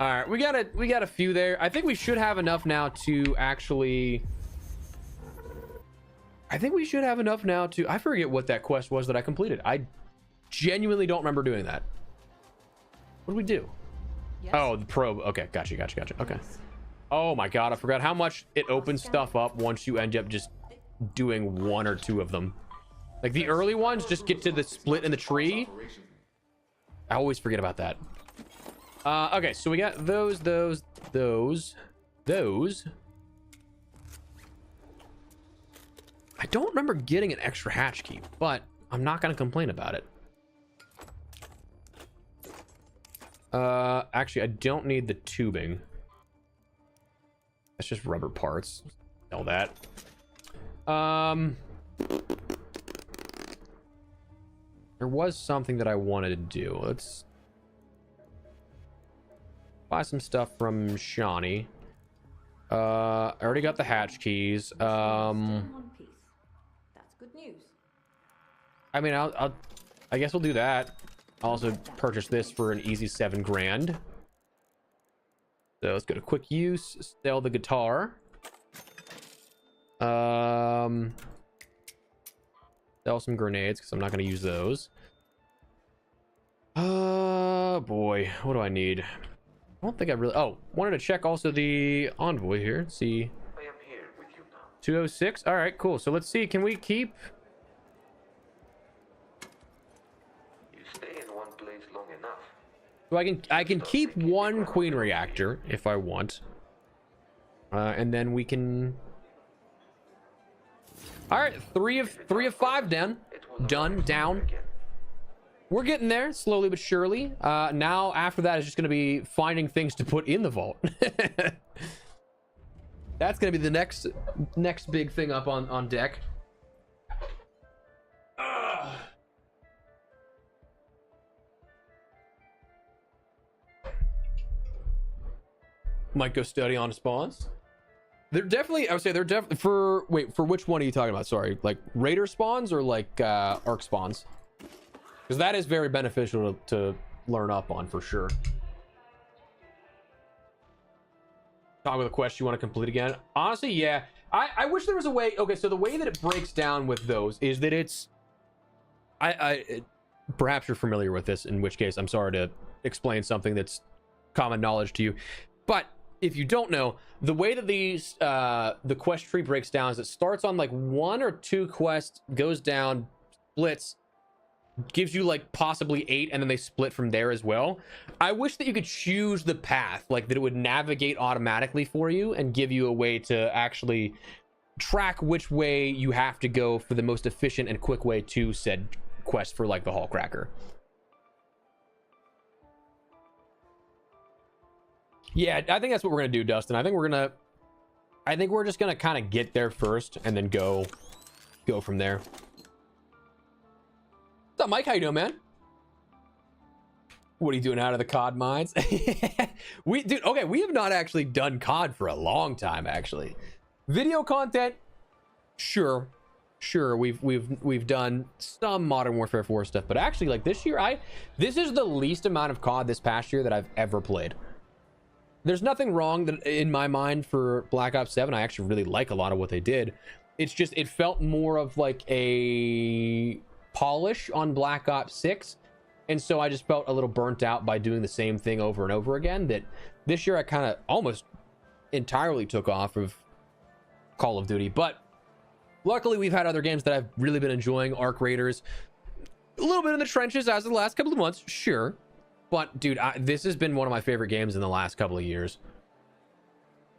A: All right, we got a few there. I think we should have enough now to actually... I forget what that quest was that I completed. I genuinely don't remember doing that. What did we do?
I: Yes.
A: Oh, the probe. Okay, gotcha. Okay. Oh my god, I forgot how much it opens stuff up once you end up just doing 1 or 2 of them. Like the early ones just get to the split in the tree. I always forget about that. Okay, so we got those. I don't remember getting an extra hatch key, but I'm not going to complain about it. Actually, I don't need the tubing. That's just rubber parts. Sell that. There was something that I wanted to do. Let's buy some stuff from Shawnee. I already got the hatch keys.
I: One piece. That's good news.
A: I mean, I guess we'll do that. I'll also purchase this for an easy 7 grand. So let's go to quick use, sell the guitar. Sell some grenades because I'm not going to use those. Boy, what do I need? I don't think I really... Oh, wanted to check also the envoy here. Let's see.
E: I am here with you now.
A: 206. All right, cool. So let's see. Can we keep...
E: You stay in one place long enough.
A: So I can keep 1 queen reactor if I want. And then we can... All right, 3 of 5 down. Down. We're getting there slowly but surely. Now after that is just going to be finding things to put in the vault. That's going to be the next big thing up on deck. Might go study on spawns. They're definitely, I would say they're definitely for which one are you talking about? Sorry, like raider spawns or like arc spawns? Because that is very beneficial to learn up on for sure. Talk with a quest you want to complete again. Honestly, yeah. I wish there was a way. Okay, so the way that it breaks down with those is that it's perhaps you're familiar with this, in which case I'm sorry to explain something that's common knowledge to you. But if you don't know, the way that these the quest tree breaks down is it starts on like 1 or 2 quests, goes down, splits, gives you like possibly 8, and then they split from there as well. I wish that you could choose the path, like that it would navigate automatically for you and give you a way to actually track which way you have to go for the most efficient and quick way to said quest for like the Hall Cracker. Yeah, I think that's what we're gonna do, Dustin. I think we're just gonna kind of get there first and then go from there. What's up, Mike? How you doing, man? What are you doing out of the COD mines? Dude, okay, we have not actually done COD for a long time, actually. Video content, sure, we've done some Modern Warfare 4 stuff, but actually, like this year, this is the least amount of COD this past year that I've ever played. There's nothing wrong in my mind for Black Ops 7. I actually really like a lot of what they did. It's just, it felt more of like a polish on Black Ops 6. And so I just felt a little burnt out by doing the same thing over and over again, that this year I kind of almost entirely took off of Call of Duty. But luckily we've had other games that I've really been enjoying. Arc Raiders, a little bit in the trenches as of the last couple of months, sure. But dude, this has been one of my favorite games in the last couple of years.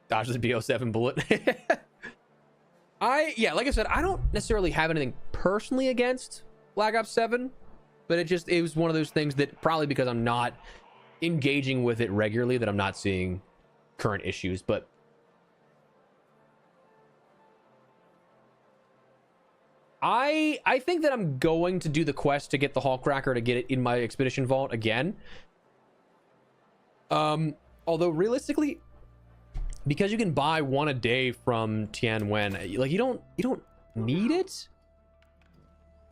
A: Dodge the BO7 bullet. Yeah, like I said, I don't necessarily have anything personally against Black Ops 7, but it was one of those things that probably because I'm not engaging with it regularly that I'm not seeing current issues. But I think that I'm going to do the quest to get the Hall Cracker to get it in my Expedition Vault again. Although realistically, because you can buy 1 a day from Tianwen, like you don't need it.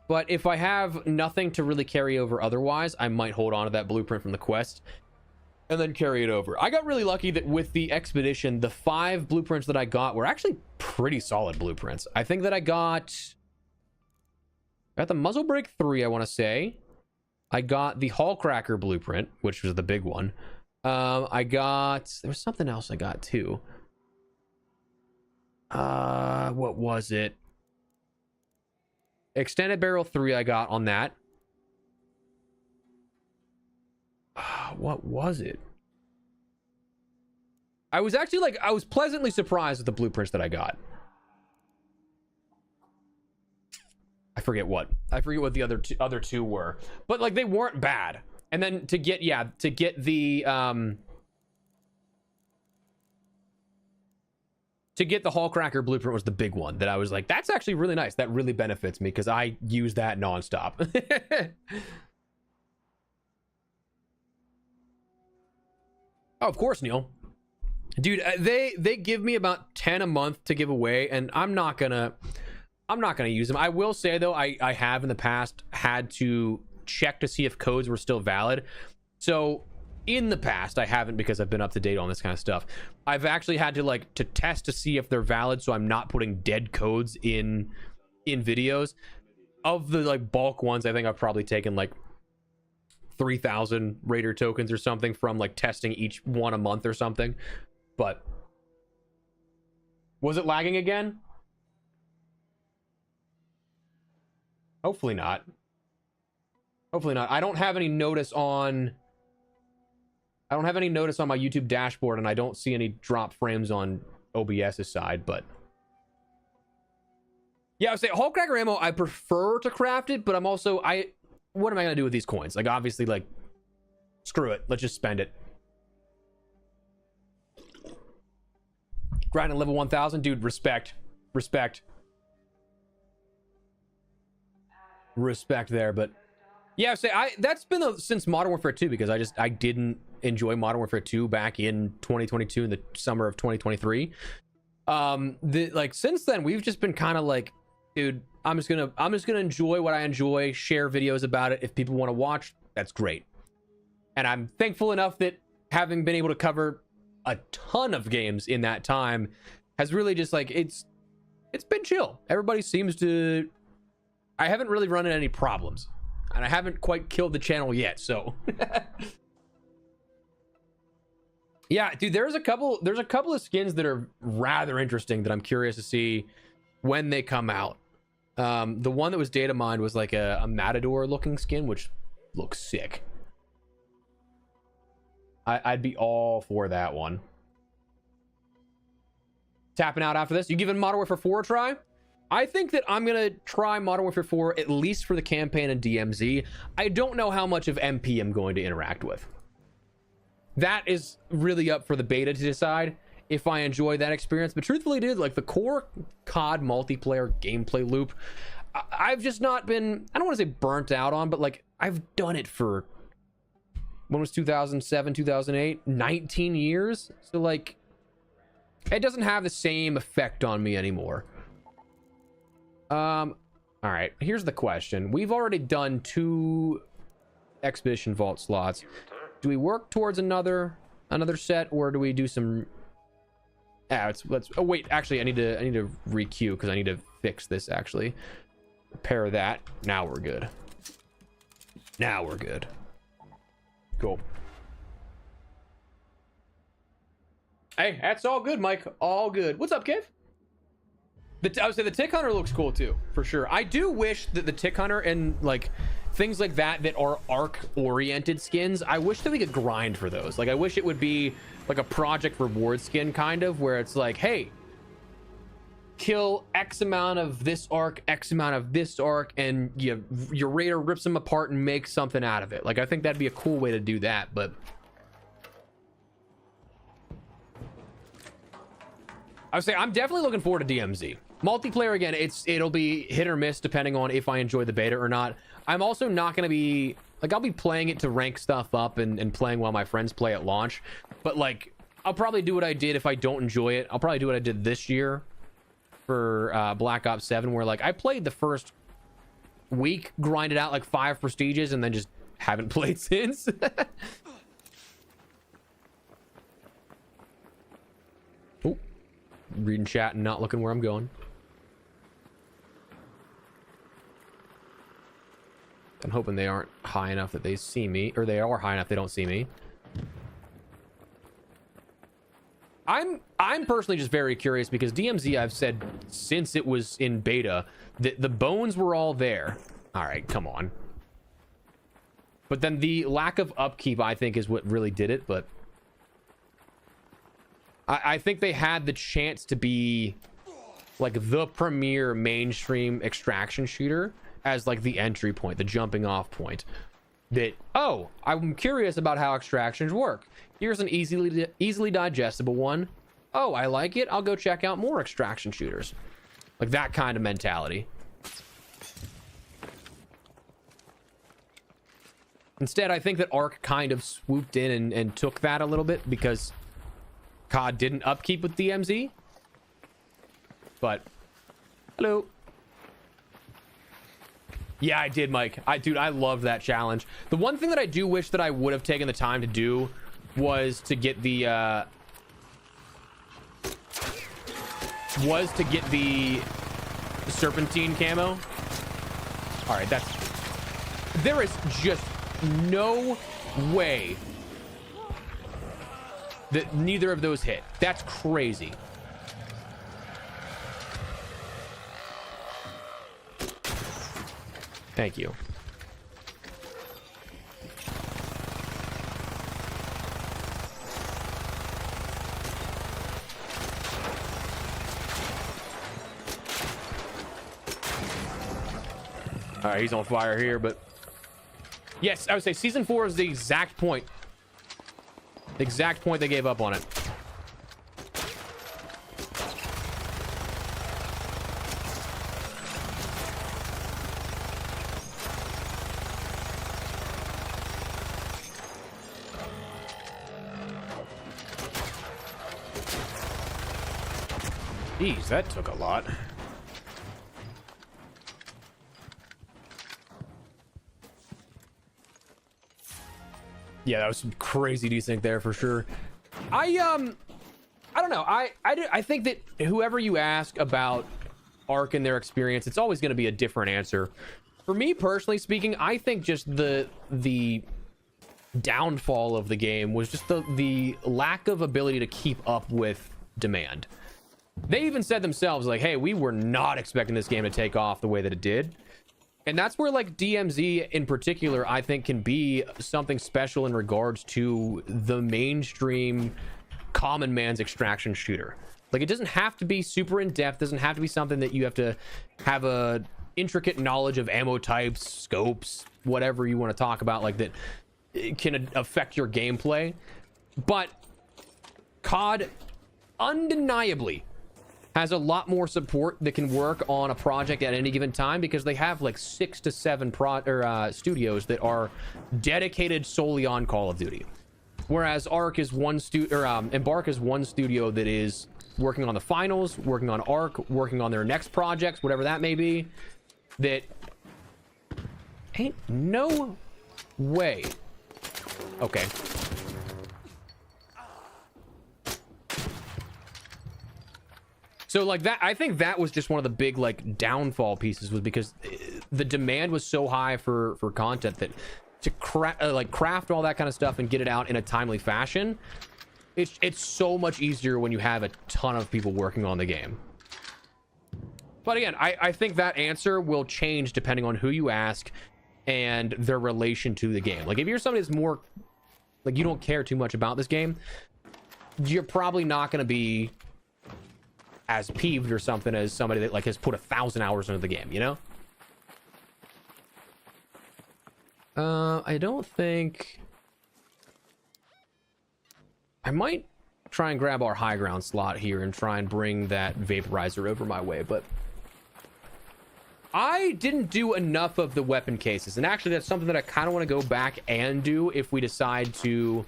A: But if I have nothing to really carry over otherwise, I might hold on to that blueprint from the quest and then carry it over. I got really lucky that with the expedition, the 5 blueprints that I got were actually pretty solid blueprints. I think that I got the Muzzle Break 3, I want to say. I got the Hall Cracker blueprint, which was the big one. There was something else I got too. What was it? Extended Barrel 3 I got on that. What was it? I was pleasantly surprised with the blueprints that I got. I forget what the other two were, but like they weren't bad. And then to get the Hall Cracker blueprint was the big one that I was like, that's actually really nice. That really benefits me because I use that nonstop. Oh, of course, Neil. Dude, they give me about 10 a month to give away, and I'm not gonna use them. I will say though, I have in the past had to check to see if codes were still valid. So in the past, I haven't because I've been up to date on this kind of stuff. I've actually had to test to see if they're valid, so I'm not putting dead codes in videos. Of the like bulk ones, I think I've probably taken like 3,000 Raider tokens or something from like testing each one a month or something. But was it lagging again? Hopefully not. Hopefully not. I don't have any notice on my YouTube dashboard, and I don't see any drop frames on OBS's side, but yeah, I would say Hall Cracker ammo, I prefer to craft it, but what am I gonna do with these coins? Like, obviously, like, screw it. Let's just spend it. Grinding level 1000, dude, respect there. But yeah, that's been since Modern Warfare 2, because I didn't enjoy Modern Warfare 2 back in 2022, in the summer of 2023. Since then we've just been kind of like, dude, I'm just gonna enjoy what I enjoy, share videos about it. If people want to watch, that's great. And I'm thankful enough that having been able to cover a ton of games in that time has really just like, it's been chill. Everybody seems to, I haven't really run into any problems, and I haven't quite killed the channel yet, so Yeah, dude, there's a couple of skins that are rather interesting that I'm curious to see when they come out. The one that was data mined was like a Matador looking skin, which looks sick. I'd be all for that one. Tapping out after this. You giving Modern Warfare 4 a try? I think that I'm gonna try Modern Warfare 4 at least for the campaign and DMZ. I don't know how much of MP I'm going to interact with. That is really up for the beta to decide if I enjoy that experience. But truthfully, dude, like the core COD multiplayer gameplay loop, I've just not been, I don't want to say burnt out on, but like I've done it for, when was 2007, 2008, 19 years. So like, it doesn't have the same effect on me anymore. All right, here's the question. We've already done 2 Expedition Vault slots. Do we work towards another set, or do we do some? Let's. Oh wait, actually, I need to requeue because I need to fix this. Actually, repair that. Now we're good. Now we're good. Cool. Hey, that's all good, Mike. All good. What's up, Kev? I would say the Tick Hunter looks cool too, for sure. I do wish that the Tick Hunter and like things like that are arc-oriented skins, I wish that we could grind for those. Like, I wish it would be like a project reward skin kind of, where it's like, hey, kill X amount of this arc, X amount of this arc, and your raider rips them apart and makes something out of it. Like, I think that'd be a cool way to do that, but I would say I'm definitely looking forward to DMZ. Multiplayer, again, it'll be hit or miss depending on if I enjoy the beta or not. I'm also not going to be, like, I'll be playing it to rank stuff up and playing while my friends play at launch. But, like, I'll probably do what I did if I don't enjoy it. I'll probably do what I did this year for Black Ops 7, where, like, I played the first week, grinded out, like, 5 prestiges, and then just haven't played since. Oh, reading chat and not looking where I'm going. I'm hoping they aren't high enough that they see me, or they are high enough they don't see me. I'm personally just very curious because DMZ, I've said since it was in beta that the bones were all there. All right, come on. But then the lack of upkeep, I think, is what really did it. But I think they had the chance to be like the premier mainstream extraction shooter as like the entry point, the jumping off point. That, oh, I'm curious about how extractions work. Here's an easily digestible one. Oh, I like it. I'll go check out more extraction shooters. Like that kind of mentality. Instead, I think that Ark kind of swooped in and took that a little bit because COD didn't upkeep with DMZ. But, hello. Yeah, I did, Mike. Dude, I love that challenge. The one thing that I do wish that I would have taken the time to do was to get the serpentine camo. All right, there is just no way that neither of those hit. That's crazy. Thank you. All right, he's on fire here, but yes, I would say season 4 is the exact point. The exact point they gave up on it. Jeez, that took a lot. Yeah, that was some crazy desync there for sure. I don't know. I think that whoever you ask about Ark and their experience, it's always going to be a different answer. For me personally speaking, I think just the downfall of the game was just the lack of ability to keep up with demand. They even said themselves, like, hey, we were not expecting this game to take off the way that it did. And that's where, like, DMZ in particular, I think, can be something special in regards to the mainstream common man's extraction shooter. Like, it doesn't have to be super in-depth, doesn't have to be something that you have to have a intricate knowledge of ammo types, scopes, whatever you want to talk about, like, that can affect your gameplay. But COD undeniably has a lot more support that can work on a project at any given time, because they have like 6 to 7 studios that are dedicated solely on Call of Duty. Whereas Embark is one studio that is working on the finals, working on Ark, working on their next projects, whatever that may be. That ain't no way. Okay. So like that, I think that was just one of the big like downfall pieces, was because the demand was so high for content that to craft all that kind of stuff and get it out in a timely fashion, it's so much easier when you have a ton of people working on the game. But again, I think that answer will change depending on who you ask and their relation to the game. Like if you're somebody that's more like you don't care too much about this game, you're probably not going to be as peeved or something as somebody that like has put 1,000 hours into the game, you know? I don't think I might try and grab our high ground slot here and try and bring that vaporizer over my way, but I didn't do enough of the weapon cases, and actually that's something that I kind of want to go back and do if we decide to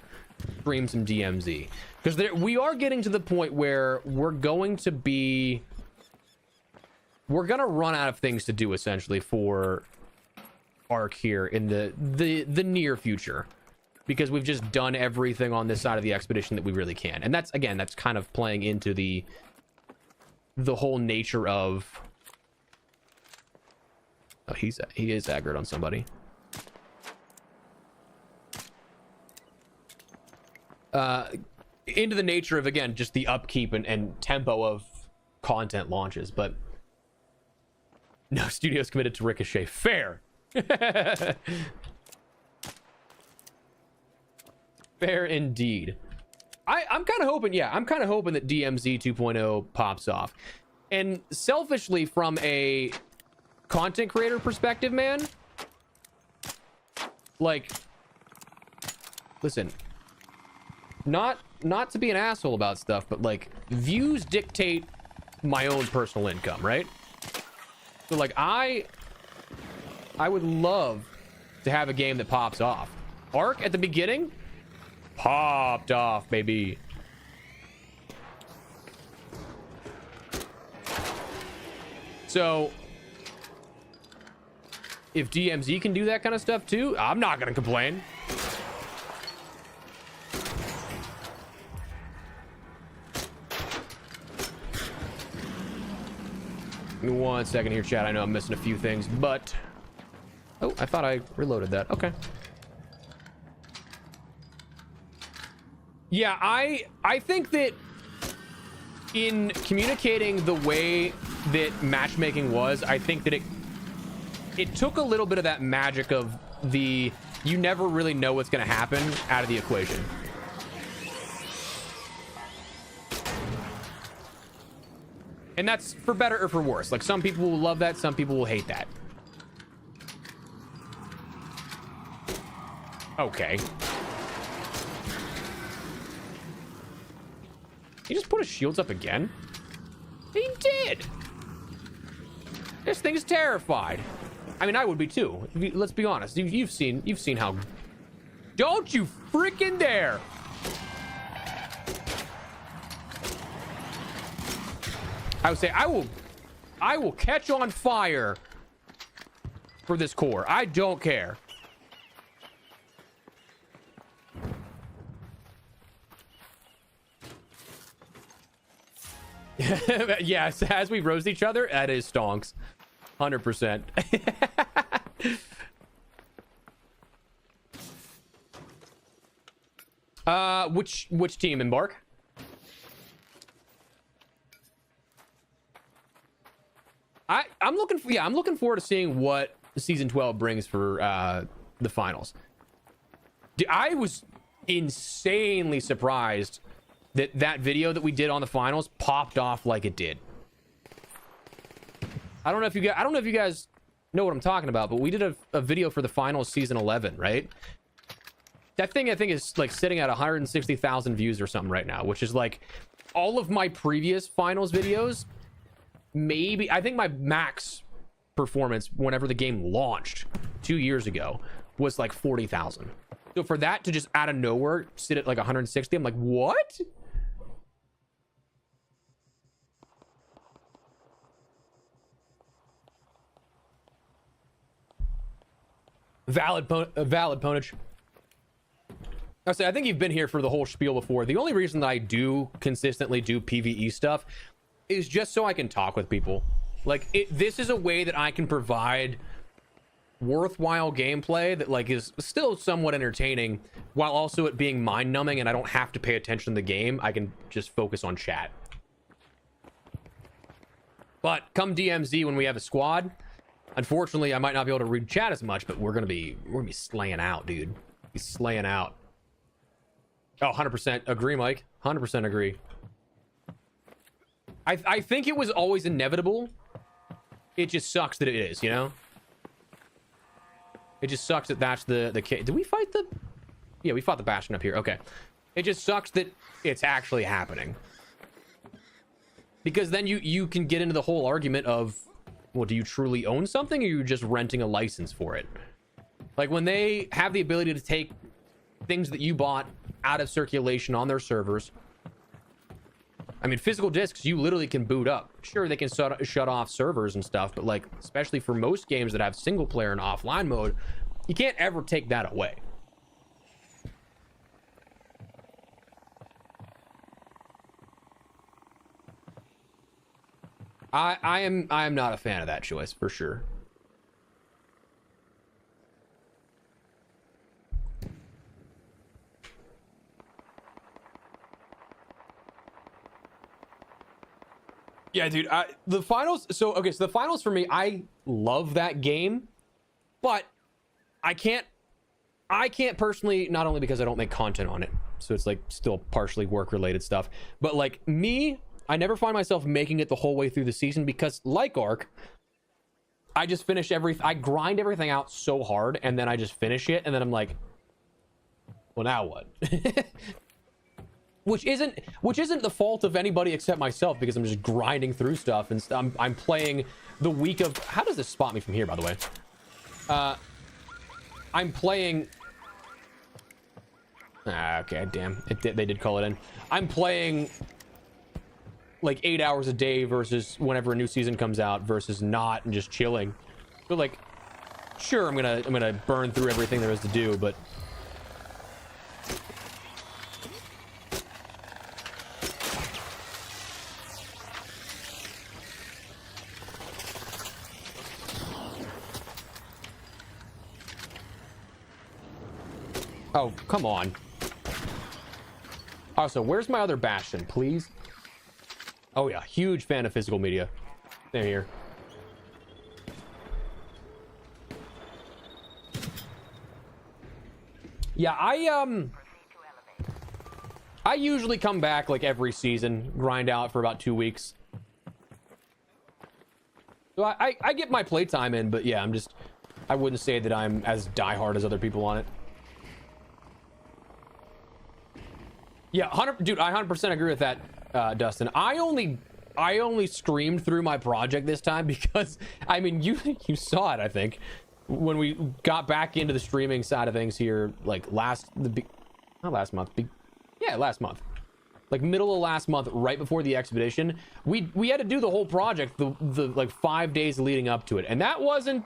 A: stream some DMZ, because we are getting to the point where we're going to run out of things to do essentially for Ark here in the near future, because we've just done everything on this side of the expedition that we really can. And that's kind of playing into the whole nature of he is aggroed on somebody. Into the nature of, again, just the upkeep and tempo of content launches. But no studios committed to Ricochet. Fair. Fair indeed. I'm kind of hoping that DMZ 2.0 pops off. And selfishly, from a content creator perspective, man, like, listen, not to be an asshole about stuff, but like, views dictate my own personal income, right? So like, I would love to have a game that pops off. Ark at the beginning popped off, baby. So if DMZ can do that kind of stuff too, I'm not gonna complain. Give me 1 second here, chat. I know I'm missing a few things, but oh, I thought I reloaded that. Okay. Yeah, I think that in communicating the way that matchmaking was, I think that it took a little bit of that magic of the you never really know what's going to happen out of the equation. And that's for better or for worse. Like, some people will love that, some people will hate that. Okay. He just put his shields up again? He did! This thing is terrified. I mean, I would be too. Let's be honest. You've seen how... Don't you freaking dare! I would say I will catch on fire for this core. I don't care. Yes, as we roast each other, that is stonks. 100%. Which team? Embark? I'm looking forward to seeing what season 12 brings for the finals. Dude, I was insanely surprised that video that we did on the finals popped off like it did. I don't know if you guys know what I'm talking about, but we did a video for the finals season 11, right? That thing I think is like sitting at 160,000 views or something right now, which is like all of my previous finals videos. Maybe I think my max performance whenever the game launched 2 years ago was like 40,000. So for that to just out of nowhere sit at like 160, I'm like, what? Valid Ponage. I think you've been here for the whole spiel before. The only reason that I do consistently do PvE stuff is just so I can talk with people. Like, this is a way that I can provide worthwhile gameplay that like is still somewhat entertaining while also it being mind-numbing, and I don't have to pay attention to the game. I can just focus on chat. But come DMZ when we have a squad, unfortunately I might not be able to read chat as much, but we're gonna be slaying out, dude. Be slaying out. Oh, 100% agree, Mike. 100% agree. I think it was always inevitable. It just sucks that it is, you know? It just sucks that that's the case. Did we fight the... Yeah, we fought the Bastion up here. Okay. It just sucks that it's actually happening. Because then you can get into the whole argument of, well, do you truly own something, or are you just renting a license for it? Like, when they have the ability to take things that you bought out of circulation on their servers. I mean, physical discs, you literally can boot up. Sure, they can shut off servers and stuff, but like, especially for most games that have single player and offline mode, you can't ever take that away. I am not a fan of that choice, for sure. Yeah, dude, the finals, so the finals for me, I love that game, but I can't personally, not only because I don't make content on it, so it's like still partially work related stuff, but like me, I never find myself making it the whole way through the season, because like Ark, I just finish I grind everything out so hard, and then I just finish it, and then I'm like, well, now what? Which isn't the fault of anybody except myself, because I'm just grinding through stuff, and I'm playing the week of... How does this spot me from here, by the way? I'm playing... okay, damn. They did call it in. I'm playing like 8 hours a day versus whenever a new season comes out versus not, and just chilling. But like, sure, I'm gonna burn through everything there is to do, but... Oh, come on. Also, where's my other Bastion, please? Oh yeah, huge fan of physical media. Same here. Yeah, I usually come back like every season, grind out for about 2 weeks. So I get my playtime in, but yeah, I wouldn't say that I'm as diehard as other people on it. Yeah, dude, I 100% agree with that, Dustin. I only screamed through my project this time because, I mean, you saw it, I think, when we got back into the streaming side of things here, like last month, like middle of last month, right before the expedition. We had to do the whole project the like 5 days leading up to it, and that wasn't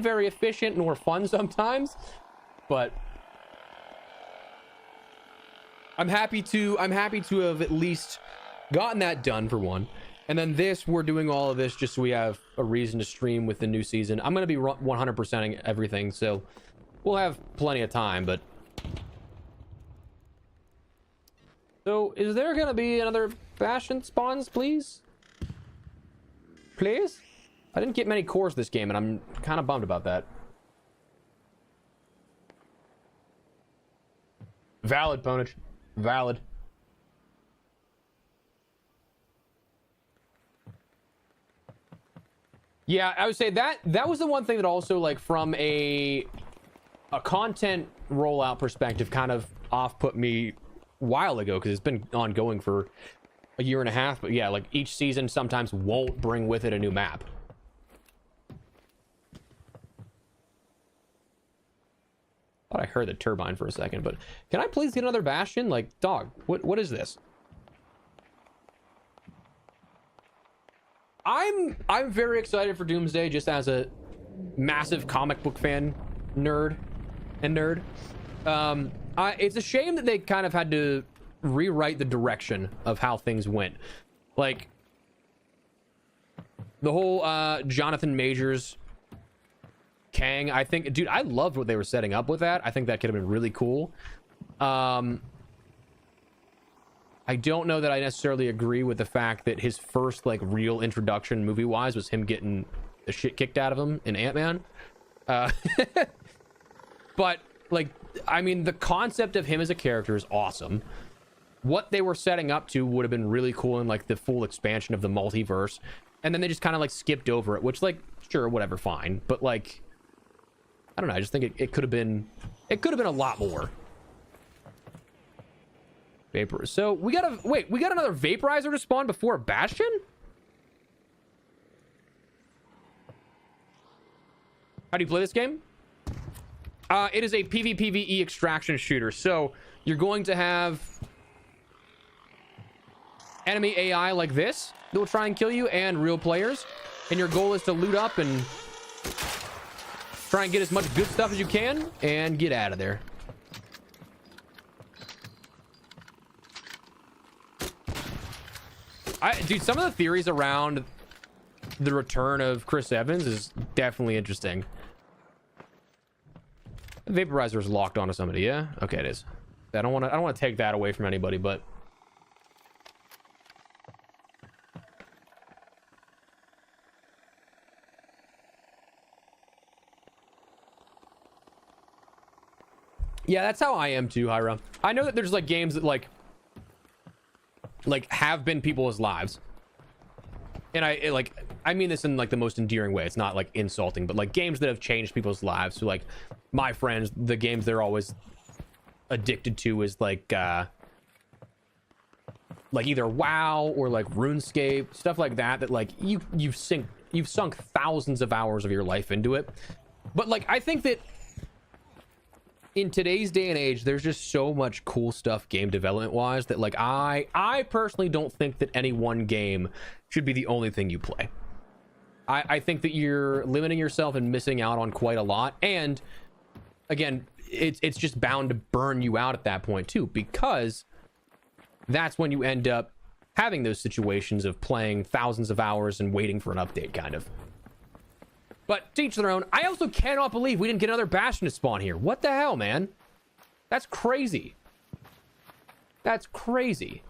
A: very efficient nor fun sometimes, but I'm happy to have at least gotten that done, for one. And then we're doing all of this just so we have a reason to stream with the new season. I'm going to be 100%ing everything, so we'll have plenty of time, but So, is there gonna be another Bastion spawns, please? Please? I didn't get many cores this game, and I'm kind of bummed about that. Valid, Ponage. Valid. Yeah, I would say that was the one thing that also, like, from a content rollout perspective, kind of off-put me a while ago, because it's been ongoing for a year and a half. But yeah, like, each season sometimes won't bring with it a new map. Thought I heard the turbine for a second, but can I please get another Bastion? Like, dog, what is this? I'm very excited for Doomsday, just as a massive comic book fan nerd. It's a shame that they kind of had to rewrite the direction of how things went. Like, the whole Jonathan Majors Kang, I think, dude, I loved what they were setting up with that. I think that could have been really cool. I don't know that I necessarily agree with the fact that his first, like, real introduction movie-wise was him getting the shit kicked out of him in Ant-Man. But, like, I mean, the concept of him as a character is awesome. What they were setting up to would have been really cool in, like, the full expansion of the multiverse. And then they just kind of, like, skipped over it, which, like, sure, whatever, fine. But, like, I don't know, I just think it could have been a lot more. Vapor. So we got another vaporizer to spawn before a Bastion? How do you play this game? It is a PvPvE extraction shooter. So you're going to have enemy AI like this that will try and kill you, and real players. And your goal is to loot up and try and get as much good stuff as you can and get out of there. Dude, some of the theories around the return of Chris Evans is definitely interesting. The vaporizer is locked onto somebody, yeah? Okay, it is. I don't want to take that away from anybody, but yeah, that's how I am too, Hyra. I know that there's, like, games that like have been people's lives, and I mean this in, like, the most endearing way. It's not, like, insulting, but, like, games that have changed people's lives. So, like, my friends, the games they're always addicted to is like either WoW or, like, RuneScape, stuff like that like you've sunk thousands of hours of your life into it. But, like, I think that in today's day and age, there's just so much cool stuff game development wise that, like, I personally don't think that any one game should be the only thing you play. I think that you're limiting yourself and missing out on quite a lot. And again, it's just bound to burn you out at that point too, because that's when you end up having those situations of playing thousands of hours and waiting for an update, kind of. But to each their own. I also cannot believe we didn't get another Bastion to spawn here. What the hell, man? That's crazy. That's crazy.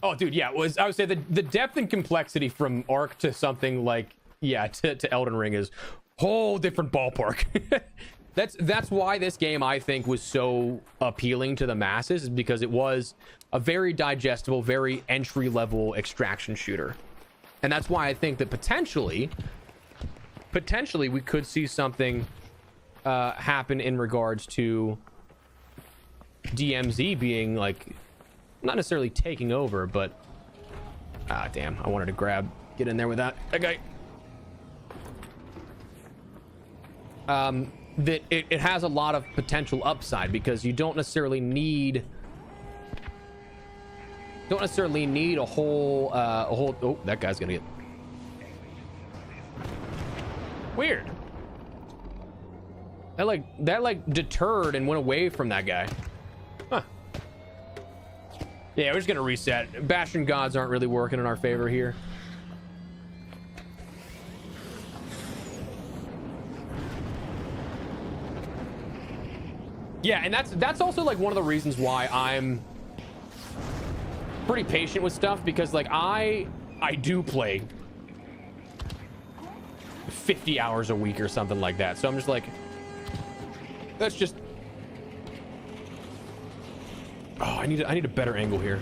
A: Oh, dude, yeah. I would say the depth and complexity from Ark to something like, yeah, to Elden Ring is whole different ballpark. That's why this game, I think, was so appealing to the masses, is because it was a very digestible, very entry-level extraction shooter. And that's why I think that potentially we could see something happen in regards to DMZ being, like, not necessarily taking over, but damn, I wanted to get in there with that guy. That it has a lot of potential upside, because you don't necessarily need a whole oh, that guy's gonna get weird. That deterred and went away from that guy. Huh. Yeah, we're just gonna reset. Bastion gods aren't really working in our favor here. Yeah, and that's also like one of the reasons why I'm pretty patient with stuff, because like I do play 50 hours a week or something like that. So I'm just like, that's just, oh, I need a better angle here.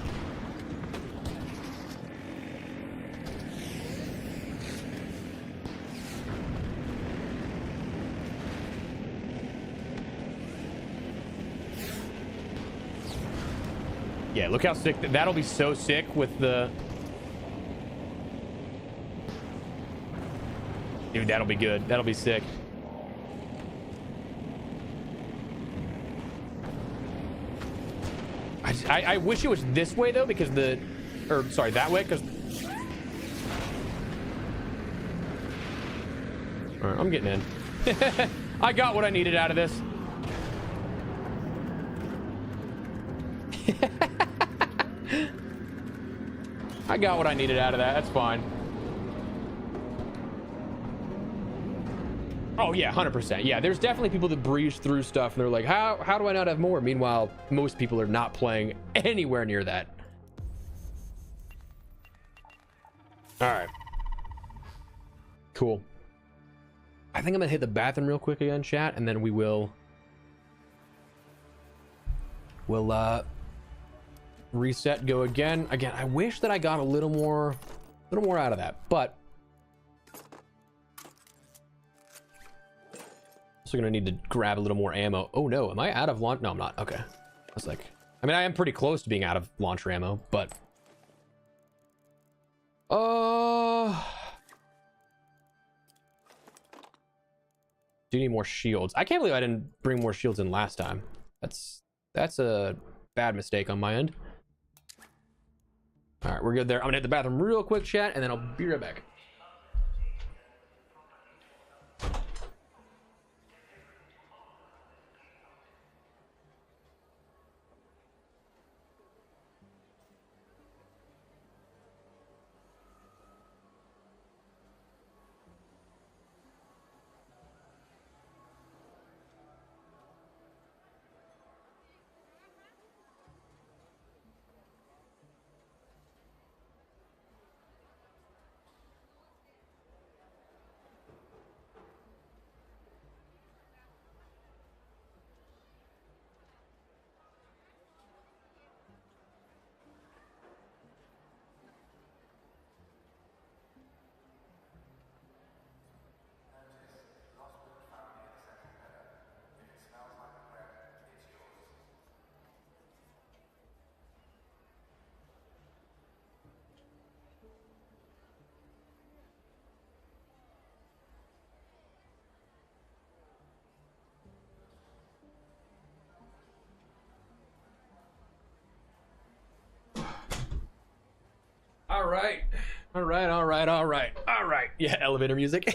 A: Yeah, look how sick that'll be. So sick with the, dude, that'll be good. That'll be sick. I wish it was this way though, because sorry, that way, because all right, I'm getting in. I got what I needed out of this. I got what I needed out of that. That's fine. Oh yeah, 100%. Yeah, there's definitely people that breeze through stuff and they're like, how do I not have more? Meanwhile, most people are not playing anywhere near that. All right. Cool. I think I'm gonna hit the bathroom real quick again, chat, and then we'll reset, go again. I wish that I got a little more out of that, but also gonna need to grab a little more ammo. Oh no, am I out of launch? No, I'm not. Okay. I was like, I mean, I am pretty close to being out of launcher ammo, but do need more shields. I can't believe I didn't bring more shields in last time. That's a bad mistake on my end. All right, we're good there. I'm gonna hit the bathroom real quick, chat, and then I'll be right back. All right. Yeah, elevator music.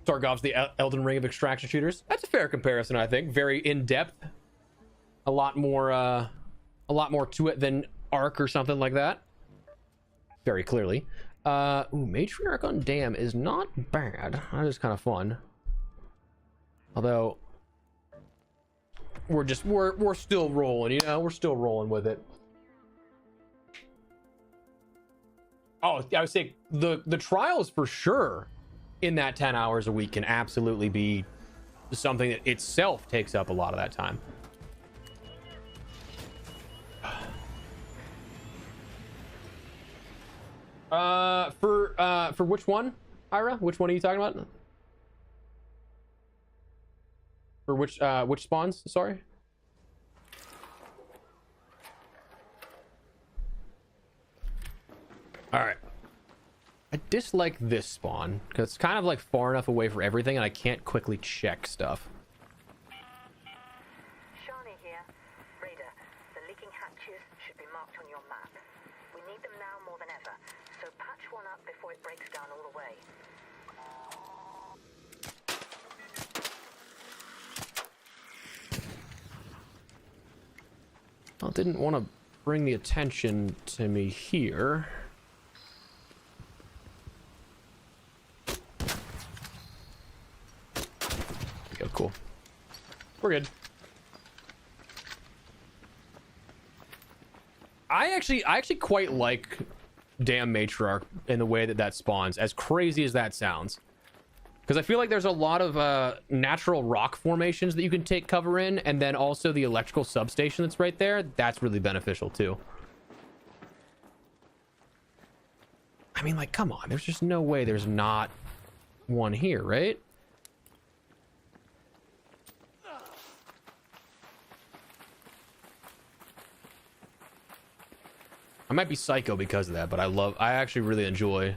A: Tarkov's the Elden Ring of extraction shooters. That's a fair comparison, I think. Very in-depth. A lot more to it than Ark or something like that. Very clearly. Matriarch on Dam is not bad. That is kind of fun. Although we're still rolling, you know? We're still rolling with it. Oh, I would say the trials for sure in that 10 hours a week can absolutely be something that itself takes up a lot of that time. For which one, Ira? Which one are you talking about? For which spawns? Sorry. All right. I dislike this spawn because it's kind of like far enough away for everything and I can't quickly check stuff.
F: Shani here. Raider, the leaking hatches should be marked on your map. We need them now more than ever, so patch one up before it breaks down all the way.
A: Well, didn't want to bring the attention to me here. Cool. We're good. I actually quite like damn matriarch in the way that that spawns, as crazy as that sounds, because I feel like there's a lot of natural rock formations that you can take cover in, and then also the electrical substation that's right there. That's really beneficial too. I mean, like, come on, there's just no way there's not one here, right? I might be psycho because of that, but I actually really enjoy.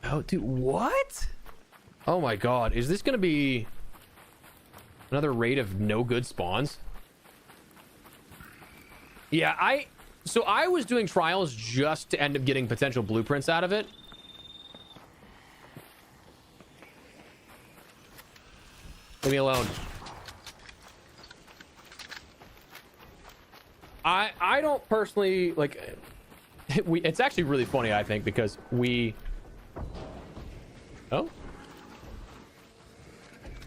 A: Oh, dude, what? Oh my god, is this gonna be another raid of no good spawns? Yeah, so I was doing trials just to end up getting potential blueprints out of it. Leave me alone. I don't personally like it's actually really funny, I think, because oh,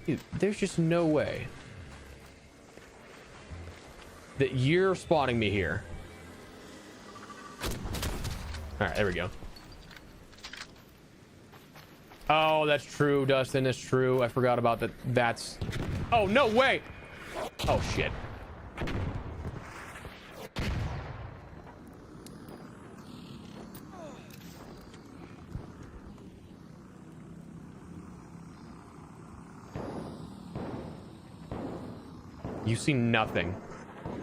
A: dude, there's just no way that you're spawning me here. All right, there we go. Oh, that's true, Dustin. That's true. I forgot about that. That's... Oh, no way. Oh, shit. You see nothing.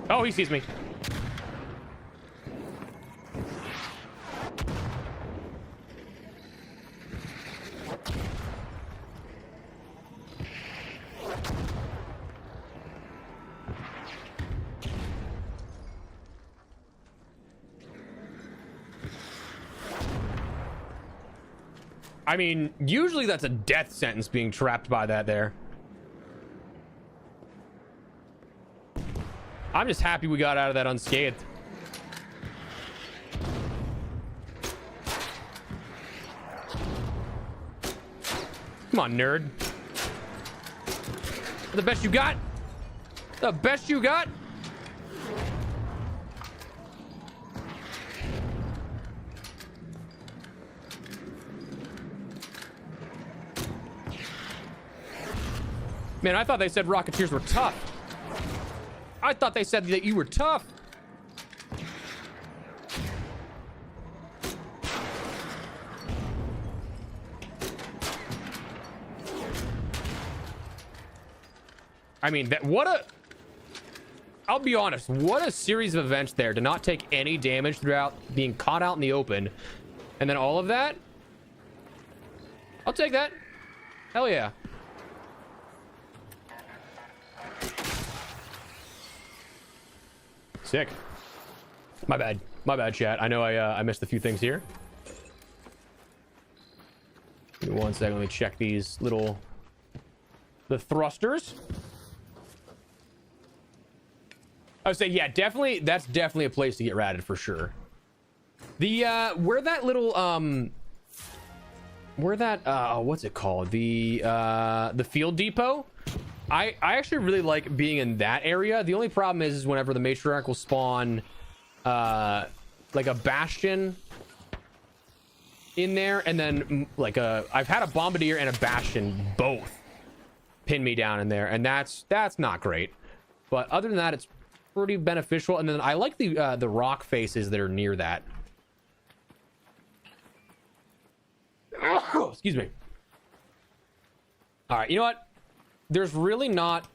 A: Oh, he sees me. I mean, usually that's a death sentence being trapped by that there. I'm just happy we got out of that unscathed. Come on, nerd. The best you got? The best you got? Man, I thought they said Rocketeers were tough. I thought they said that you were tough. I mean, I'll be honest, what a series of events there to not take any damage throughout being caught out in the open. And then all of that? I'll take that. Hell yeah. Sick. My bad, chat. I know I missed a few things here. Give me 1 second. Let me check these the thrusters. I would say, yeah, definitely. That's definitely a place to get ratted for sure. The where that little what's it called? The field depot. I actually really like being in that area. The only problem is whenever the matriarch will spawn like a bastion in there, and then like I've had a bombardier and a bastion both pin me down in there, and that's not great. But other than that, it's pretty beneficial. And then I like the rock faces that are near that. Excuse me. All right, you know what? There's really not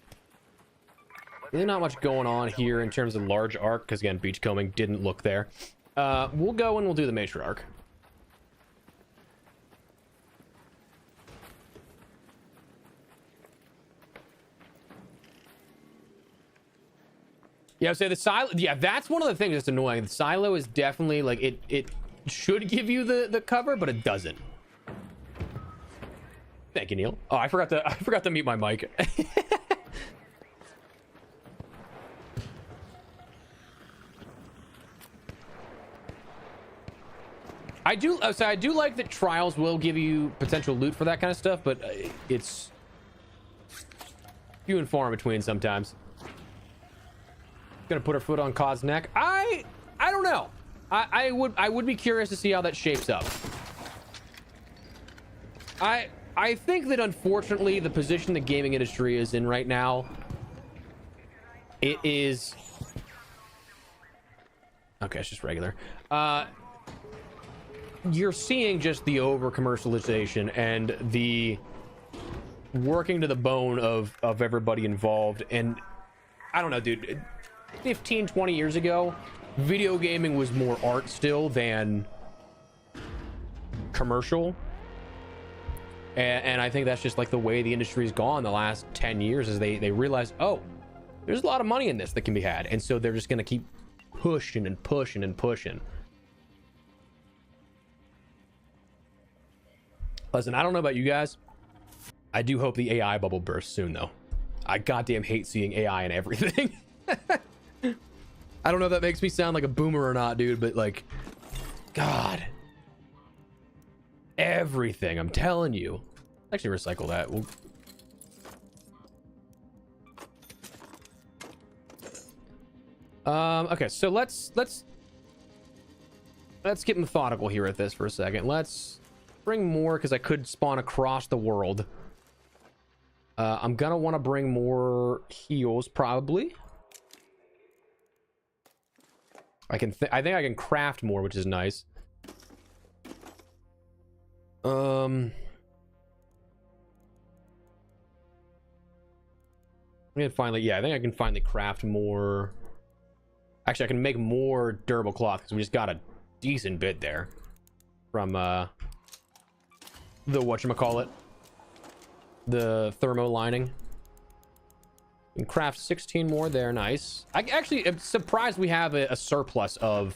A: much going on here in terms of large arc, because again, beachcombing didn't look there. We'll go and we'll do the matriarch. Yeah, so the silo, yeah, that's one of the things that's annoying. The silo is definitely like it should give you the cover, but it doesn't. Thank you, Neil. Oh, I forgot to mute my mic. I do like that trials will give you potential loot for that kind of stuff, but it's few and far in between sometimes. Gonna put her foot on Cod's neck. I don't know. I would be curious to see how that shapes up. I think that unfortunately the position the gaming industry is in right now, it is okay, it's just regular. You're seeing just the over commercialization and the working to the bone of everybody involved. And I don't know, dude, 15 20 years ago video gaming was more art still than commercial. And I think that's just like the way the industry's gone the last 10 years is they realize, oh, there's a lot of money in this that can be had. And so they're just going to keep pushing and pushing and pushing. Listen, I don't know about you guys. I do hope the AI bubble bursts soon, though. I goddamn hate seeing AI in everything. I don't know if that makes me sound like a boomer or not, dude, but like, God. Everything, I'm telling you. Actually, recycle that. Okay, so let's get methodical here at this for a second. Let's bring more because I could spawn across the world. I'm gonna want to bring more heals probably. I think I can craft more, which is nice. I can finally, yeah, I think I can finally craft more. Actually, I can make more durable cloth because we just got a decent bit there from the whatchamacallit, the thermo lining. You can craft 16 more there. Nice. I actually am surprised we have a surplus of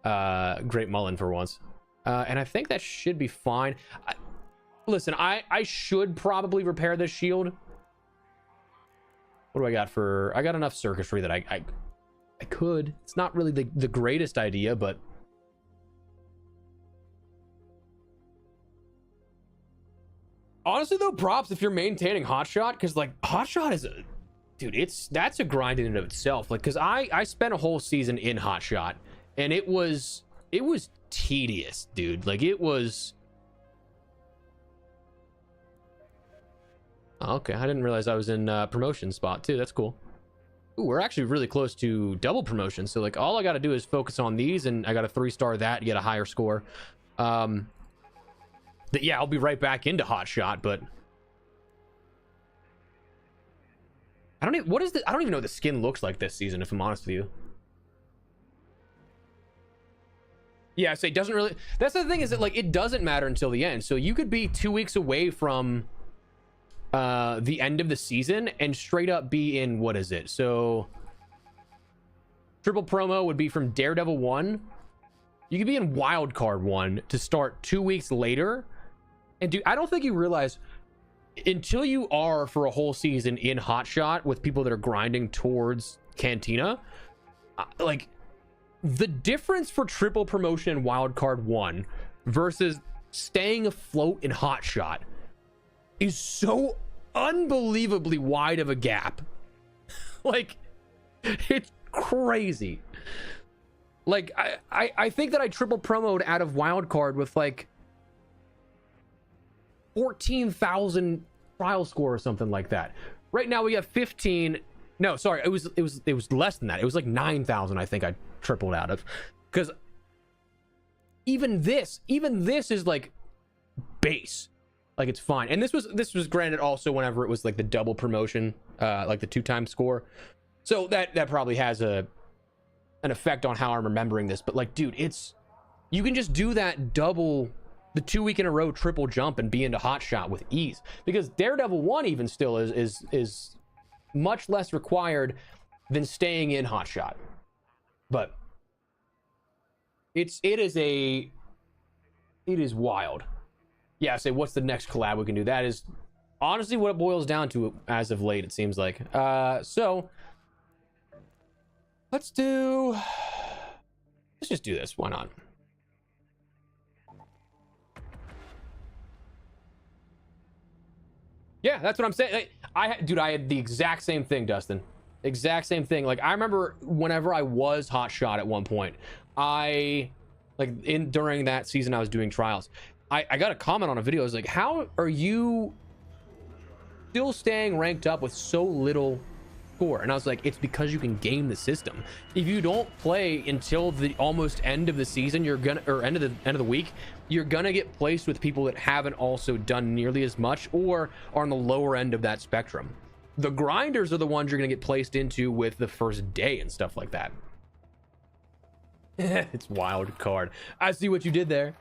A: Great Mullen for once. And I think that should be fine. Listen, I should probably repair this shield. What do I got for... I got enough circuitry that I could. It's not really the greatest idea, but... Honestly, though, props if you're maintaining Hotshot, because, like, Hotshot is a... Dude, that's a grind in and of itself. Like, because I spent a whole season in Hotshot, and it was tedious, dude. Like, it was... Okay, I didn't realize I was in promotion spot too. That's cool. Ooh, we're actually really close to double promotion. So like all I got to do is focus on these and I got a 3-star that to get a higher score. Yeah, I'll be right back into Hotshot, but I don't even know what the skin looks like this season, if I'm honest with you. Yeah, so it doesn't really, that's the thing is that like it doesn't matter until the end. So you could be 2 weeks away from the end of the season and straight up be in, what is it? So triple promo would be from Daredevil 1. You could be in Wildcard 1 to start 2 weeks later. And dude, I don't think you realize until you are for a whole season in Hotshot with people that are grinding towards Cantina, like the difference for triple promotion in Wildcard 1 versus staying afloat in Hotshot is so unbelievably wide of a gap. Like, it's crazy. Like, I think that I triple promoed out of Wildcard with like 14,000 trial score or something like that. Right now we have 15. No, sorry, it was less than that. It was like 9,000. I think I tripled out of, because even this is like base. Like it's fine. And this was granted also whenever it was like the double promotion, like the 2-time score. So that probably has an effect on how I'm remembering this. But like, dude, you can just do that double, the 2 week in a row triple jump and be into Hotshot with ease. Because Daredevil 1 even still is much less required than staying in Hotshot. But it is wild. Yeah, say what's the next collab we can do? That is honestly what it boils down to as of late, it seems like. So let's just do this. Why not? Yeah, that's what I'm saying. Dude, I had the exact same thing, Dustin. Exact same thing. Like, I remember whenever I was hot shot at one point, during that season I was doing trials, I got a comment on a video. I was like, how are you still staying ranked up with so little score? And I was like, it's because you can game the system. If you don't play until the almost end of the season, end of the week, you're gonna get placed with people that haven't also done nearly as much or are on the lower end of that spectrum. The grinders are the ones you're gonna get placed into with the first day and stuff like that. It's wild card. I see what you did there.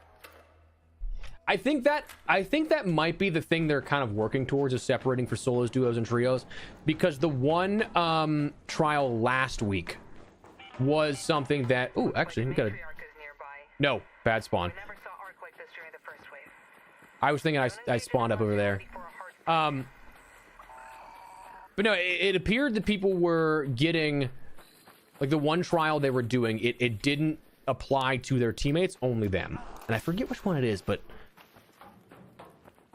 A: I think that might be the thing they're kind of working towards, is separating for solos, duos, and trios, because the one trial last week was something that actually we gotta no bad spawn. I was thinking I spawned up over there. But no, it appeared that people were getting, like, the one trial they were doing, it didn't apply to their teammates, only them. And I forget which one it is, but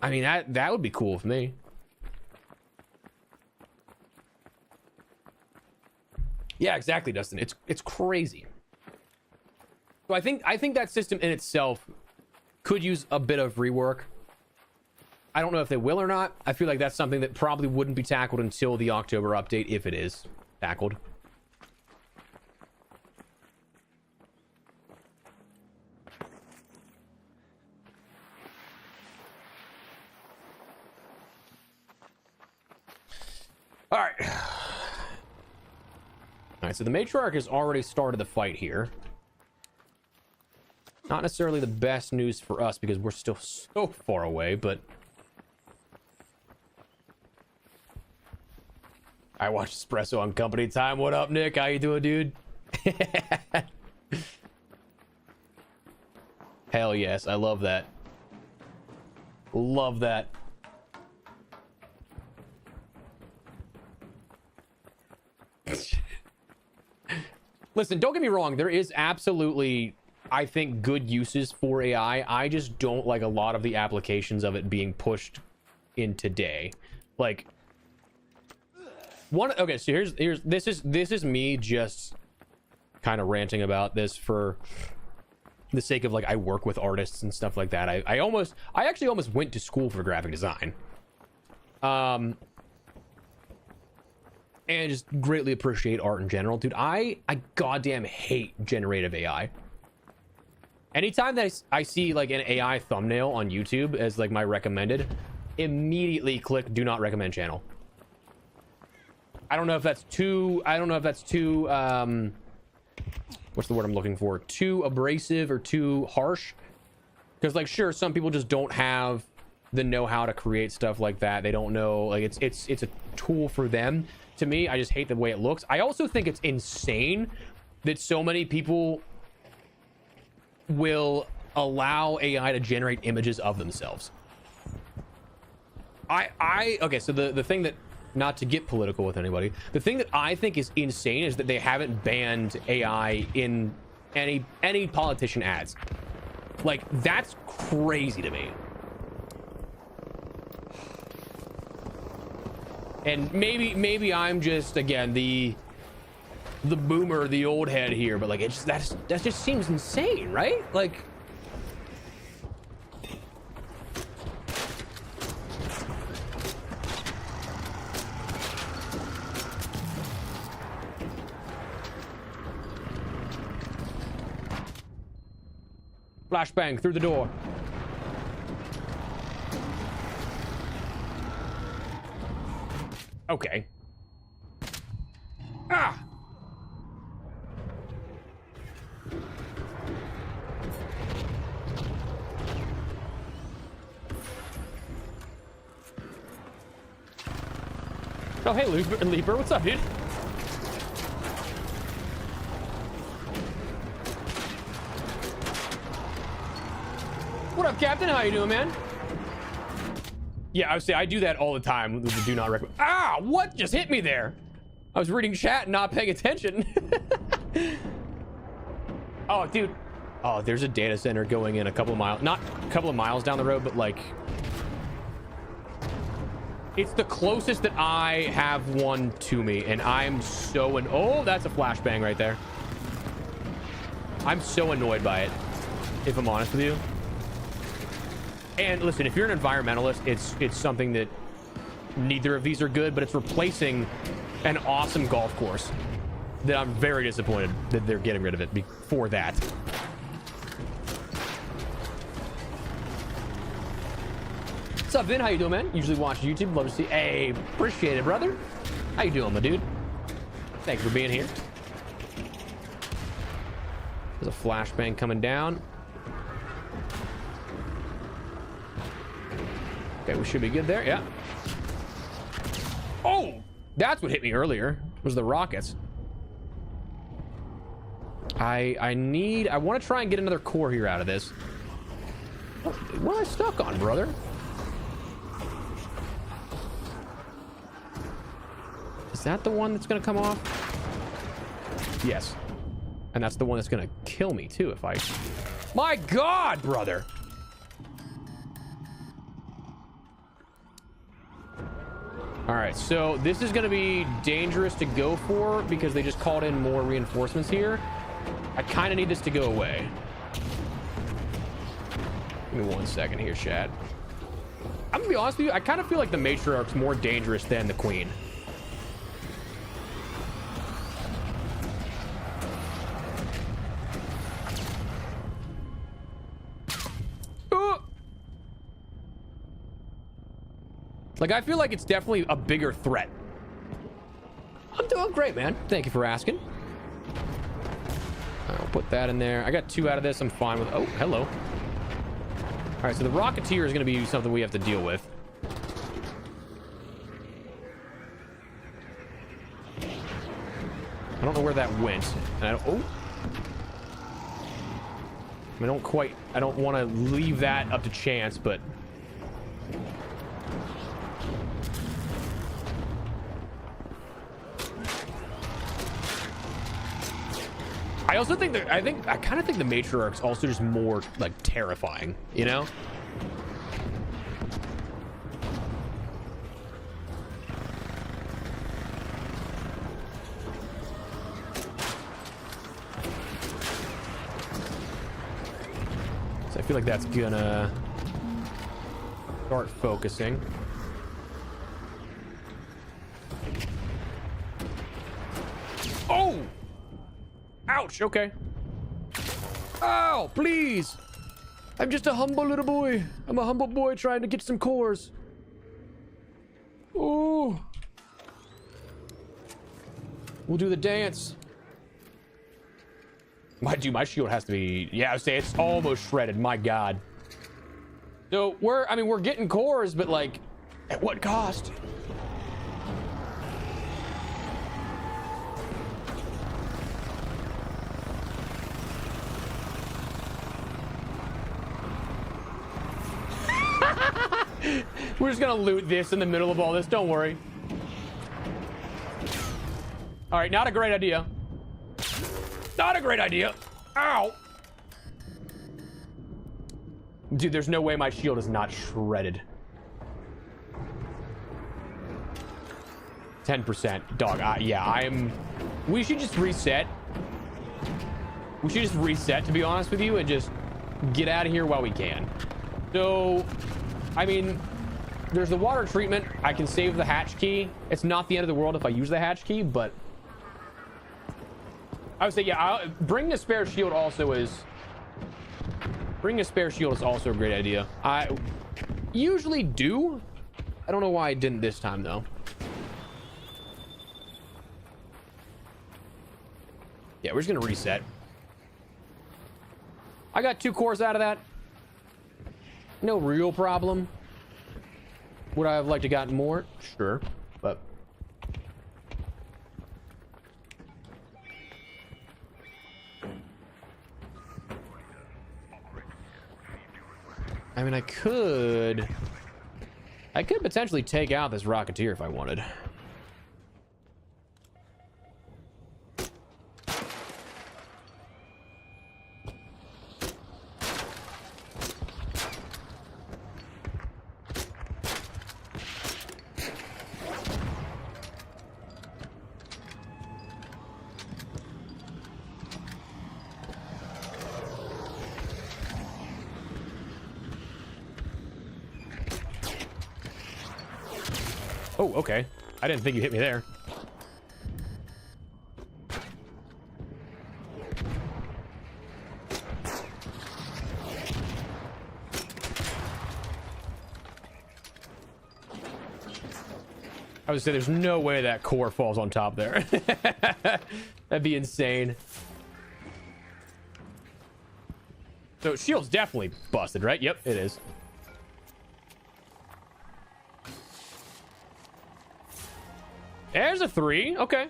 A: I mean, that would be cool for me. Yeah, exactly, Dustin. It's crazy. So I think that system in itself could use a bit of rework. I don't know if they will or not. I feel like that's something that probably wouldn't be tackled until the October update, if it is tackled. All right, so the matriarch has already started the fight here. Not necessarily the best news for us because we're still so far away, but I watched Espresso on Company Time. What up, Nick? How you doing, dude? Hell yes, I love that. Love that. Listen, don't get me wrong. There is absolutely, I think, good uses for AI. I just don't like a lot of the applications of it being pushed in today. Like, okay, so here's this is me just kind of ranting about this for the sake of, like, I work with artists and stuff like that. I actually almost went to school for graphic design. And just greatly appreciate art in general. Dude, I goddamn hate generative AI. Anytime that I see, like, an AI thumbnail on YouTube as, like, my recommended, immediately click do not recommend channel. I don't know if that's too what's the word I'm looking for? Too abrasive or too harsh. Because, like, sure, some people just don't have the know-how to create stuff like that. They don't know, like, it's a tool for them. To me, I just hate the way it looks. I also think it's insane that so many people will allow AI to generate images of themselves. Okay, so the thing that, not to get political with anybody, the thing that I think is insane is that they haven't banned AI in any politician ads. Like, that's crazy to me. And maybe I'm just, again, the boomer, the old head here, but, like, that just seems insane, right? Like, flashbang through the door. Okay. Ah! Oh, hey, Leaper, what's up, dude? What up, Captain? How you doing, man? Yeah, I would say I do that all the time with the do not recommend. Ah, what just hit me there? I was reading chat and not paying attention. Oh, dude. Oh, there's a data center going in a couple of miles, not a couple of miles down the road, but, like, It's the closest that I have one to me, and I'm so oh, that's a flashbang right there. I'm so annoyed by it, if I'm honest with you. And listen, if you're an environmentalist, it's something that neither of these are good, but it's replacing an awesome golf course that I'm very disappointed that they're getting rid of it for that. What's up, Vin? How you doing, man? Usually watch YouTube. Love to see. Hey, appreciate it, brother. How you doing, my dude? Thanks for being here. There's a flashbang coming down. Okay, we should be good there. Yeah. Oh, that's what hit me earlier. Was the rockets. I want to try and get another core here out of this. What am I stuck on, brother? Is that the one that's gonna come off? Yes. And that's the one that's gonna kill me too if I... My God, brother! Alright, so this is gonna be dangerous to go for because they just called in more reinforcements here. I kind of need this to go away. Give me 1 second here, Shad. I'm gonna be honest with you, I kind of feel like the Matriarch's more dangerous than the Queen. Like, I feel like it's definitely a bigger threat. I'm doing great, man. Thank you for asking. I'll put that in there. I got 2 out of this. I'm fine with... Oh, hello. All right, so the Rocketeer is going to be something we have to deal with. I don't know where that went. And I don't... Oh. I don't want to leave that up to chance, but... I also think that I kind of think the Matriarch's also just more like terrifying, you know? So I feel like that's gonna start focusing. Oh! Ouch, okay. Ow, please. I'm just a humble little boy. I'm a humble boy trying to get some cores. Ooh. We'll do the dance. My shield has to be... Yeah, I would say it's almost shredded. My God. So, we're getting cores, but like, at what cost? We're just gonna loot this in the middle of all this. Don't worry. All right, not a great idea. Not a great idea. Ow. Dude, there's no way my shield is not shredded. 10%. Dog, yeah, we should just reset. We should just reset, to be honest with you, and just get out of here while we can. So, I mean, there's the water treatment. I can save the hatch key. It's not the end of the world if I use the hatch key, but I would say, yeah, bringing a spare shield also is... Bringing a spare shield is also a great idea. I usually do. I don't know why I didn't this time, though. Yeah, we're just going to reset. I got 2 cores out of that. No real problem. Would I have liked to gotten more? Sure, but... I mean, I could potentially take out this Rocketeer if I wanted. Oh, okay. I didn't think you hit me there. I would say there's no way that core falls on top there. That'd be insane. So shield's definitely busted, right? Yep, it is. There's a 3. Okay.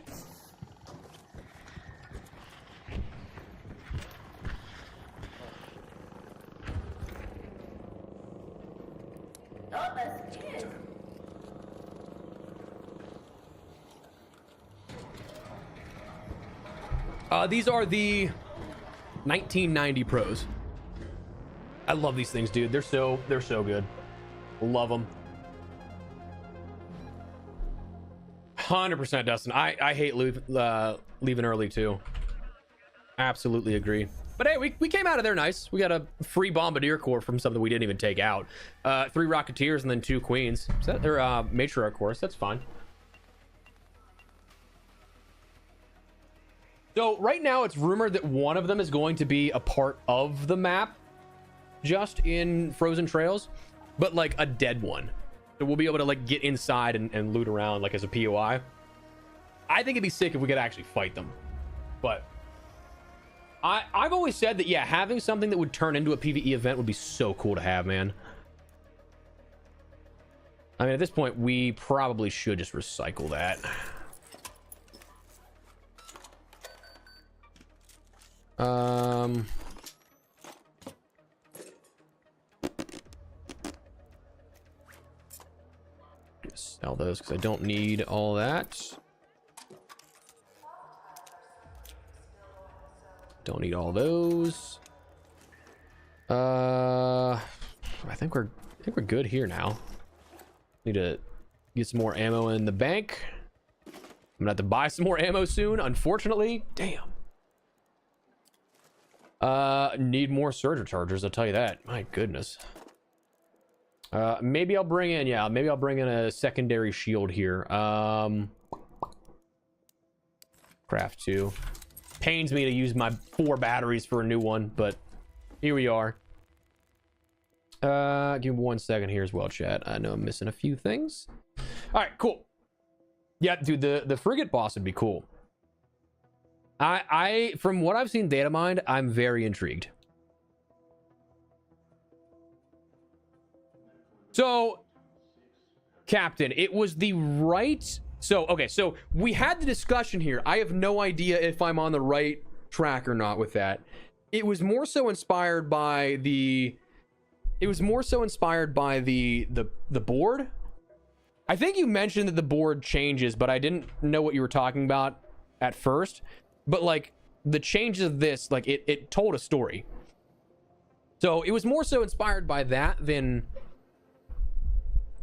I: Oh, that's 2.
A: These are the 1990 Pros. I love these things, dude. They're so good. Love them. 100% Dustin. I hate leaving early too. Absolutely agree. But hey, we came out of there nice. We got a free bombardier core from something we didn't even take out. 3 rocketeers and then 2 queens. Is that their matriarch course? That's fine. So right now it's rumored that one of them is going to be a part of the map, just in Frozen Trails, but like a dead one. So we'll be able to like get inside and loot around like as a POI. I think it'd be sick if we could actually fight them. But I've always said that, yeah, having something that would turn into a PvE event would be so cool to have, man. I mean, at this point, we probably should just recycle that. Sell those because I don't need all that. Don't need all those. I think we're good here now. Need to get some more ammo in the bank. I'm gonna have to buy some more ammo soon, unfortunately. Damn. Need more surge rechargers, I'll tell you that. My goodness. Maybe I'll bring in, yeah, maybe I'll bring in a secondary shield here. Craft 2. Pains me to use my 4 batteries for a new one, but here we are. Give me 1 second here as well, chat. I know I'm missing a few things. All right, cool. Yeah, dude, the frigate boss would be cool. I from what I've seen data mined, I'm very intrigued. So, Captain, it was the right... So, okay, so we had the discussion here. I have no idea if I'm on the right track or not with that. It was more so inspired by the... It was more so inspired by the board. I think you mentioned that the board changes, but I didn't know what you were talking about at first. But, like, the changes of this, like, it told a story. So, it was more so inspired by that than...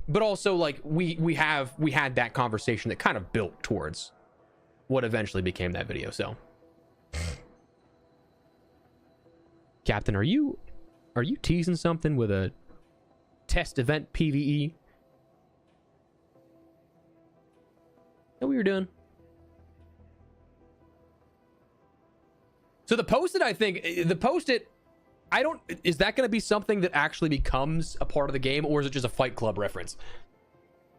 A: But also, like, we had that conversation that kind of built towards what eventually became that video. So, Captain, are you teasing something with a test event PvE? Is that what you're doing? So the post-it, I think, the post-it, I don't, is that going to be something that actually becomes a part of the game, or is it just a Fight Club reference?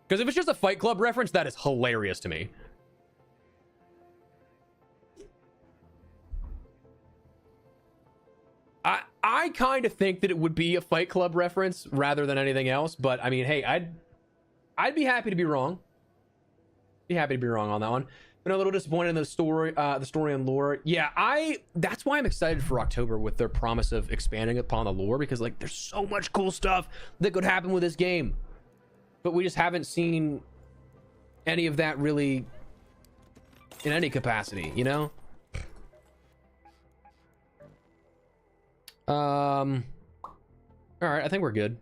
A: Because if it's just a Fight Club reference, that is hilarious to me. I kind of think that it would be a Fight Club reference rather than anything else, but I mean, hey, I'd be happy to be wrong. Be happy to be wrong on that one. Been a little disappointed in the story and lore. Yeah, that's why I'm excited for October with their promise of expanding upon the lore, because like there's so much cool stuff that could happen with this game, but we just haven't seen any of that really in any capacity, you know? All right, I think we're good.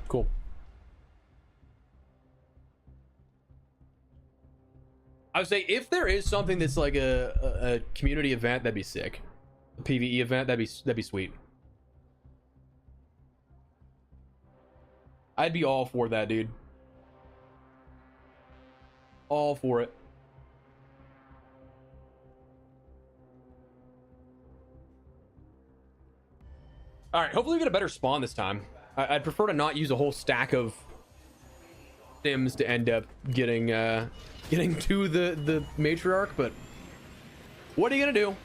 A: Cool. I would say if there is something that's like a community event, that'd be sick. A PvE event, that'd be sweet. I'd be all for that, dude. All for it. All right, hopefully we get a better spawn this time. I'd prefer to not use a whole stack of Sims to end up getting to the matriarch, but what are you gonna do?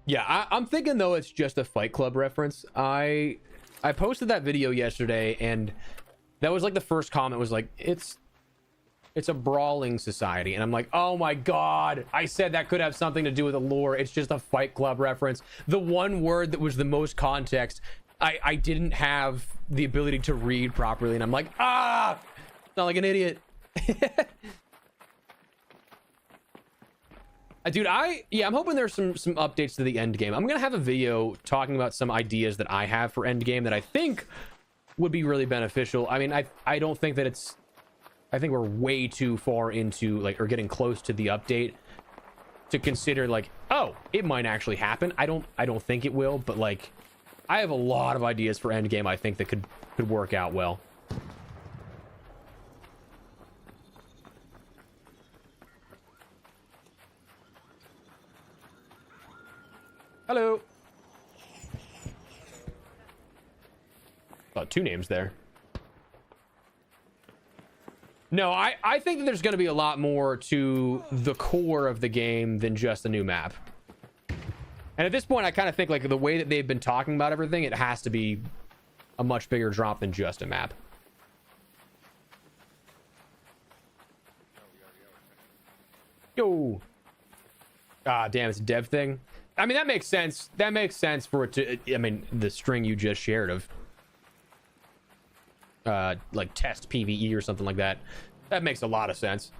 A: Yeah, I'm thinking though it's just a Fight Club reference. I posted that video yesterday, and that was like the first comment was like, it's a brawling society, and I'm like, oh my god, I said that could have something to do with the lore. It's just a Fight Club reference. The one word that was the most context, I didn't have the ability to read properly, and I'm like, not like an idiot. Dude, I'm hoping there's some updates to the end game. I'm gonna have a video talking about some ideas that I have for end game that I think would be really beneficial. I mean, I don't think that it's, I think we're way too far into like, or getting close to the update to consider like, oh, it might actually happen. I don't think it will, but like, I have a lot of ideas for end game I think that could work out well. Hello. About two names there. No, I think that there's going to be a lot more to the core of the game than just a new map. And at this point, I kind of think like the way that they've been talking about everything, it has to be a much bigger drop than just a map. Yo. Ah, damn, it's a dev thing. I mean, that makes sense. That makes sense for it to, I mean, the string you just shared of like test PvE or something like that. That makes a lot of sense.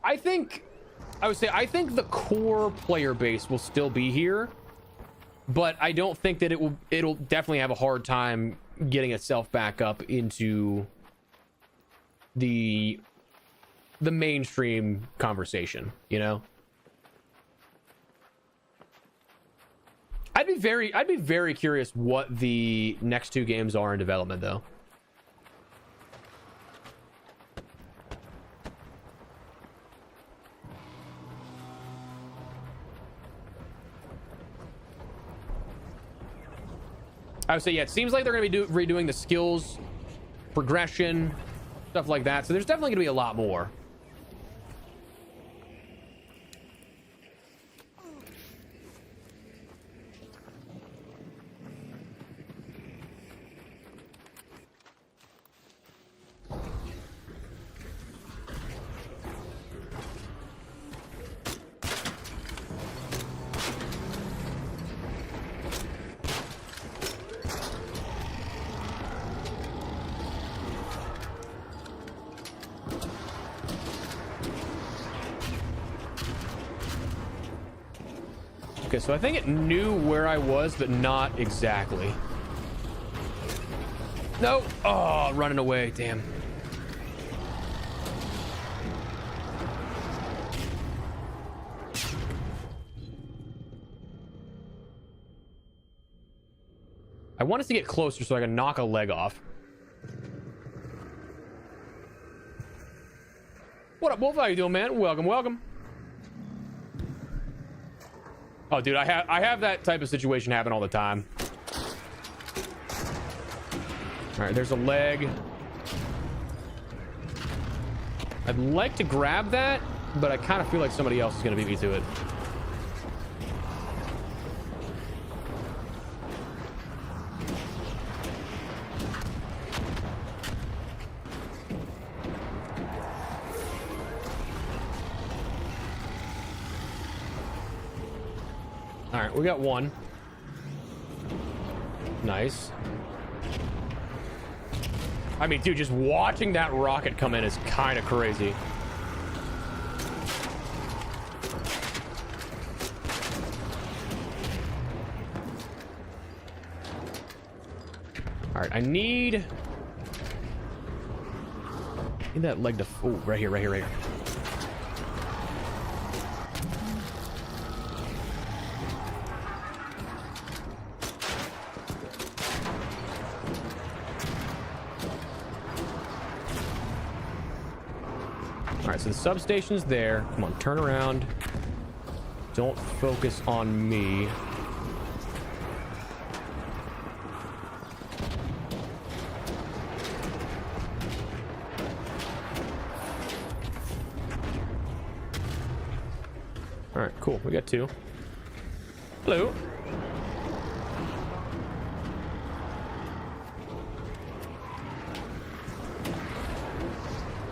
A: I think I think the core player base will still be here, but I don't think that it'll definitely have a hard time getting itself back up into the mainstream conversation, you know? I'd be very curious what the next two games are in development though. I would say, yeah, it seems like they're going to be redoing the skills, progression, stuff like that. So there's definitely going to be a lot more. Okay, so I think it knew where I was, but not exactly. No! Oh, running away, damn. I want us to get closer so I can knock a leg off. What up, Wolf? How you doing, man? Welcome, welcome. Oh, dude, I have that type of situation happen all the time. All right, there's a leg. I'd like to grab that, but I kind of feel like somebody else is going to beat me to it. All right, we got one. Nice. I mean, dude, just watching that rocket come in is kind of crazy. All right, I need Need that leg to... Oh, right here, right here, right here. All right, so the substation's there. Come on, turn around. Don't focus on me. All right, cool. We got 2. Hello.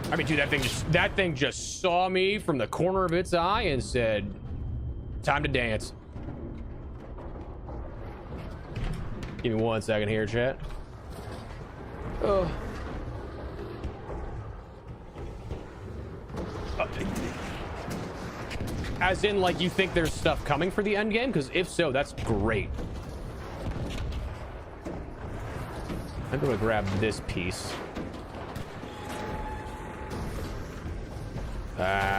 A: I mean, dude, that thing just saw me from the corner of its eye and said, "Time to dance." Give me 1 second here, chat. Oh. As in, like, you think there's stuff coming for the end game? Because if so, that's great. I'm gonna grab this piece.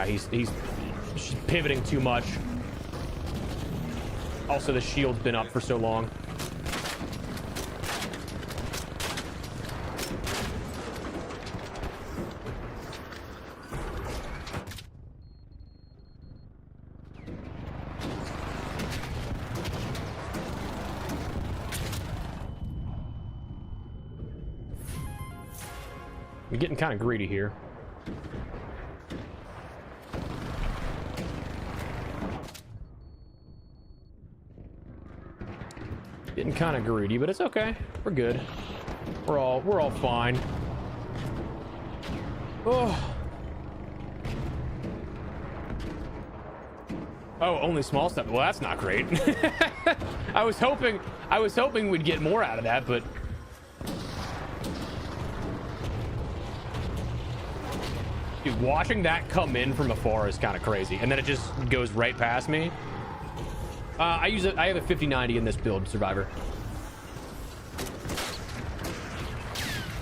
A: He's pivoting too much. Also, the shield's been up for so long. I'm getting kind of greedy here. Getting kind of greedy, but it's okay. We're good. We're all fine. Oh. Oh, only small stuff. Well, that's not great. I was hoping we'd get more out of that, but dude, watching that come in from afar is kind of crazy, and then it just goes right past me. I have a 5090 in this build, Survivor.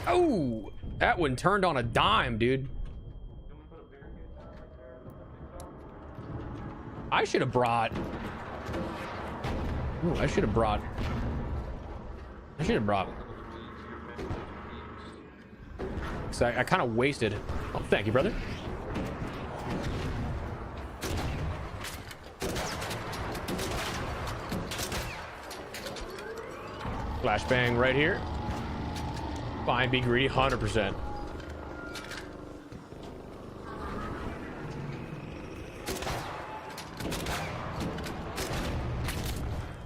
A: Oh, that one turned on a dime, dude. I should have brought. Ooh, I should have brought. So I kind of wasted. Oh, thank you, brother. Flashbang right here. Fine, be greedy, 100%.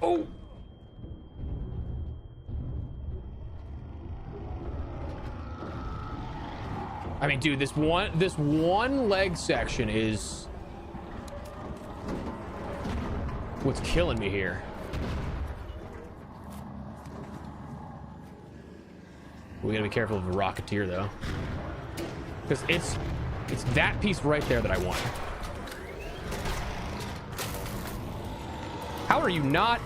A: Oh. I mean, dude, this one leg section is what's killing me here. We gotta be careful of the Rocketeer, though, because it's that piece right there that I want. How are you not?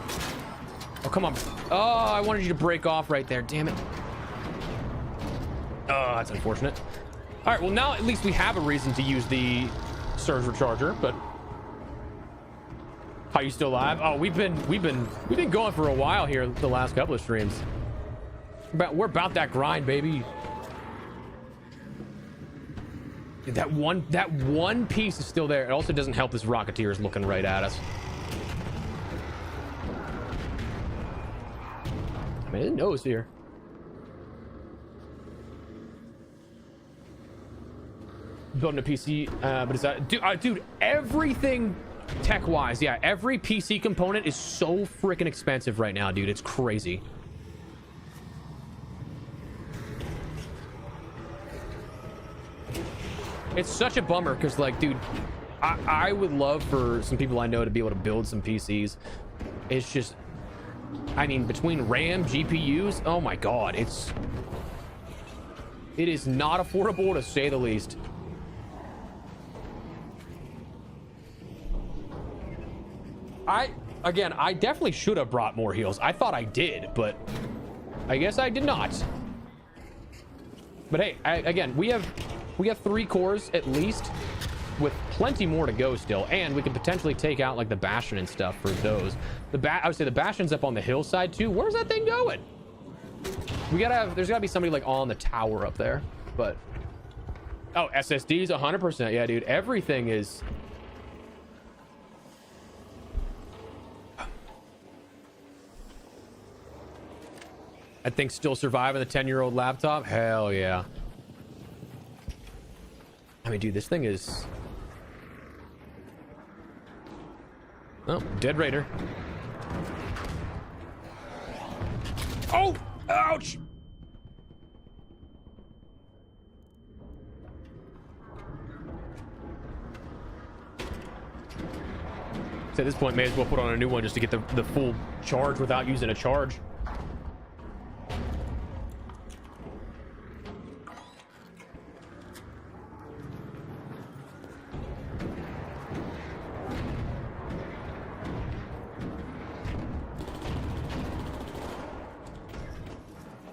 A: Oh, come on. Oh, I wanted you to break off right there. Damn it. Oh, that's unfortunate. All right, well, now at least we have a reason to use the Surge Recharger, but how you still alive? Oh, we've been going for a while here the last couple of streams. We're about that grind, baby. That one piece is still there. It also doesn't help this Rocketeer is looking right at us. I mean, his nose here. Building a PC, but is that dude? Everything tech-wise, yeah, every PC component is so freaking expensive right now, dude. It's crazy. It's such a bummer because, like, dude, I would love for some people I know to be able to build some PCs. It's just, I mean, between RAM, GPUs, oh my god, it is not affordable, to say the least. Again, I definitely should have brought more heals. I thought I did, but I guess I did not. But hey, again, we have We got 3 cores at least, with plenty more to go still, and we could potentially take out like the Bastion and stuff for those. I would say the Bastion's up on the hillside too. Where's that thing going? There's gotta be somebody like on the tower up there, but oh, SSDs 100%. Yeah, dude, everything is. I think still surviving the 10-year-old laptop. Hell yeah. I mean, dude, this thing is. Oh, dead raider. Oh, ouch. So at this point, may as well put on a new one just to get the full charge without using a charge.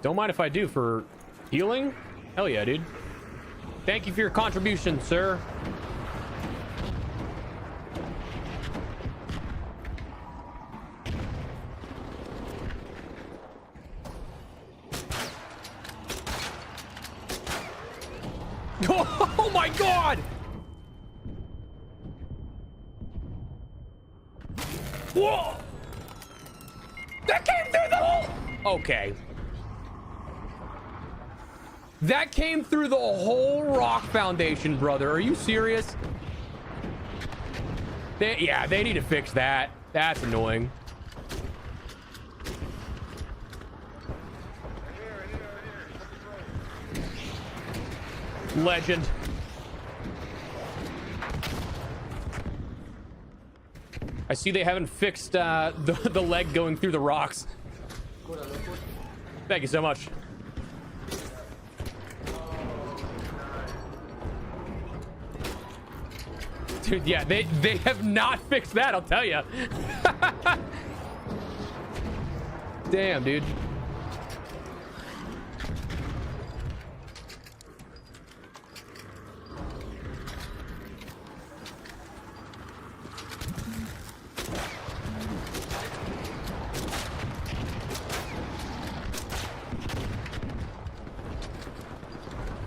A: Don't mind if I do for healing. Hell yeah, dude. Thank you for your contribution, sir. Oh my god! Whoa! That came through the hole! Okay. That came through the whole rock foundation, brother. Are you serious? Yeah, they need to fix that. That's annoying. Legend. I see they haven't fixed the leg going through the rocks. Thank you so much. Dude, yeah, they have not fixed that, I'll tell you. Damn, dude.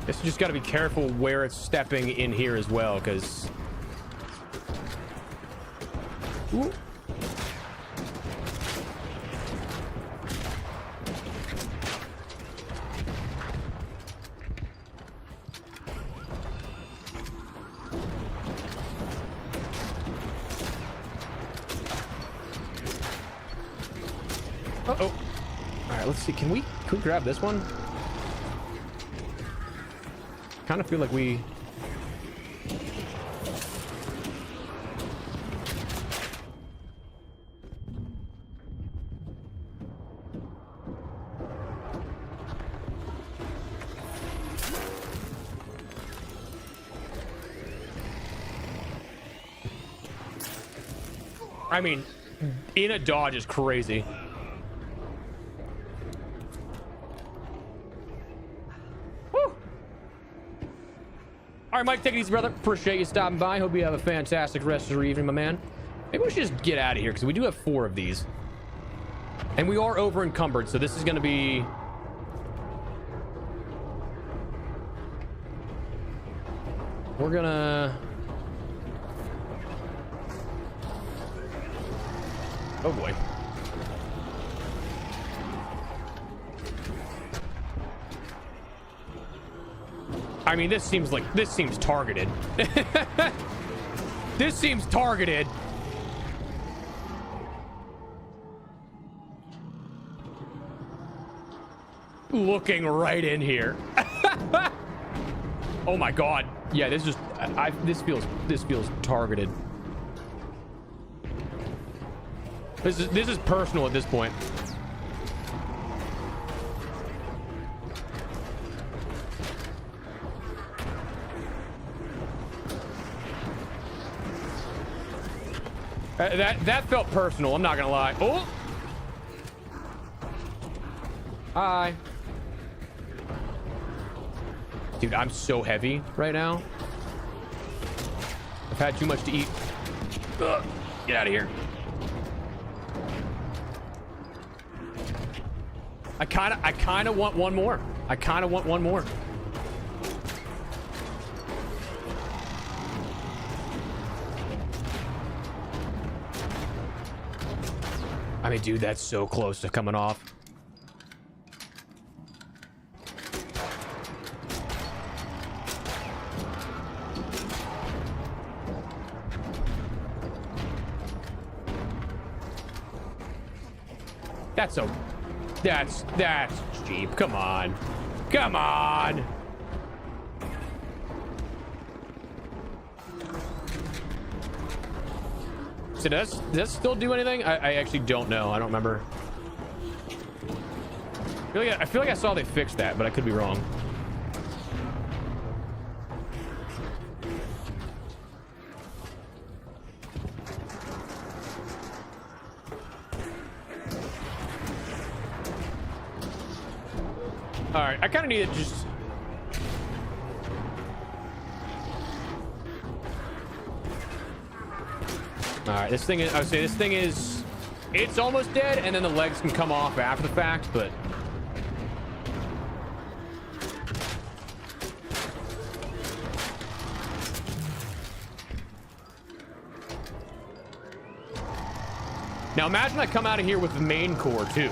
A: Guess you just got to be careful where it's stepping in here as well, because... Ooh. Uh-oh. All right, let's see. Can we grab this one? Kind of feel like we... I mean, in a dodge is crazy. Woo. All right, Mike, take it easy, brother. Appreciate you stopping by. Hope you have a fantastic rest of your evening, my man. Maybe we should just get out of here because we do have 4 of these. And we are over encumbered, so this is going to be... We're gonna... Oh boy. I mean, this seems targeted. This seems targeted. Looking right in here. Oh my god. Yeah, this just this feels targeted. This is personal at this point. That felt personal, I'm not gonna lie. Oh! Hi. Dude, I'm so heavy right now. I've had too much to eat. Ugh, get out of here. I kind of want one more. I kind of want one more. I mean, dude, that's so close to coming off. That's cheap. Come on. Come on. So does this still do anything? I actually don't know. I don't remember. I feel like I saw they fixed that, but I could be wrong. All right, I kind of need to just... All right, this thing is... I would say this thing is... It's almost dead, and then the legs can come off after the fact, but... Now imagine I come out of here with the main core, too.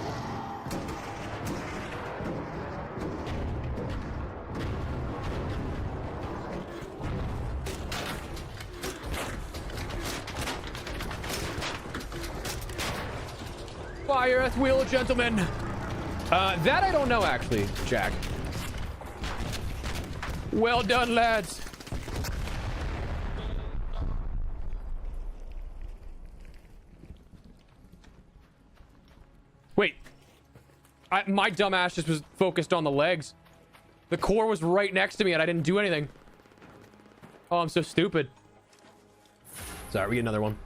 A: Fire at wheel, gentlemen. That I don't know, actually, Jack. Well done, lads. Wait. My dumbass just was focused on the legs. The core was right next to me and I didn't do anything. Oh, I'm so stupid. Sorry, we get another one.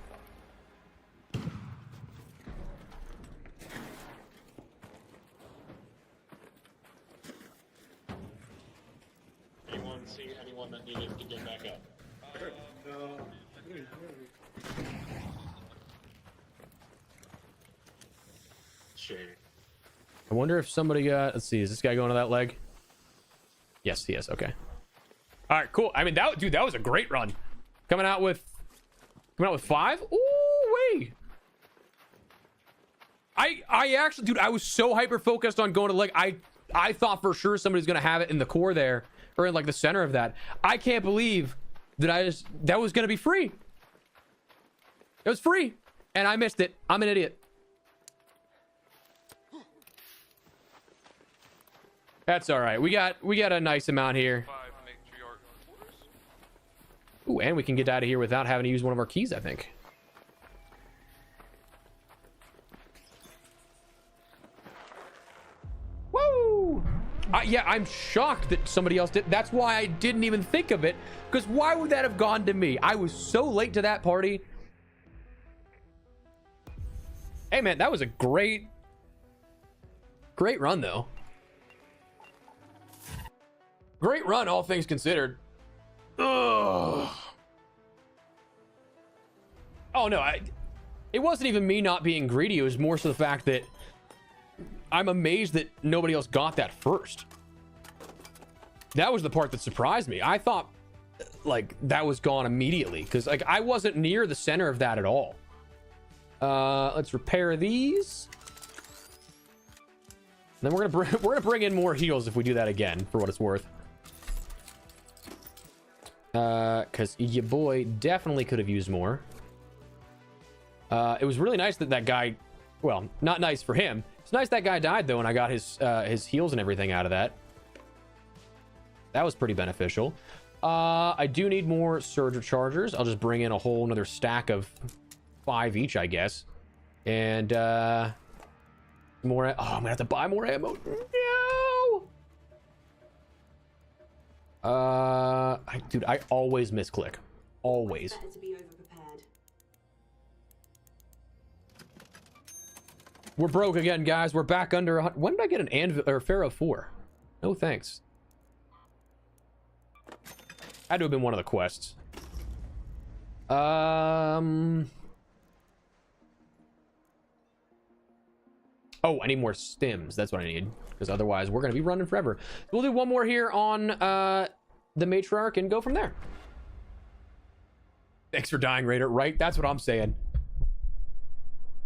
J: Anyone that needed to get back up? No. Shame.
A: I wonder if somebody got... Let's see. Is this guy going to that leg? Yes, he is. Okay. All right, cool. I mean, that was a great run. Coming out with 5. Ooh, wait. I actually, dude, I was so hyper focused on going to the leg. I thought for sure somebody's gonna have it in the core there, or in like the center of that. I can't believe that that was gonna be free. It was free, and I missed it. I'm an idiot. That's all right. We got a nice amount here. Ooh, and we can get out of here without having to use one of our keys, I think. Woo! Yeah, I'm shocked that somebody else did. That's why I didn't even think of it, because why would that have gone to me? I was so late to that party. Hey, man, that was a great run, though. Great run, all things considered. Ugh. Oh, no, it wasn't even me not being greedy. It was more so the fact that I'm amazed that nobody else got that first. That was the part that surprised me. I thought, like, that was gone immediately, because, like, I wasn't near the center of that at all. Let's repair these. Then we're gonna bring in more heals if we do that again, for what it's worth. Because your boy definitely could have used more. It was really nice that guy, well, not nice for him. It's nice that guy died, though, and I got his heals and everything out of that. That was pretty beneficial. I do need more surge chargers. I'll just bring in a whole another stack of 5 each, I guess. And, more... Oh, I'm gonna have to buy more ammo. No! Dude, I always misclick. Always.
I: Better to be over-prepared.
A: We're broke again, guys. We're back under... When did I get an anvil or Pharaoh 4? No thanks. Had to have been one of the quests. Oh, I need more stims. That's what I need, because otherwise we're gonna be running forever. We'll do one more here on the Matriarch and go from there. Thanks for dying, Raider. Right? That's what I'm saying.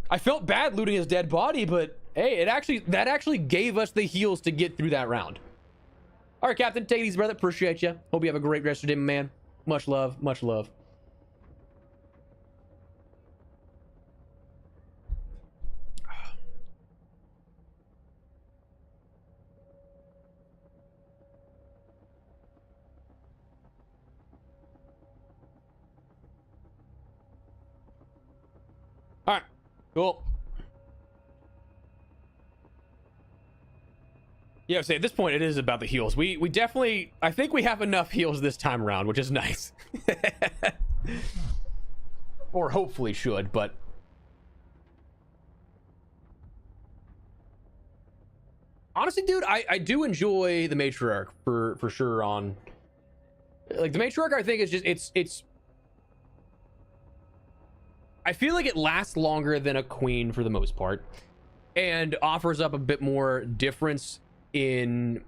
A: I felt bad looting his dead body, but hey, that actually gave us the heals to get through that round. All right, Captain, take it easy, brother. Appreciate you. Hope you have a great rest of your day, man. Much love. Much love. All right, cool. Yeah, so at this point, it is about the heals. We definitely, I think we have enough heals this time around, which is nice. Or hopefully should, but... Honestly, dude, I do enjoy the Matriarch for sure on... Like, the Matriarch, I think, is just, it's... I feel like it lasts longer than a Queen for the most part, and offers up a bit more difference in,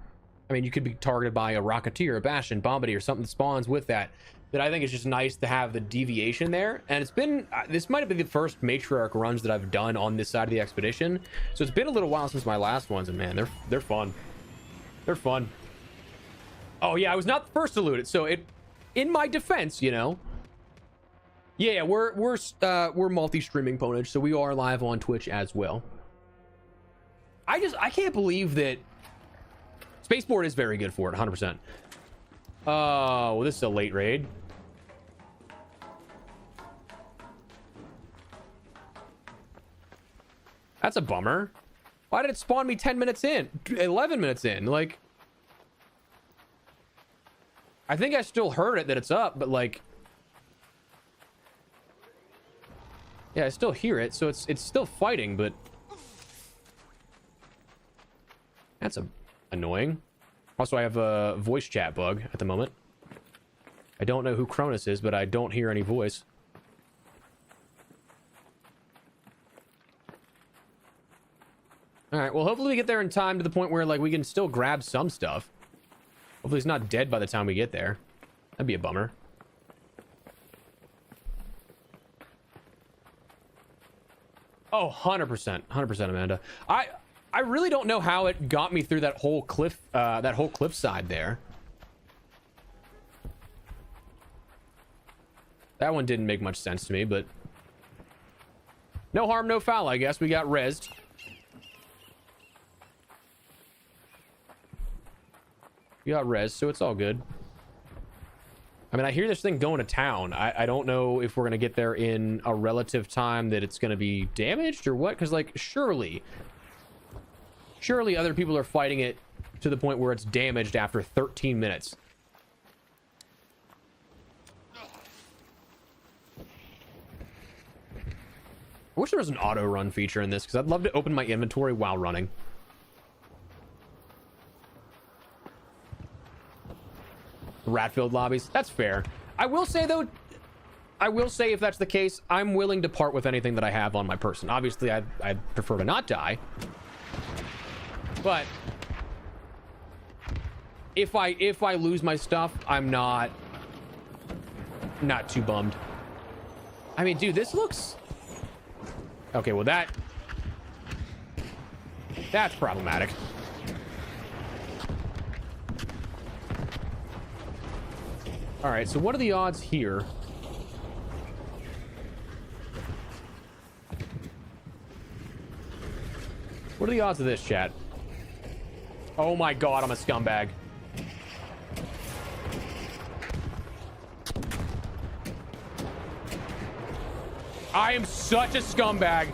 A: I mean, you could be targeted by a Rocketeer, a Bastion, Bombardier, or something that spawns with that I think is just nice to have the deviation there. And it's been, this might have been the first Matriarch runs that I've done on this side of the expedition, so it's been a little while since my last ones, and man, they're fun. They're fun. Oh yeah, I was not the first to loot it, so it, in my defense, you know. Yeah, we're multi-streaming Ponage, so we are live on Twitch as well. I can't believe that Spaceport is very good for it, 100%. Oh, well, this is a late raid. That's a bummer. Why did it spawn me 10 minutes in? 11 minutes in? Like, I think I still heard it that it's up, but like, yeah, I still hear it, so it's still fighting, but that's annoying. Also, I have a voice chat bug at the moment. I don't know who Cronus is, but I don't hear any voice. All right, well, hopefully we get there in time to the point where, like, we can still grab some stuff. Hopefully he's not dead by the time we get there. That'd be a bummer. Oh, 100%. 100%, Amanda. I really don't know how it got me through that whole cliff side there. That one didn't make much sense to me, but no harm, no foul, I guess. We got rezzed. We got rezzed, so it's all good. I mean, I hear this thing going to town. I don't know if we're going to get there in a relative time that it's going to be damaged or what, because, like, surely other people are fighting it to the point where it's damaged after 13 minutes. I wish there was an auto run feature in this, because I'd love to open my inventory while running. Rat-filled lobbies. That's fair. I will say, though, if that's the case, I'm willing to part with anything that I have on my person. Obviously, I'd prefer to not die. But if I lose my stuff, I'm not too bummed. I mean, dude, this looks... Okay, well, that's problematic. All right, so what are the odds here? What are the odds of this, chat? Oh my god, I'm a scumbag. I am such a scumbag.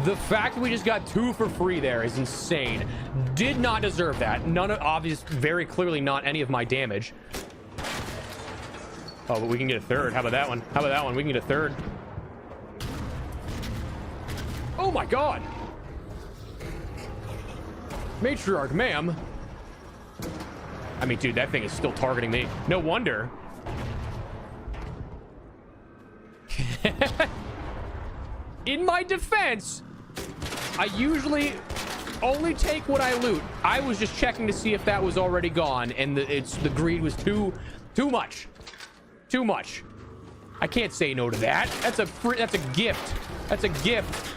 A: The fact that we just got 2 for free there is insane. Did not deserve that. None of, obvious, very clearly not any of my damage. Oh, but we can get a third. How about that one? How about that one? We can get a third. Oh my god! Matriarch, ma'am. I mean, dude, that thing is still targeting me. No wonder. In my defense, I usually only take what I loot. I was just checking to see if that was already gone, and the greed was too much. Too much. I can't say no to that. That's a gift. That's a gift.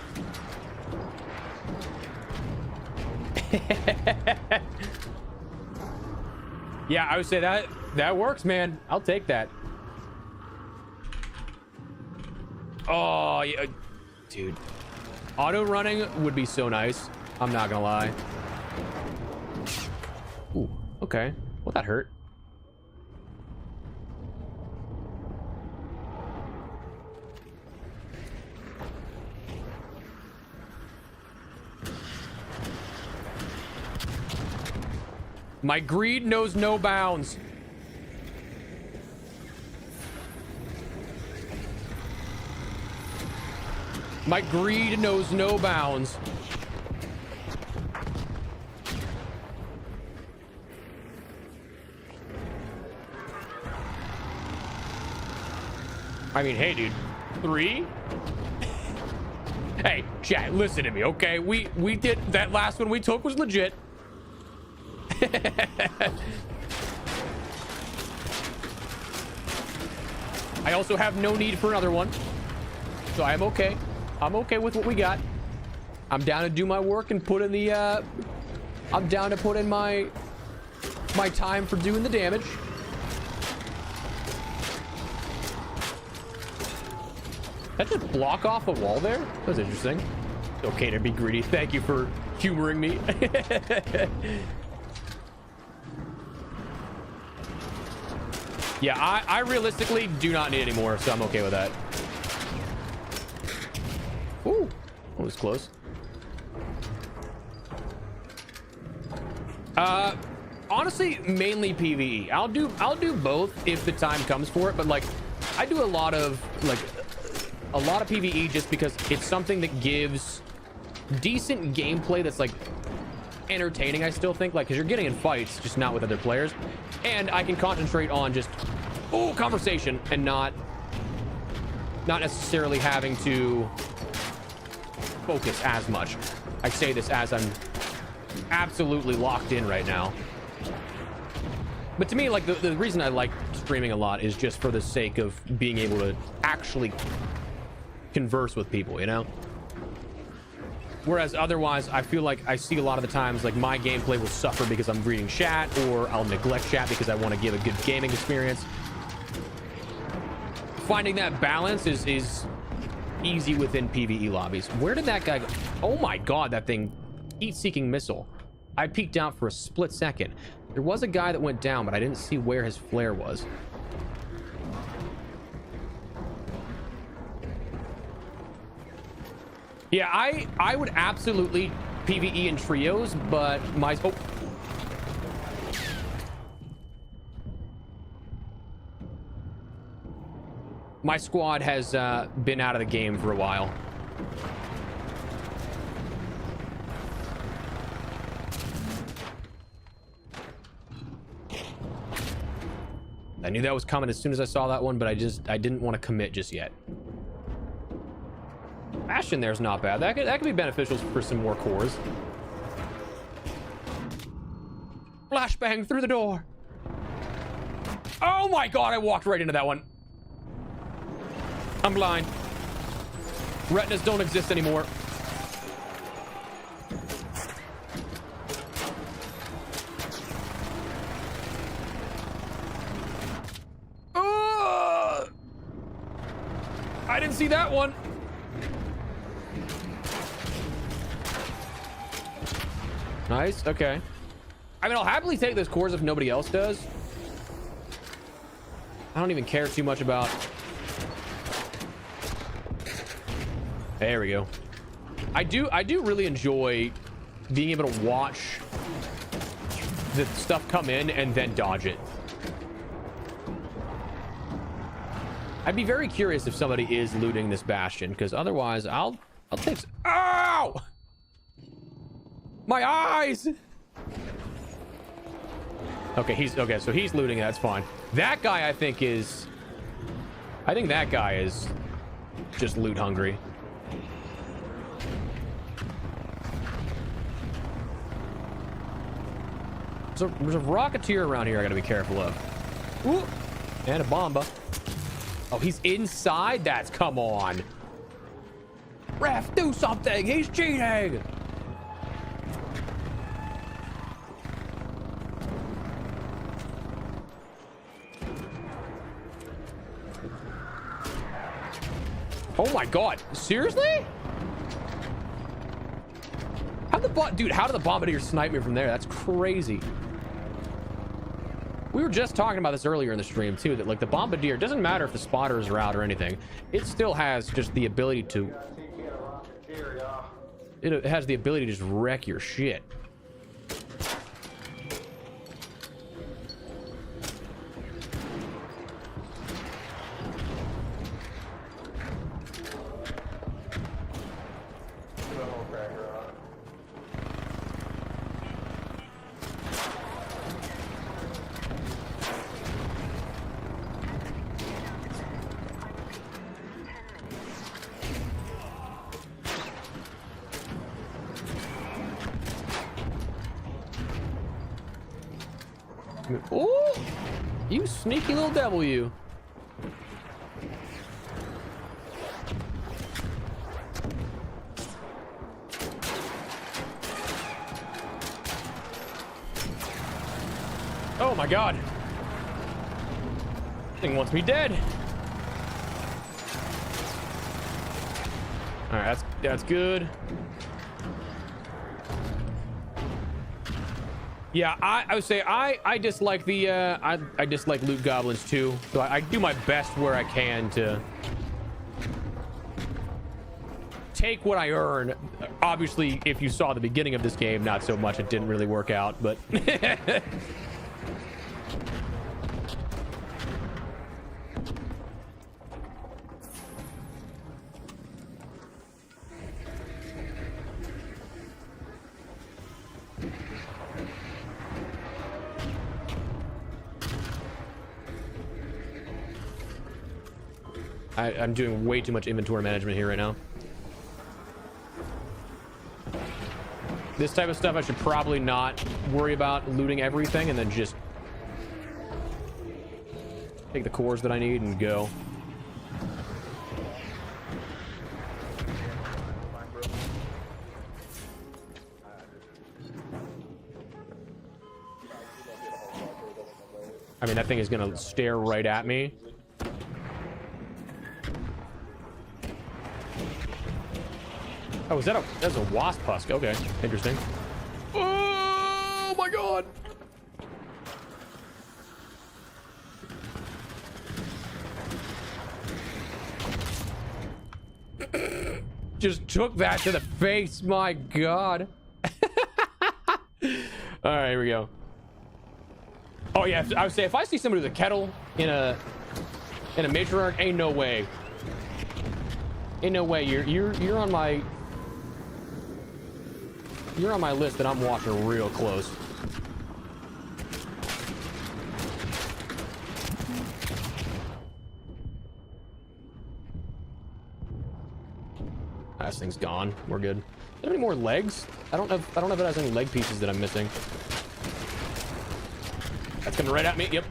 A: Yeah, I would say that works, man. I'll take that. Oh, yeah. Dude. Auto running would be so nice. I'm not gonna lie. Ooh, okay. Well, that hurt. My greed knows no bounds. My greed knows no bounds. I mean, hey, dude. 3? Hey, chat, listen to me, okay? We did that last one we took was legit. I also have no need for another one, so I'm okay. I'm okay with what we got. I'm down to do my work and put in the I'm down to put in my time for doing the damage. That just block off the wall there? That's interesting. Okay to be greedy. Thank you for humoring me. Yeah, I realistically do not need any more, so I'm okay with that. Ooh, that was close. Honestly, mainly PvE. I'll do both if the time comes for it, but like I do a lot of PvE just because it's something that gives decent gameplay that's like entertaining, I still think, like, because you're getting in fights, just not with other players, and I can concentrate on just conversation and not necessarily having to focus as much. I say this as I'm absolutely locked in right now, but to me, like, the reason I like streaming a lot is just for the sake of being able to actually converse with people, you know? Whereas otherwise, I feel like I see a lot of the times, like, my gameplay will suffer because I'm reading chat, or I'll neglect chat because I want to give a good gaming experience. Finding that balance is easy within PvE lobbies. Where did that guy go? Oh my god, that thing. Heat-seeking missile. I peeked out for a split second. There was a guy that went down, but I didn't see where his flare was. Yeah, I would absolutely PvE in trios, but my my squad has been out of the game for a while. I knew that was coming as soon as I saw that one, but I didn't want to commit just yet. Bastion there's not bad. That could be beneficial for some more cores. Flashbang through the door. Oh my god, I walked right into that one. I'm blind. Retinas don't exist anymore. I didn't see that one. Nice, okay. I mean, I'll happily take those cores if nobody else does. I don't even care too much about... There we go. I do really enjoy being able to watch the stuff come in and then dodge it. I'd be very curious if somebody is looting this bastion, because otherwise I'll take ow! My eyes! Okay, so he's looting it, that's fine. That guy I think that guy is just loot hungry. There's a rocketeer around here I gotta be careful of. Ooh, and a bomba. Oh, he's inside? Come on. Ref, do something! He's cheating! Oh my god, seriously? How did the bombardier snipe me from there? That's crazy. We were just talking about this earlier in the stream too, that like the bombardier, doesn't matter if the spotters are out or anything, it still has just the ability to, it has the ability to just wreck your shit. Ooh, you sneaky little devil, you. Oh my god. Thing wants me dead. All right, that's good. Yeah, I would say I dislike the I dislike loot goblins too. So I do my best where I can to take what I earn. Obviously, if you saw the beginning of this game, not so much. It didn't really work out, but I'm doing way too much inventory management here right now. This type of stuff I should probably not worry about looting everything and then just take the cores that I need and go. I mean, that thing is gonna stare right at me. Oh, that's a wasp husk. Okay, interesting. Oh my god. Just took that to the face. My god. All right, here we go. Oh yeah, I would say if I see somebody with a kettle in a matriarch, ain't no way. Ain't no way. You're on my list that I'm watching real close. This thing's gone. We're good. Are there any more legs? I don't know if it has any leg pieces that I'm missing. That's coming right at me. Yep.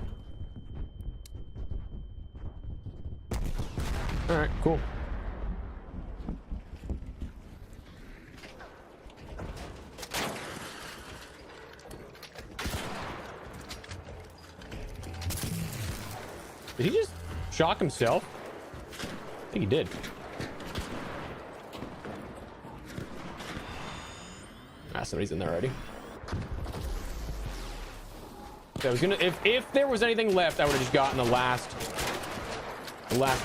A: All right, cool. Did he just shock himself? I think he did. Ah, somebody's in there already. I was gonna, if there was anything left, I would have just gotten the last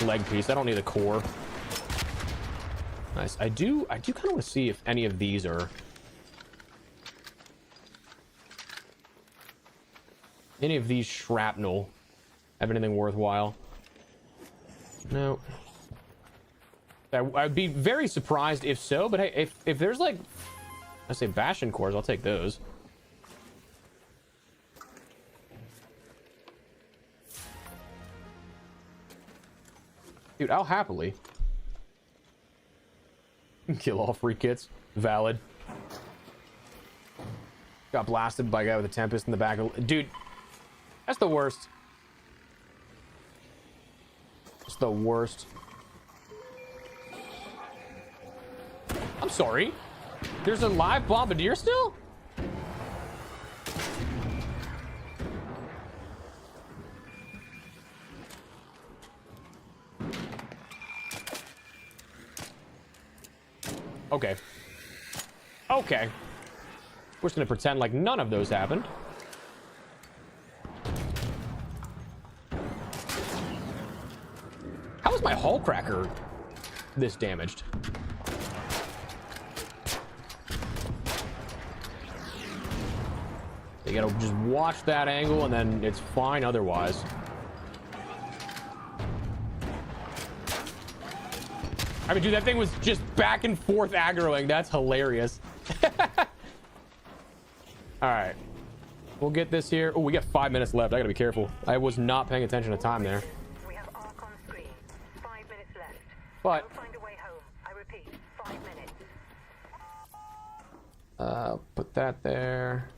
A: leg piece. I don't need the core. Nice. I do kind of want to see if any of these are shrapnel have anything worthwhile. No. I'd be very surprised if so, but hey, if there's like, I say Bastion cores, I'll take those. Dude, I'll happily kill all free kits. Valid. Got blasted by a guy with a Tempest in the back of... Dude, that's the worst. It's the worst. I'm sorry. There's a live bombardier still? Okay. Okay. We're just gonna pretend like none of those happened. How is my hull cracker this damaged? You gotta just watch that angle and then it's fine otherwise. I mean, dude, that thing was just back and forth aggroing. That's hilarious. All right. We'll get this here. Oh, we got 5 minutes left. I gotta be careful. I was not paying attention to time there.
F: We have Ark on screen. 5 minutes left.
A: But
F: We'll find a way home. I repeat, 5 minutes.
A: put that there.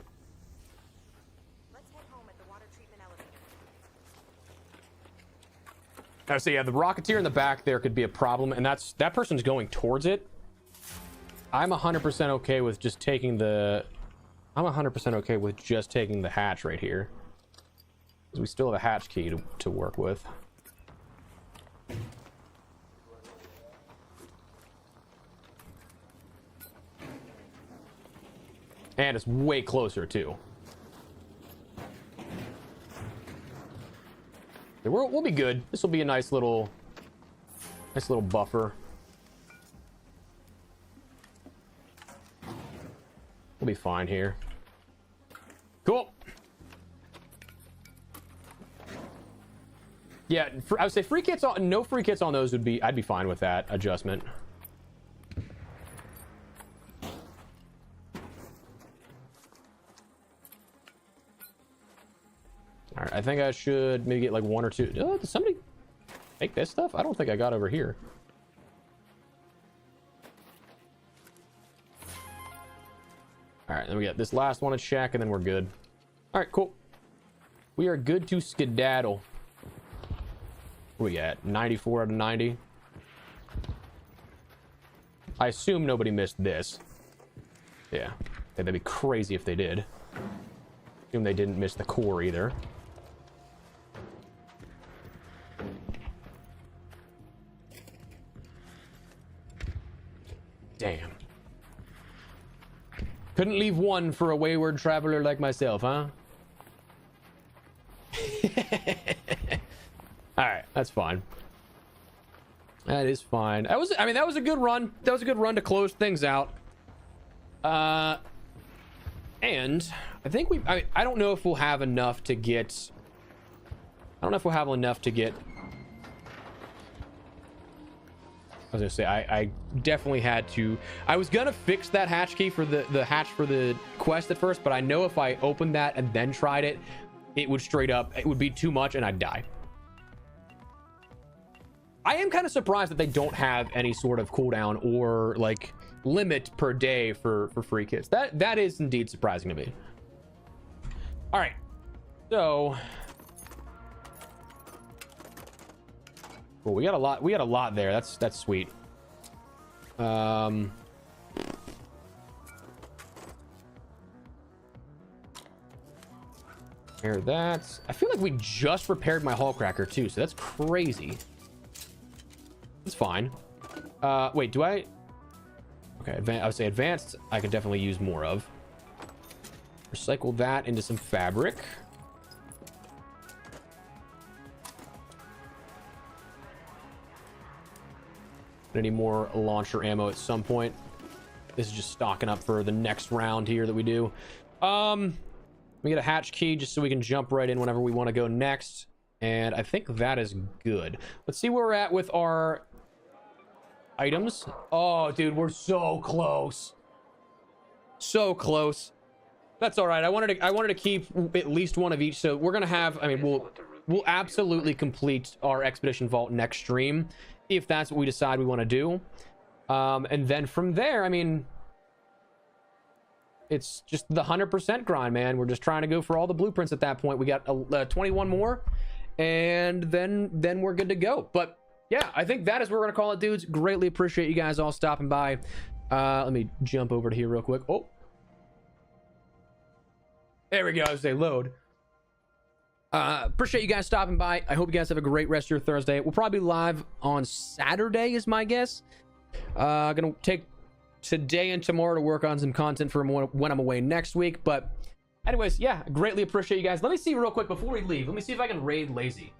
I: Let's head home at the water treatment elevator.
A: So yeah, the Rocketeer in the back there could be a problem, and that person's going towards it. I'm 100% okay with just taking the... I'm 100% okay with just taking the hatch right here. Because we still have a hatch key to work with. And it's way closer, too. We'll be good. This will be a nice little buffer. We'll be fine here. Cool. Yeah, I would say free kits on, no free kits on those would be, I'd be fine with that adjustment. All right, I think I should maybe get like 1 or 2. Oh, did somebody make this stuff? I don't think I got over here. All right, then we got this last one to check, and then we're good. All right, cool. We are good to skedaddle. What we got? 94 out of 90. I assume nobody missed this. Yeah, that'd be crazy if they did. Assume they didn't miss the core either. Damn. Couldn't leave one for a wayward traveler like myself, huh? Alright, that's fine. That is fine. That was a good run. That was a good run to close things out. And I think I don't know if we'll have enough to get... I don't know if we'll have enough to get... I was gonna say, I definitely had to... I was gonna fix that hatch key for the hatch for the quest at first, but I know if I opened that and then tried it, it would straight up... It would be too much and I'd die. I am kind of surprised that they don't have any sort of cooldown or, like, limit per day for free kits. That is indeed surprising to me. All right. So... Well, we got a lot there. That's sweet. Here, that's... I feel like we just repaired my hull cracker too, so that's crazy. It's fine. Wait, do I... Okay, I would say advanced, I could definitely use more of. Recycle that into some fabric. Any more launcher ammo at some point. This is just stocking up for the next round here that we do. We get a hatch key just so we can jump right in whenever we want to go next. And I think that is good. Let's see where we're at with our items. Oh, dude, we're so close. So close. That's all right. I wanted to keep at least one of each. So we're gonna have. I mean, we'll absolutely complete our expedition vault next stream if that's what we decide we want to do. And then from there, I mean, it's just the 100% grind, man. We're just trying to go for all the blueprints at that point. We got 21 more, and then we're good to go. But yeah, I think that is what we're gonna call it, dudes. Greatly appreciate you guys all stopping by. Let me jump over to here real quick. Oh, there we go. Say load. Appreciate you guys stopping by. I hope you guys have a great rest of your Thursday. We'll probably be live on Saturday is my guess. Gonna take today and tomorrow to work on some content for when I'm away next week. But anyways, yeah, greatly appreciate you guys. Let me see real quick before we leave. Let me see if I can raid Lazy.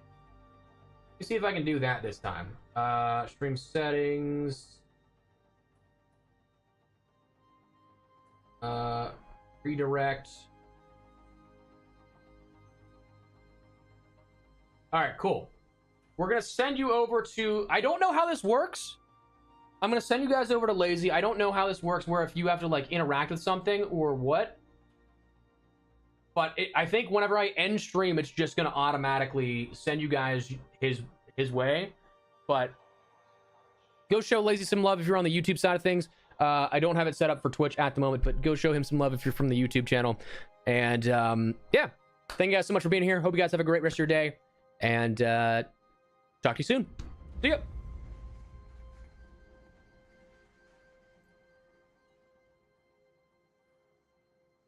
A: Let me see if I can do that this time. Stream settings. Redirect. All right, cool. We're gonna send you over to, I don't know how this works. I'm gonna send you guys over to Lazy. I don't know how this works, where if you have to like interact with something or what, but I think whenever I end stream, it's just gonna automatically send you guys his way. But go show Lazy some love if you're on the YouTube side of things. I don't have it set up for Twitch at the moment, but go show him some love if you're from the YouTube channel. And yeah, thank you guys so much for being here. Hope you guys have a great rest of your day, and talk to you soon. See ya.